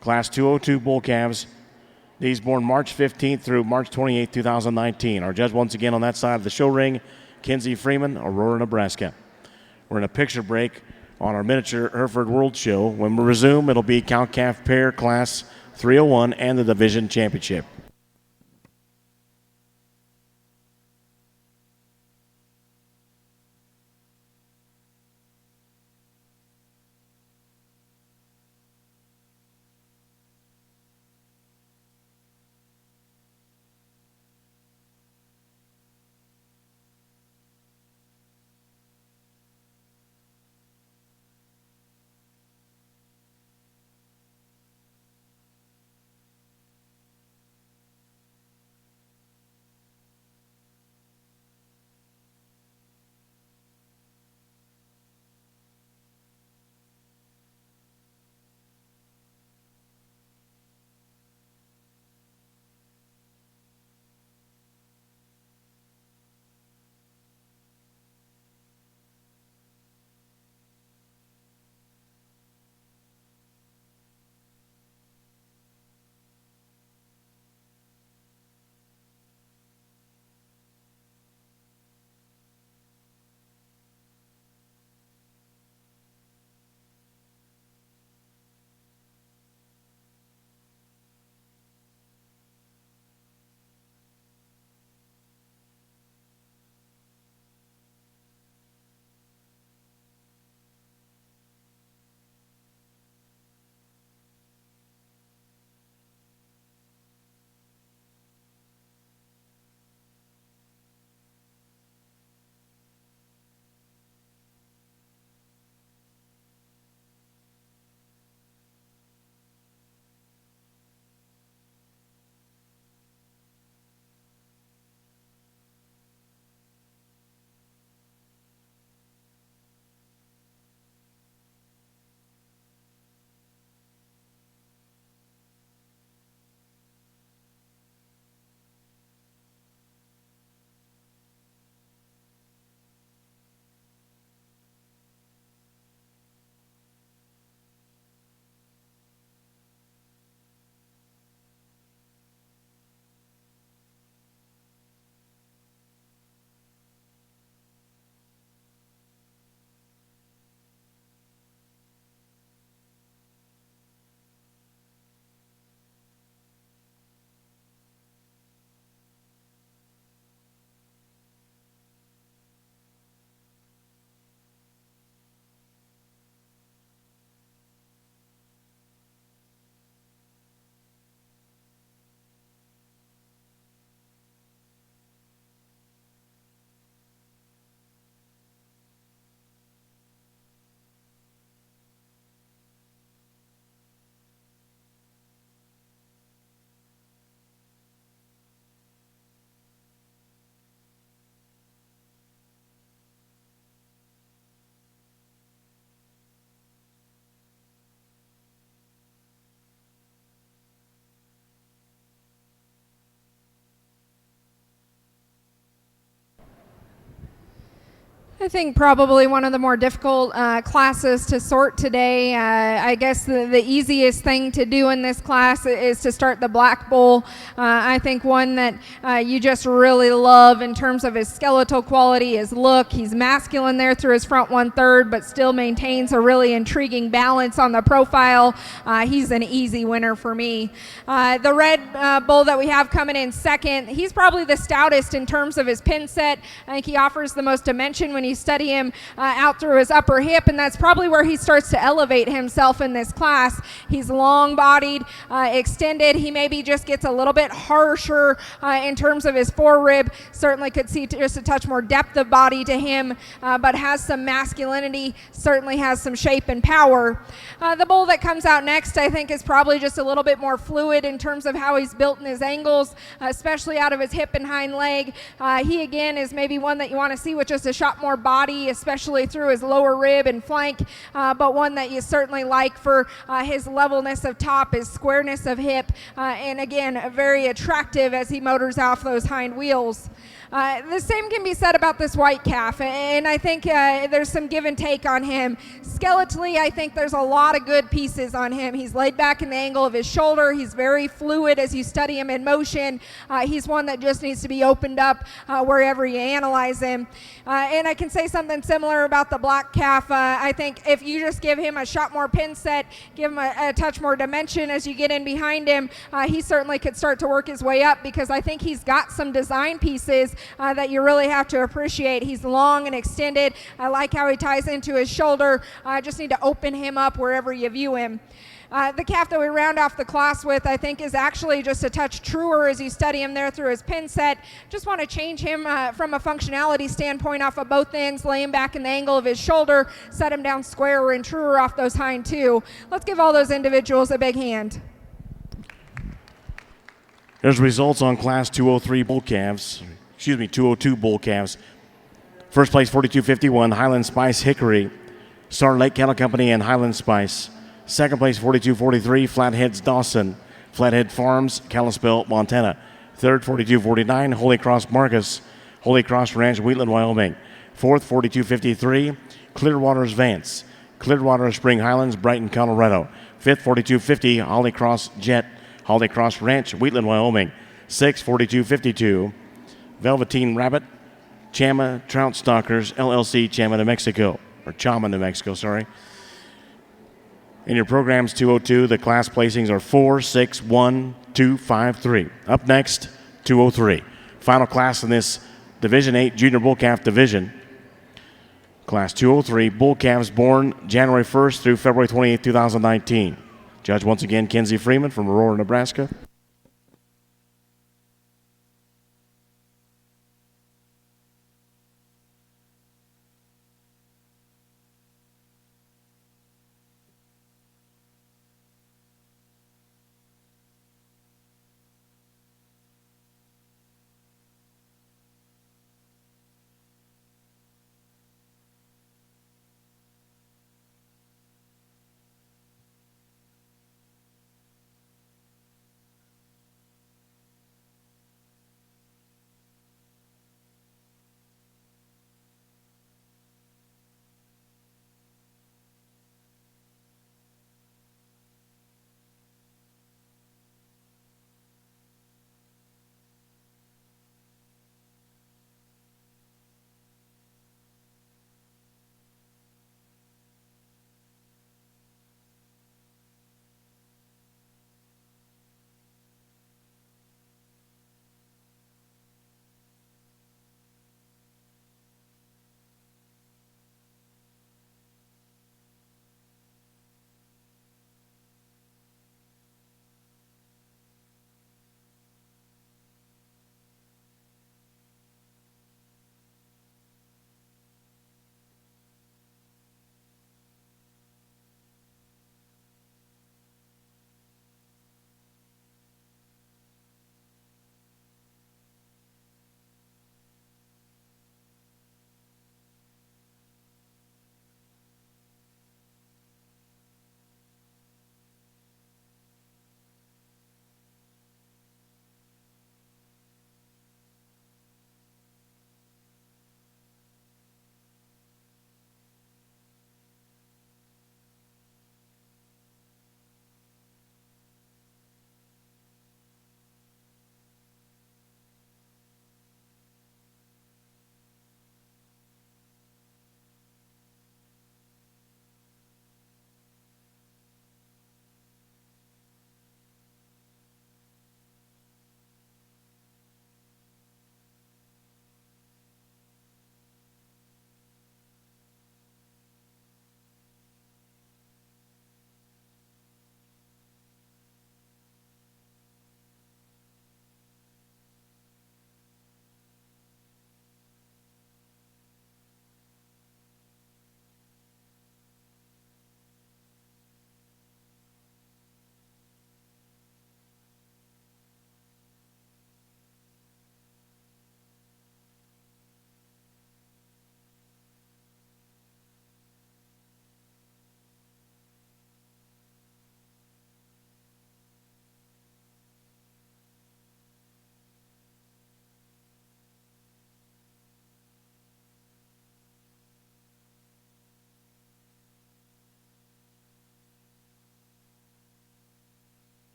Class 202 bull calves, these born March 15th through March 28th, 2019. Our judge once again on that side of the show ring, Kinsey Freeman, Aurora, Nebraska. We're in a picture break on our miniature Hereford World Show. When we resume, it'll be cow-calf pair Class 301 and the division championship. I think probably one of the more difficult classes to sort today. I guess the easiest thing to do in this class is to start the black bull. I think one that you just really love in terms of his skeletal quality, his look. He's masculine there through his front 1/3, but still maintains a really intriguing balance on the profile. He's an easy winner for me. The red bull that we have coming in second, he's probably the stoutest in terms of his pin set. I think he offers the most dimension when you study him out through his upper hip, and that's probably where he starts to elevate himself in this class. He's long-bodied, extended. He maybe just gets a little bit harsher in terms of his forerib. Certainly could see just a touch more depth of body to him, but has some masculinity, certainly has some shape and power. The bull that comes out next, I think, is probably just a little bit more fluid in terms of how he's built in his angles, especially out of his hip and hind leg. He, again, is maybe one that you want to see with just a shot more body, especially through his lower rib and flank, but one that you certainly like for his levelness of top, his squareness of hip, and again, very attractive as he motors off those hind wheels. The same can be said about this white calf, and I think there's some give and take on him. Skeletally, I think there's a lot of good pieces on him. He's laid back in the angle of his shoulder. He's very fluid as you study him in motion. He's one that just needs to be opened up wherever you analyze him. And I can say something similar about the black calf. I think if you just give him a shot more pin set, give him a touch more dimension as you get in behind him, he certainly could start to work his way up, because I think he's got some design pieces that you really have to appreciate. He's long and extended. I like how he ties into his shoulder. I just need to open him up wherever you view him. The calf that we round off the class with, I think, is actually just a touch truer as you study him there through his pin set. Just want to change him from a functionality standpoint off of both ends, lay him back in the angle of his shoulder, set him down squarer and truer off those hind two. Let's give all those individuals a big hand. There's results on Class 203 bull calves. 202 bull calves. First place, 4251, Highland Spice Hickory, Star Lake Cattle Company and Highland Spice. Second place, 4243, Flatheads Dawson, Flathead Farms, Kalispell, Montana. Third, 4249, Holy Cross Marcus, Holy Cross Ranch, Wheatland, Wyoming. Fourth, 4253, Clearwater's Vance, Clearwater Spring Highlands, Brighton, Colorado. Fifth, 4250, Holy Cross Jet, Holy Cross Ranch, Wheatland, Wyoming. Sixth, 4252, Velveteen Rabbit, Chama Trout Stalkers, LLC, Chama, New Mexico. Or Chama, New Mexico, sorry. In your program's 202, the class placings are 4, 6, 1, 2, 5, 3. Up next, 203. Final class in this Division 8 Junior Bull Calf Division. Class 203, bull calves born January 1st through February 28th, 2019. Judge once again, Kenzie Freeman from Aurora, Nebraska.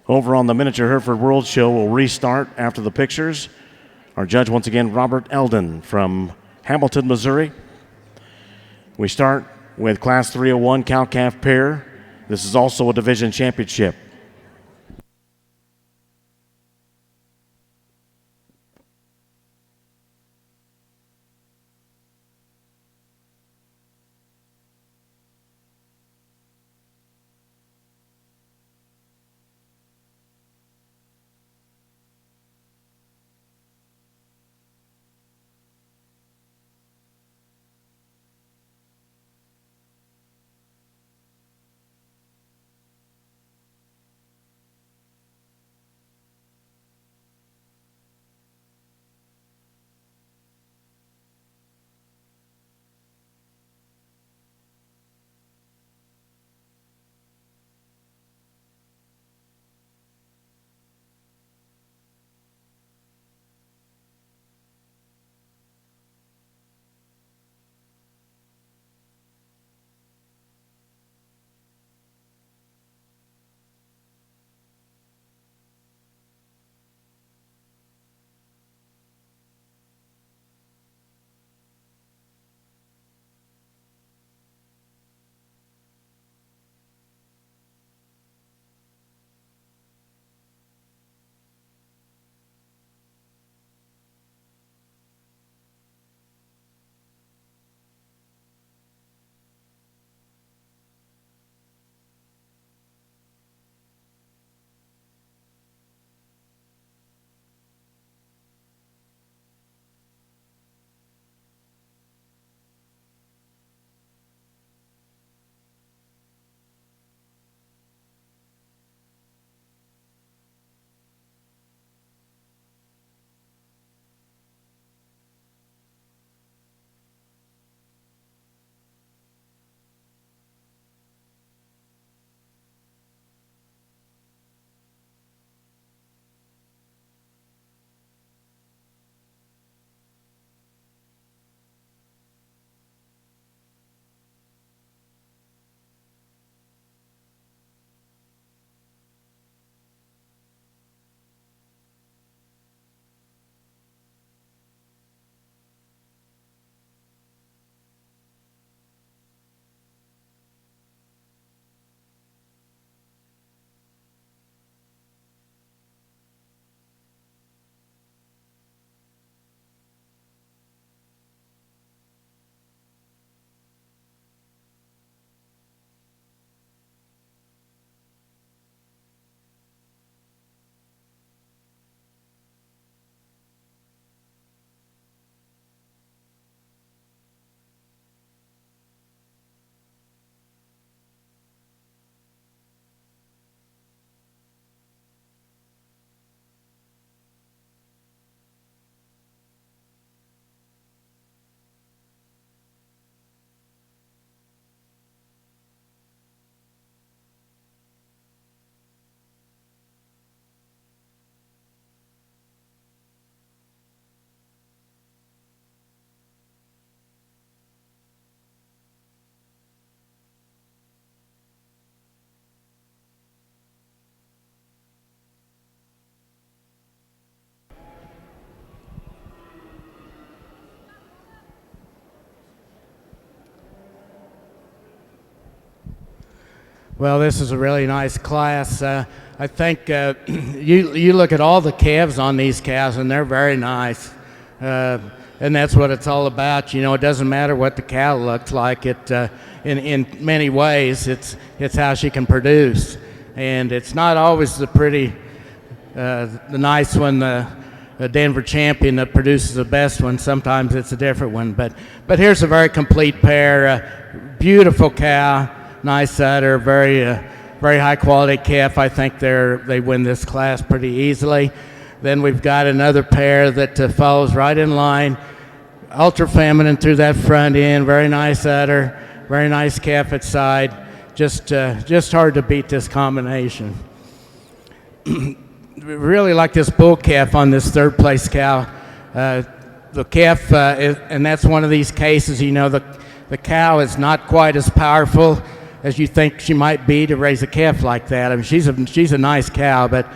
Over on the Miniature Hereford World Show, we'll restart after the pictures. Our judge, once again, Robert Eldon from Hamilton, Missouri. We start with Class 301 cow-calf pair. This is also a division championship. Well, this is a really nice class. I think you look at all the calves on these cows, and they're very nice. And that's what it's all about. You know, it doesn't matter what the cow looks like. In many ways, it's how she can produce. And it's not always the pretty, the nice one, the Denver champion that produces the best one. Sometimes it's a different one. But here's a very complete pair. Beautiful cow. Nice udder, very high quality calf. I think they win this class pretty easily. Then we've got another pair that follows right in line, ultra feminine through that front end, very nice udder, very nice calf at side. Just hard to beat this combination. Really like this bull calf on this third place cow. The calf, and that's one of these cases, you know, the cow is not quite as powerful as you think she might be to raise a calf like that. I mean, she's a nice cow, but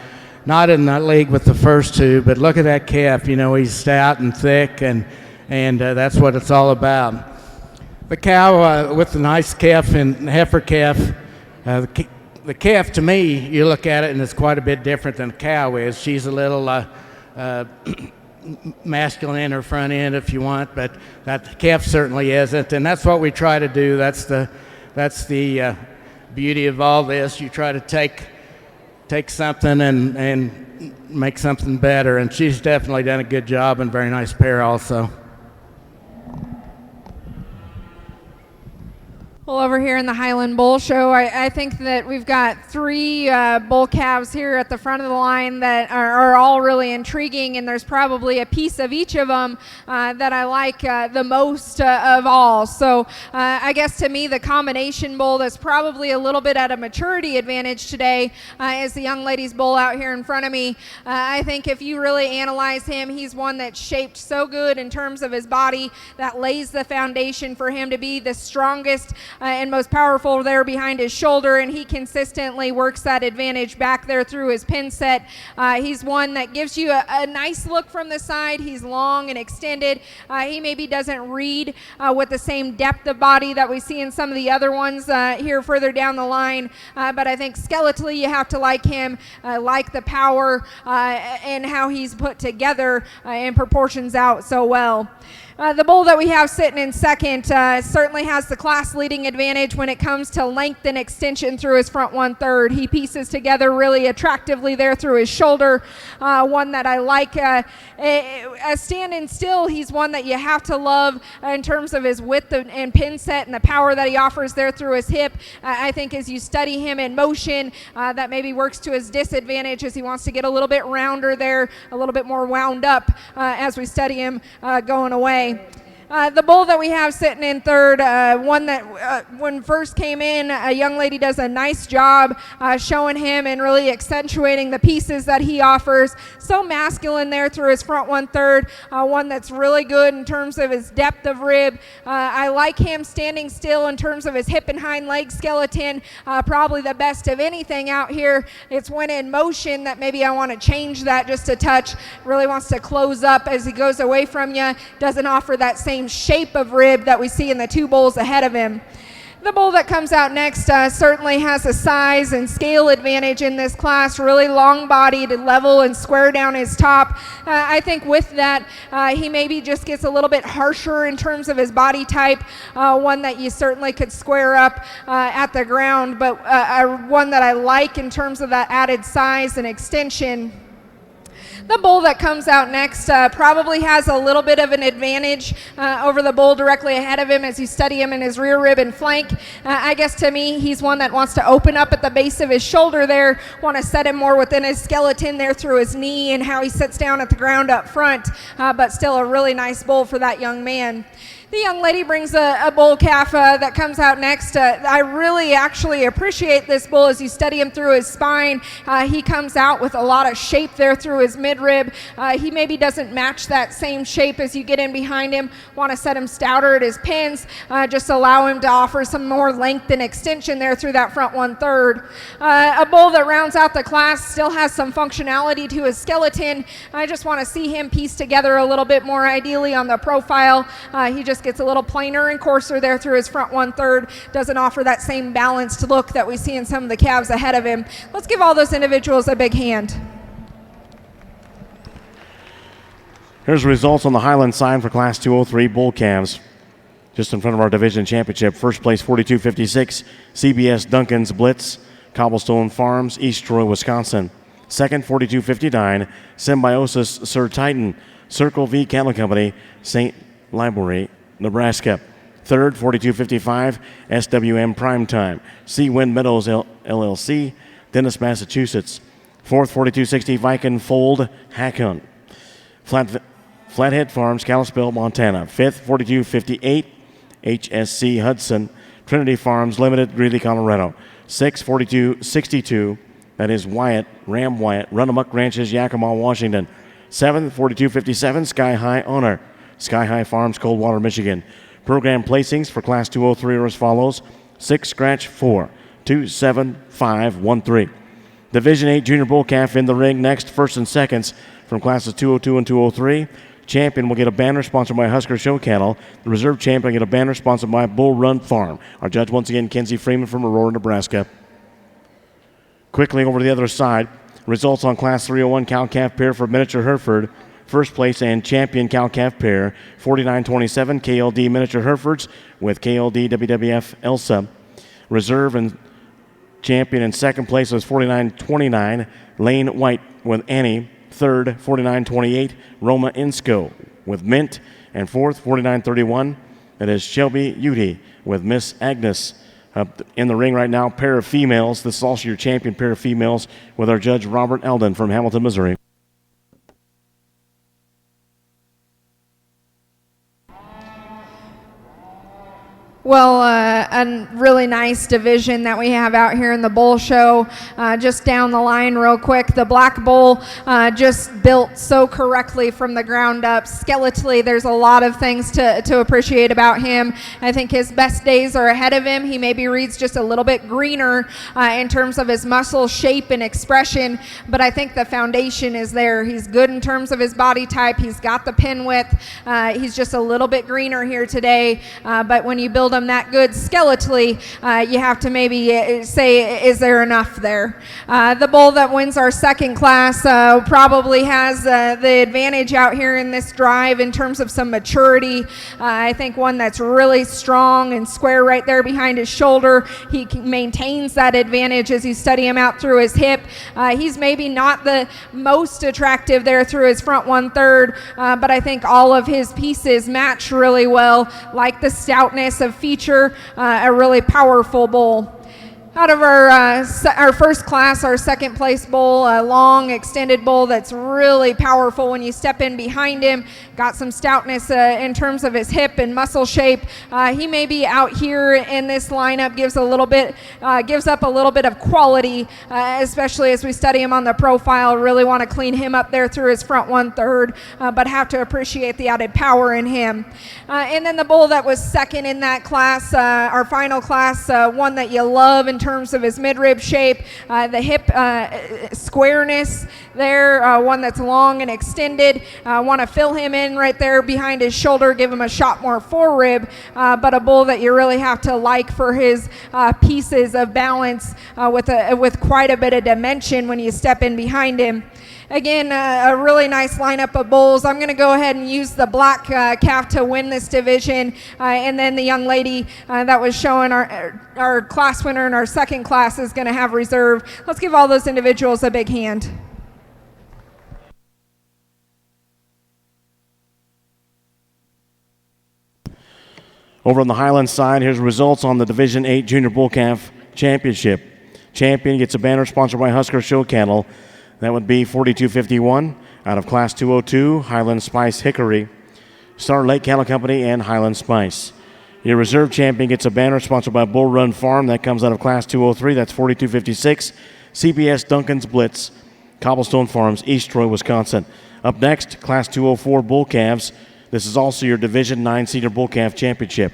not in the league with the first two. But look at that calf. You know, he's stout and thick, and that's what it's all about. The cow with the nice calf and heifer calf, the calf, to me, you look at it and it's quite a bit different than a cow is. She's a little masculine in her front end, if you want, but that calf certainly isn't, and that's what we try to do. That's the beauty of all this. You try to take something and make something better, and she's definitely done a good job, and very nice pair also. Well, over here in the Highland Bull Show, I think that we've got three bull calves here at the front of the line that are all really intriguing, and there's probably a piece of each of them that I like the most of all. So I guess to me, the combination bull that's probably a little bit at a maturity advantage today is the young lady's bull out here in front of me. I think if you really analyze him, he's one that's shaped so good in terms of his body that lays the foundation for him to be the strongest and most powerful there behind his shoulder, and he consistently works that advantage back there through his pin set. He's one that gives you a nice look from the side. He's long and extended. He maybe doesn't read with the same depth of body that we see in some of the other ones here further down the line, but I think skeletally you have to like him, like the power and how he's put together and proportions out so well. The bull that we have sitting in second certainly has the class-leading advantage when it comes to length and extension through his front 1/3. He pieces together really attractively there through his shoulder. One that I like. As standing still, he's one that you have to love in terms of his width and pin set and the power that he offers there through his hip. I think as you study him in motion, that maybe works to his disadvantage as he wants to get a little bit rounder there, a little bit more wound up as we study him going away. The bull that we have sitting in third, one that when first came in, a young lady does a nice job showing him and really accentuating the pieces that he offers. So masculine there through his front 1/3, one that's really good in terms of his depth of rib. I like him standing still in terms of his hip and hind leg skeleton, probably the best of anything out here. It's when in motion that maybe I want to change that just a touch. Really wants to close up as he goes away from you, doesn't offer that same shape of rib that we see in the two bulls ahead of him. The bull that comes out next certainly has a size and scale advantage in this class, really long-bodied, level and square down his top. I think with that, he maybe just gets a little bit harsher in terms of his body type, one that you certainly could square up at the ground, but one that I like in terms of that added size and extension. The bull that comes out next probably has a little bit of an advantage over the bull directly ahead of him as you study him in his rear rib and flank. I guess to me, he's one that wants to open up at the base of his shoulder there, want to set him more within his skeleton there through his knee and how he sits down at the ground up front, but still a really nice bull for that young man. The young lady brings a bull calf that comes out next. I really actually appreciate this bull as you study him through his spine. He comes out with a lot of shape there through his midrib. He maybe doesn't match that same shape as you get in behind him. Want to set him stouter at his pins, just allow him to offer some more length and extension there through that front 1/3. A bull that rounds out the class still has some functionality to his skeleton. I just want to see him piece together a little bit more ideally on the profile. He just gets a little plainer and coarser there through his front 1/3, doesn't offer that same balanced look that we see in some of the calves ahead of him. Let's give all those individuals a big hand. Here's the results on the Highland side for Class 203 bull calves. Just in front of our division championship, first place 42.56, CBS Duncan's Blitz, Cobblestone Farms, East Troy, Wisconsin. Second, 42.59, Symbiosis Sir Titan, Circle V Cattle Company, St. Library, Nebraska. Third, 42.55, SWM Primetime, Seawind Meadows LLC, Dennis, Massachusetts. Fourth, 42.60, Viking Fold, Hackon, Flathead Farms, Kalispell, Montana. Fifth, 42.58, HSC Hudson, Trinity Farms Limited, Greeley, Colorado. Sixth, 42.62, that is Ram Wyatt, Runamuck Ranches, Yakima, Washington. Seventh, 42.57, Sky High Honor, Sky High Farms, Coldwater, Michigan. Program placings for Class 203 are as follows. 6 scratch 4, 2, 7, 5, 1, 3. Division 8 Junior Bull Calf in the ring next, first and seconds from classes 202 and 203. Champion will get a banner sponsored by Husker Show Cattle. The reserve champion will get a banner sponsored by Bull Run Farm. Our judge once again, Kenzie Freeman from Aurora, Nebraska. Quickly over to the other side, results on Class 301 cow-calf pair for Miniature Hereford. First place and champion cow-calf pair, 49-27 KLD Miniature Herefords with KLD WWF Elsa. Reserve and champion in second place was 49-29 Lane White with Annie. Third, 49-28 Roma Insco with Mint. And fourth, 49-31, that is Shelby Udy with Miss Agnes. Up in the ring right now, pair of females. This is also your champion pair of females with our judge Robert Eldon from Hamilton, Missouri. Well, a really nice division that we have out here in the bull show. Just down the line real quick, the black bull just built so correctly from the ground up. Skeletally, there's a lot of things to appreciate about him. I think his best days are ahead of him. He maybe reads just a little bit greener in terms of his muscle shape and expression, but I think the foundation is there. He's good in terms of his body type. He's got the pin width. He's just a little bit greener here today, but when you build him that good skeletally, you have to maybe say, is there enough there? The bull that wins our second class probably has the advantage out here in this drive in terms of some maturity. I think one that's really strong and square right there behind his shoulder. He maintains that advantage as you study him out through his hip. He's maybe not the most attractive there through his front 1/3, but I think all of his pieces match really well, like the stoutness of feature, a really powerful bull. Out of our first class, our second place bull, a long extended bull that's really powerful when you step in behind him. Got some stoutness in terms of his hip and muscle shape. He may be out here in this lineup, gives up a little bit of quality, especially as we study him on the profile. Really want to clean him up there through his front 1/3, but have to appreciate the added power in him. And then the bull that was second in that class, our final class, one that you love in terms of his midrib shape, the hip squareness there, one that's long and extended. Want to fill him in right there behind his shoulder, give him a shot more forerib, but a bull that you really have to like for his pieces of balance with quite a bit of dimension when you step in behind him. Again, a really nice lineup of bulls. I'm going to go ahead and use the black calf to win this division, and then the young lady that was showing our class winner in our second class is going to have reserve. Let's give all those individuals a big hand. Over on the Highland side, here's results on the Division 8 Junior Bull Calf Championship. Champion gets a banner sponsored by Husker Show Cattle. That would be 4251 out of Class 202, Highland Spice Hickory, Star Lake Cattle Company, and Highland Spice. Your reserve champion gets a banner sponsored by Bull Run Farm. That comes out of Class 203. That's 4256, CBS Duncan's Blitz, Cobblestone Farms, East Troy, Wisconsin. Up next, Class 204 Bull Calves. This is also your Division 9 Senior Bull Calf Championship.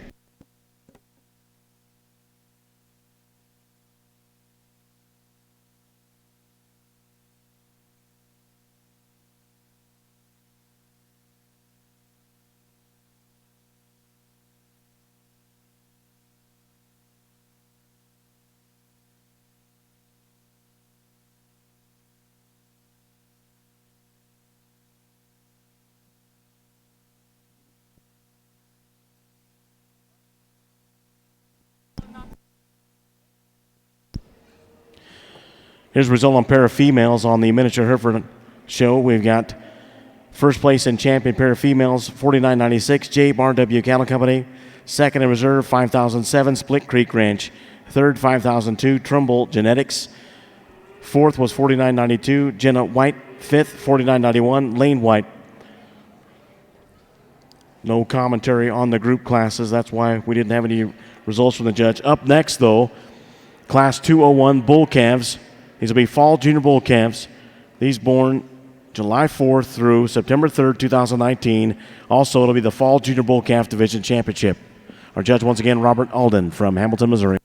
Here's the result on pair of females on the Miniature Hereford show. We've got first place and champion pair of females, 49.96, J. Barn W. Cattle Company. Second in reserve, 5007, Split Creek Ranch. Third, 5002, Trumbull Genetics. Fourth was 49.92, Jenna White. Fifth, 49.91, Lane White. No commentary on the group classes. That's why we didn't have any results from the judge. Up next, though, Class 201 Bull Calves. These will be fall junior bull calves. These born July 4th through September 3rd, 2019. Also, it'll be the fall junior bull calf division championship. Our judge, once again, Robert Alden from Hamilton, Missouri.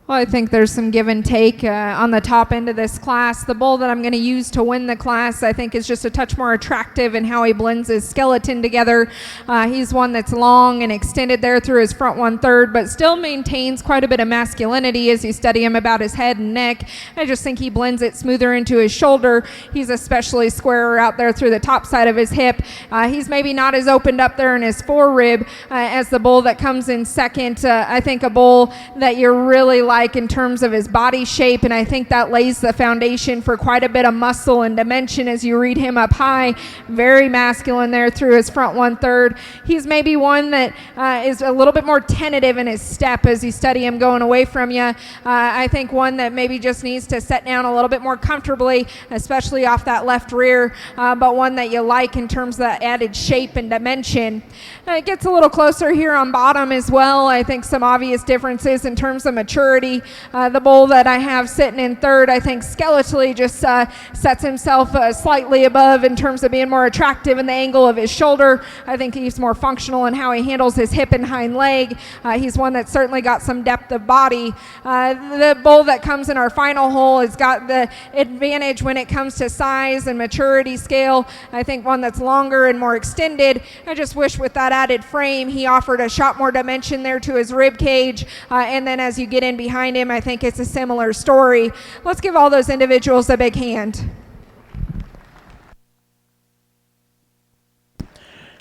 Well, I think there's some give and take on the top end of this class. The bull that I'm going to use to win the class, I think, is just a touch more attractive in how he blends his skeleton together. He's one that's long and extended there through his front 1/3, but still maintains quite a bit of masculinity as you study him about his head and neck. I just think he blends it smoother into his shoulder. He's especially squarer out there through the top side of his hip. He's maybe not as opened up there in his forerib as the bull that comes in second. I think a bull that you're really like in terms of his body shape, and I think that lays the foundation for quite a bit of muscle and dimension as you read him up high. Very masculine there through his front 1/3. He's maybe one that is a little bit more tentative in his step as you study him going away from you. I think one that maybe just needs to set down a little bit more comfortably, especially off that left rear, but one that you like in terms of that added shape and dimension. It gets a little closer here on bottom as well. I think some obvious differences in terms of maturity. The bull that I have sitting in third, I think skeletally just sets himself slightly above in terms of being more attractive in the angle of his shoulder. I think he's more functional in how he handles his hip and hind leg. He's one that's certainly got some depth of body. The bull that comes in our final hole has got the advantage when it comes to size and maturity scale. I think one that's longer and more extended. I just wish with that added frame he offered a shot more dimension there to his rib cage, and then as you get in behind him, I think it's a similar story. Let's give all those individuals a big hand.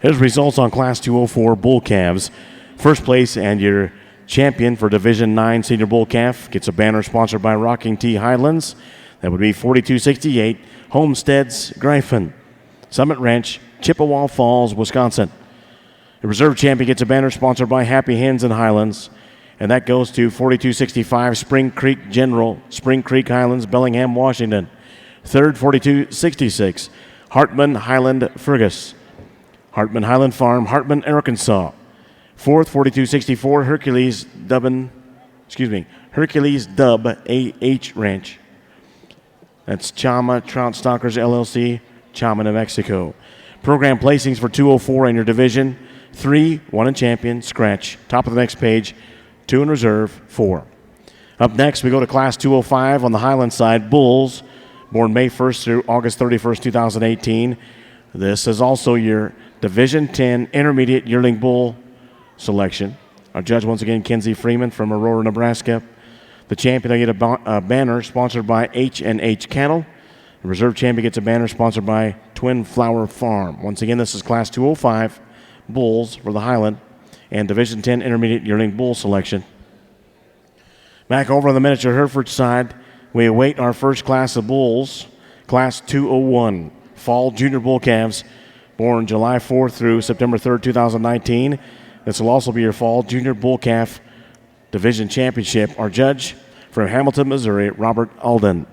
Here's results on Class 204 bull calves. First place and your champion for Division 9 Senior Bull Calf gets a banner sponsored by Rocking T Highlands. That would be 4268 Homesteads, Gryphon, Summit Ranch, Chippewa Falls, Wisconsin. The reserve champion gets a banner sponsored by Happy Hens and Highlands, and that goes to 4265 Spring Creek General, Spring Creek Highlands, Bellingham, Washington. Third, 4266 Hartman Highland Fergus, Hartman Highland Farm, Hartman, Arkansas. Fourth, 4264 Hercules Dub AH Ranch. That's Chama Trout Stockers LLC, Chama, New Mexico. Program placings for 204 in your division: 3, 1 in champion, scratch. Top of the next page, 2 in reserve, 4. Up next, we go to Class 205 on the Highland side, bulls, born May 1st through August 31st, 2018. This is also your Division 10 Intermediate Yearling Bull selection. Our judge, once again, Kenzie Freeman from Aurora, Nebraska. The champion will get a banner sponsored by H&H Cattle. The reserve champion gets a banner sponsored by Twin Flower Farm. Once again, this is Class 205 bulls for the Highland and Division 10 Intermediate Yearling Bull selection. Back over on the miniature Hereford side, we await our first class of bulls, Class 201, Fall Junior Bull Calves, born July 4th through September 3rd, 2019. This will also be your Fall Junior Bull Calf Division Championship. Our judge from Hamilton, Missouri, Robert Alden.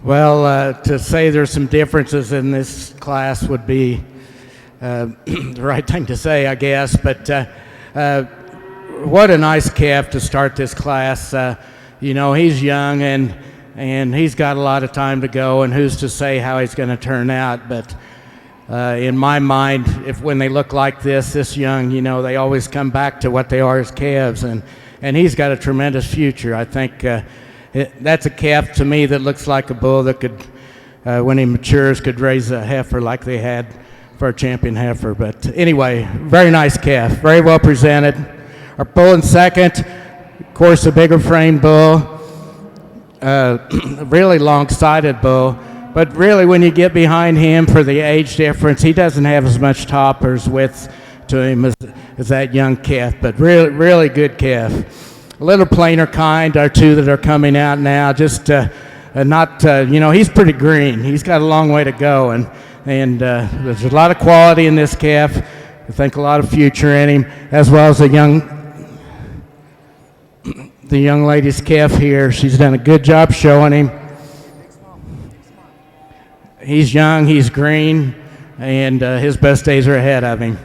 Well, to say there's some differences in this class would be the right thing to say, I guess. But what a nice calf to start this class. You know, he's young and he's got a lot of time to go, and who's to say how he's going to turn out. But in my mind, when they look like this young, you know, they always come back to what they are as calves, and he's got a tremendous future. I think that's a calf to me that looks like a bull that could, when he matures, could raise a heifer like they had for a champion heifer. But anyway, very nice calf, very well presented. Our bull in second, of course, a bigger frame bull, really long-sided bull. But really, when you get behind him for the age difference, he doesn't have as much top or as width to him as that young calf, but really good calf. A little plainer kind are two that are coming out now, just not, you know, he's pretty green. He's got a long way to go, and there's a lot of quality in this calf. I think a lot of future in him, as well as the young lady's calf here. She's done a good job showing him. He's young, he's green, and his best days are ahead of him.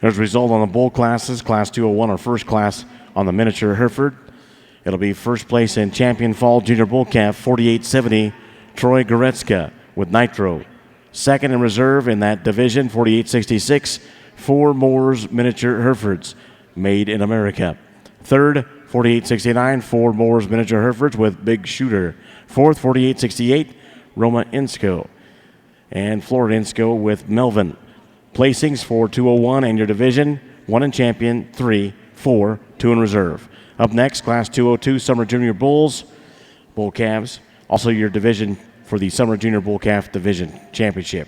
There's a result on the bull classes. Class 201, our first class on the miniature Hereford. It'll be first place in Champion Fall Junior Bull Calf, 4870, Troy Goretzka with Nitro. Second in reserve in that division, 4866, 4 Moores Miniature Herefords, made in America. Third, 4869, 4 Moores Miniature Herefords with Big Shooter. Fourth, 4868, Roma Insco. And Florida Insco with Melvin. Placings for 201 and your division, 1 in champion, 3, 4, 2 in reserve. Up next, Class 202 Summer Junior Bulls, Bull Calves. Also your division for the Summer Junior Bull Calf Division Championship.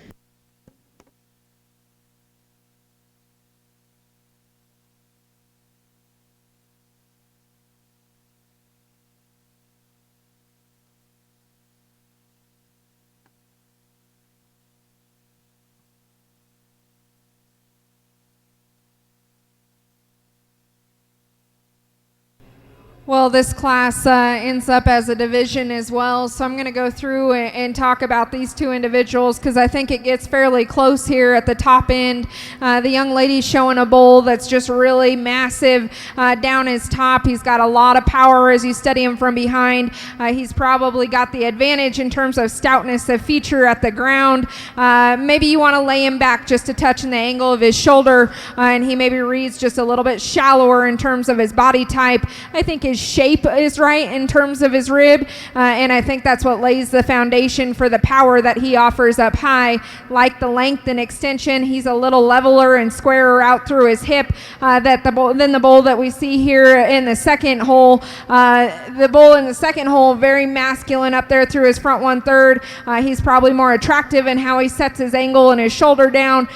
Well, this class ends up as a division as well, so I'm going to go through and talk about these two individuals because I think it gets fairly close here at the top end. The young lady's showing a bull that's just really massive down his top. He's got a lot of power as you study him from behind. He's probably got the advantage in terms of stoutness of feature at the ground. Maybe you want to lay him back just a touch in the angle of his shoulder, and he maybe reads just a little bit shallower in terms of his body type. I think his shape is right in terms of his rib, and I think that's what lays the foundation for the power that he offers up high. Like the length and extension, he's a little leveler and squarer out through his hip than the bull that we see here in the second hole. The bull in the second hole, very masculine up there through his front 1/3. He's probably more attractive in how he sets his angle and his shoulder down.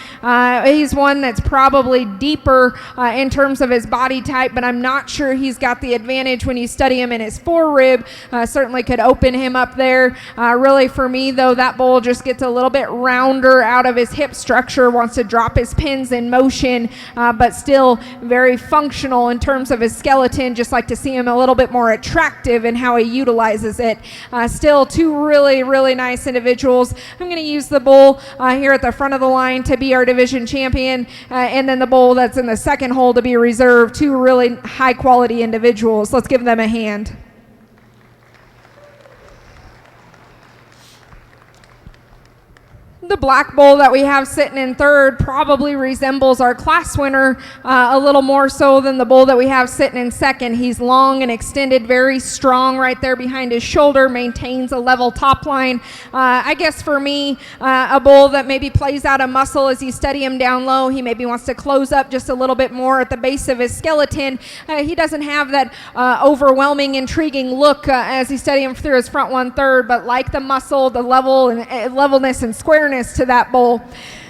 He's one that's probably deeper in terms of his body type, but I'm not sure he's got the advantage when you study him in his forerib. Certainly could open him up there. Really for me though, that bull just gets a little bit rounder out of his hip structure, wants to drop his pins in motion, but still very functional in terms of his skeleton. Just like to see him a little bit more attractive in how he utilizes it. Still two really nice individuals. I'm going to use the bull here at the front of the line to be our division champion, and then the bull that's in the second hole to be reserved. Two really high quality individuals. Let's give them a hand. The black bull that we have sitting in third probably resembles our class winner a little more so than the bull that we have sitting in second. He's long and extended, very strong right there behind his shoulder, maintains a level top line. I guess for me, a bull that maybe plays out a muscle as you study him down low. He maybe wants to close up just a little bit more at the base of his skeleton. He doesn't have that overwhelming, intriguing look as you study him through his front 1/3, but like the muscle, the level and levelness and squareness to that bull.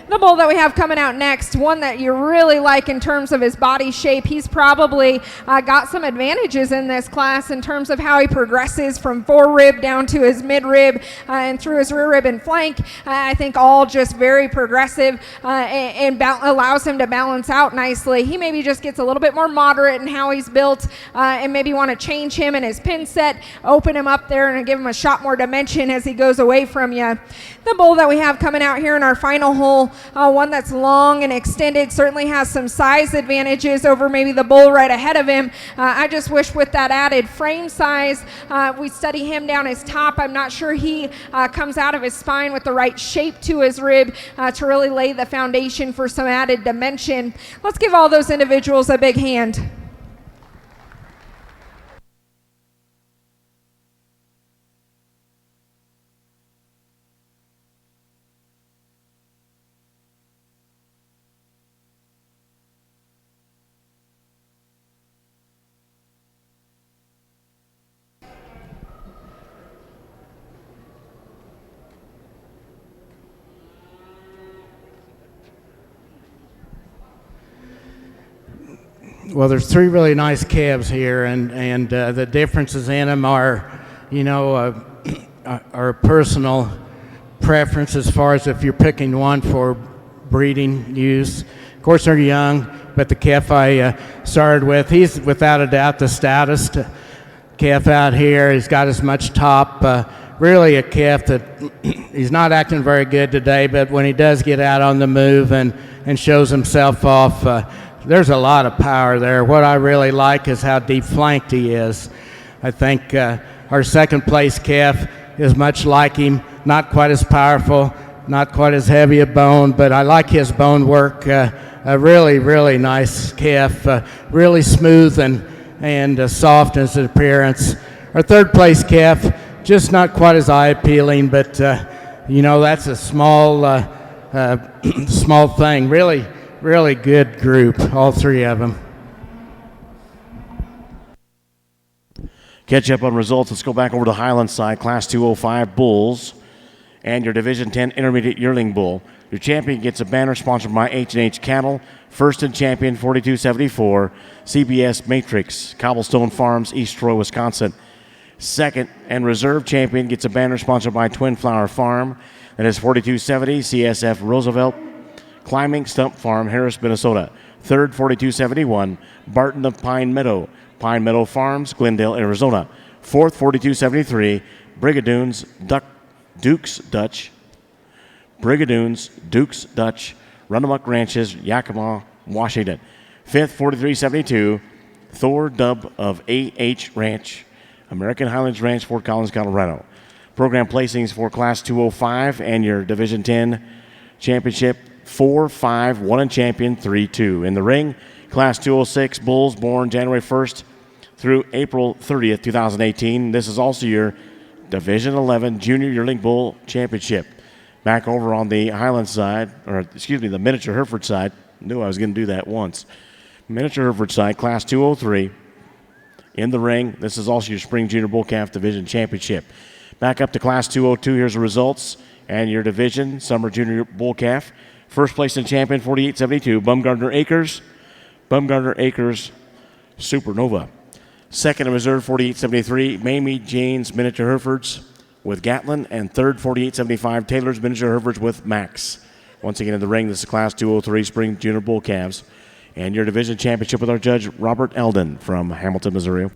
The bull that we have coming out next, one that you really like in terms of his body shape. He's probably got some advantages in this class in terms of how he progresses from forerib down to his midrib and through his rear rib and flank. I think all just very progressive and allows him to balance out nicely. He maybe just gets a little bit more moderate in how he's built and maybe want to change him in his pin set, open him up there and give him a shot more dimension as he goes away from you. The bull that we have coming out here in our final hole, one that's long and extended, certainly has some size advantages over maybe the bull right ahead of him. I just wish with that added frame size, we study him down his top. I'm not sure he comes out of his spine with the right shape to his rib to really lay the foundation for some added dimension. Let's give all those individuals a big hand. Well, there's three really nice calves here, and the differences in them are, are personal preference as far as if you're picking one for breeding use. Of course, they're young, but the calf I started with, he's without a doubt the stoutest calf out here. He's got as much top. Really a calf that he's not acting very good today, but when he does get out on the move and shows himself off, there's a lot of power there. What I really like is how deep flanked he is. I think our second place calf is much like him, not quite as powerful, not quite as heavy a bone, but I like his bone work. A really, really nice calf, really smooth and soft in his appearance. Our third place calf, just not quite as eye appealing, but that's a small small thing. Really good group, all three of them. Catch up on results. Let's go back over to Highland side, Class 205 Bulls, and your Division 10 Intermediate Yearling Bull. Your champion gets a banner sponsored by H&H Cattle, first and champion 4274, CBS Matrix, Cobblestone Farms, East Troy, Wisconsin. Second and reserve champion gets a banner sponsored by Twin Flower Farm, that is 4270, CSF Roosevelt, Climbing Stump Farm, Harris, Minnesota. Third, 4271, Barton of Pine Meadow Farms, Glendale, Arizona. Fourth, 4273, Brigadoons, Dukes Dutch, Runamuck Ranches, Yakima, Washington. Fifth, 4372, Thor Dub of A.H. Ranch, American Highlands Ranch, Fort Collins, Colorado. Program placings for Class 205 and your Division 10 Championship, 4-5, 1 and champion, 3-2. In the ring, Class 206 Bulls born January 1st through April 30th, 2018. This is also your Division 11 Junior Yearling Bull Championship. Back over on the Highland side, the Miniature Hereford side. Knew I was going to do that once. Miniature Hereford side, Class 203. In the ring, this is also your Spring Junior Bull Calf Division Championship. Back up to Class 202, here's the results. And your Division Summer Junior Bull Calf. First place in champion, 4872, Bumgardner Acres Supernova. Second in reserve, 4873, Mamie Jane's Miniature Herefords with Gatlin. And third, 4875, Taylor's Miniature Herefords with Max. Once again in the ring, this is Class 203 Spring Junior Bull Calves. And your division championship with our judge, Robert Eldon from Hamilton, Missouri.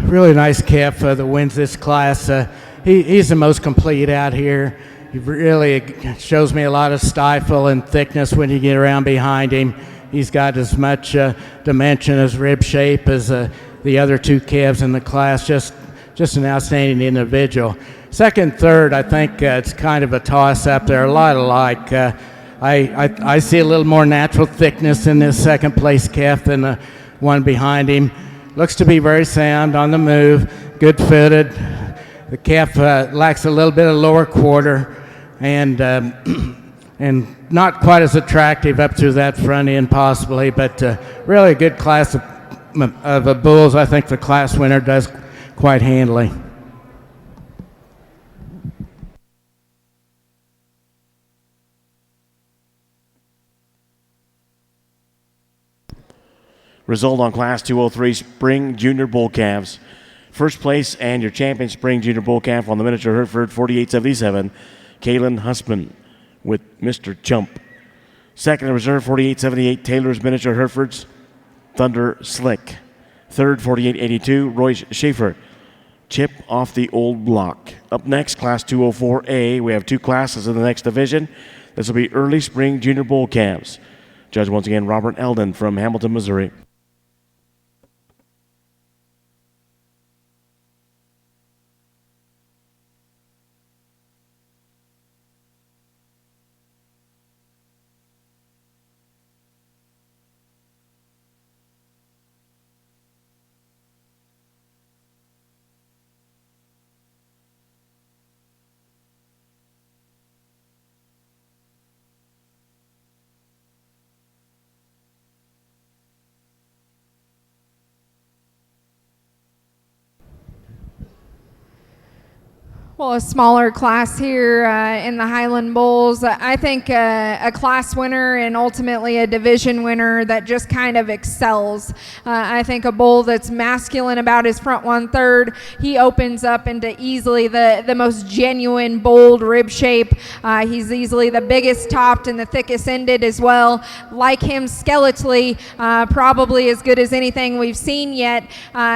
really nice calf that wins this class. He's the most complete out here. He really shows me a lot of stifle and thickness when you get around behind him. He's got as much dimension as rib shape as the other two calves in the class. Just an outstanding individual. Second, third, I think it's kind of a toss-up. They're a lot alike. I see a little more natural thickness in this second place calf than the one behind him. Looks to be very sound on the move, good-footed. The calf lacks a little bit of lower quarter and not quite as attractive up to that front end possibly, but really a good class of bulls. I think the class winner does quite handily. Result on Class 203 Spring Junior Bull Calves. First place and your champion Spring Junior Bull Calf on the miniature Hereford 4877, Kaylin Husband with Mr. Chump. Second in reserve 4878, Taylor's miniature Herefords, Thunder Slick. Third 4882, Royce Schaefer, Chip off the old block. Up next, Class 204A. We have two classes in the next division. This will be early Spring Junior Bull Calves. Judge once again Robert Eldon from Hamilton, Missouri. Well, a smaller class here in the Highland Bulls. I think a class winner and ultimately a division winner that just kind of excels. I think a bull that's masculine about his front 1/3. He opens up into easily the most genuine, bold rib shape. He's easily the biggest topped and the thickest ended as well. Like him skeletally, probably as good as anything we've seen yet.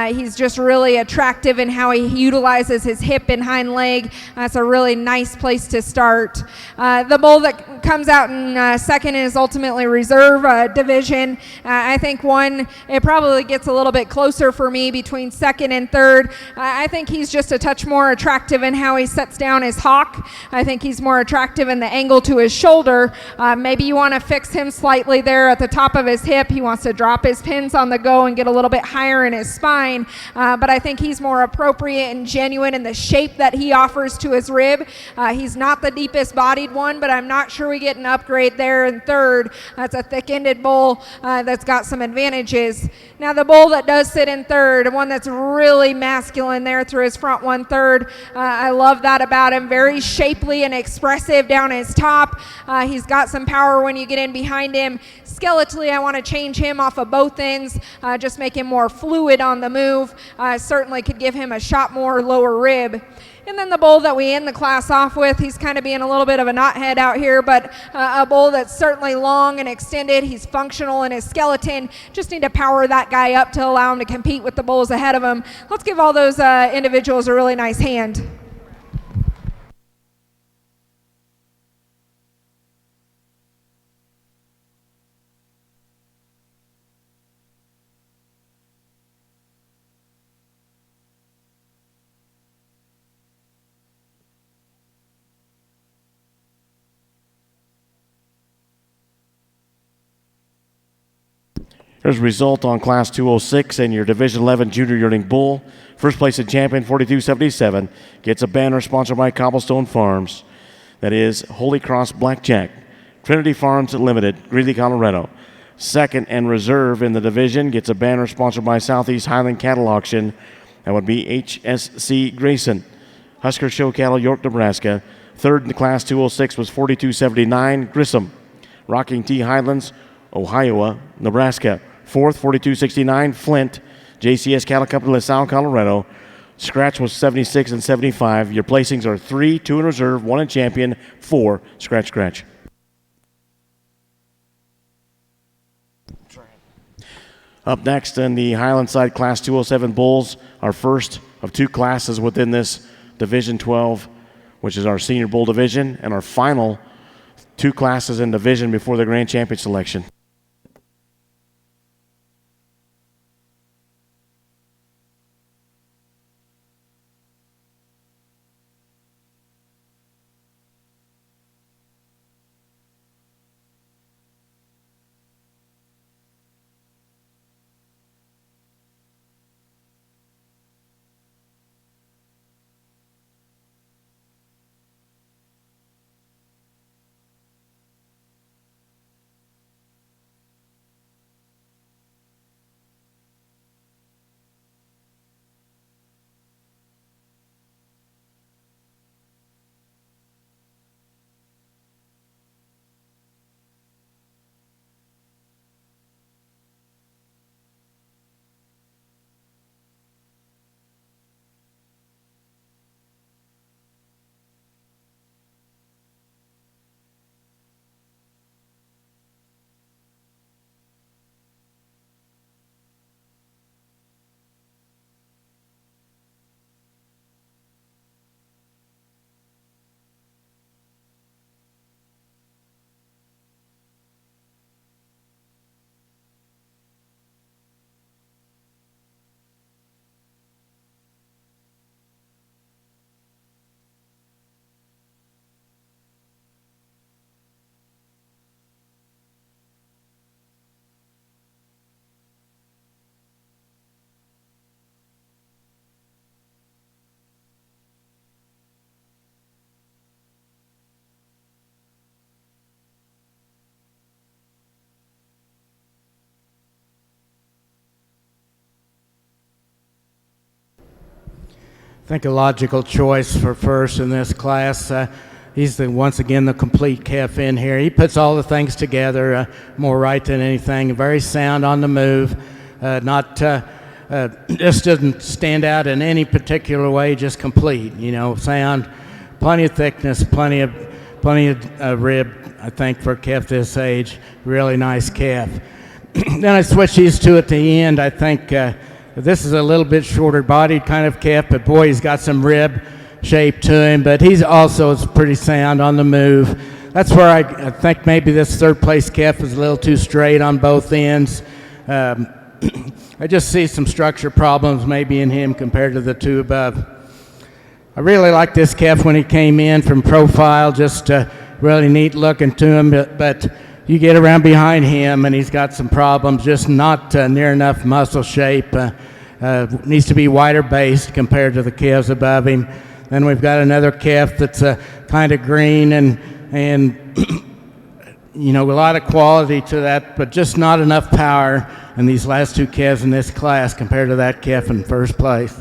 He's just really attractive in how he utilizes his hip and hind leg. That's a really nice place to start. The bull that comes out in second is ultimately reserve division. I think it probably gets a little bit closer for me between second and third. I think he's just a touch more attractive in how he sets down his hock. I think he's more attractive in the angle to his shoulder. Maybe you want to fix him slightly there at the top of his hip. He wants to drop his pins on the go and get a little bit higher in his spine. But I think he's more appropriate and genuine in the shape that he offers to his rib. He's not the deepest bodied one, but I'm not sure we get an upgrade there in third. That's a thick-ended bull that's got some advantages. Now the bull that does sit in third, one that's really masculine there through his front 1/3. I love that about him. Very shapely and expressive down his top. He's got some power when you get in behind him. Skeletally, I want to change him off of both ends, just make him more fluid on the move. Certainly could give him a shot more lower rib. And then the bull that we end the class off with, he's kind of being a little bit of a knothead out here, but a bull that's certainly long and extended. He's functional in his skeleton. Just need to power that guy up to allow him to compete with the bulls ahead of him. Let's give all those individuals a really nice hand. Here's a result on Class 206 and your Division 11 Junior Yearling Bull. First place in champion 4277 gets a banner sponsored by Cobblestone Farms. That is Holy Cross Blackjack, Trinity Farms Limited, Greeley, Colorado. Second and reserve in the division gets a banner sponsored by Southeast Highland Cattle Auction. That would be HSC Grayson, Husker Show Cattle, York, Nebraska. Third in the Class 206 was 4279 Grissom, Rocking T Highlands, Ohio, Nebraska. Fourth, 4269 Flint, JCS Cattle Company, LaSalle, Colorado. Scratch was 76 and 75. Your placings are 3, 2 in reserve, 1 in champion, 4 scratch. Up next in the Highland side, Class 207 Bulls, our first of two classes within this Division 12, which is our Senior Bull Division, and our final two classes in Division before the Grand Champion selection. I think a logical choice for first in this class. He's once again the complete calf in here. He puts all the things together, more right than anything. Very sound on the move. Just doesn't stand out in any particular way. Just complete. Sound, plenty of thickness, plenty of rib. I think for a calf this age, really nice calf. Then I switch these two at the end. I think. This is a little bit shorter bodied kind of calf, but boy, he's got some rib shape to him, but he's also is pretty sound on the move. That's where I think maybe this third place calf is a little too straight on both ends. I just see some structure problems maybe in him compared to the two above. I really like this calf when he came in from profile, just really neat looking to him, but you get around behind him and he's got some problems, just not near enough muscle shape. Needs to be wider based compared to the calves above him. Then we've got another calf that's kind of green and a lot of quality to that, but just not enough power in these last two calves in this class compared to that calf in first place.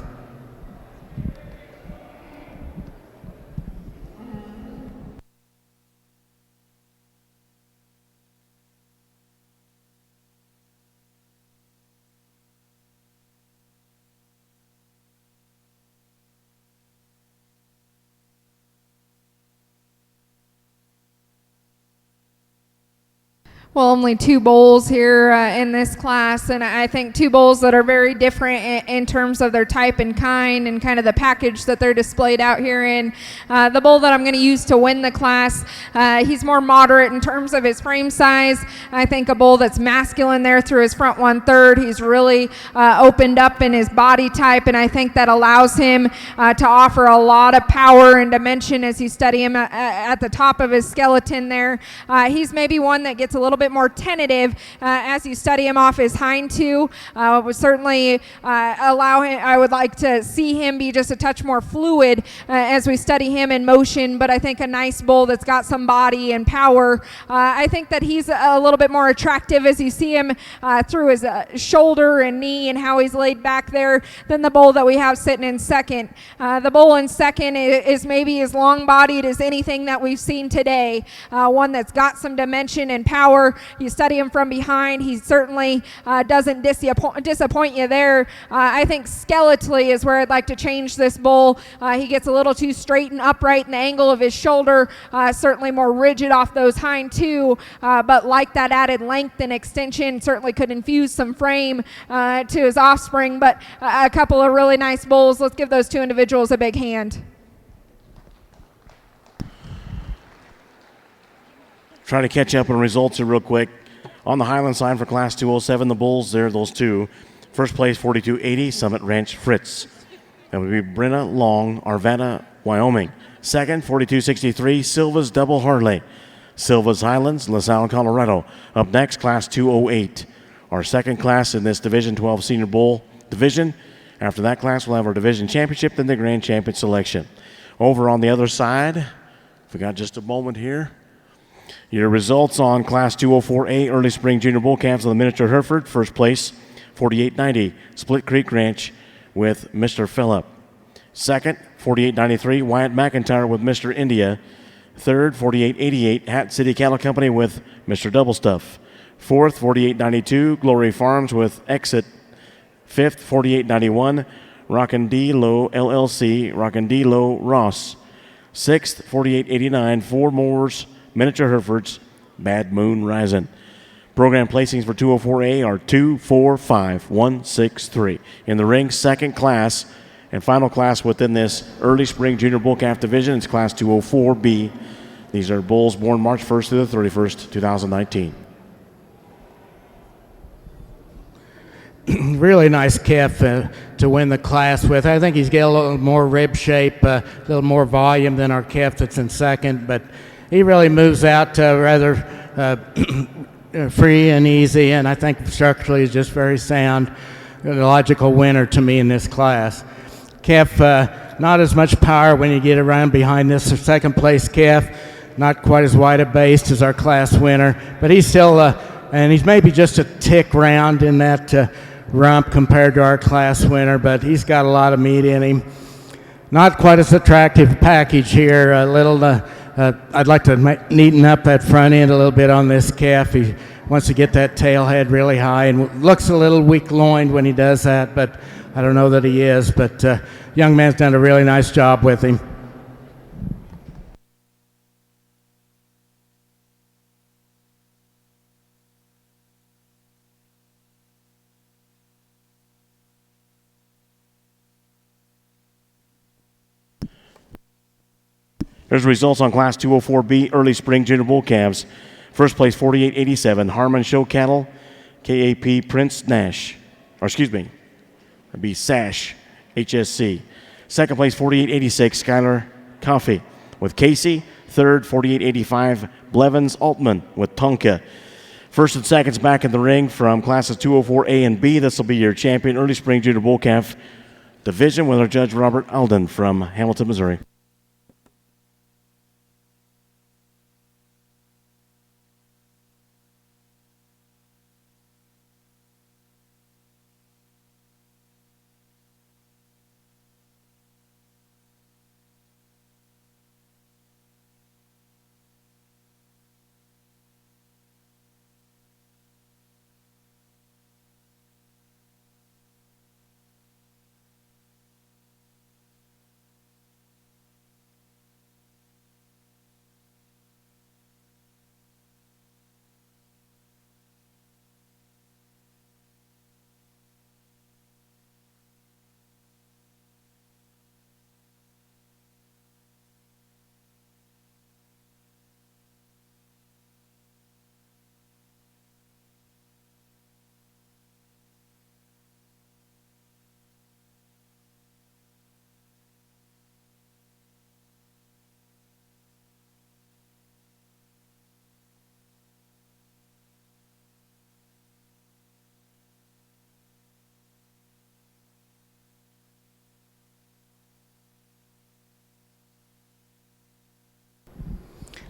Well, only two bulls here in this class, and I think two bulls that are very different in terms of their type and kind and kind of the package that they're displayed out here in. The bull that I'm going to use to win the class, he's more moderate in terms of his frame size. I think a bull that's masculine there through his front 1/3. He's really opened up in his body type, and I think that allows him to offer a lot of power and dimension as you study him at the top of his skeleton there. He's maybe one that gets a little bit more tentative as you study him off his hind two. Would certainly allow him, I would like to see him be just a touch more fluid as we study him in motion, but I think a nice bull that's got some body and power. I think that he's a little bit more attractive as you see him through his shoulder and knee and how he's laid back there than the bull that we have sitting in second. The bull in second is maybe as long bodied as anything that we've seen today. One that's got some dimension and power. power. You study him from behind. He certainly doesn't disappoint you there. I think skeletally is where I'd like to change this bull. He gets a little too straight and upright in the angle of his shoulder, certainly more rigid off those hind two, but like that added length and extension, certainly could infuse some frame to his offspring. But a couple of really nice bulls. Let's give those two individuals a big hand. Try to catch up on results here real quick. On the Highland side for Class 207, the bulls, there are those two. First place, 4280, Summit Ranch Fritz. That would be Brenna Long, Arvada, Wyoming. Second, 4263, Silva's Double Harley. Silva's Highlands, LaSalle, Colorado. Up next, Class 208. Our second class in this Division 12 Senior Bowl division. After that class, we'll have our division championship, then the grand champion selection. Over on the other side, if we got just a moment here, your results on Class 204A Early Spring Junior Bull Calves of the Miniature Hereford. First place, 4890, Split Creek Ranch with Mr. Phillip. Second, 4893, Wyatt McIntyre with Mr. India. Third, 4888, Hat City Cattle Company with Mr. Double Stuff. Fourth, 4892, Glory Farms with Exit. Fifth, 4891, Rockandilo LLC, Rockandilo Ross. Sixth, 4889, Four Moors Miniature Herefords, Bad Moon Rising. Program placings for 204A are 2, 4, 5, 1, 6, 3. In the ring, second class and final class within this early spring junior bull calf division is Class 204B. These are bulls born March 1st through the 31st, 2019. Really nice calf to win the class with. I think he's got a little more rib shape, a little more volume than our calf that's in second, but he really moves out rather free and easy, and I think structurally is just very sound. A logical winner to me in this class. Calf, not as much power when you get around behind this second place calf. Not quite as wide a base as our class winner, but he's still, and he's maybe just a tick round in that rump compared to our class winner, but he's got a lot of meat in him. Not quite as attractive package here. A little, I'd like to neaten up that front end a little bit on this calf. He wants to get that tail head really high and looks a little weak-loined when he does that, but I don't know that he is. But young man's done a really nice job with him. There's results on Class 204B Early Spring Junior Bull Calves. First place, 4887, Harmon Show Cattle, KAP Prince Nash. Or excuse me, that'd be Sash, HSC. Second place, 4886, Skylar Coffee with Casey. Third, 4885, Blevins Altman with Tonka. First and seconds back in the ring from classes 204A and B. This will be your champion Early Spring Junior Bull Calf division with our judge Robert Alden from Hamilton, Missouri.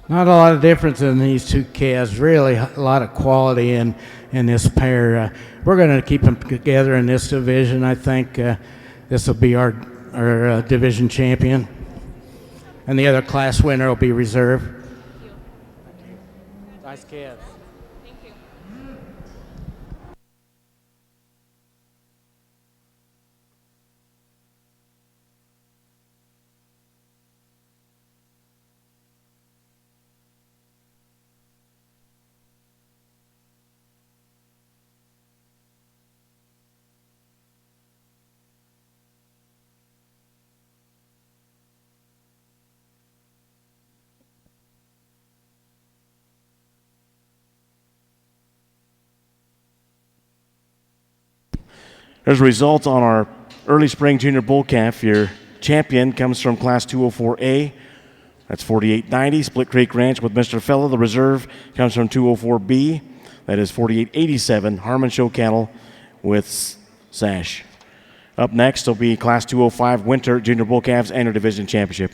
Not a lot of difference in these two calves. Really a lot of quality in this pair. We're going to keep them together in this division. I think this will be our division champion. And the other class winner will be reserve. Nice calves. Thank There's results on our early spring junior bull calf. Your champion comes from Class 204A. That's 4890 Split Creek Ranch with Mr. Fella. The reserve comes from 204B. That is 4887 Harmon Show Cattle with Sash. Up next will be Class 205 Winter Junior Bull Calves and Division Championship.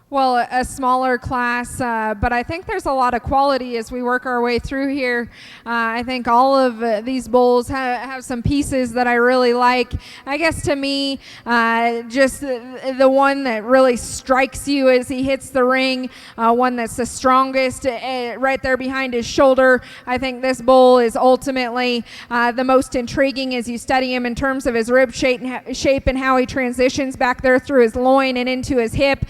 Well, a smaller class, but I think there's a lot of quality as we work our way through here. I think all of these bulls have some pieces that I really like. I guess to me, just the one that really strikes you as he hits the ring, one that's the strongest right there behind his shoulder. I think this bull is ultimately the most intriguing as you study him in terms of his rib shape and how he transitions back there through his loin and into his hip.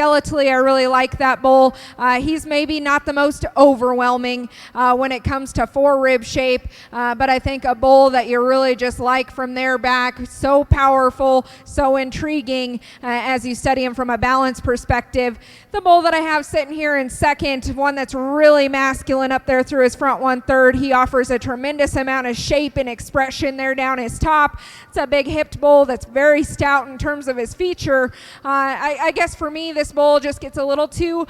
Skeletally, I really like that bull. He's maybe not the most overwhelming when it comes to forerib shape, but I think a bull that you really just like from there back. So powerful, so intriguing as you study him from a balance perspective. The bull that I have sitting here in second, one that's really masculine up there through his front 1/3. He offers a tremendous amount of shape and expression there down his top. It's a big hipped bull that's very stout in terms of his feature. I guess for me, this bull just gets a little too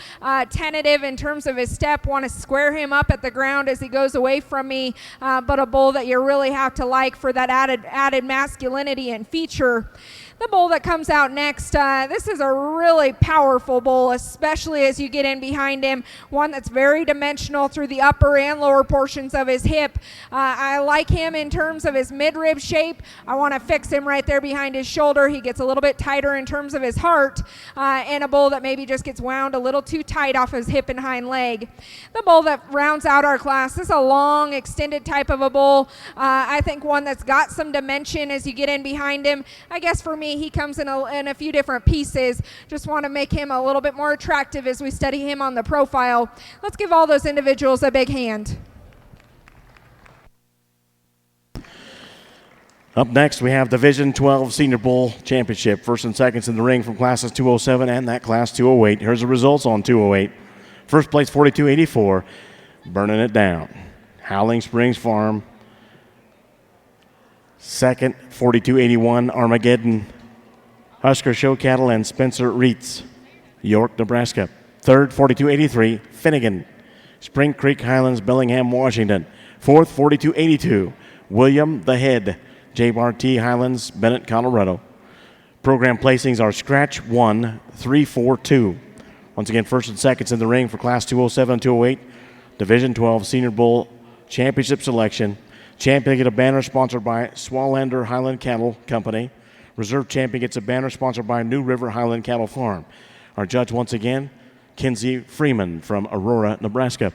tentative in terms of his step. Want to square him up at the ground as he goes away from me, but a bull that you really have to like for that added masculinity and feature. The bull that comes out next, this is a really powerful bull, especially as you get in behind him. One that's very dimensional through the upper and lower portions of his hip. I like him in terms of his midrib shape. I want to fix him right there behind his shoulder. He gets a little bit tighter in terms of his heart, and a bull that maybe just gets wound a little too tight off his hip and hind leg. The bull that rounds out our class, this is a long, extended type of a bull. I think one that's got some dimension as you get in behind him. I guess for me, he comes in a few different pieces. Just want to make him a little bit more attractive as we study him on the profile. Let's give all those individuals a big hand. Up next, we have Division 12 Senior Bull Championship. First and seconds in the ring from classes 207 and that class 208. Here's the results on 208. First place, 4284, burning it down. Howling Springs Farm. Second, 4281, Armageddon. Husker Show Cattle and Spencer Reitz, York, Nebraska. Third, 4283, Finnegan. Spring Creek Highlands, Bellingham, Washington. Fourth, 4282, William the Head, JBRT Highlands, Bennett, Colorado. Program placings are Scratch 1, 3, 4, 2. Once again, first and seconds in the ring for Class 207, 208, Division 12 Senior Bull Championship Selection. Champion gets a banner sponsored by Swallander Highland Cattle Company. Reserve champion gets a banner sponsored by New River Highland Cattle Farm. Our judge once again, Kinsey Freeman from Aurora, Nebraska.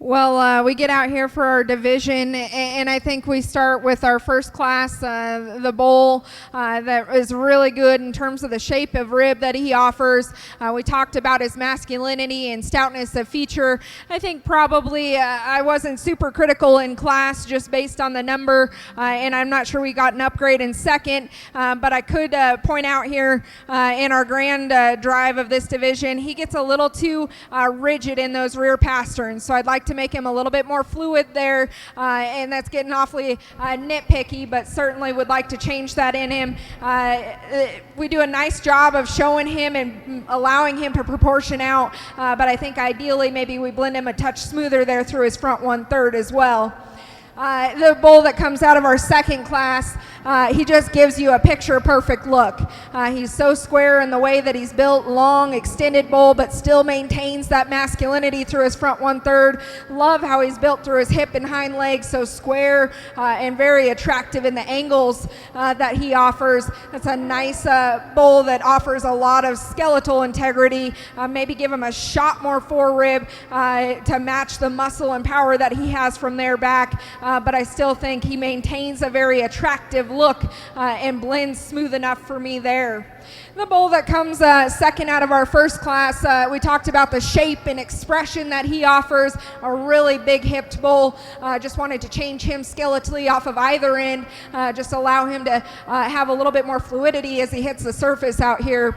Well, we get out here for our division, and I think we start with our first class, the bull, that is really good in terms of the shape of rib that he offers. We talked about his masculinity and stoutness of feature. I think probably I wasn't super critical in class just based on the number, and I'm not sure we got an upgrade in second, but I could point out here in our grand drive of this division, he gets a little too rigid in those rear pasterns, so I'd like to make him a little bit more fluid there, and that's getting awfully nitpicky, but certainly would like to change that in him. We do a nice job of showing him and allowing him to proportion out, but I think ideally maybe we blend him a touch smoother there through his front 1/3 as well. The bull that comes out of our second class, he just gives you a picture perfect look. He's so square in the way that he's built, long, extended bull, but still maintains that masculinity through his front 1/3. Love how he's built through his hip and hind legs, so square and very attractive in the angles that he offers. That's a nice bull that offers a lot of skeletal integrity. Maybe give him a shot more forerib to match the muscle and power that he has from there back. But I still think he maintains a very attractive look and blends smooth enough for me there. The bull that comes second out of our first class, we talked about the shape and expression that he offers, a really big hipped bull. Just wanted to change him skeletally off of either end, just allow him to have a little bit more fluidity as he hits the surface out here.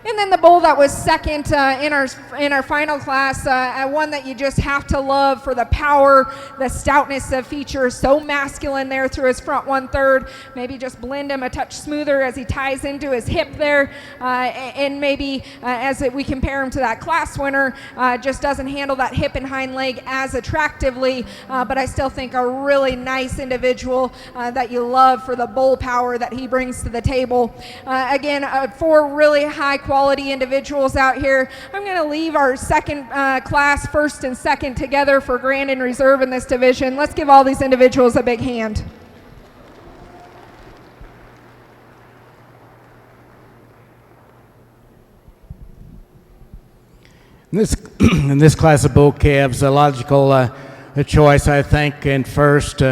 And then the bull that was second in our final class, one that you just have to love for the power, the stoutness of features, so masculine there through his front 1/3. Maybe just blend him a touch smoother as he ties into his hip there. And maybe as we compare him to that class winner, just doesn't handle that hip and hind leg as attractively, but I still think a really nice individual that you love for the bull power that he brings to the table. Again, 4 really high quality individuals out here. I'm going to leave our second class, first and second, together for Grand and Reserve in this division. Let's give all these individuals a big hand. In this class of bull calves, a logical choice, I think, and first,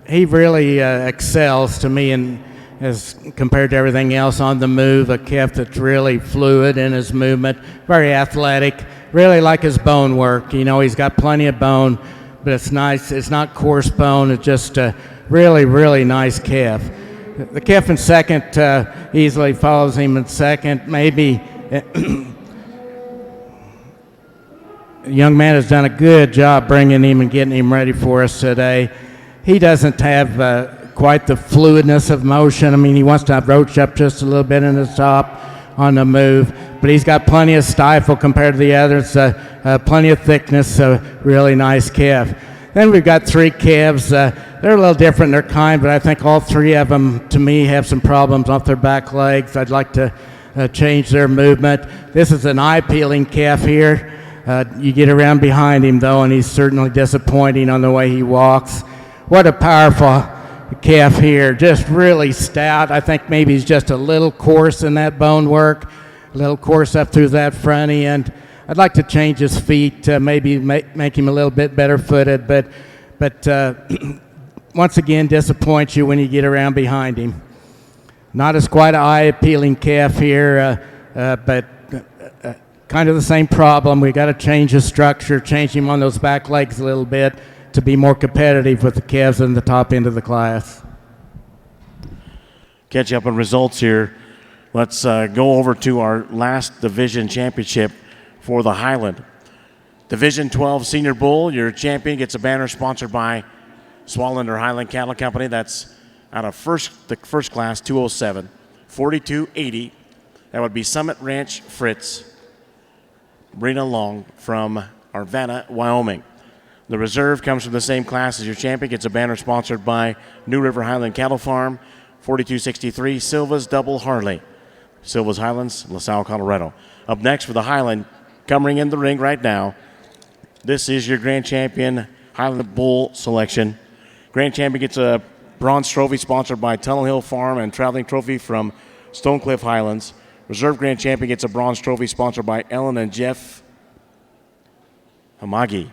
he really excels to me in, as compared to everything else on the move, a calf that's really fluid in his movement, very athletic, really like his bone work. You know, he's got plenty of bone, but it's nice. It's not coarse bone. It's just a really, really nice calf. The calf in second easily follows him in second, maybe. The young man has done a good job bringing him and getting him ready for us today. He doesn't have quite the fluidness of motion. I mean, he wants to roach up just a little bit in the top on the move, but he's got plenty of stifle compared to the others, plenty of thickness, so really nice calf. Then we've got 3 calves. They're a little different in their kind, but I think all 3 of them, to me, have some problems off their back legs. I'd like to change their movement. This is an eye-peeling calf here. You get around behind him, though, and he's certainly disappointing on the way he walks. What a powerful calf here, just really stout. I think maybe he's just a little coarse in that bone work, a little coarse up through that front end. I'd like to change his feet, maybe make him a little bit better footed, but once again, disappoints you when you get around behind him. Not as quite an eye-appealing calf here, but kind of the same problem. We got to change his structure, change him on those back legs a little bit to be more competitive with the calves in the top end of the class. Catch up on results here. Let's go over to our last division championship for the Highland. Division 12 Senior Bull, your champion gets a banner sponsored by Swallander Highland Cattle Company. That's out of the first class, 207, 4280. That would be Summit Ranch Fritz, Brina Long from Arvada, Wyoming. The reserve comes from the same class as your champion, gets a banner sponsored by New River Highland Cattle Farm, 4263, Silva's Double Harley. Silva's Highlands, LaSalle, Colorado. Up next for the Highland, coming in the ring right now, this is your grand champion Highland Bull selection. Grand champion gets a bronze trophy sponsored by Tunnel Hill Farm and traveling trophy from Stonecliff Highlands. Reserve grand champion gets a bronze trophy sponsored by Ellen and Jeff Hamagi.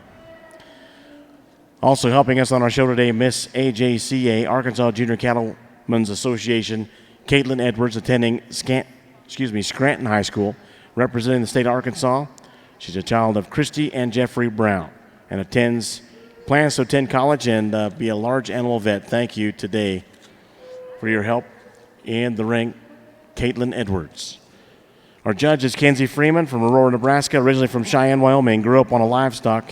Also helping us on our show today, Miss AJCA, Arkansas Junior Cattlemen's Association, Caitlin Edwards, attending Scranton High School, representing the state of Arkansas. She's a child of Christy and Jeffrey Brown and plans to attend college and be a large animal vet. Thank you today for your help in the ring, Caitlin Edwards. Our judge is Kenzie Freeman from Aurora, Nebraska, originally from Cheyenne, Wyoming. Grew up on a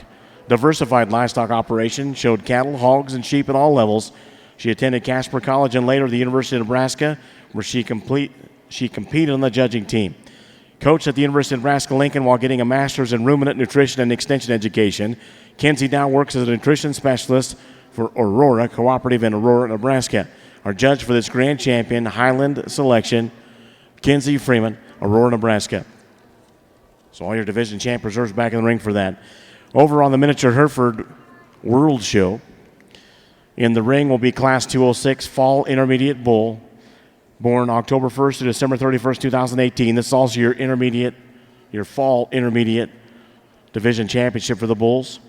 diversified livestock operation, showed cattle, hogs, and sheep at all levels. She attended Casper College and later the University of Nebraska, where she competed on the judging team. Coached at the University of Nebraska-Lincoln while getting a master's in ruminant nutrition and extension education. Kenzie now works as a nutrition specialist for Aurora Cooperative in Aurora, Nebraska. Our judge for this grand champion Highland selection, Kenzie Freeman, Aurora, Nebraska. So all your division champ reserves back in the ring for that. Over on the Miniature Hereford World Show, in the ring will be Class 206 Fall Intermediate Bull, born October 1st to December 31st, 2018. This is also your Fall Intermediate Division Championship for the Bulls.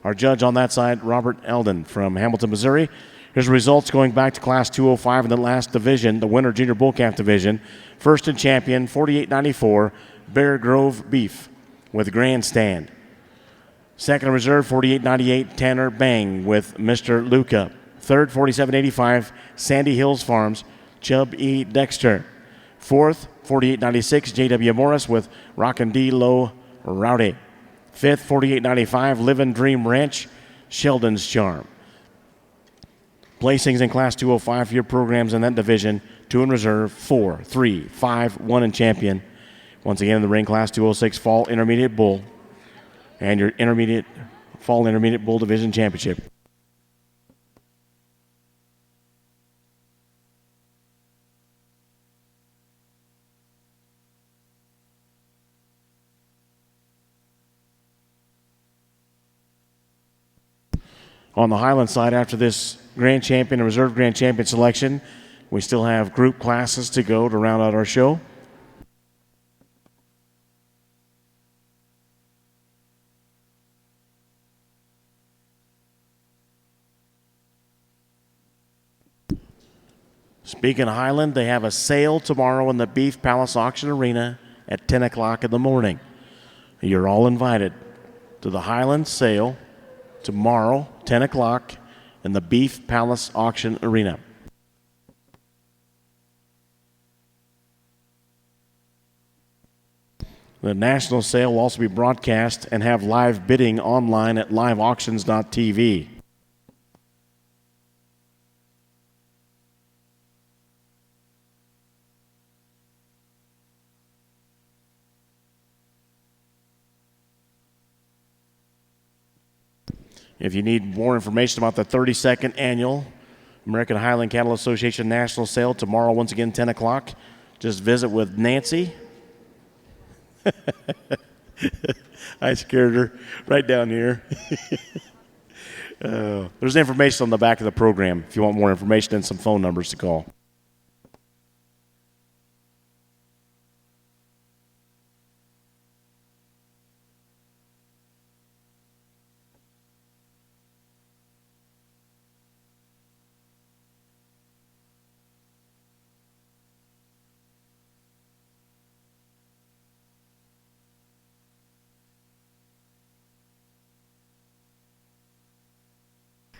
Our judge on that side, Robert Eldon from Hamilton, Missouri. Here's results going back to Class 205 in the last division, the Winter Junior Bull Calf Division. First and champion, 48.94, Bear Grove Beef with Grandstand. Second in reserve, 48.98, Tanner Bang with Mr. Luca. Third, 47.85, Sandy Hills Farms, Chubb E. Dexter. Fourth, 48.96, J.W. Morris with Rockin' D. Low Rowdy. Fifth, 48.95, Livin' Dream Ranch, Sheldon's Charm. Placings in Class 205 for your programs in that division: 2 in reserve, 4, 3, 5, 1 in champion. Once again in the ring, Class 206 Fall Intermediate Bull and your Fall Intermediate Bull Division Championship. On the Highland side, after this Grand Champion and Reserve Grand Champion selection, we still have group classes to go to round out our show. Speaking of Highland, they have a sale tomorrow in the Beef Palace Auction Arena at 10 o'clock in the morning. You're all invited to the Highland sale tomorrow, 10 o'clock, in the Beef Palace Auction Arena. The national sale will also be broadcast and have live bidding online at liveauctions.tv. If you need more information about the 32nd Annual American Highland Cattle Association National Sale tomorrow, once again, 10 o'clock, just visit with Nancy. I scared her right down here. There's information on the back of the program if you want more information and some phone numbers to call.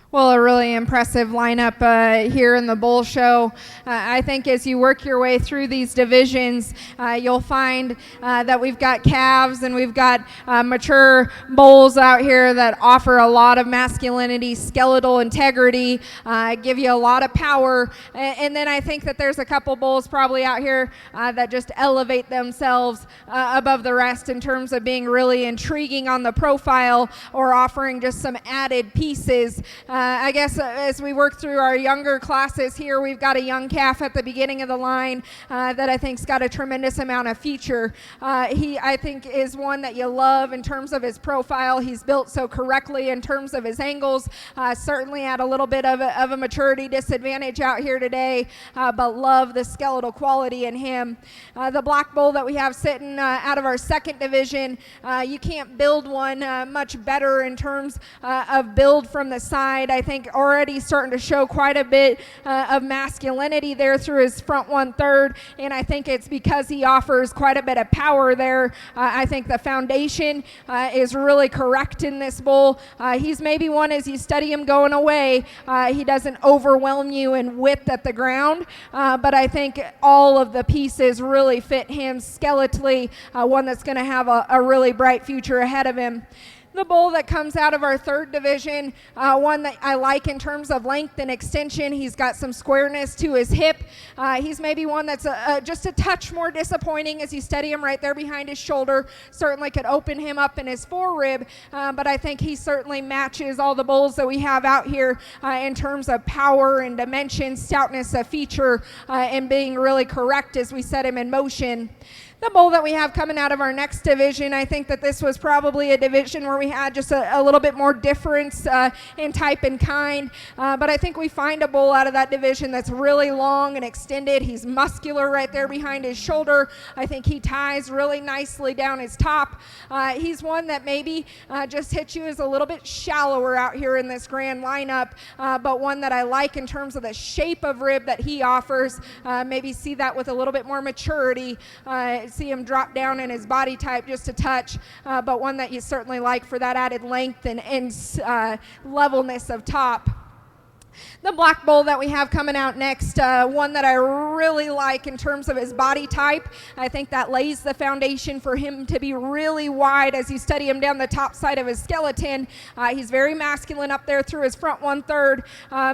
Well, a really impressive lineup here in the Bull Show. I think as you work your way through these divisions, you'll find that we've got calves and we've got mature bulls out here that offer a lot of masculinity, skeletal integrity, give you a lot of power. And then I think that there's a couple bulls probably out here that just elevate themselves above the rest in terms of being really intriguing on the profile or offering just some added pieces I guess as we work through our younger classes here, we've got a young calf at the beginning of the line that I think's got a tremendous amount of future. He, I think, is one that you love in terms of his profile. He's built so correctly in terms of his angles. Certainly at a little bit of a maturity disadvantage out here today, but love the skeletal quality in him. The black bull that we have sitting out of our second division, you can't build one much better in terms of build from the side. I think already starting to show quite a bit of masculinity there through his front 1/3, and I think it's because he offers quite a bit of power there. I think the foundation is really correct in this bull. He's maybe one, as you study him going away, he doesn't overwhelm you in width at the ground, but I think all of the pieces really fit him skeletally, one that's going to have a really bright future ahead of him. The bull that comes out of our third division, one that I like in terms of length and extension. He's got some squareness to his hip. He's maybe one that's just a touch more disappointing as you study him right there behind his shoulder. Certainly could open him up in his forerib, but I think he certainly matches all the bulls that we have out here in terms of power and dimension, stoutness of feature, and being really correct as we set him in motion. The bull that we have coming out of our next division, I think that this was probably a division where we had just a little bit more difference in type and kind, but I think we find a bull out of that division that's really long and extended. He's muscular right there behind his shoulder. I think he ties really nicely down his top. He's one that maybe just hits you as a little bit shallower out here in this grand lineup, but one that I like in terms of the shape of rib that he offers. Maybe see that with a little bit more maturity. See him drop down in his body type just a touch, but one that you certainly like for that added length and levelness of top. The black bull that we have coming out next, one that I really like in terms of his body type. I think that lays the foundation for him to be really wide as you study him down the top side of his skeleton. He's very masculine up there through his front 1/3.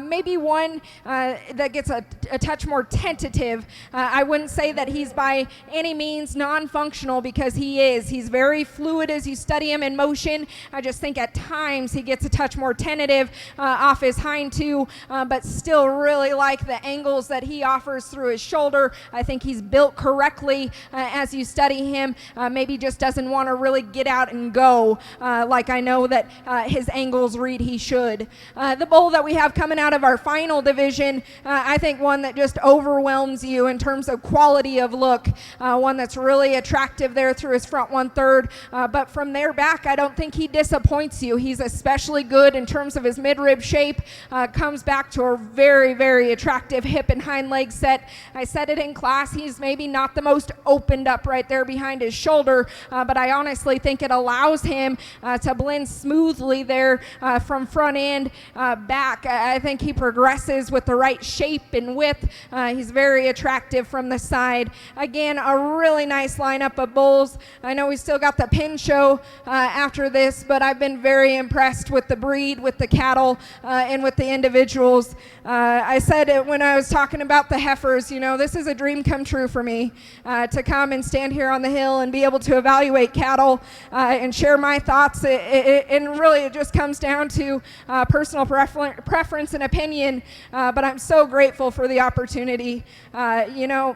Maybe one that gets a touch more tentative. I wouldn't say that he's by any means non-functional, because he is. He's very fluid as you study him in motion. I just think at times he gets a touch more tentative off his hind two. But still really like the angles that he offers through his shoulder. I think he's built correctly as you study him. Maybe just doesn't want to really get out and go like I know that his angles read he should. The bull that we have coming out of our final division, I think one that just overwhelms you in terms of quality of look. One that's really attractive there through his front 1/3. But from there back, I don't think he disappoints you. He's especially good in terms of his midrib shape. Comes back to a very, very attractive hip and hind leg set. I said it in class, he's maybe not the most opened up right there behind his shoulder, but I honestly think it allows him to blend smoothly there from front end back. I think he progresses with the right shape and width. He's very attractive from the side. Again, a really nice lineup of bulls. I know we still got the pin show after this, but I've been very impressed with the breed, with the cattle, and with the individuals. I said it when I was talking about the heifers, you know, this is a dream come true for me, to come and stand here on the hill and be able to evaluate cattle and share my thoughts. And really it just comes down to personal preference and opinion, but I'm so grateful for the opportunity. You know,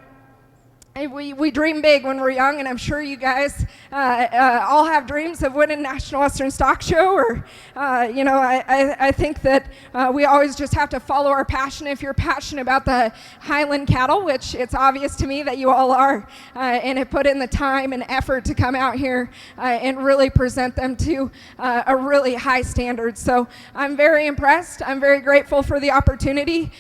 we dream big when we're young, and I'm sure you guys all have dreams of winning National Western Stock Show, or, you know, I think that we always just have to follow our passion. If you're passionate about the Highland cattle, which it's obvious to me that you all are, and have put in the time and effort to come out here and really present them to a really high standard. So I'm very impressed. I'm very grateful for the opportunity.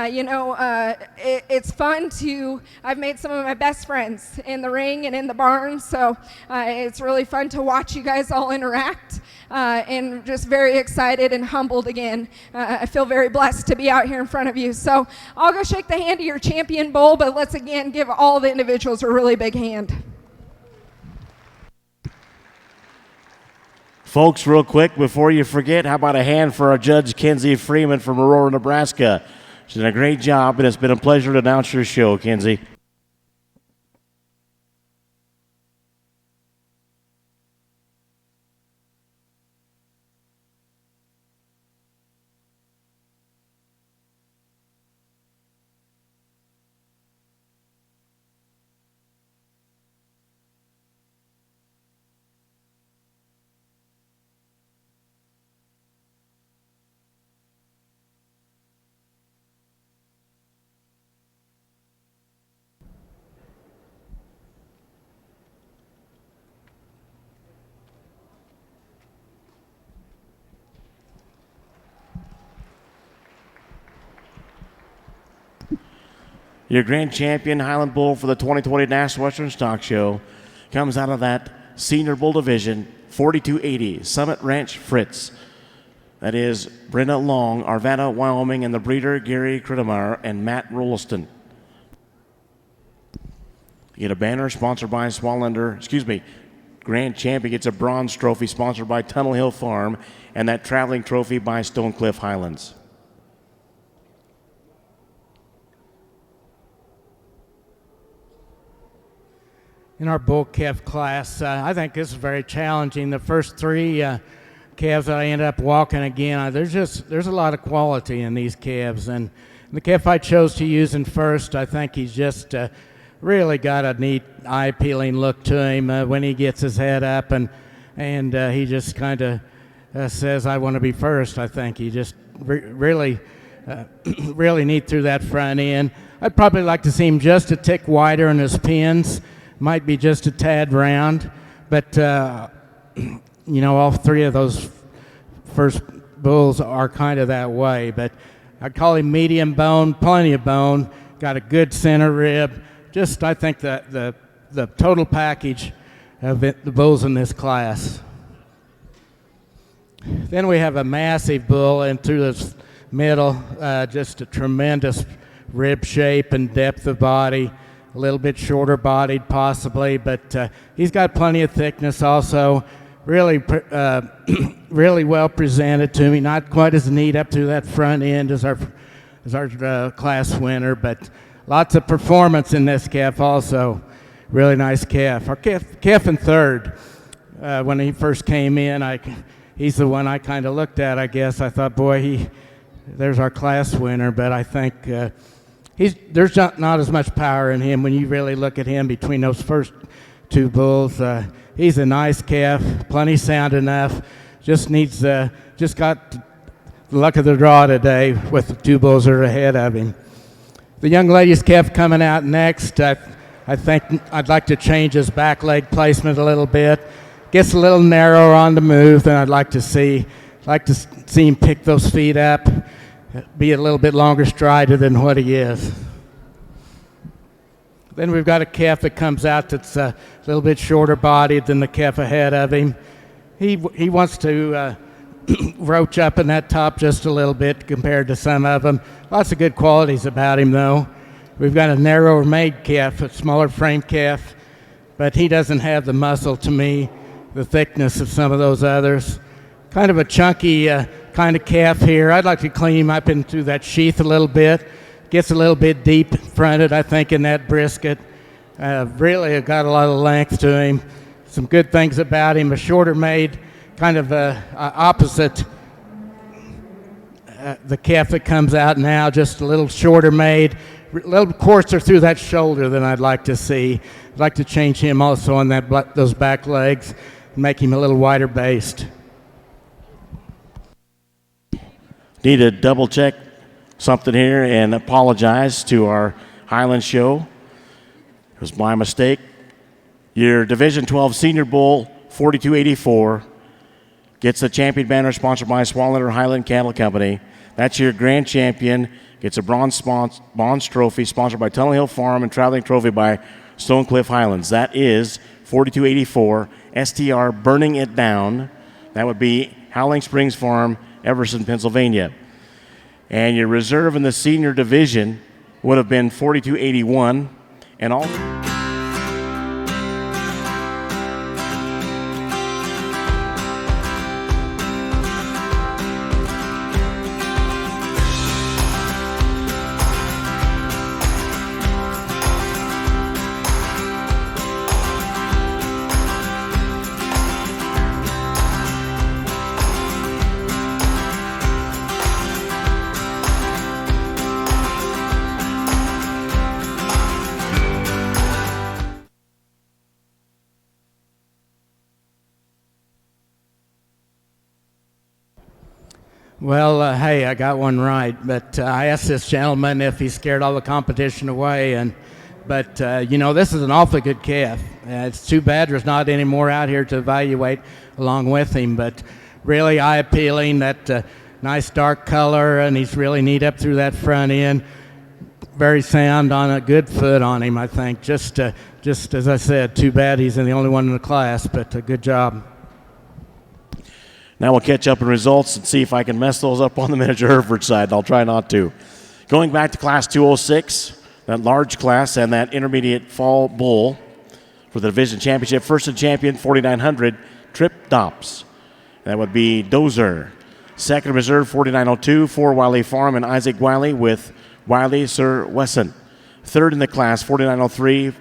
You know, it's fun to, I've made some of my best friends in the ring and in the barn, so it's really fun to watch you guys all interact, and just very excited and humbled again. I feel very blessed to be out here in front of you. So I'll go shake the hand of your champion bull, but let's again give all the individuals a really big hand. Folks, real quick, before you forget, how about a hand for our judge, Kenzie Freeman from Aurora, Nebraska. She's done a great job, and it's been a pleasure to announce your show, Kenzie. Your grand champion Highland Bull for the 2020 National Western Stock Show comes out of that Senior Bull Division, 4280, Summit Ranch Fritz. That is Brenda Long, Arvada, Wyoming, and the breeder Gary Kridemeyer and Matt Rolston. You get a banner sponsored by Grand Champion gets a bronze trophy sponsored by Tunnel Hill Farm, and that traveling trophy by Stonecliff Highlands. In our bull calf class, I think this is very challenging. The first three calves that I ended up walking again, there's a lot of quality in these calves, and the calf I chose to use in first, I think he's just really got a neat eye-appealing look to him when he gets his head up, and he just kind of says, I want to be first. I think he just really neat through that front end. I'd probably like to see him just a tick wider in his pins, might be just a tad round, but all three of those first bulls are kind of that way. But I'd call him medium bone, plenty of bone, got a good center rib. Just, I think that the total package of the bulls in this class. Then we have a massive bull, and through this middle, just a tremendous rib shape and depth of body. A little bit shorter bodied possibly, but he's got plenty of thickness also. Really well presented to me. Not quite as neat up through that front end as our class winner, but lots of performance in this calf also. Really nice calf. Our calf in third, when he first came in, he's the one I kind of looked at, I guess. I thought, boy, there's our class winner, but I think there's not as much power in him when you really look at him between those first two bulls. He's a nice calf, plenty sound enough. Just got the luck of the draw today with the two bulls that are ahead of him. The young lady's calf coming out next. I think I'd like to change his back leg placement a little bit. Gets a little narrower on the move than I'd like to see. I'd like to see him pick those feet up, be a little bit longer strider than what he is. Then we've got a calf that comes out that's a little bit shorter bodied than the calf ahead of him. He wants to roach up in that top just a little bit compared to some of them. Lots of good qualities about him though. We've got a narrower made calf, a smaller frame calf, but he doesn't have the muscle to me, the thickness of some of those others. Kind of a chunky kind of calf here. I'd like to clean him up into that sheath a little bit. Gets a little bit deep fronted, I think, in that brisket. Really got a lot of length to him. Some good things about him. A shorter made, kind of opposite the calf that comes out now, just a little shorter made, a little coarser through that shoulder than I'd like to see. I'd like to change him also on those back legs, make him a little wider based. Need to double check something here and apologize to our Highland show. It was my mistake. Your Division 12 Senior Bull 4284 gets a champion banner sponsored by Swallowner Highland Cattle Company. That's your grand champion. Gets a bronze trophy sponsored by Tunnel Hill Farm and traveling trophy by Stonecliff Highlands. That is 4284 STR Burning It Down. That would be Howling Springs Farm, Everson, Pennsylvania. And your reserve in the senior division would have been 4281 and all. Well, hey, I got one right, but I asked this gentleman if he scared all the competition away, but this is an awfully good calf. It's too bad there's not any more out here to evaluate along with him, but really eye-appealing, that nice dark color, and he's really neat up through that front end. very sound on a good foot on him, I think. Just as I said, too bad he's the only one in the class, but good job. Now we'll catch up in results and see if I can mess those up on the miniature Hereford side. I'll try not to. Going back to Class 206, that large class and that intermediate fall bull for the division championship. First and champion, 4,900, Trip Dops. That would be Dozer. Second reserve, 4,902, for Wiley Farm and Isaac Wiley with Wiley Sir Wesson. Third in the class, 4,903,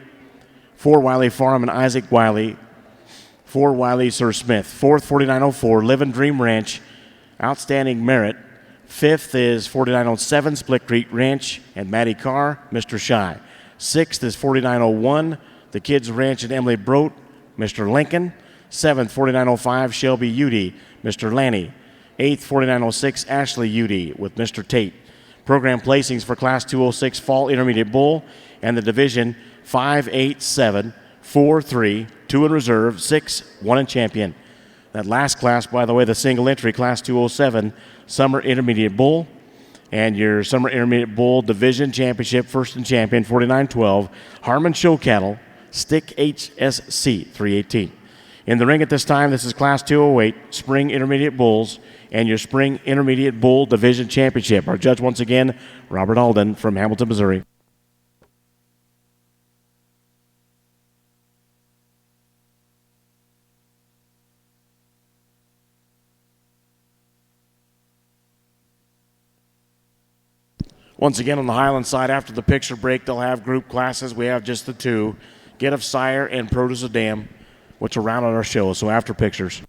for Wiley Farm and Isaac Wiley, for Wiley Sir Smith. Fourth, 4,904, Live and Dream Ranch, Outstanding Merit. Fifth is 4,907, Split Creek Ranch and Matty Carr, Mr. Shy. Sixth is 4,901, The Kids Ranch and Emily Brote, Mr. Lincoln. Seventh, 4,905, Shelby Udy, Mr. Lanny. Eighth, 4,906, Ashley Udy with Mr. Tate. Program placings for Class 206 Fall Intermediate Bull and the division 5, 8, 7, 4, 3, 2 in reserve, 6, 1 in champion. That last class, by the way, the single entry, Class 207 Summer Intermediate Bull, and your Summer Intermediate Bull Division Championship, first and champion, 49-12, Harmon Show Cattle, Stick HSC, 318. In the ring at this time, this is Class 208 Spring Intermediate Bulls and your Spring Intermediate Bull Division Championship. Our judge, once again, Robert Alden from Hamilton, Missouri. Once again, on the Highland side, after the picture break, they'll have group classes. We have just the two, Get of Sire and Produce of Dam, which are round on our show, so after pictures.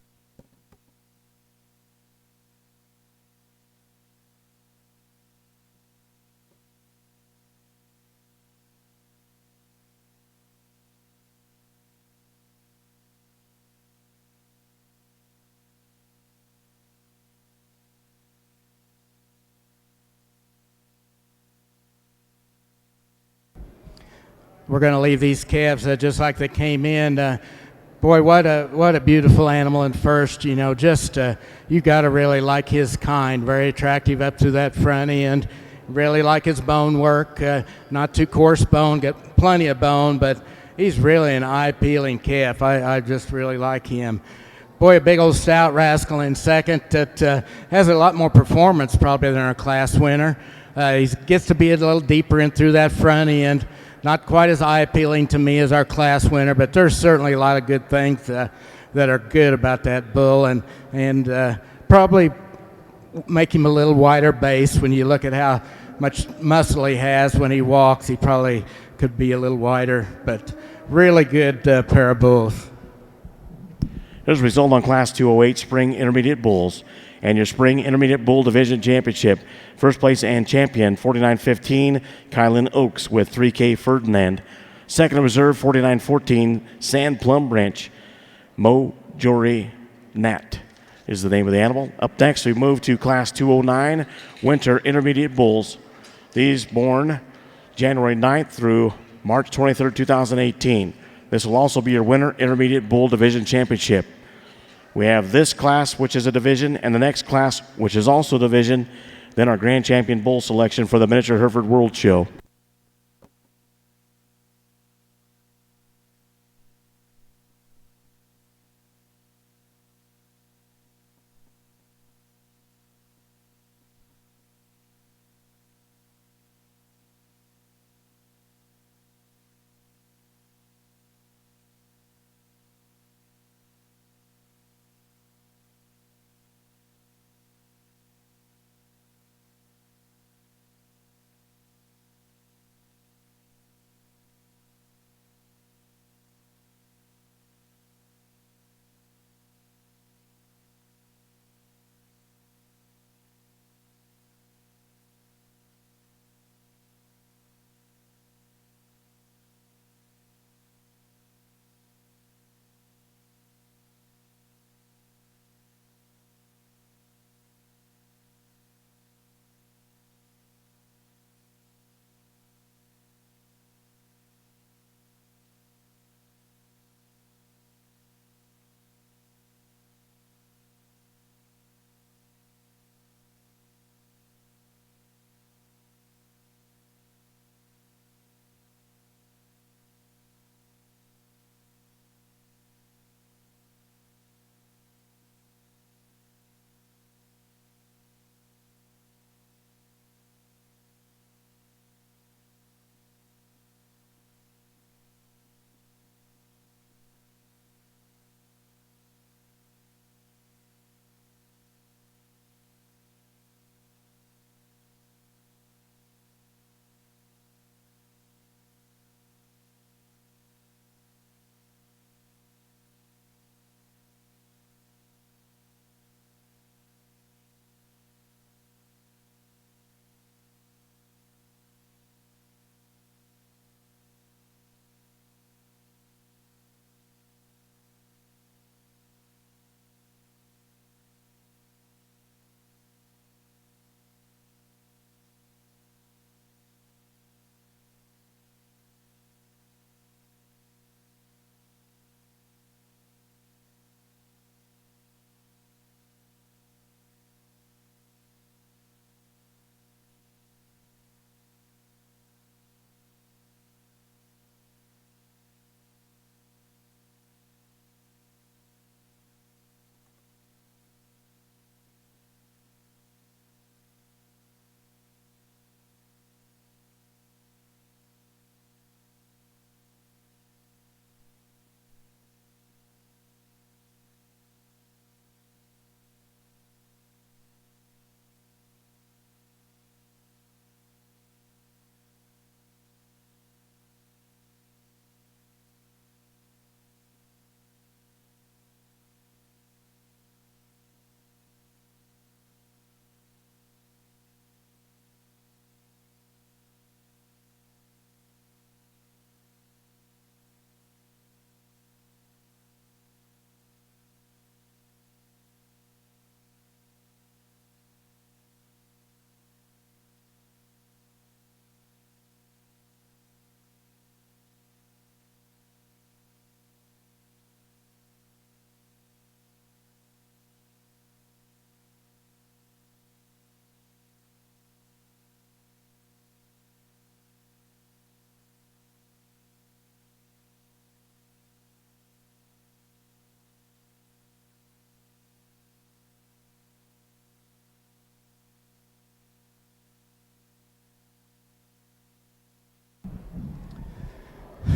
We're going to leave these calves just like they came in. Boy, what a beautiful animal in first. You know, just you got to really like his kind. Very attractive up to that front end. Really like his bone work. Not too coarse bone, got plenty of bone, but he's really an eye-peeling calf. I just really like him. Boy, a big old stout rascal in second that has a lot more performance probably than our class winner. He gets to be a little deeper in through that front end. Not quite as eye-appealing to me as our class winner, but there's certainly a lot of good things that are good about that bull, and probably make him a little wider base. When you look at how much muscle he has when he walks, he probably could be a little wider, but really good pair of bulls. Here's a result on Class 208 Spring Intermediate Bulls and your Spring Intermediate Bull Division Championship. First place and champion, 49-15, Kylan Oaks with 3K Ferdinand. Second in reserve, 49-14, Sand Plum Branch. Mo Jory Nat is the name of the animal. Up next, we move to Class 209 Winter Intermediate Bulls. These born January 9th through March 23rd, 2018. This will also be your Winter Intermediate Bull Division Championship. We have this class, which is a division, and the next class, which is also a division, then our Grand Champion Bull selection for the Miniature Hereford World Show.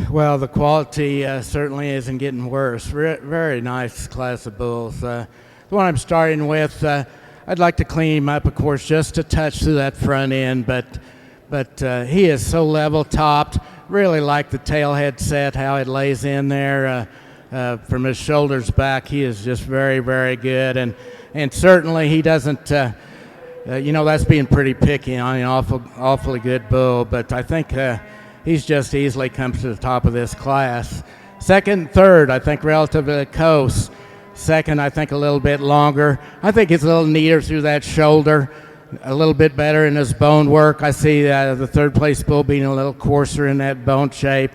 Well, the quality certainly isn't getting worse. Very nice class of bulls. The one I'm starting with, I'd like to clean him up, of course, just a touch through that front end, but he is so level topped. Really like the tail head set, how it lays in there from his shoulders back. He is just very, very good, and certainly he doesn't. That's being pretty picky on an awfully good bull, but I think he's just easily comes to the top of this class. Second, third, I think relatively close. Second, I think a little bit longer. I think he's a little neater through that shoulder, a little bit better in his bone work. I see the third place bull being a little coarser in that bone shape,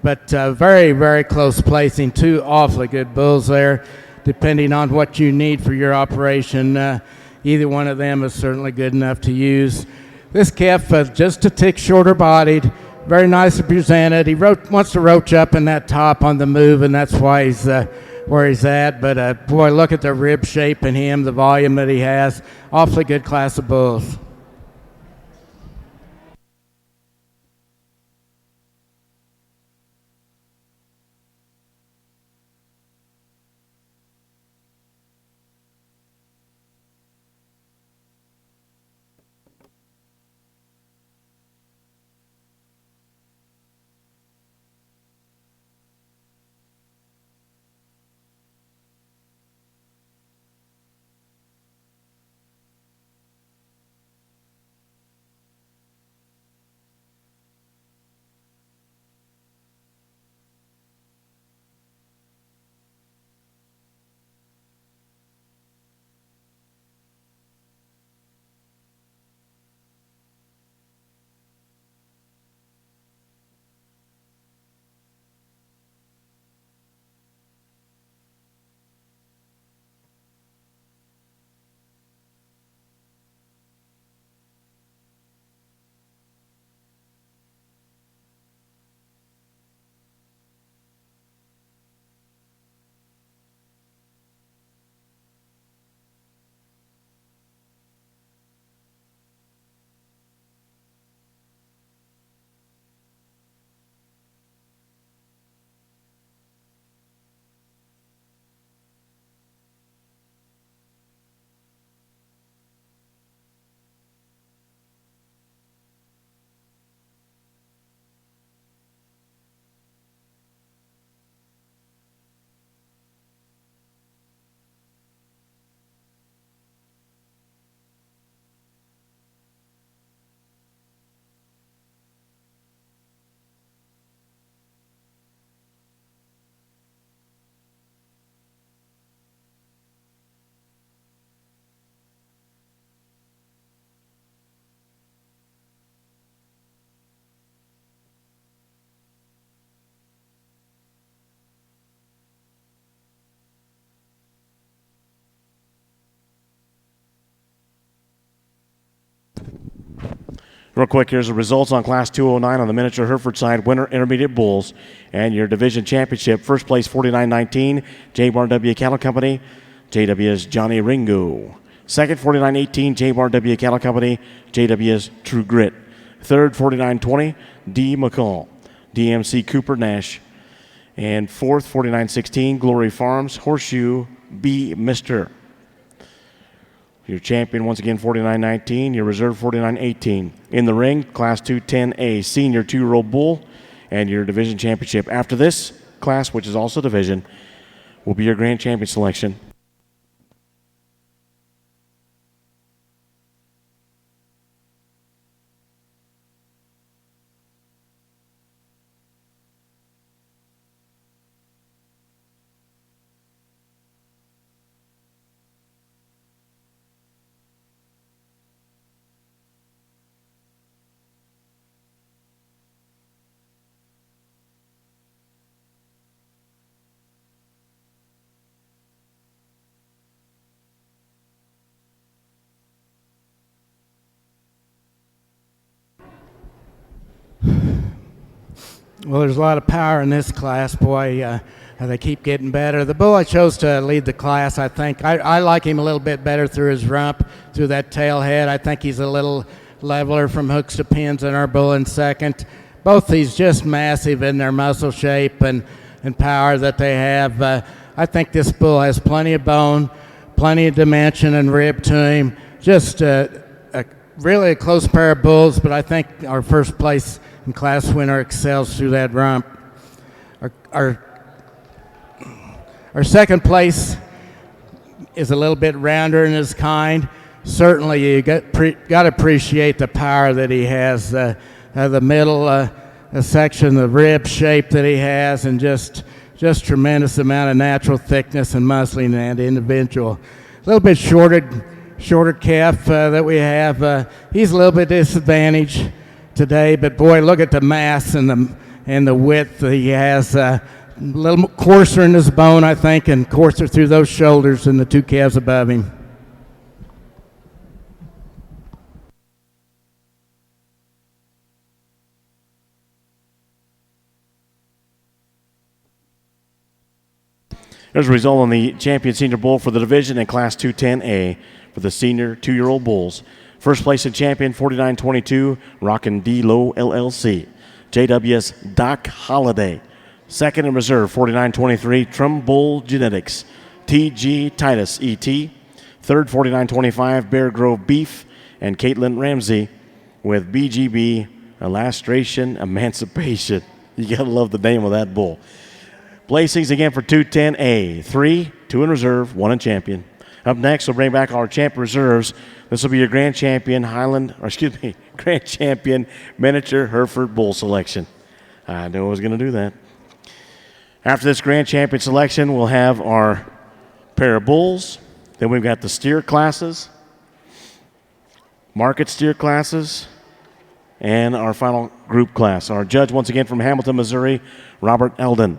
but very, very close placing. Two awfully good bulls there, depending on what you need for your operation. Either one of them is certainly good enough to use. This calf, just a tick shorter bodied, very nicely presented. He wants to roach up in that top on the move, and that's why he's where he's at. But boy, look at the rib shape in him, the volume that he has. Awfully good class of bulls. Real quick, here's the results on Class 209 on the miniature Hereford side. Winner, Intermediate Bulls, and your division championship. First place, 49-19, JBarW Cattle Company. JW's Johnny Ringo. Second, 49-18, JBarW Cattle Company. JW's True Grit. Third, 49-20, D. McCall. DMC Cooper Nash. And fourth, 49-16, Glory Farms, Horseshoe, B. Mister. Your champion, once again, 49-19. Your reserve, 49-18. In the ring, Class 210A, Senior 2-year-old Bull, and your division championship. After this class, which is also division, will be your grand champion selection. Well, there's a lot of power in this class. Boy, they keep getting better. The bull I chose to lead the class, I think, I like him a little bit better through his rump, through that tail head. I think he's a little leveler from hooks to pins than our bull in second. both these just massive in their muscle shape and power that they have. I think this bull has plenty of bone, plenty of dimension and rib to him. Just really a close pair of bulls, but I think our first place in class winner excels through that rump. Our second place is a little bit rounder in his kind. Certainly, you got to appreciate the power that he has, the middle section, the rib shape that he has, and just tremendous amount of natural thickness and muscling in that individual. A little bit shorter calf that we have. He's a little bit disadvantaged today, but boy, look at the mass and the width that he has. A little coarser in his bone, I think, and coarser through those shoulders than the two calves above him. There's a result on the champion senior bull for the division in Class 210A for the senior 2-year-old bulls. First place in champion, 4922, Rockin' D Low LLC. JWS Doc Holiday. Second in reserve, 4923, Trumbull Genetics. TG Titus ET. Third, 4925, Bear Grove Beef. And Caitlin Ramsey with BGB Illustration Emancipation. You got to love the name of that bull. Placings again for 210A. 3, 2 in reserve, 1 in champion. Up next, we'll bring back our champ reserves. This will be your grand champion grand champion miniature Hereford bull selection. I knew I was going to do that. After this grand champion selection, we'll have our pair of bulls. Then we've got the steer classes, market steer classes, and our final group class. Our judge, once again from Hamilton, Missouri, Robert Eldon.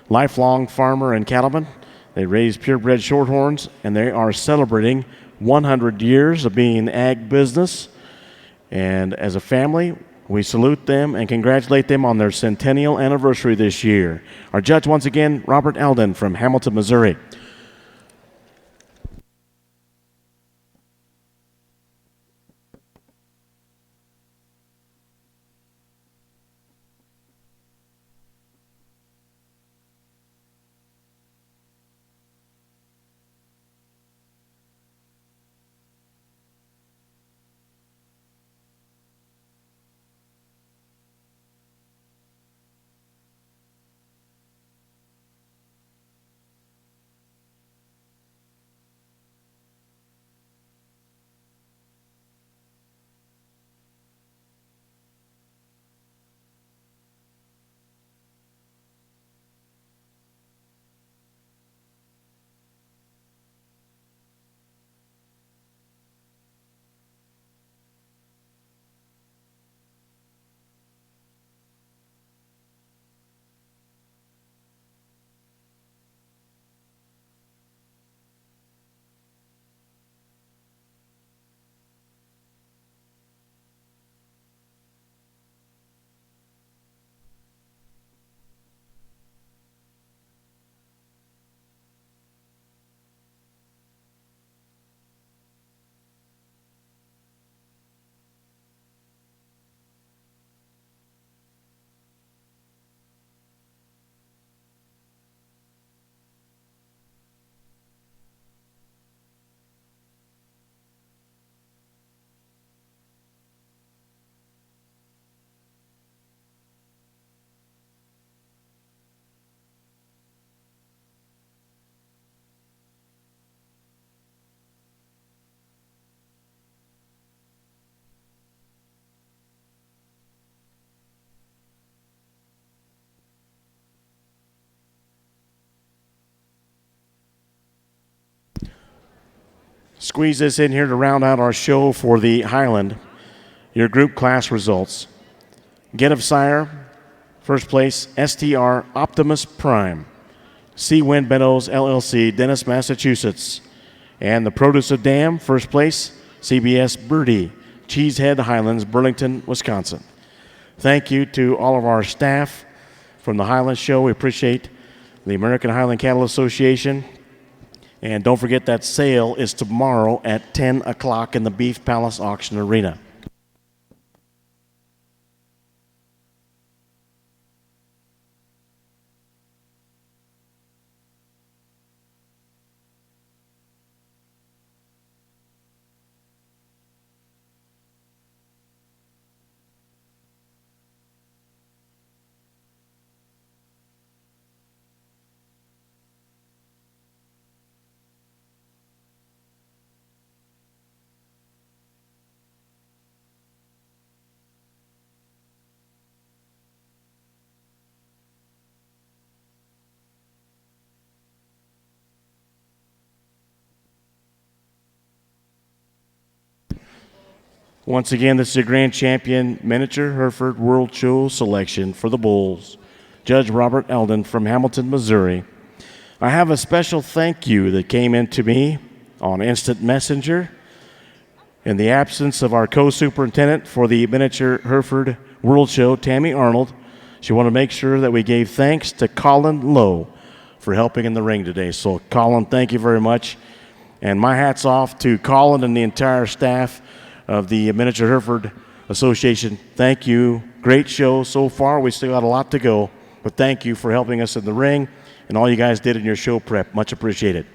Lifelong farmer and cattleman. They raise purebred shorthorns, and they are celebrating 100 years of being in ag business. And as a family, we salute them and congratulate them on their centennial anniversary this year. Our judge, once again, Robert Eldon from Hamilton, Missouri. Squeeze this in here to round out our show for the Highland. Your group class results. Get of Sire, first place, STR Optimus Prime. Sea Wind Meadows LLC, Dennis, Massachusetts. And the Produce of Dam, first place, CBS Birdie, Cheesehead Highlands, Burlington, Wisconsin. Thank you to all of our staff from the Highland Show. We appreciate the American Highland Cattle Association. And don't forget that sale is tomorrow at 10 o'clock in the Beef Palace Auction Arena. Once again, this is your grand champion miniature Hereford World Show selection for the Bulls, Judge Robert Eldon from Hamilton, Missouri. I have a special thank you that came in to me on Instant Messenger. In the absence of our co-superintendent for the miniature Hereford World Show, Tammy Arnold, she wanted to make sure that we gave thanks to Colin Lowe for helping in the ring today. So, Colin, thank you very much. And my hat's off to Colin and the entire staff of the Miniature Hereford Association. Thank you. Great show so far. We still got a lot to go. But thank you for helping us in the ring and all you guys did in your show prep. Much appreciated.